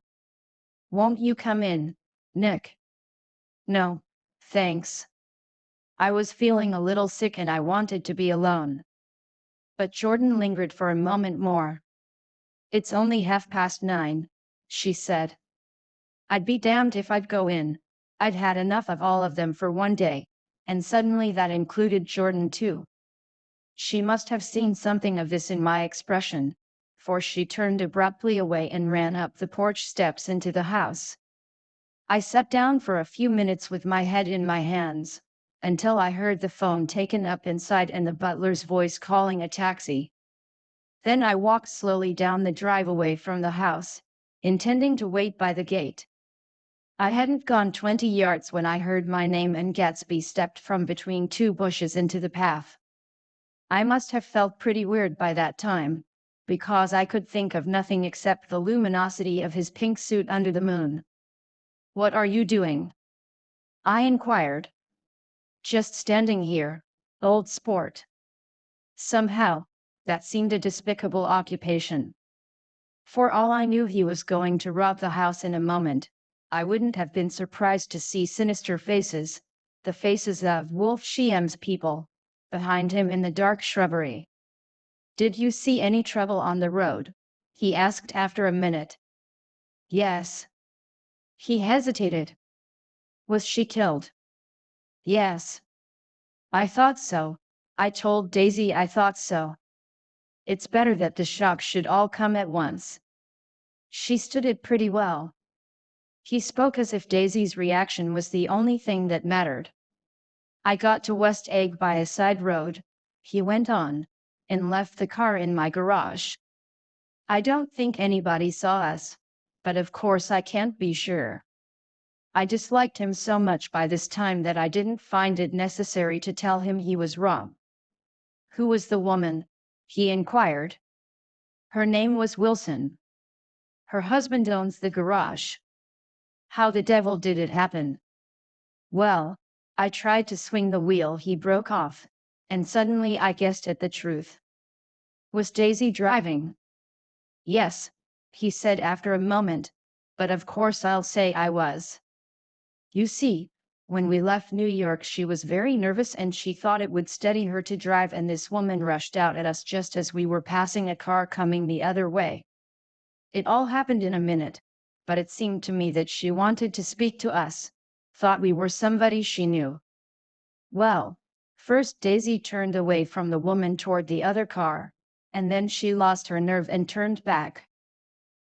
"Won't you come in, Nick?" "No, thanks. I was feeling a little sick and I wanted to be alone." But Jordan lingered for a moment more. "It's only 9:30, she said. "I'd be damned if I'd go in. I'd had enough of all of them for one day, and suddenly that included Jordan too." She must have seen something of this in my expression, for she turned abruptly away and ran up the porch steps into the house. I sat down for a few minutes with my head in my hands, until I heard the phone taken up inside and the butler's voice calling a taxi. Then I walked slowly down the drive away from the house, intending to wait by the gate. I hadn't gone 20 yards when I heard my name and Gatsby stepped from between two bushes into the path. I must have felt pretty weird by that time, because I could think of nothing except the luminosity of his pink suit under the moon. "What are you doing?" I inquired. "Just standing here, old sport." Somehow, that seemed a despicable occupation. For all I knew, he was going to rob the house in a moment. I wouldn't have been surprised to see sinister faces, the faces of Wolf Shiem's people, behind him in the dark shrubbery. "Did you see any trouble on the road?" he asked after a minute. "Yes." He hesitated. "Was she killed?" "Yes." "I thought so. I told Daisy I thought so. It's better that the shock should all come at once. She stood it pretty well." He spoke as if Daisy's reaction was the only thing that mattered. "I got to West Egg by a side road," he went on, "and left the car in my garage. I don't think anybody saw us, but of course I can't be sure. I disliked him so much by this time that I didn't find it necessary to tell him he was wrong." "Who was the woman?" he inquired. "Her name was Wilson. Her husband owns the garage." "How the devil did it happen?" "Well, I tried to swing the wheel," he broke off, "and suddenly I guessed at the truth." "Was Daisy driving?" "Yes," he said after a moment, "but of course I'll say I was. You see, when we left New York she was very nervous and she thought it would steady her to drive, and this woman rushed out at us just as we were passing a car coming the other way. It all happened in a minute, but it seemed to me that she wanted to speak to us, thought we were somebody she knew. Well, first Daisy turned away from the woman toward the other car, and then she lost her nerve and turned back.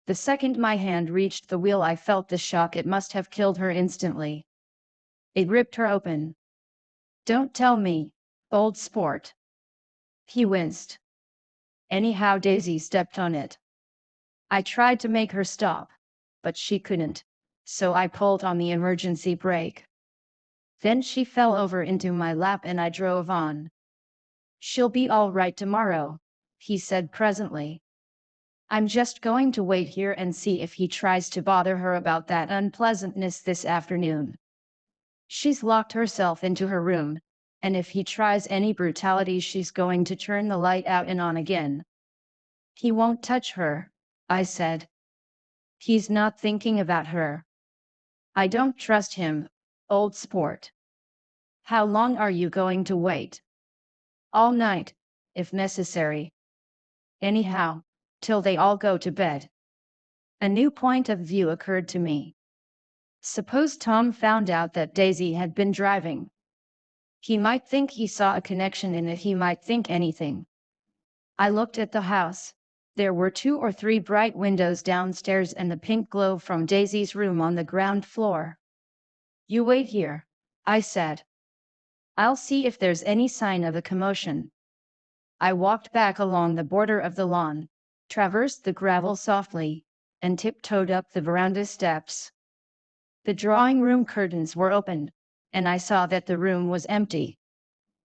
The second my hand reached the wheel I felt the shock. It must have killed her instantly. It ripped her open." "Don't tell me, old sport." He winced. "Anyhow, Daisy stepped on it. I tried to make her stop, but she couldn't, so I pulled on the emergency brake. Then she fell over into my lap and I drove on." "She'll be all right tomorrow," he said presently. "I'm just going to wait here and see if he tries to bother her about that unpleasantness this afternoon. She's locked herself into her room, and if he tries any brutality she's going to turn the light out and on again." "He won't touch her," I said. "He's not thinking about her." "I don't trust him," Old sport. How long are you going to wait? All night, if necessary. Anyhow, till they all go to bed. A new point of view occurred to me. Suppose Tom found out that Daisy had been driving. He might think he saw a connection in it, he might think anything. I looked at the house. There were 2 or 3 bright windows downstairs and the pink glow from Daisy's room on the ground floor. You wait here, I said. I'll see if there's any sign of a commotion. I walked back along the border of the lawn, traversed the gravel softly, and tiptoed up the veranda steps. The drawing room curtains were open, and I saw that the room was empty.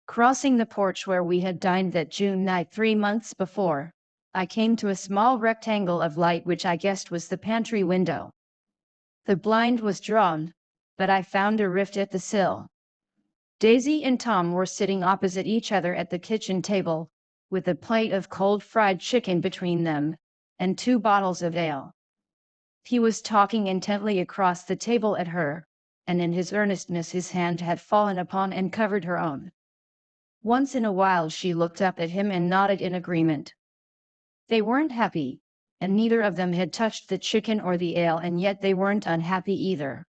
Crossing the porch where we had dined that June night 3 months before, I came to a small rectangle of light which I guessed was the pantry window. The blind was drawn, but I found a rift at the sill. Daisy and Tom were sitting opposite each other at the kitchen table, with a plate of cold fried chicken between them, and 2 bottles of ale. He was talking intently across the table at her, and in his earnestness his hand had fallen upon and covered her own. Once in a while she looked up at him and nodded in agreement. They weren't happy, and neither of them had touched the chicken or the ale, and yet they weren't unhappy either.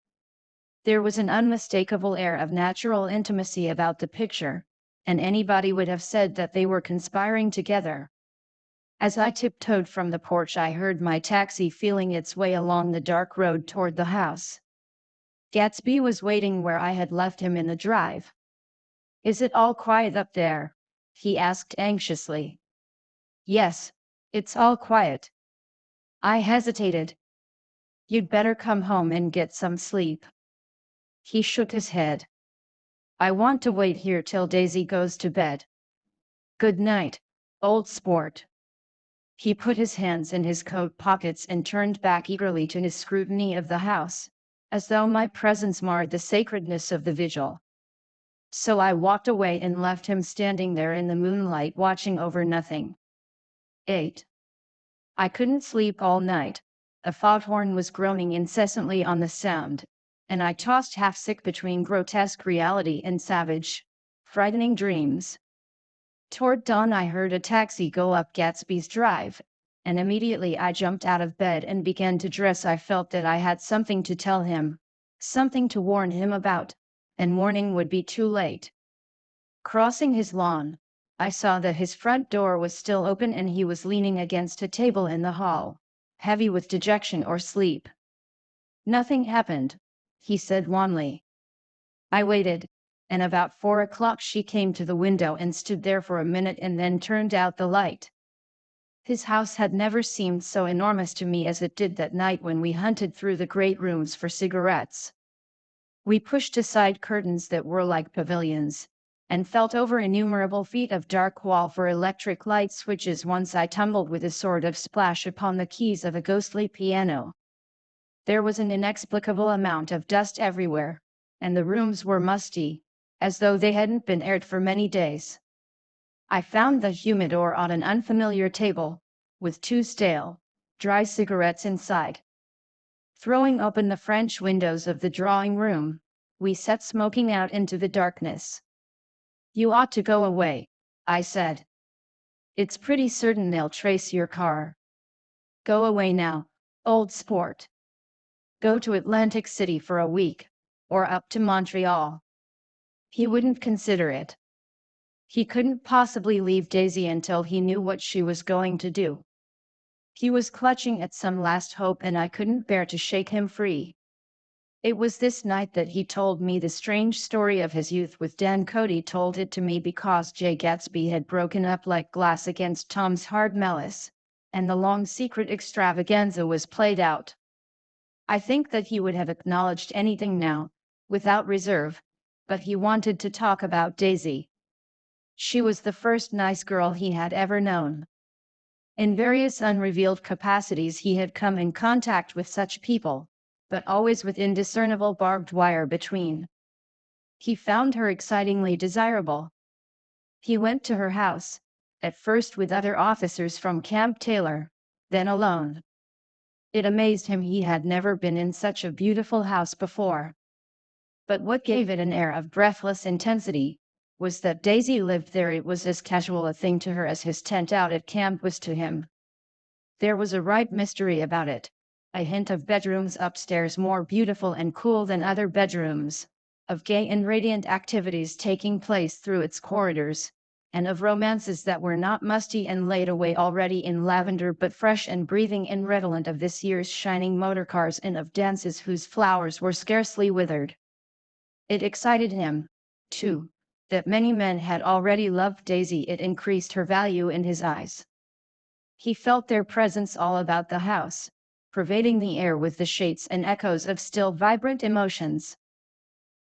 There was an unmistakable air of natural intimacy about the picture, and anybody would have said that they were conspiring together. As I tiptoed from the porch, I heard my taxi feeling its way along the dark road toward the house. Gatsby was waiting where I had left him in the drive. Is it all quiet up there? He asked anxiously. Yes, it's all quiet. I hesitated. You'd better come home and get some sleep. He shook his head. I want to wait here till Daisy goes to bed. Good night, old sport. He put his hands in his coat pockets and turned back eagerly to his scrutiny of the house, as though my presence marred the sacredness of the vigil. So I walked away and left him standing there in the moonlight watching over nothing. 8. I couldn't sleep all night. A foghorn was groaning incessantly on the sound, and I tossed half sick between grotesque reality and savage, frightening dreams. Toward dawn I heard a taxi go up Gatsby's drive, and immediately I jumped out of bed and began to dress. I felt that I had something to tell him, something to warn him about, and morning would be too late. Crossing his lawn, I saw that his front door was still open and he was leaning against a table in the hall, heavy with dejection or sleep. Nothing happened, he said wanly. I waited, and about 4 o'clock she came to the window and stood there for a minute and then turned out the light. His house had never seemed so enormous to me as it did that night when we hunted through the great rooms for cigarettes. We pushed aside curtains that were like pavilions, and felt over innumerable feet of dark wall for electric light switches. Once I tumbled with a sort of splash upon the keys of a ghostly piano. There was an inexplicable amount of dust everywhere, and the rooms were musty, as though they hadn't been aired for many days. I found the humidor on an unfamiliar table, with 2 stale, dry cigarettes inside. Throwing open the French windows of the drawing room, we sat smoking out into the darkness. You ought to go away, I said. It's pretty certain they'll trace your car. Go away now, old sport. Go to Atlantic City for a week, or up to Montreal. He wouldn't consider it. He couldn't possibly leave Daisy until he knew what she was going to do. He was clutching at some last hope and I couldn't bear to shake him free. It was this night that he told me the strange story of his youth with Dan. Cody told it to me because J. Gatsby had broken up like glass against Tom's hard malice, and the long secret extravaganza was played out. I think that he would have acknowledged anything now, without reserve, but he wanted to talk about Daisy. She was the first nice girl he had ever known. In various unrevealed capacities he had come in contact with such people, but always with indiscernible barbed wire between. He found her excitingly desirable. He went to her house, at first with other officers from Camp Taylor, then alone. It amazed him he had never been in such a beautiful house before. But what gave it an air of breathless intensity was that Daisy lived there. It was as casual a thing to her as his tent out at camp was to him. There was a right mystery about it, a hint of bedrooms upstairs more beautiful and cool than other bedrooms, of gay and radiant activities taking place through its corridors, and of romances that were not musty and laid away already in lavender but fresh and breathing and redolent of this year's shining motorcars, and of dances whose flowers were scarcely withered. It excited him, too, that many men had already loved Daisy. It increased her value in his eyes. He felt their presence all about the house, pervading the air with the shades and echoes of still vibrant emotions.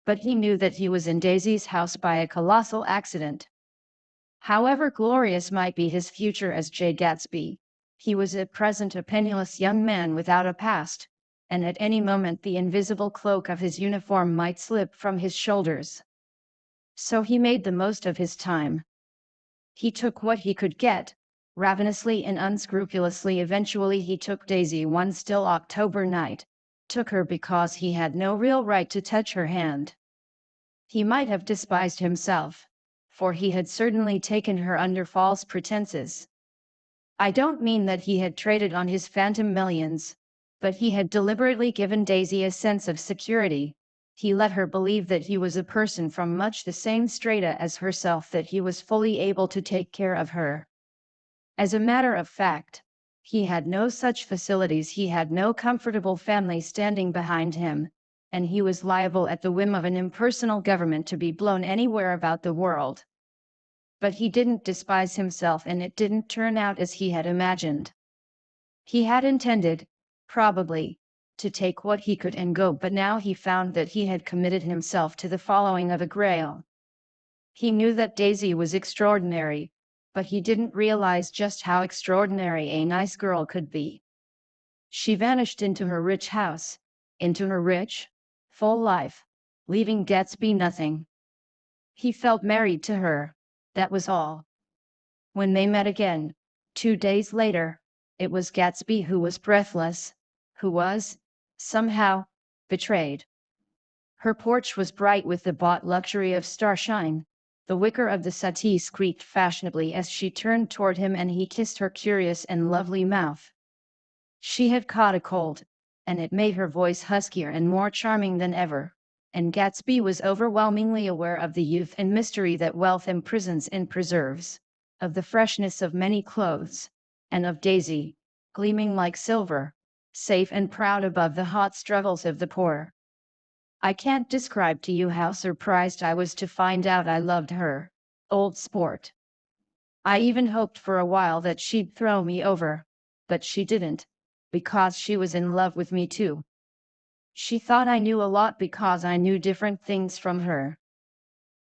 But he knew that he was in Daisy's house by a colossal accident. However glorious might be his future as Great Gatsby, he was at present a penniless young man without a past, and at any moment the invisible cloak of his uniform might slip from his shoulders. So he made the most of his time. He took what he could get, ravenously and unscrupulously. Eventually he took Daisy one still October night, took her because he had no real right to touch her hand. He might have despised himself, for he had certainly taken her under false pretenses. I don't mean that he had traded on his phantom millions, but he had deliberately given Daisy a sense of security. He let her believe that he was a person from much the same strata as herself, that he was fully able to take care of her. As a matter of fact, he had no such facilities. He had no comfortable family standing behind him, and he was liable at the whim of an impersonal government to be blown anywhere about the world. But he didn't despise himself, and it didn't turn out as he had imagined. He had intended, probably, to take what he could and go, but now he found that he had committed himself to the following of a grail. He knew that Daisy was extraordinary, but he didn't realize just how extraordinary a nice girl could be. She vanished into her rich house, into her rich, full life, leaving Gatsby nothing. He felt married to her, that was all. When they met again, 2 days later, it was Gatsby who was breathless, who was, somehow, betrayed. Her porch was bright with the bought luxury of starshine. The wicker of the settee squeaked fashionably as she turned toward him, and he kissed her curious and lovely mouth. She had caught a cold, and it made her voice huskier and more charming than ever, and Gatsby was overwhelmingly aware of the youth and mystery that wealth imprisons and preserves, of the freshness of many clothes, and of Daisy, gleaming like silver, safe and proud above the hot struggles of the poor. I can't describe to you how surprised I was to find out I loved her, old sport. I even hoped for a while that she'd throw me over, but she didn't, because she was in love with me too. She thought I knew a lot because I knew different things from her.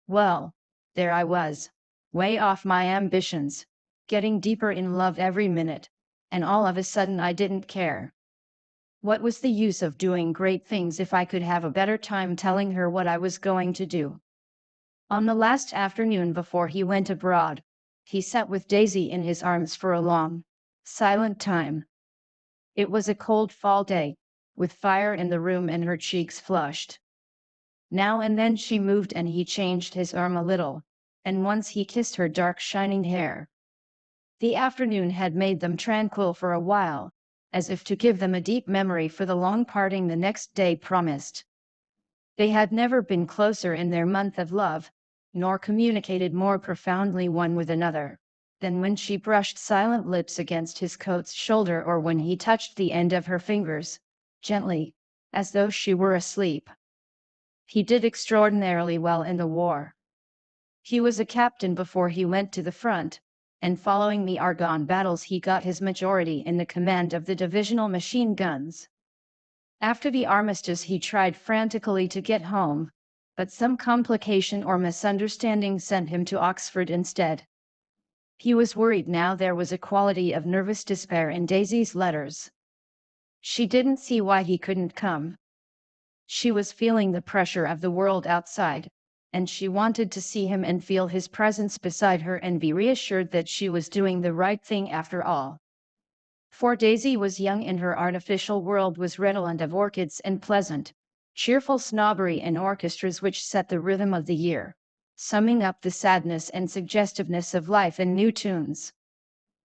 Well, there I was, way off my ambitions, getting deeper in love every minute, and all of a sudden I didn't care. What was the use of doing great things if I could have a better time telling her what I was going to do? On the last afternoon before he went abroad, he sat with Daisy in his arms for a long, silent time. It was a cold fall day, with fire in the room and her cheeks flushed. Now and then she moved and he changed his arm a little, and once he kissed her dark shining hair. The afternoon had made them tranquil for a while, as if to give them a deep memory for the long parting the next day promised. They had never been closer in their month of love, nor communicated more profoundly one with another, than when she brushed silent lips against his coat's shoulder, or when he touched the end of her fingers, gently, as though she were asleep. He did extraordinarily well in the war. He was a captain before he went to the front, and following the Argonne battles he got his majority in the command of the divisional machine guns. After the armistice he tried frantically to get home, but some complication or misunderstanding sent him to Oxford instead. He was worried now. There was a quality of nervous despair in Daisy's letters. She didn't see why he couldn't come. She was feeling the pressure of the world outside, and she wanted to see him and feel his presence beside her and be reassured that she was doing the right thing after all. For Daisy was young and her artificial world was redolent of orchids and pleasant, cheerful snobbery and orchestras which set the rhythm of the year, summing up the sadness and suggestiveness of life in new tunes.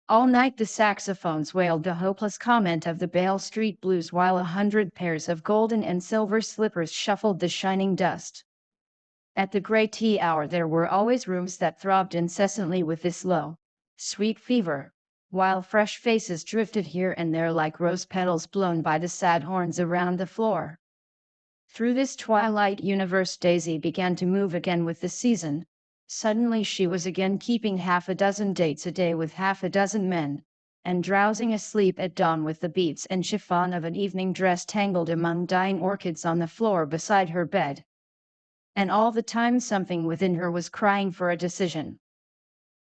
All night the saxophones wailed the hopeless comment of the Bale Street Blues while 100 pairs of golden and silver slippers shuffled the shining dust. At the great tea hour there were always rooms that throbbed incessantly with this low, sweet fever, while fresh faces drifted here and there like rose petals blown by the sad horns around the floor. Through this twilight universe Daisy began to move again with the season. Suddenly she was again keeping half a dozen dates a day with half a dozen men, and drowsing asleep at dawn with the beads and chiffon of an evening dress tangled among dying orchids on the floor beside her bed. And all the time something within her was crying for a decision.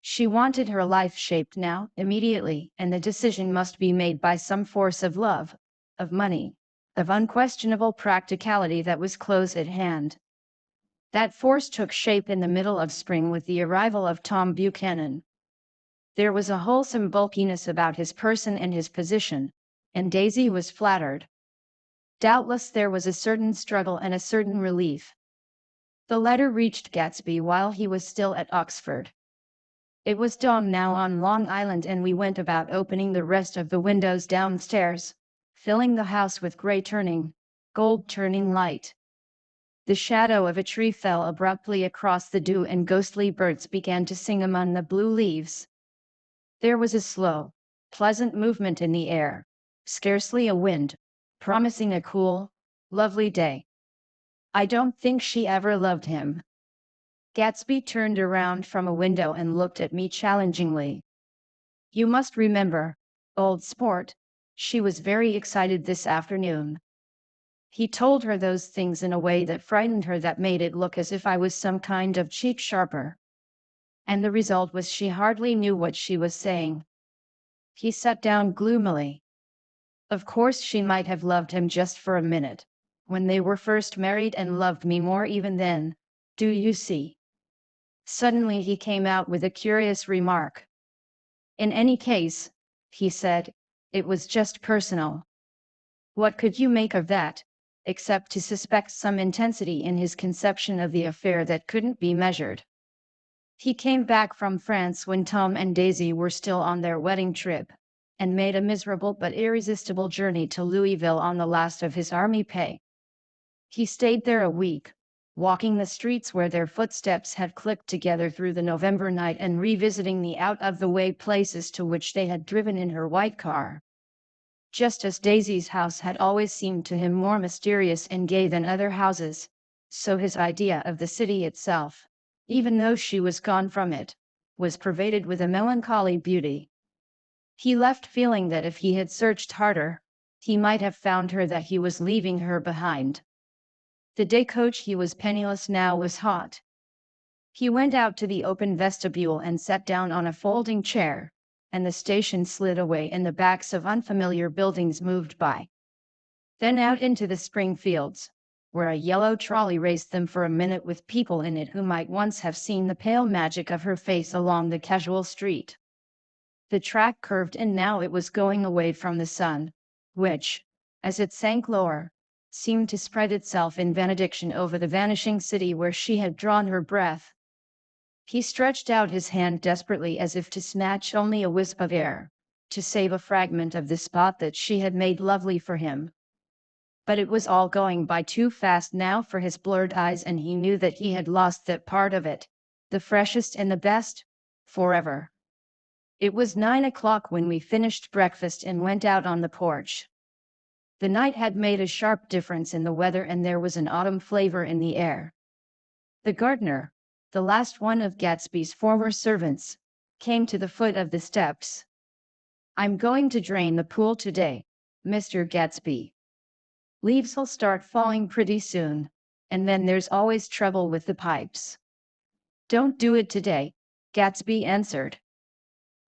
She wanted her life shaped now, immediately, and the decision must be made by some force of love, of money, of unquestionable practicality that was close at hand. That force took shape in the middle of spring with the arrival of Tom Buchanan. There was a wholesome bulkiness about his person and his position, and Daisy was flattered. Doubtless there was a certain struggle and a certain relief. The letter reached Gatsby while he was still at Oxford. It was dawn now on Long Island and we went about opening the rest of the windows downstairs, filling the house with gray turning, gold turning light. The shadow of a tree fell abruptly across the dew and ghostly birds began to sing among the blue leaves. There was a slow, pleasant movement in the air, scarcely a wind, promising a cool, lovely day. I don't think she ever loved him. Gatsby turned around from a window and looked at me challengingly. You must remember, old sport, she was very excited this afternoon. He told her those things in a way that frightened her, that made it look as if I was some kind of cheek sharper. And the result was she hardly knew what she was saying. He sat down gloomily. Of course she might have loved him just for a minute, when they were first married, and loved me more even then, do you see? Suddenly he came out with a curious remark. In any case, he said, it was just personal. What could you make of that, except to suspect some intensity in his conception of the affair that couldn't be measured? He came back from France when Tom and Daisy were still on their wedding trip, and made a miserable but irresistible journey to Louisville on the last of his army pay. He stayed there a week, walking the streets where their footsteps had clicked together through the November night and revisiting the out-of-the-way places to which they had driven in her white car. Just as Daisy's house had always seemed to him more mysterious and gay than other houses, so his idea of the city itself, even though she was gone from it, was pervaded with a melancholy beauty. He left feeling that if he had searched harder, he might have found her, that he was leaving her behind. The day coach, he was penniless now, was hot. He went out to the open vestibule and sat down on a folding chair, and the station slid away and the backs of unfamiliar buildings moved by. Then out into the spring fields, where a yellow trolley raced them for a minute with people in it who might once have seen the pale magic of her face along the casual street. The track curved and now it was going away from the sun, which, as it sank lower, seemed to spread itself in benediction over the vanishing city where she had drawn her breath. He stretched out his hand desperately as if to snatch only a wisp of air, to save a fragment of the spot that she had made lovely for him. But it was all going by too fast now for his blurred eyes, and he knew that he had lost that part of it, the freshest and the best, forever. It was 9 o'clock when we finished breakfast and went out on the porch. The night had made a sharp difference in the weather, and there was an autumn flavor in the air. The gardener, the last one of Gatsby's former servants, came to the foot of the steps. I'm going to drain the pool today, Mr. Gatsby. Leaves'll start falling pretty soon, and then there's always trouble with the pipes. Don't do it today, Gatsby answered.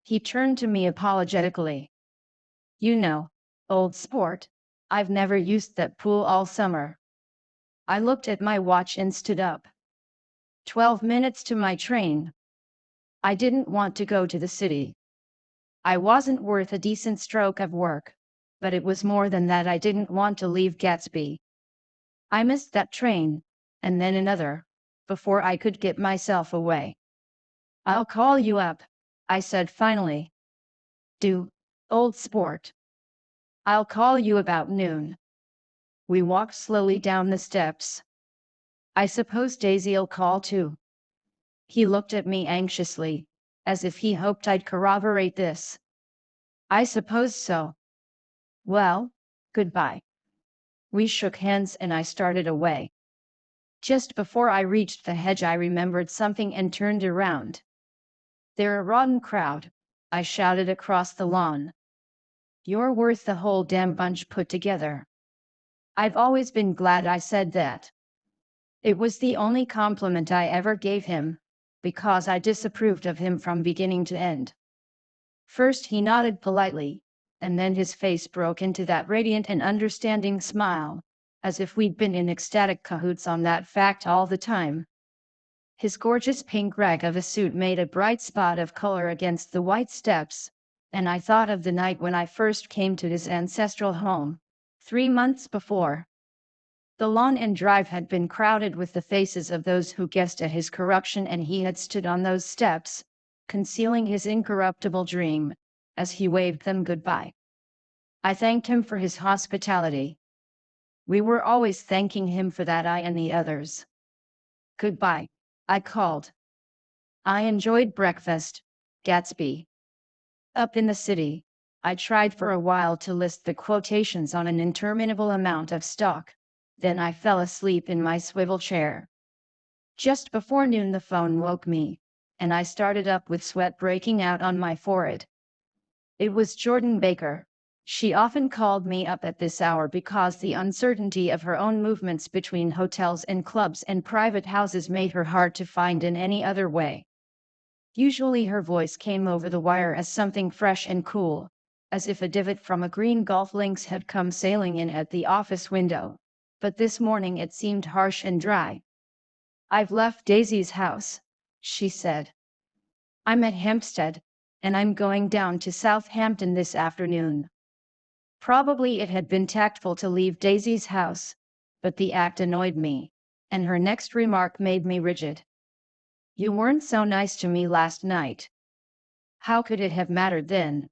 He turned to me apologetically. You know, old sport, I've never used that pool all summer. I looked at my watch and stood up. 12 minutes to my train. I didn't want to go to the city. I wasn't worth a decent stroke of work, but it was more than that. I didn't want to leave Gatsby. I missed that train, and then another, before I could get myself away. I'll call you up, I said finally. Do, old sport. I'll call you about noon. We walked slowly down the steps. I suppose Daisy'll call too. He looked at me anxiously, as if he hoped I'd corroborate this. I suppose so. Well, goodbye. We shook hands and I started away. Just before I reached the hedge, I remembered something and turned around. They're a rotten crowd, I shouted across the lawn. You're worth the whole damn bunch put together. I've always been glad I said that. It was the only compliment I ever gave him, because I disapproved of him from beginning to end. First he nodded politely, and then his face broke into that radiant and understanding smile, as if we'd been in ecstatic cahoots on that fact all the time. His gorgeous pink rag of a suit made a bright spot of color against the white steps, and I thought of the night when I first came to his ancestral home, 3 months before. The lawn and drive had been crowded with the faces of those who guessed at his corruption, and he had stood on those steps, concealing his incorruptible dream, as he waved them goodbye. I thanked him for his hospitality. We were always thanking him for that, I and the others. Goodbye, I called. I enjoyed breakfast, Gatsby. Up in the city, I tried for a while to list the quotations on an interminable amount of stock. Then I fell asleep in my swivel chair. Just before noon the phone woke me, and I started up with sweat breaking out on my forehead. It was Jordan Baker. She often called me up at this hour because the uncertainty of her own movements between hotels and clubs and private houses made her hard to find in any other way. Usually her voice came over the wire as something fresh and cool, as if a divot from a green golf links had come sailing in at the office window, but this morning it seemed harsh and dry. I've left Daisy's house, she said. I'm at Hampstead, and I'm going down to Southampton this afternoon. Probably it had been tactful to leave Daisy's house, but the act annoyed me, and her next remark made me rigid. You weren't so nice to me last night. How could it have mattered then?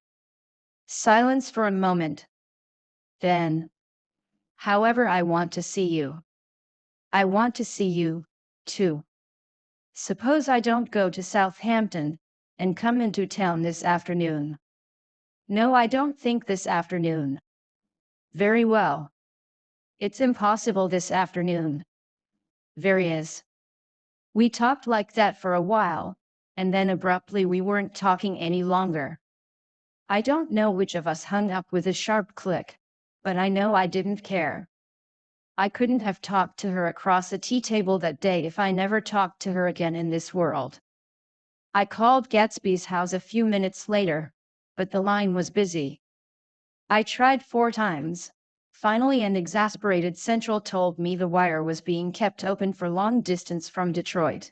Silence for a moment. Then, however, I want to see you. I want to see you, too. Suppose I don't go to Southampton, and come into town this afternoon. No, I don't think this afternoon. Very well. It's impossible this afternoon. Very is. We talked like that for a while, and then abruptly we weren't talking any longer. I don't know which of us hung up with a sharp click, but I know I didn't care. I couldn't have talked to her across a tea table that day if I never talked to her again in this world. I called Gatsby's house a few minutes later, but the line was busy. I tried 4 times. Finally, an exasperated central told me the wire was being kept open for long distance from Detroit.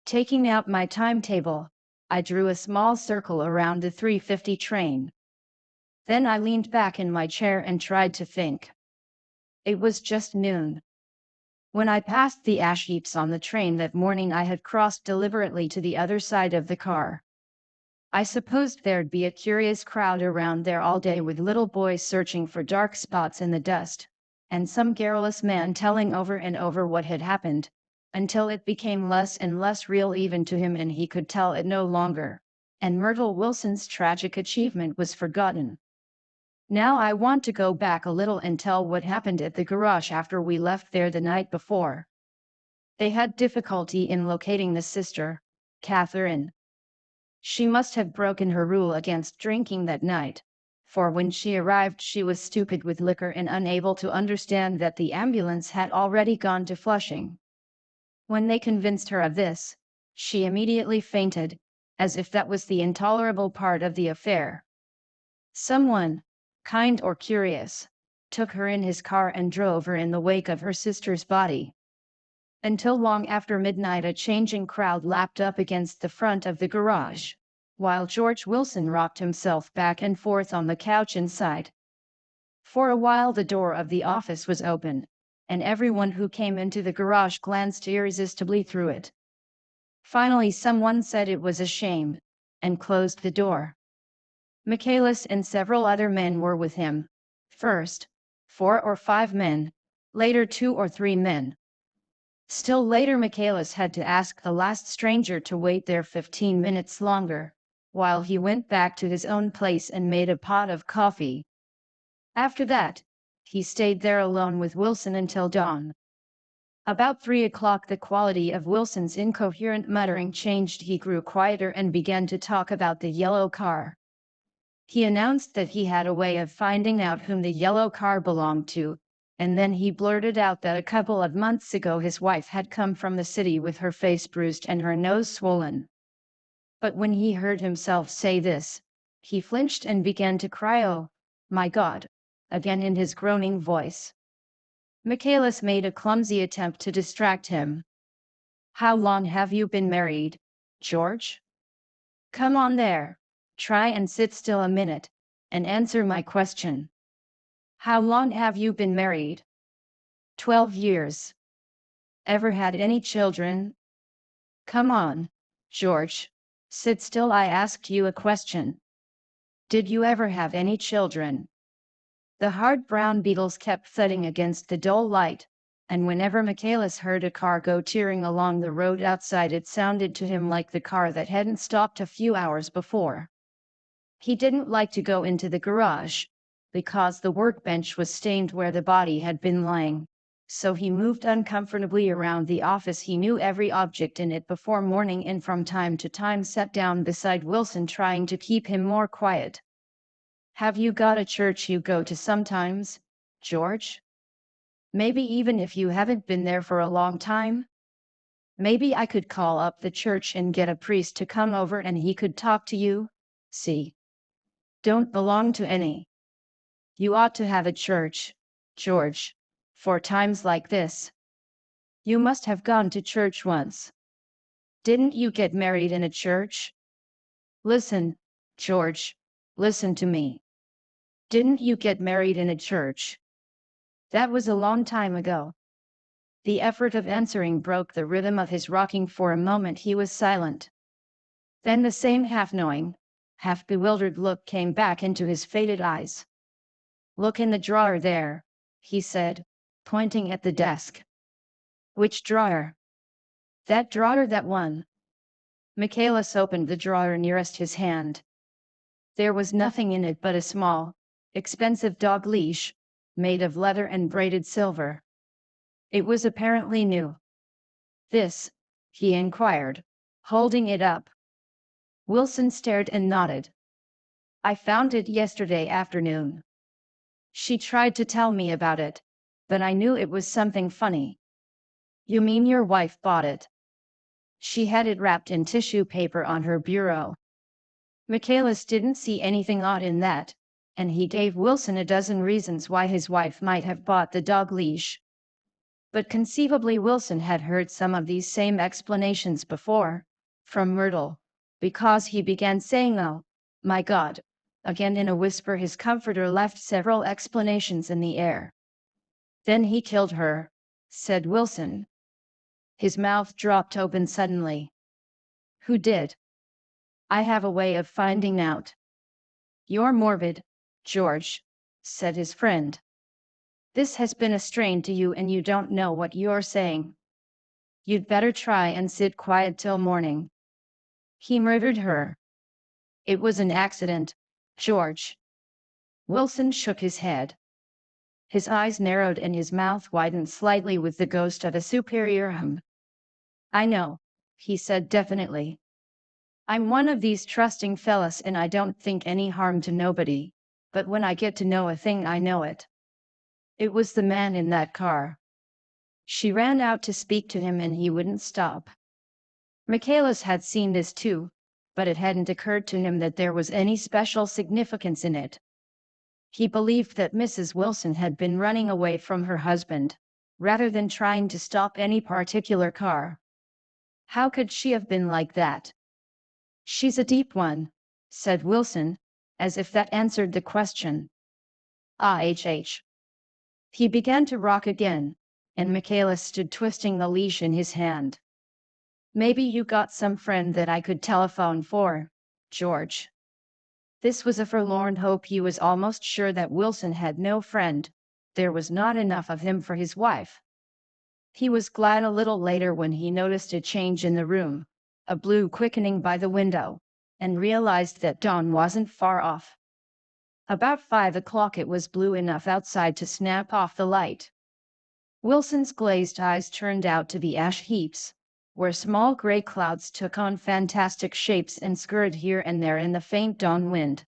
Taking out my timetable, I drew a small circle around the 3:50 train. Then I leaned back in my chair and tried to think. It was just noon. When I passed the ash heaps on the train that morning, I had crossed deliberately to the other side of the car. I supposed there'd be a curious crowd around there all day, with little boys searching for dark spots in the dust, and some garrulous man telling over and over what had happened, until it became less and less real even to him and he could tell it no longer, and Myrtle Wilson's tragic achievement was forgotten. Now I want to go back a little and tell what happened at the garage after we left there the night before. They had difficulty in locating the sister, Catherine. She must have broken her rule against drinking that night, for when she arrived she was stupid with liquor and unable to understand that the ambulance had already gone to Flushing. When they convinced her of this, she immediately fainted, as if that was the intolerable part of the affair. Someone, kind or curious, took her in his car and drove her in the wake of her sister's body. Until long after midnight a changing crowd lapped up against the front of the garage, while George Wilson rocked himself back and forth on the couch inside. For a while the door of the office was open, and everyone who came into the garage glanced irresistibly through it. Finally, someone said it was a shame, and closed the door. Michaelis and several other men were with him. First, 4 or 5 men, later 2 or 3 men. Still later, Michaelis had to ask the last stranger to wait there 15 minutes longer, while he went back to his own place and made a pot of coffee. After that, he stayed there alone with Wilson until dawn. About 3 o'clock, the quality of Wilson's incoherent muttering changed. He grew quieter and began to talk about the yellow car. He announced that he had a way of finding out whom the yellow car belonged to, and then he blurted out that a couple of months ago his wife had come from the city with her face bruised and her nose swollen. But when he heard himself say this, he flinched and began to cry, "Oh, my God," again in his groaning voice. Michaelis made a clumsy attempt to distract him. "How long have you been married, George? Come on there. Try and sit still a minute, and answer my question. How long have you been married?" 12 years. Ever had any children? Come on, George. Sit still, I asked you a question. Did you ever have any children? The hard brown beetles kept thudding against the dull light, and whenever Michaelis heard a car go tearing along the road outside, it sounded to him like the car that hadn't stopped a few hours before. He didn't like to go into the garage, because the workbench was stained where the body had been lying, so he moved uncomfortably around the office. He knew every object in it before morning, and from time to time sat down beside Wilson, trying to keep him more quiet. "Have you got a church you go to sometimes, George? Maybe even if you haven't been there for a long time? Maybe I could call up the church and get a priest to come over and he could talk to you. See? Don't belong to any. You ought to have a church, George, for times like this. You must have gone to church once. Didn't you get married in a church? Listen, George, listen to me. Didn't you get married in a church? That was a long time ago." The effort of answering broke the rhythm of his rocking. For a moment he was silent. Then the same half-knowing, half-bewildered look came back into his faded eyes. "Look in the drawer there," he said, pointing at the desk. "Which drawer?" "That drawer, that one." Michaelis opened the drawer nearest his hand. There was nothing in it but a small, expensive dog leash, made of leather and braided silver. It was apparently new. "This?" he inquired, holding it up. Wilson stared and nodded. "I found it yesterday afternoon. She tried to tell me about it, but I knew it was something funny." "You mean your wife bought it?" "She had it wrapped in tissue paper on her bureau." Michaelis didn't see anything odd in that, and he gave Wilson a dozen reasons why his wife might have bought the dog leash. But conceivably Wilson had heard some of these same explanations before, from Myrtle, because he began saying, "Oh, my God," again in a whisper. His comforter left several explanations in the air. "Then he killed her," said Wilson. His mouth dropped open suddenly. "Who did?" "I have a way of finding out." "You're morbid, George," said his friend. "This has been a strain to you and you don't know what you're saying. You'd better try and sit quiet till morning." "He murdered her." "It was an accident, George." Wilson shook his head. His eyes narrowed and his mouth widened slightly with the ghost of a superior hum. "I know," he said definitely. "I'm one of these trusting fellas and I don't think any harm to nobody, but when I get to know a thing I know it. It was the man in that car." She ran out to speak to him and he wouldn't stop. Michaelis had seen this too, but it hadn't occurred to him that there was any special significance in it. He believed that Mrs. Wilson had been running away from her husband, rather than trying to stop any particular car. How could she have been like that? "She's a deep one," said Wilson, as if that answered the question. "Ah, He began to rock again, and Michaela stood twisting the leash in his hand. "Maybe you got some friend that I could telephone for, George." This was a forlorn hope. He was almost sure that Wilson had no friend. There was not enough of him for his wife. He was glad a little later when he noticed a change in the room, a blue quickening by the window, and realized that dawn wasn't far off. About 5 o'clock it was blue enough outside to snap off the light. Wilson's glazed eyes turned out to be ash heaps, where small gray clouds took on fantastic shapes and scurried here and there in the faint dawn wind.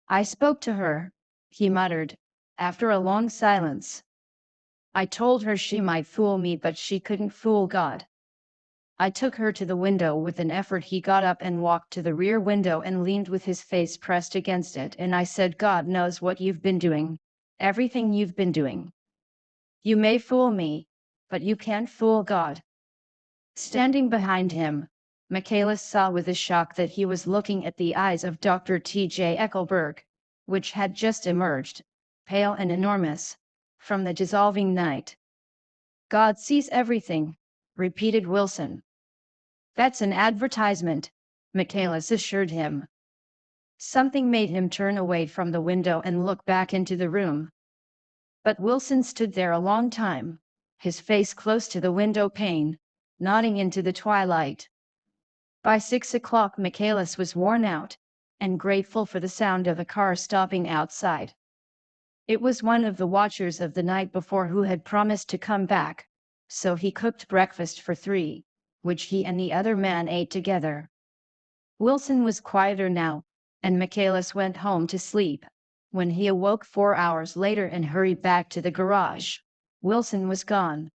"I spoke to her," he muttered, after a long silence. "I told her she might fool me, but she couldn't fool God. I took her to the window." With an effort he got up and walked to the rear window and leaned with his face pressed against it, "And I said, God knows what you've been doing, everything you've been doing. You may fool me, but you can't fool God." Standing behind him, Michaela saw with a shock that he was looking at the eyes of Dr. T.J. Eckelberg, which had just emerged, pale and enormous, from the dissolving night. "God sees everything," repeated Wilson. "That's an advertisement," Michaela assured him. Something made him turn away from the window and look back into the room. But Wilson stood there a long time, his face close to the window pane, nodding into the twilight. By 6 o'clock Michaelis was worn out, and grateful for the sound of a car stopping outside. It was one of the watchers of the night before who had promised to come back, so he cooked breakfast for 3, which he and the other man ate together. Wilson was quieter now, and Michaelis went home to sleep. When he awoke 4 hours later and hurried back to the garage, Wilson was gone.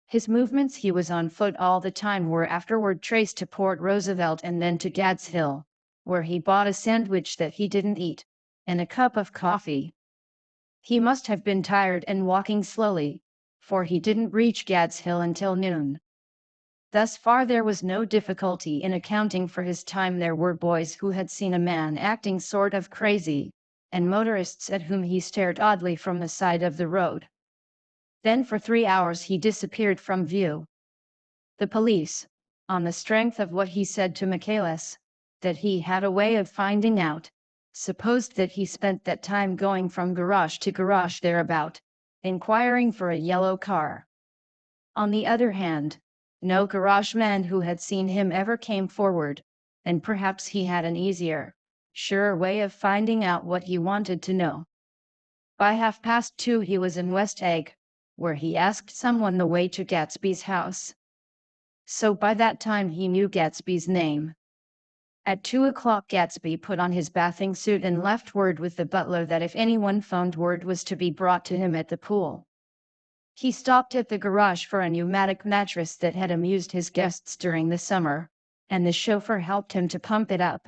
His movements, he was on foot all the time, were afterward traced to Port Roosevelt and then to Gads Hill, where he bought a sandwich that he didn't eat, and a cup of coffee. He must have been tired and walking slowly, for he didn't reach Gads Hill until noon. Thus far there was no difficulty in accounting for his time. There were boys who had seen a man acting sort of crazy, and motorists at whom he stared oddly from the side of the road. Then for 3 hours he disappeared from view. The police, on the strength of what he said to Michaelis, that he had a way of finding out, supposed that he spent that time going from garage to garage thereabout, inquiring for a yellow car. On the other hand, no garage man who had seen him ever came forward, and perhaps he had an easier, surer way of finding out what he wanted to know. By 2:30 he was in West Egg, where he asked someone the way to Gatsby's house. So by that time he knew Gatsby's name. At 2 o'clock Gatsby put on his bathing suit and left word with the butler that if anyone phoned, word was to be brought to him at the pool. He stopped at the garage for a pneumatic mattress that had amused his guests during the summer, and the chauffeur helped him to pump it up.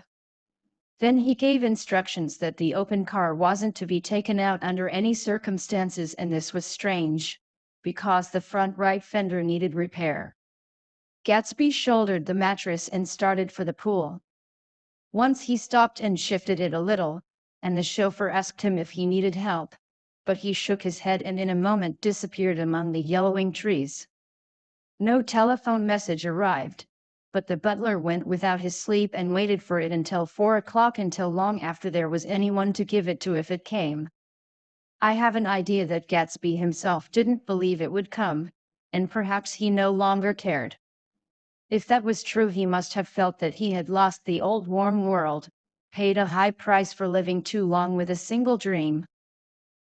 Then he gave instructions that the open car wasn't to be taken out under any circumstances, and this was strange, because the front right fender needed repair. Gatsby shouldered the mattress and started for the pool. Once he stopped and shifted it a little, and the chauffeur asked him if he needed help, but he shook his head and in a moment disappeared among the yellowing trees. No telephone message arrived, but the butler went without his sleep and waited for it until 4 o'clock, until long after there was anyone to give it to if it came. I have an idea that Gatsby himself didn't believe it would come, and perhaps he no longer cared. If that was true, he must have felt that he had lost the old warm world, paid a high price for living too long with a single dream.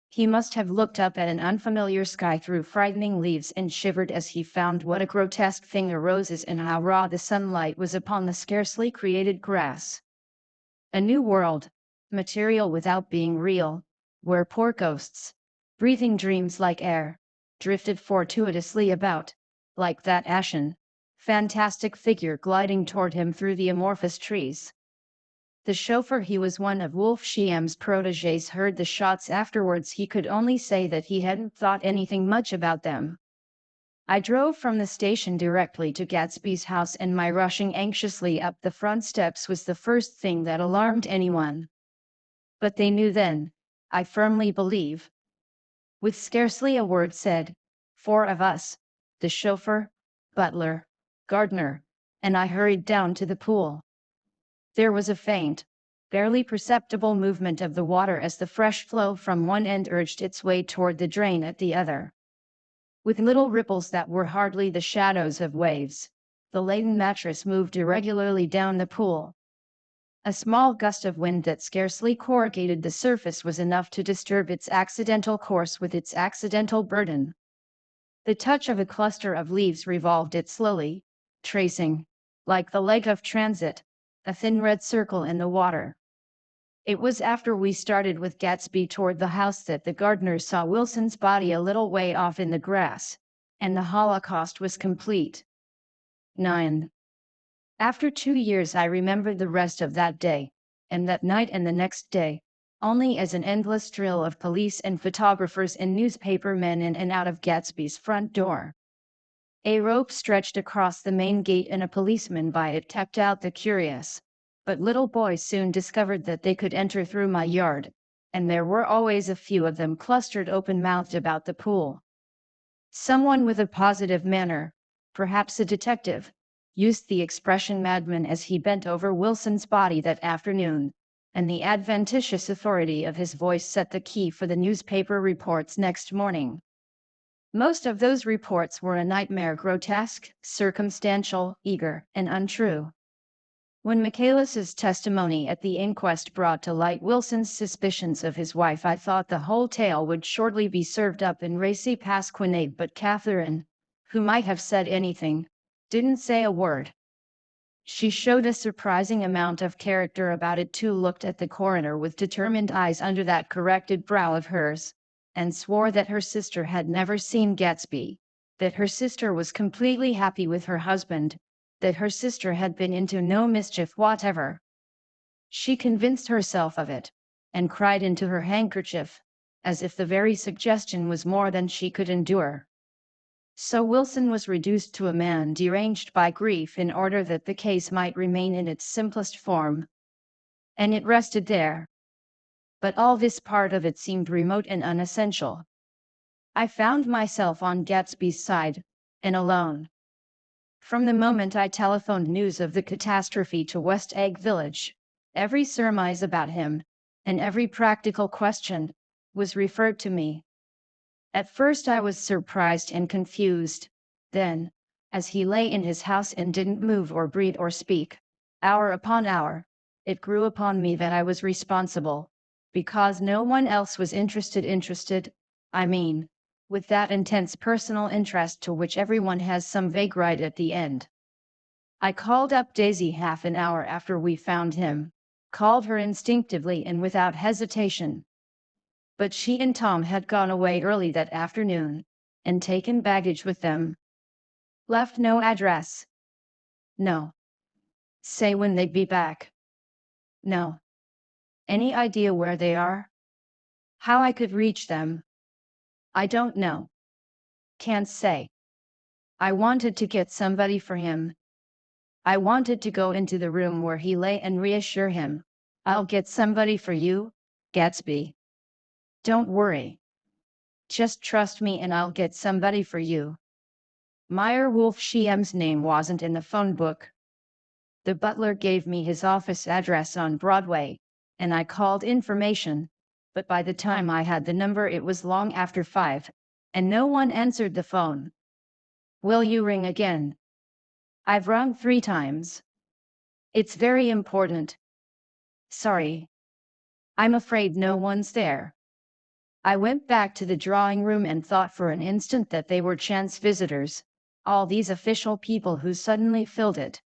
He must have looked up at an unfamiliar sky through frightening leaves and shivered as he found what a grotesque thing are roses and how raw the sunlight was upon the scarcely created grass. A new world, material without being real, where poor ghosts, breathing dreams like air, drifted fortuitously about, like that ashen, fantastic figure gliding toward him through the amorphous trees. The chauffeur, he was one of Wolf Schiem's protégés, heard the shots afterwards. He could only say that he hadn't thought anything much about them. I drove from the station directly to Gatsby's house, and my rushing anxiously up the front steps was the first thing that alarmed anyone. But they knew then, I firmly believe. With scarcely a word said, 4 of us, the chauffeur, butler, gardener, and I hurried down to the pool. There was a faint, barely perceptible movement of the water as the fresh flow from one end urged its way toward the drain at the other. With little ripples that were hardly the shadows of waves, the laden mattress moved irregularly down the pool. A small gust of wind that scarcely corrugated the surface was enough to disturb its accidental course with its accidental burden. The touch of a cluster of leaves revolved it slowly, tracing, like the leg of transit, a thin red circle in the water. It was after we started with Gatsby toward the house that the gardener saw Wilson's body a little way off in the grass, and the Holocaust was complete. 9. After 2 years I remembered the rest of that day, and that night and the next day, only as an endless drill of police and photographers and newspaper men in and out of Gatsby's front door. A rope stretched across the main gate and a policeman by it kept out the curious, but little boys soon discovered that they could enter through my yard, and there were always a few of them clustered open-mouthed about the pool. Someone with a positive manner, perhaps a detective, used the expression madman as he bent over Wilson's body that afternoon, and the adventitious authority of his voice set the key for the newspaper reports next morning. Most of those reports were a nightmare, grotesque, circumstantial, eager, and untrue. When Michaelis's testimony at the inquest brought to light Wilson's suspicions of his wife, I thought the whole tale would shortly be served up in racy pasquinade, but Catherine, who might have said anything, didn't say a word. She showed a surprising amount of character about it too, looked at the coroner with determined eyes under that corrected brow of hers, and swore that her sister had never seen Gatsby, that her sister was completely happy with her husband, that her sister had been into no mischief whatever. She convinced herself of it, and cried into her handkerchief, as if the very suggestion was more than she could endure. So Wilson was reduced to a man deranged by grief in order that the case might remain in its simplest form. And it rested there. But all this part of it seemed remote and unessential. I found myself on Gatsby's side, and alone. From the moment I telephoned news of the catastrophe to West Egg Village, every surmise about him, and every practical question, was referred to me. At first I was surprised and confused. Then, as he lay in his house and didn't move or breathe or speak, hour upon hour, it grew upon me that I was responsible, because no one else was interested, I mean, with that intense personal interest to which everyone has some vague right at the end. I called up Daisy half an hour after we found him, called her instinctively and without hesitation. But she and Tom had gone away early that afternoon, and taken baggage with them. Left no address. No. Say when they'd be back. No. Any idea where they are? How I could reach them? I don't know. Can't say. I wanted to get somebody for him. I wanted to go into the room where he lay and reassure him. I'll get somebody for you, Gatsby. Don't worry. Just trust me and I'll get somebody for you. Meyer Wolfschiem's name wasn't in the phone book. The butler gave me his office address on Broadway, and I called information, but by the time I had the number it was long after 5, and no one answered the phone. Will you ring again? I've rung 3 times. It's very important. Sorry. I'm afraid no one's there. I went back to the drawing room and thought for an instant that they were chance visitors, all these official people who suddenly filled it.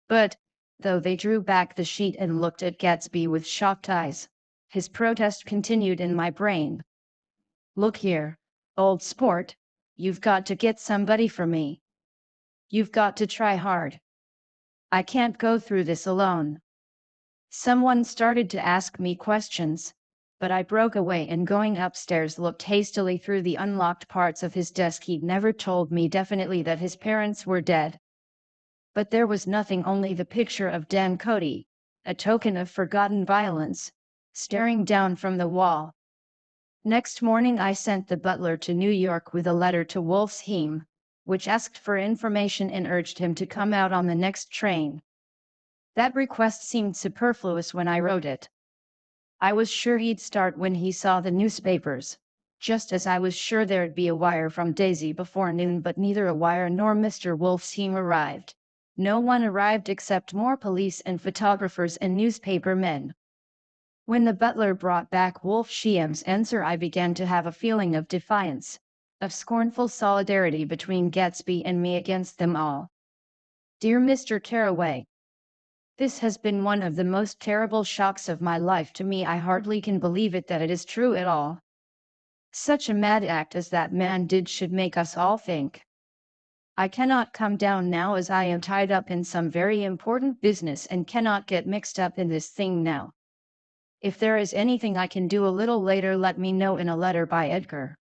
But, though they drew back the sheet and looked at Gatsby with shocked eyes, his protest continued in my brain. Look here, old sport, you've got to get somebody for me. You've got to try hard. I can't go through this alone. Someone started to ask me questions, but I broke away and going upstairs looked hastily through the unlocked parts of his desk. He'd never told me definitely that his parents were dead. But there was nothing, only the picture of Dan Cody, a token of forgotten violence, staring down from the wall. Next morning I sent the butler to New York with a letter to Wolf's Heim, which asked for information and urged him to come out on the next train. That request seemed superfluous when I wrote it. I was sure he'd start when he saw the newspapers, just as I was sure there'd be a wire from Daisy before noon, but neither a wire nor Mr. Wolf's Heim arrived. No one arrived except more police and photographers and newspaper men. When the butler brought back Wolf Sheim's answer, I began to have a feeling of defiance, of scornful solidarity between Gatsby and me against them all. Dear Mr. Carraway, this has been one of the most terrible shocks of my life to me. I hardly can believe it that it is true at all. Such a mad act as that man did should make us all think. I cannot come down now as I am tied up in some very important business and cannot get mixed up in this thing now. If there is anything I can do a little later, let me know in a letter by Edgar.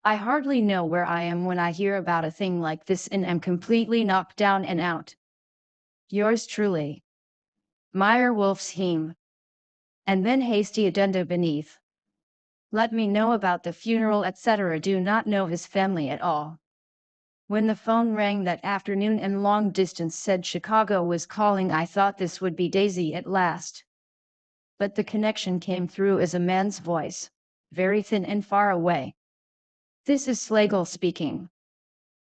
I hardly know where I am when I hear about a thing like this and am completely knocked down and out. Yours truly, Meyer Wolf's Heim. And then hasty addenda beneath. Let me know about the funeral, etc. Do not know his family at all. When the phone rang that afternoon and long distance said Chicago was calling, I thought this would be Daisy at last. But the connection came through as a man's voice, very thin and far away. This is Slagle speaking.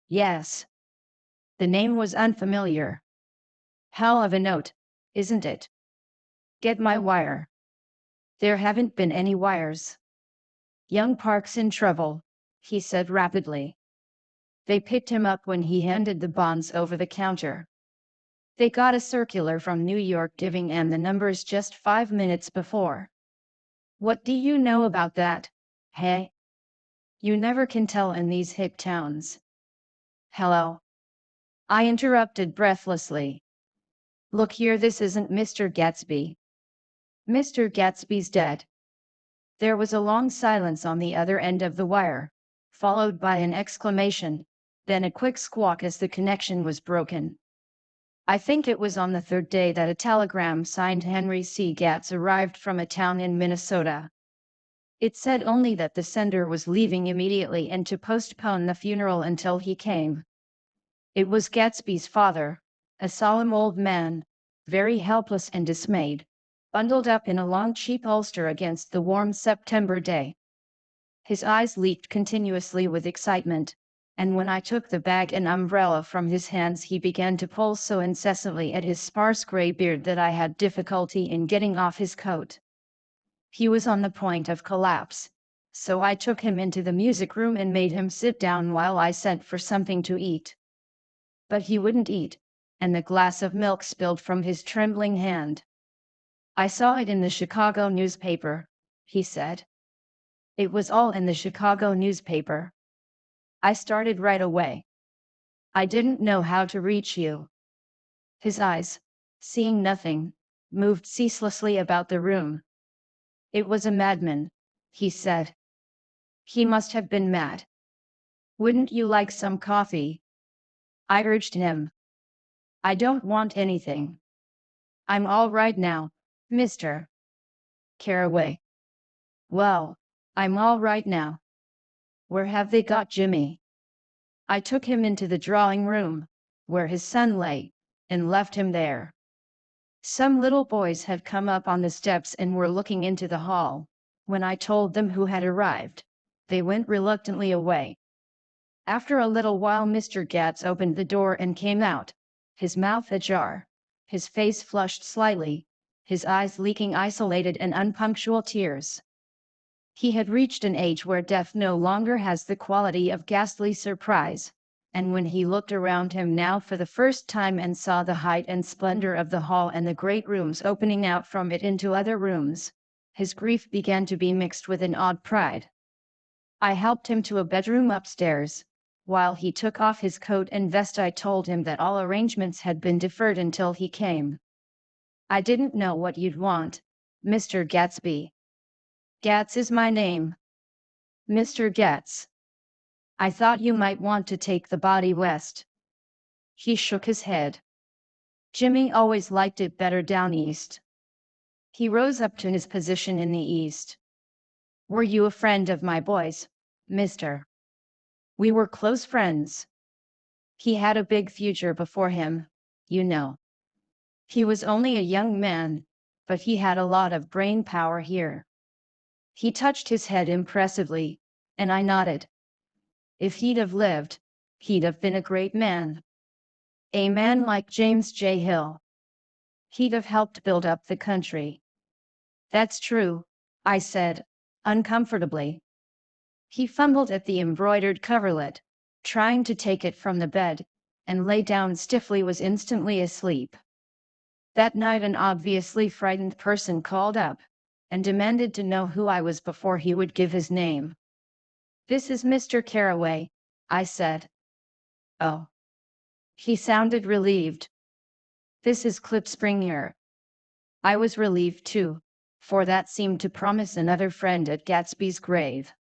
Yes. The name was unfamiliar. Hell of a note, isn't it? Get my wire. There haven't been any wires. Young Park's in trouble, he said rapidly. They picked him up when he handed the bonds over the counter. They got a circular from New York giving Anne the numbers just 5 minutes before. What do you know about that, hey? You never can tell in these hick towns. Hello? I interrupted breathlessly. Look here, this isn't Mr. Gatsby. Mr. Gatsby's dead. There was a long silence on the other end of the wire, followed by an exclamation, then a quick squawk as the connection was broken. I think it was on the third day that a telegram signed Henry C. Gatz arrived from a town in Minnesota. It said only that the sender was leaving immediately and to postpone the funeral until he came. It was Gatsby's father, a solemn old man, very helpless and dismayed, bundled up in a long cheap ulster against the warm September day. His eyes leaked continuously with excitement, and when I took the bag and umbrella from his hands he began to pull so incessantly at his sparse gray beard that I had difficulty in getting off his coat. He was on the point of collapse, so I took him into the music room and made him sit down while I sent for something to eat. But he wouldn't eat, and the glass of milk spilled from his trembling hand. I saw it in the Chicago newspaper, he said. It was all in the Chicago newspaper. I started right away. I didn't know how to reach you. His eyes, seeing nothing, moved ceaselessly about the room. It was a madman, he said. He must have been mad. Wouldn't you like some coffee? I urged him. I don't want anything. I'm all right now, Mr. Carraway. Well, I'm all right now. Where have they got Jimmy? I took him into the drawing room, where his son lay, and left him there. Some little boys had come up on the steps and were looking into the hall. When I told them who had arrived, they went reluctantly away. After a little while Mr. Gatz opened the door and came out, his mouth ajar, his face flushed slightly, his eyes leaking isolated and unpunctual tears. He had reached an age where death no longer has the quality of ghastly surprise, and when he looked around him now for the first time and saw the height and splendor of the hall and the great rooms opening out from it into other rooms, his grief began to be mixed with an odd pride. I helped him to a bedroom upstairs. While he took off his coat and vest I told him that all arrangements had been deferred until he came. I didn't know what you'd want, Mr. Gatsby. Gatz is my name. Mr. Gatz. I thought you might want to take the body west. He shook his head. Jimmy always liked it better down east. He rose up to his position in the east. Were you a friend of my boy's, mister? We were close friends. He had a big future before him, you know. He was only a young man, but he had a lot of brain power here. He touched his head impressively, and I nodded. If he'd have lived, he'd have been a great man. A man like James J. Hill. He'd have helped build up the country. That's true, I said, uncomfortably. He fumbled at the embroidered coverlet, trying to take it from the bed, and lay down stiffly, was instantly asleep. That night an obviously frightened person called up, and demanded to know who I was before he would give his name. This is Mr. Carraway, I said. Oh. He sounded relieved. This is Clip Springer. I was relieved too, for that seemed to promise another friend at Gatsby's grave.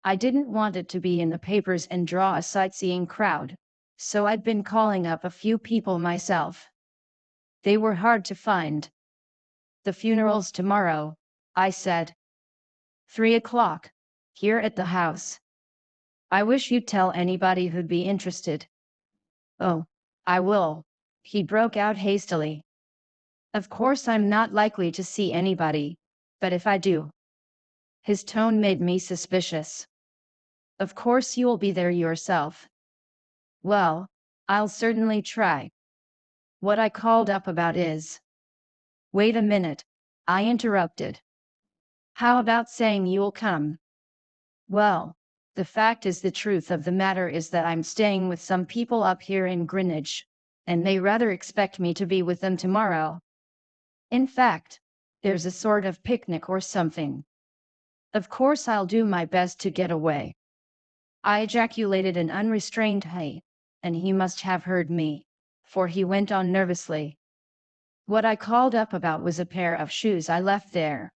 I didn't want it to be in the papers and draw a sightseeing crowd, so I'd been calling up a few people myself. They were hard to find. The funeral's tomorrow, I said. 3 o'clock, here at the house. I wish you'd tell anybody who'd be interested. Oh, I will, he broke out hastily. Of course I'm not likely to see anybody, but if I do. His tone made me suspicious. Of course you'll be there yourself. Well, I'll certainly try. What I called up about is... Wait a minute, I interrupted. How about saying you'll come? Well, the fact is, the truth of the matter is that I'm staying with some people up here in Greenwich, and they rather expect me to be with them tomorrow. In fact, there's a sort of picnic or something. Of course I'll do my best to get away. I ejaculated an unrestrained hey, and he must have heard me, for he went on nervously. What I called up about was a pair of shoes I left there.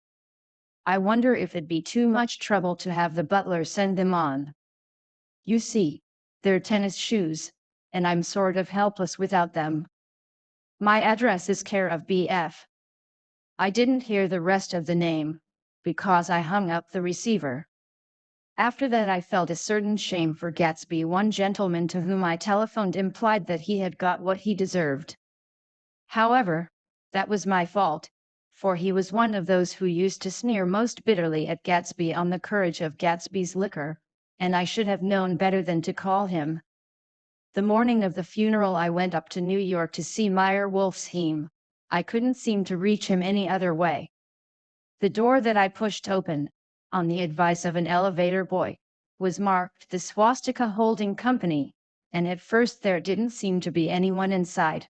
I wonder if it'd be too much trouble to have the butler send them on. You see, they're tennis shoes, and I'm sort of helpless without them. My address is care of B.F. I didn't hear the rest of the name, because I hung up the receiver. After that I felt a certain shame for Gatsby. One gentleman to whom I telephoned implied that he had got what he deserved. However, that was my fault, for he was one of those who used to sneer most bitterly at Gatsby on the courage of Gatsby's liquor, and I should have known better than to call him. The morning of the funeral I went up to New York to see Meyer Wolfsheim. I couldn't seem to reach him any other way. The door that I pushed open, on the advice of an elevator boy, was marked the Swastika Holding Company, and at first there didn't seem to be anyone inside.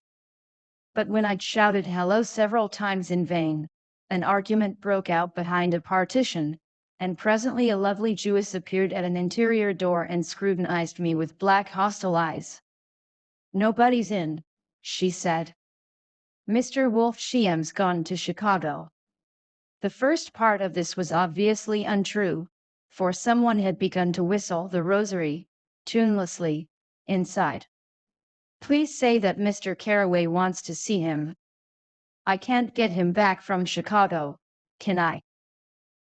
But when I'd shouted hello several times in vain, an argument broke out behind a partition, and presently a lovely Jewess appeared at an interior door and scrutinized me with black hostile eyes. Nobody's in, she said. Mr. Wolfsheim's gone to Chicago. The first part of this was obviously untrue, for someone had begun to whistle the rosary, tunelessly, inside. Please say that Mr. Carraway wants to see him. I can't get him back from Chicago, can I?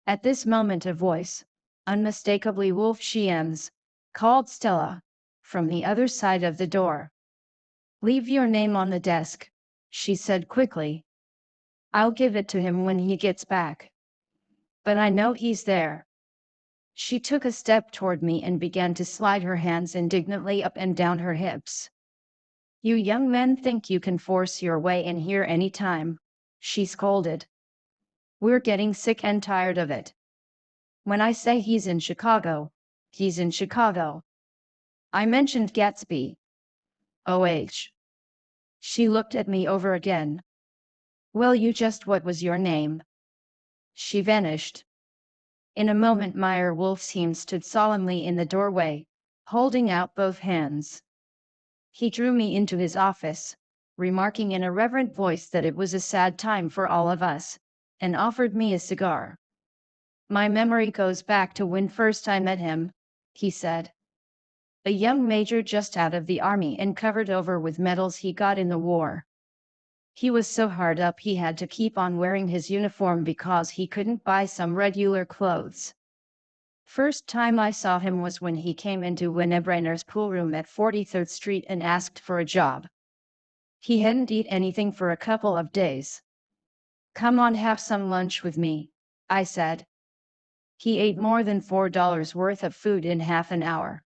At this moment a voice, unmistakably Wolfsheim's, called Stella, from the other side of the door. Leave your name on the desk, she said quickly. I'll give it to him when he gets back. But I know he's there. She took a step toward me and began to slide her hands indignantly up and down her hips. You young men think you can force your way in here any time, she scolded. We're getting sick and tired of it. When I say he's in Chicago, he's in Chicago. I mentioned Gatsby. OH. She looked at me over again. Well, what was your name? She vanished. In a moment Meyer Wolfsheim stood solemnly in the doorway, holding out both hands. He drew me into his office, remarking in a reverent voice that it was a sad time for all of us, and offered me a cigar. My memory goes back to when first I met him, he said. A young major just out of the army and covered over with medals he got in the war. He was so hard up he had to keep on wearing his uniform because he couldn't buy some regular clothes. First time I saw him was when he came into Winnebrainer's pool room at 43rd Street and asked for a job. He hadn't eaten anything for a couple of days. "Come on, have some lunch with me," I said. He ate more than $4 worth of food in half an hour.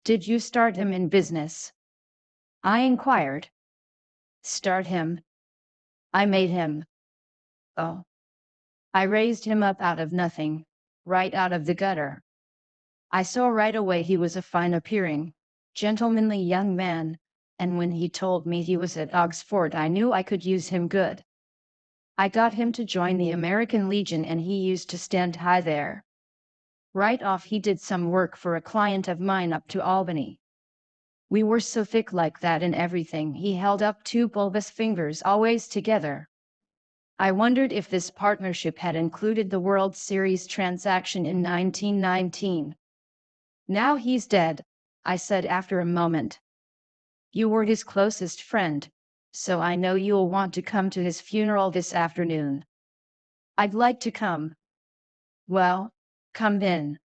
"Did you start him in business?" I inquired. "Start him? I made him." "Oh." "I raised him up out of nothing, right out of the gutter. I saw right away he was a fine appearing, gentlemanly young man, and when he told me he was at Oxford I knew I could use him good. I got him to join the American Legion and he used to stand high there. Right off he did some work for a client of mine up to Albany. We were so thick like that in everything he held up two bulbous fingers always together. I wondered if this partnership had included the World Series transaction in 1919. Now he's dead," I said after a moment. "You were his closest friend, so I know you'll want to come to his funeral this afternoon." "I'd like to come." "Well, come then."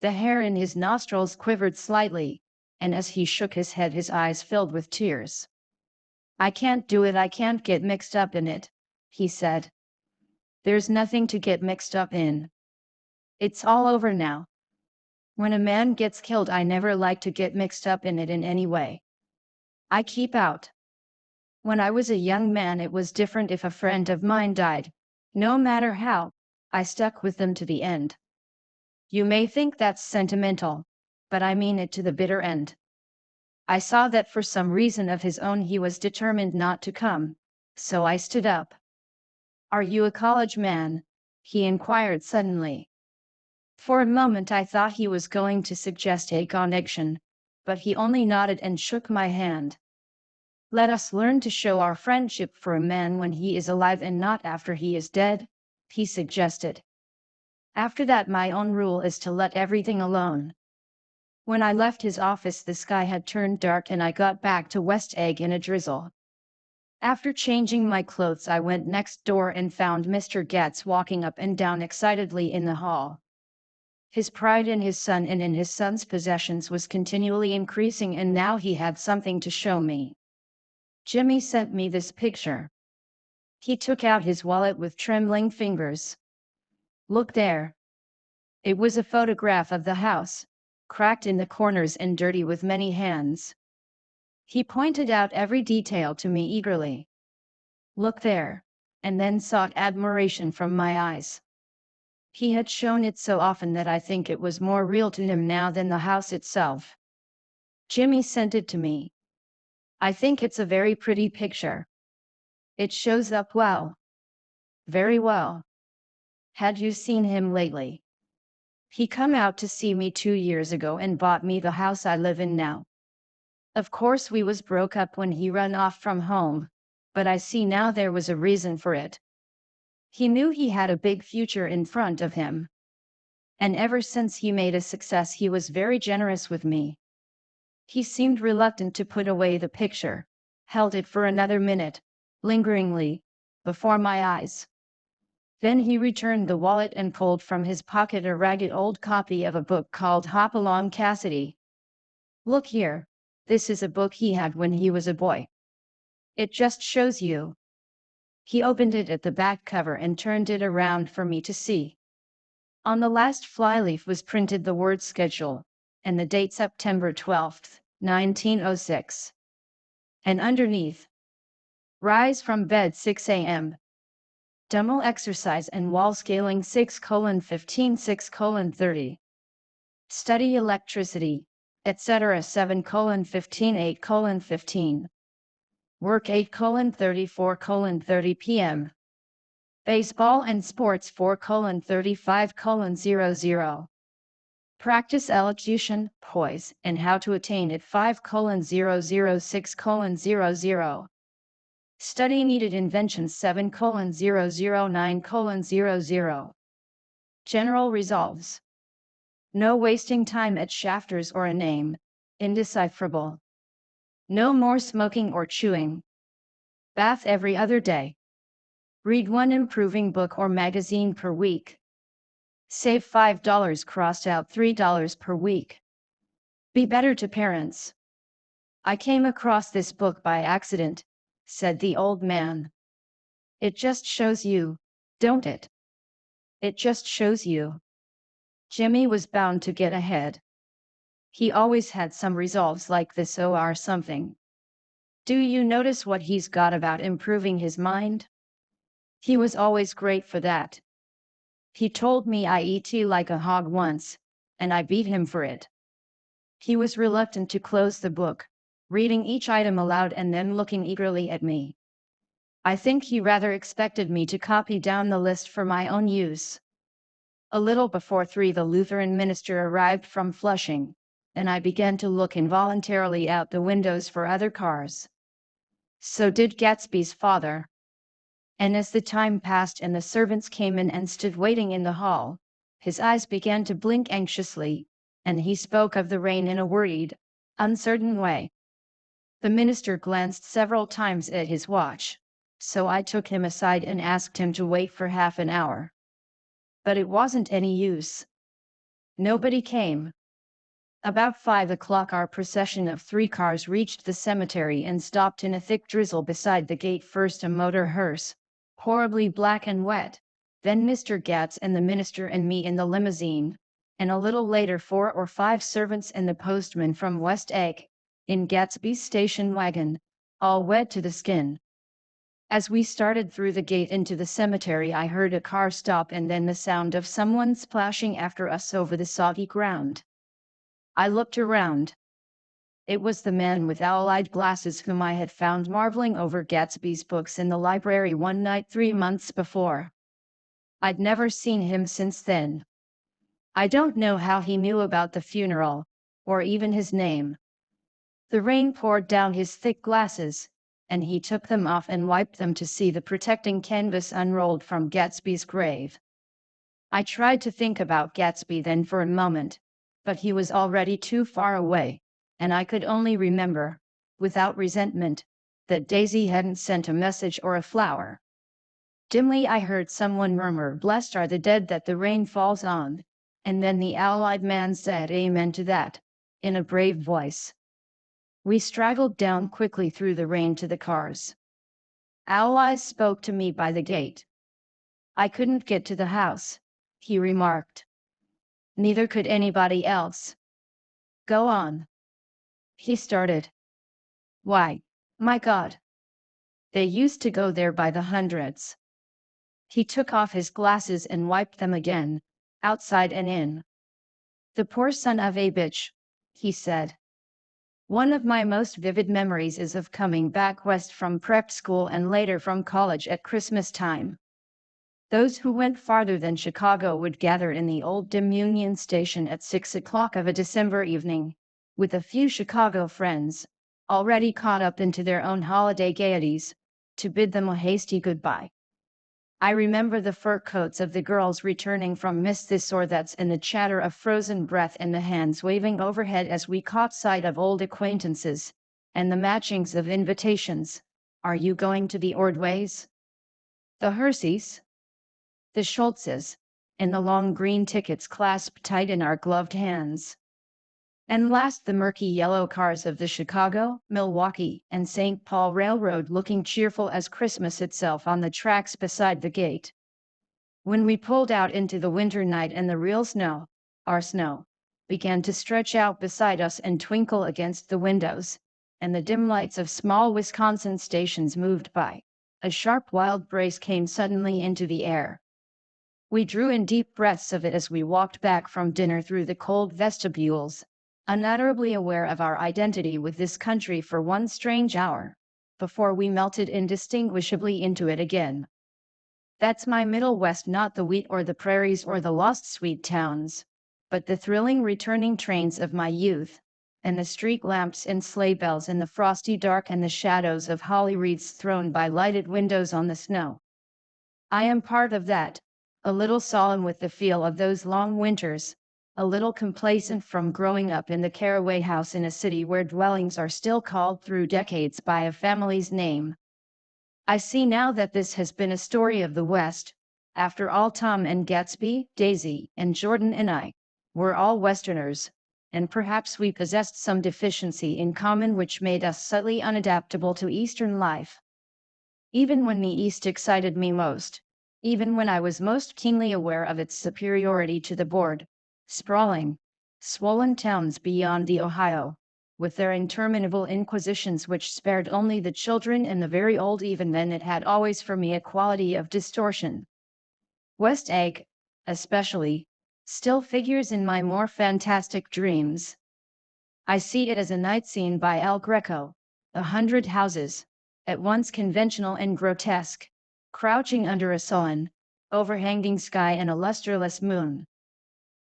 The hair in his nostrils quivered slightly, and as he shook his head his eyes filled with tears. "I can't do it, I can't get mixed up in it," he said. "There's nothing to get mixed up in. It's all over now. When a man gets killed I never like to get mixed up in it in any way. I keep out. When I was a young man it was different. If a friend of mine died, no matter how, I stuck with them to the end. You may think that's sentimental, but I mean it to the bitter end." I saw that for some reason of his own he was determined not to come, so I stood up. "Are you a college man?" he inquired suddenly. For a moment I thought he was going to suggest a connection, but he only nodded and shook my hand. "Let us learn to show our friendship for a man when he is alive and not after he is dead," he suggested. "After that my own rule is to let everything alone." When I left his office the sky had turned dark and I got back to West Egg in a drizzle. After changing my clothes I went next door and found Mr. Getz walking up and down excitedly in the hall. His pride in his son and in his son's possessions was continually increasing, and now he had something to show me. "Jimmy sent me this picture." He took out his wallet with trembling fingers. "Look there." It was a photograph of the house, cracked in the corners and dirty with many hands. He pointed out every detail to me eagerly. "Look there," and then sought admiration from my eyes. He had shown it so often that I think it was more real to him now than the house itself. "Jimmy sent it to me. I think it's a very pretty picture. It shows up well." "Very well." "Had you seen him lately?" "He come out to see me 2 years ago and bought me the house I live in now. Of course we was broke up when he run off from home, but I see now there was a reason for it. He knew he had a big future in front of him. And ever since he made a success he was very generous with me." He seemed reluctant to put away the picture, held it for another minute, lingeringly, before my eyes. Then he returned the wallet and pulled from his pocket a ragged old copy of a book called Hop Along Cassidy. "Look here, this is a book he had when he was a boy. It just shows you." He opened it at the back cover and turned it around for me to see. On the last flyleaf was printed the word schedule, and the date September 12th, 1906. And underneath, "Rise from bed 6 a.m. Dumbbell exercise and wall scaling 6:15 6:30. Study electricity, etc. 7:15 8:15. Work 8:34:30 p.m. Baseball and sports 4:35:00. Practice elocution, poise, and how to attain it 5:006:00. Study needed inventions 7:009:00. General resolves. No wasting time at shafters or a name, indecipherable. No more smoking or chewing. Bath every other day. Read one improving book or magazine per week. Save $5 crossed out $3 per week. Be better to parents. I came across this book by accident, said the old man. It just shows you, don't it? It just shows you. Jimmy was bound to get ahead. He always had some resolves like this or something. Do you notice what he's got about improving his mind? He was always great for that. He told me I eat like a hog once, and I beat him for it. He was reluctant to close the book, reading each item aloud and then looking eagerly at me. I think he rather expected me to copy down the list for my own use. A little before 3 the Lutheran minister arrived from Flushing, and I began to look involuntarily out the windows for other cars. So did Gatsby's father. And as the time passed and the servants came in and stood waiting in the hall, his eyes began to blink anxiously, and he spoke of the rain in a worried, uncertain way. The minister glanced several times at his watch, so I took him aside and asked him to wait for half an hour. But it wasn't any use. Nobody came. About 5 o'clock our procession of 3 cars reached the cemetery and stopped in a thick drizzle beside the gate. First a motor hearse, horribly black and wet, then Mr. Gatz and the minister and me in the limousine, and a little later 4 or 5 servants and the postman from West Egg, in Gatsby's station wagon, all wet to the skin. As we started through the gate into the cemetery I heard a car stop and then the sound of someone splashing after us over the soggy ground. I looked around. It was the man with owl-eyed glasses whom I had found marveling over Gatsby's books in the library one night 3 months before. I'd never seen him since then. I don't know how he knew about the funeral, or even his name. The rain poured down his thick glasses, and he took them off and wiped them to see the protecting canvas unrolled from Gatsby's grave. I tried to think about Gatsby then for a moment, but he was already too far away, and I could only remember, without resentment, that Daisy hadn't sent a message or a flower. Dimly I heard someone murmur, "Blessed are the dead that the rain falls on," and then the owl-eyed man said amen to that, in a brave voice. We straggled down quickly through the rain to the cars. Owl Eyes spoke to me by the gate. "I couldn't get to the house," he remarked. "Neither could anybody else." "Go on," he started. "Why, my God, they used to go there by the hundreds." He took off his glasses and wiped them again, outside and in. "The poor son of a bitch," he said. "One of my most vivid memories is of coming back west from prep school and later from college at Christmas time. Those who went farther than Chicago would gather in the old dim Union Station at 6 o'clock of a December evening, with a few Chicago friends, already caught up into their own holiday gaieties, to bid them a hasty goodbye. I remember the fur coats of the girls returning from this or that's and the chatter of frozen breath and the hands waving overhead as we caught sight of old acquaintances, and the matchings of invitations. "Are you going to the Ordways? The Herseys? The Schultzes?" and the long green tickets clasped tight in our gloved hands. And last the murky yellow cars of the Chicago, Milwaukee, and St. Paul Railroad looking cheerful as Christmas itself on the tracks beside the gate. When we pulled out into the winter night and the real snow, our snow, began to stretch out beside us and twinkle against the windows, and the dim lights of small Wisconsin stations moved by, a sharp wild breeze came suddenly into the air. We drew in deep breaths of it as we walked back from dinner through the cold vestibules, unutterably aware of our identity with this country for one strange hour, before we melted indistinguishably into it again. That's my Middle West, not the wheat or the prairies or the lost sweet towns, but the thrilling returning trains of my youth, and the street lamps and sleigh bells in the frosty dark and the shadows of holly wreaths thrown by lighted windows on the snow. I am part of that, a little solemn with the feel of those long winters, a little complacent from growing up in the Caraway house in a city where dwellings are still called through decades by a family's name. I see now that this has been a story of the West, After all, Tom and Gatsby, Daisy, and Jordan and I were all Westerners, and perhaps we possessed some deficiency in common which made us subtly unadaptable to Eastern life. Even when the East excited me most, even when I was most keenly aware of its superiority to the bored, sprawling, swollen towns beyond the Ohio, with their interminable inquisitions which spared only the children and the very old, even then it had always for me a quality of distortion. West Egg, especially, still figures in my more fantastic dreams. I see it as a night scene by El Greco, 100 houses, at once conventional and grotesque, crouching under a sullen, overhanging sky and a lustreless moon.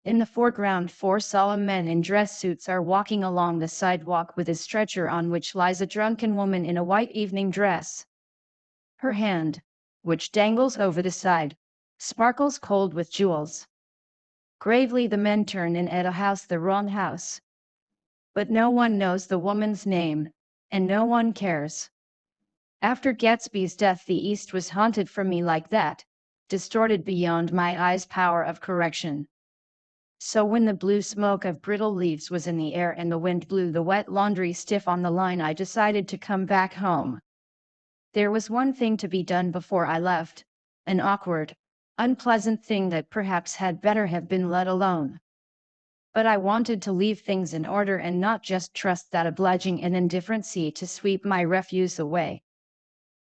In the foreground, 4 solemn men in dress suits are walking along the sidewalk with a stretcher on which lies a drunken woman in a white evening dress. Her hand, which dangles over the side, sparkles cold with jewels. Gravely the men turn in at a house, the wrong house. But no one knows the woman's name, and no one cares. After Gatsby's death, the East was haunted for me like that, distorted beyond my eyes' power of correction. So when the blue smoke of brittle leaves was in the air and the wind blew the wet laundry stiff on the line, I decided to come back home. There was one thing to be done before I left, an awkward, unpleasant thing that perhaps had better have been let alone. But I wanted to leave things in order and not just trust that obliging and indifferent sea to sweep my refuse away.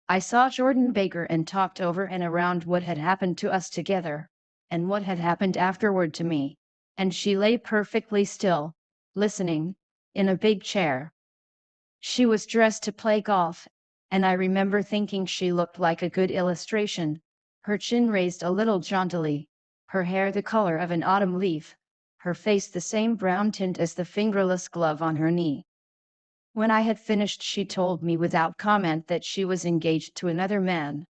I saw Jordan Baker and talked over and around what had happened to us together, and what had happened afterward to me, and she lay perfectly still, listening, in a big chair. She was dressed to play golf, and I remember thinking she looked like a good illustration, her chin raised a little jauntily, her hair the color of an autumn leaf, her face the same brown tint as the fingerless glove on her knee. When I had finished, she told me without comment that she was engaged to another man.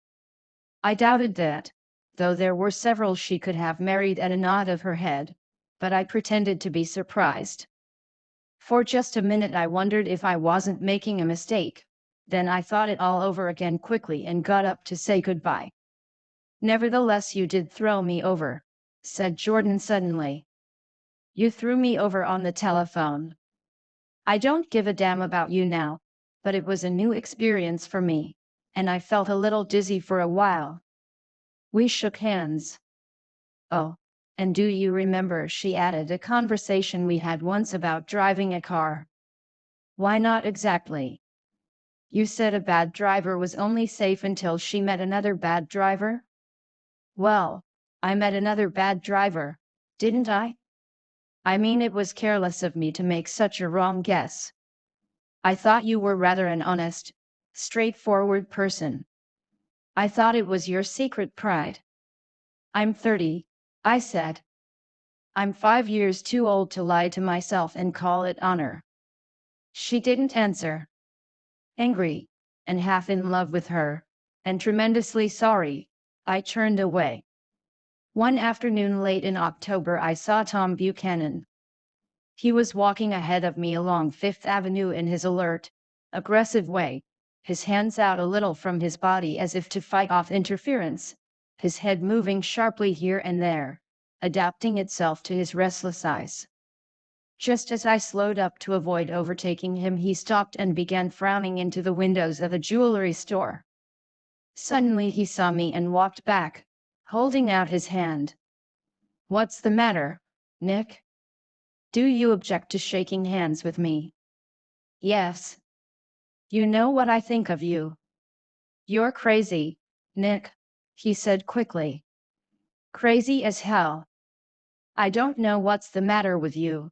I doubted that, though there were several she could have married at a nod of her head, but I pretended to be surprised. For just a minute I wondered if I wasn't making a mistake, then I thought it all over again quickly and got up to say goodbye. "Nevertheless, you did throw me over," said Jordan suddenly. "You threw me over on the telephone. I don't give a damn about you now, but it was a new experience for me, and I felt a little dizzy for a while." We shook hands. "Oh, and do you remember," she added, "a conversation we had once about driving a car?" "Why, not exactly." "You said a bad driver was only safe until she met another bad driver?" "Well, I met another bad driver, didn't I? I mean, it was careless of me to make such a wrong guess. I thought you were rather an honest, straightforward person. I thought it was your secret pride." "I'm 30, I said. I'm 5 years too old to lie to myself and call it honor." She didn't answer. Angry, and half in love with her, and tremendously sorry, I turned away. One afternoon late in October I saw Tom Buchanan. He was walking ahead of me along Fifth Avenue in his alert, aggressive way, his hands out a little from his body as if to fight off interference, his head moving sharply here and there, adapting itself to his restless eyes. Just as I slowed up to avoid overtaking him, he stopped and began frowning into the windows of a jewelry store. Suddenly he saw me and walked back, holding out his hand. "What's the matter, Nick? Do you object to shaking hands with me?" "Yes. You know what I think of you." "You're crazy, Nick," he said quickly. "Crazy as hell. I don't know what's the matter with you."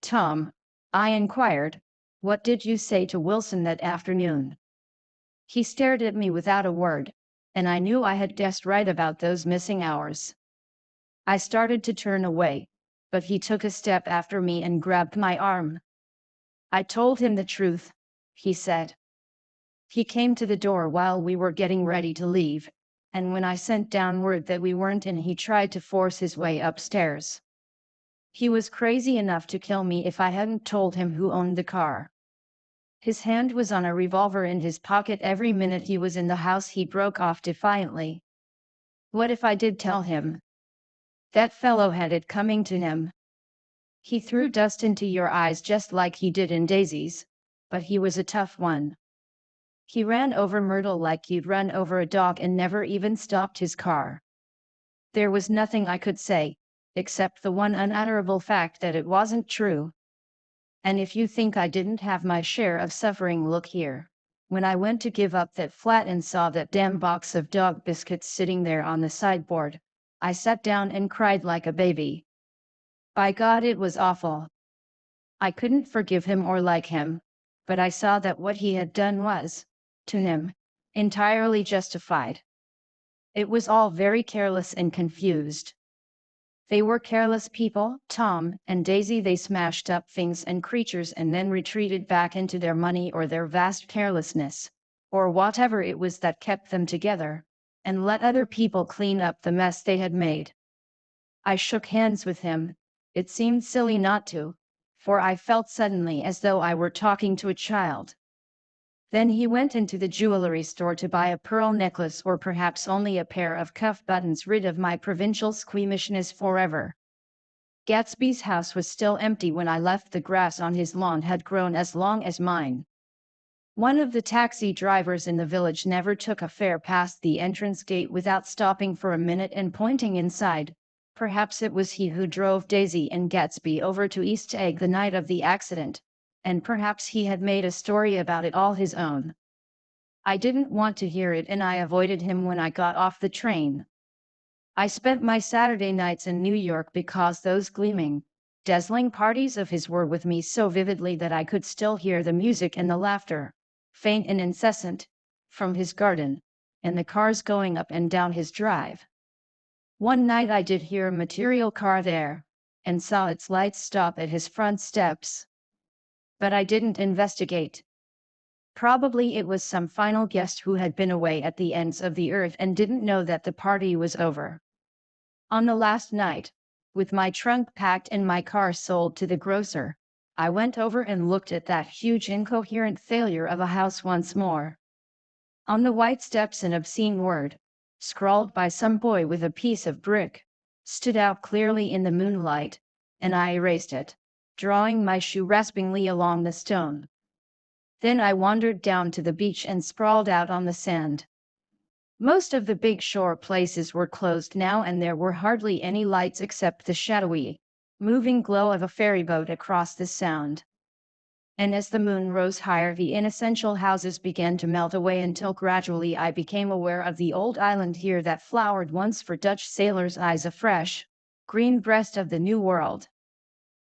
"Tom," I inquired, "what did you say to Wilson that afternoon?" He stared at me without a word, and I knew I had guessed right about those missing hours. I started to turn away, but he took a step after me and grabbed my arm. "I told him the truth," he said. He came to the door while we were getting ready to leave, and when I sent down word that we weren't in, he tried to force his way upstairs. He was crazy enough to kill me if I hadn't told him who owned the car. His hand was on a revolver in his pocket every minute he was in the house. He broke off defiantly. What if I did tell him? That fellow had it coming to him. He threw dust into your eyes just like he did in Daisy's, but he was a tough one. He ran over Myrtle like you'd run over a dog and never even stopped his car. There was nothing I could say, except the one unutterable fact that it wasn't true. And if you think I didn't have my share of suffering, look here. When I went to give up that flat and saw that damn box of dog biscuits sitting there on the sideboard, I sat down and cried like a baby. By God, it was awful. I couldn't forgive him or like him, but I saw that what he had done was, to him, entirely justified. It was all very careless and confused. They were careless people, Tom and Daisy. They smashed up things and creatures and then retreated back into their money or their vast carelessness, or whatever it was that kept them together, and let other people clean up the mess they had made. I shook hands with him. It seemed silly not to, for I felt suddenly as though I were talking to a child. Then he went into the jewelry store to buy a pearl necklace or perhaps only a pair of cuff buttons, rid of my provincial squeamishness forever. Gatsby's house was still empty when I left. The grass on his lawn had grown as long as mine. One of the taxi drivers in the village never took a fare past the entrance gate without stopping for a minute and pointing inside. Perhaps it was he who drove Daisy and Gatsby over to East Egg the night of the accident, and perhaps he had made a story about it all his own. I didn't want to hear it, and I avoided him when I got off the train. I spent my Saturday nights in New York because those gleaming, dazzling parties of his were with me so vividly that I could still hear the music and the laughter, faint and incessant, from his garden, and the cars going up and down his drive. One night I did hear a material car there, and saw its lights stop at his front steps. But I didn't investigate. Probably it was some final guest who had been away at the ends of the earth and didn't know that the party was over. On the last night, with my trunk packed and my car sold to the grocer, I went over and looked at that huge incoherent failure of a house once more. On the white steps an obscene word, scrawled by some boy with a piece of brick, stood out clearly in the moonlight, and I erased it, drawing my shoe raspingly along the stone. Then I wandered down to the beach and sprawled out on the sand. Most of the big shore places were closed now, and there were hardly any lights except the shadowy, moving glow of a ferryboat across the sound. And as the moon rose higher, the inessential houses began to melt away until gradually I became aware of the old island here that flowered once for Dutch sailors' eyes, a fresh, green breast of the New World.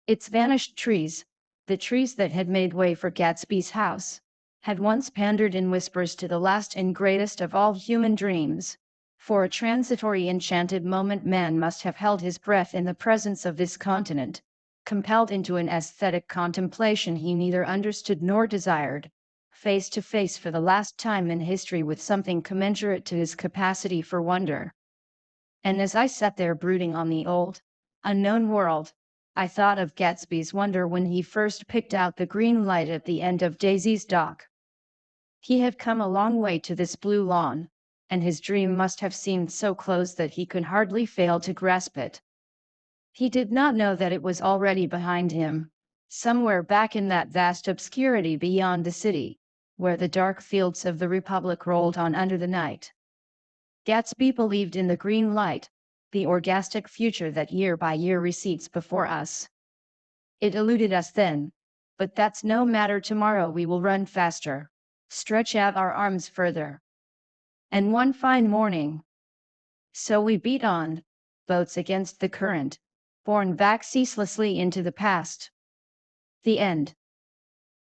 Its vanished trees, the trees that had made way for Gatsby's house, had once pandered in whispers to the last and greatest of all human dreams. For a transitory enchanted moment man must have held his breath in the presence of this continent, compelled into an aesthetic contemplation he neither understood nor desired, face to face for the last time in history with something commensurate to his capacity for wonder. And as I sat there brooding on the old, unknown world, I thought of Gatsby's wonder when he first picked out the green light at the end of Daisy's dock. He had come a long way to this blue lawn, and his dream must have seemed so close that he could hardly fail to grasp it. He did not know that it was already behind him, somewhere back in that vast obscurity beyond the city, where the dark fields of the Republic rolled on under the night. Gatsby believed in the green light, the orgastic future that year by year recedes before us. It eluded us then, but that's no matter. Tomorrow we will run faster, stretch out our arms further. And one fine morning. So we beat on, boats against the current, borne back ceaselessly into the past. The end.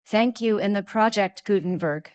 Thank you. In the Project Gutenberg.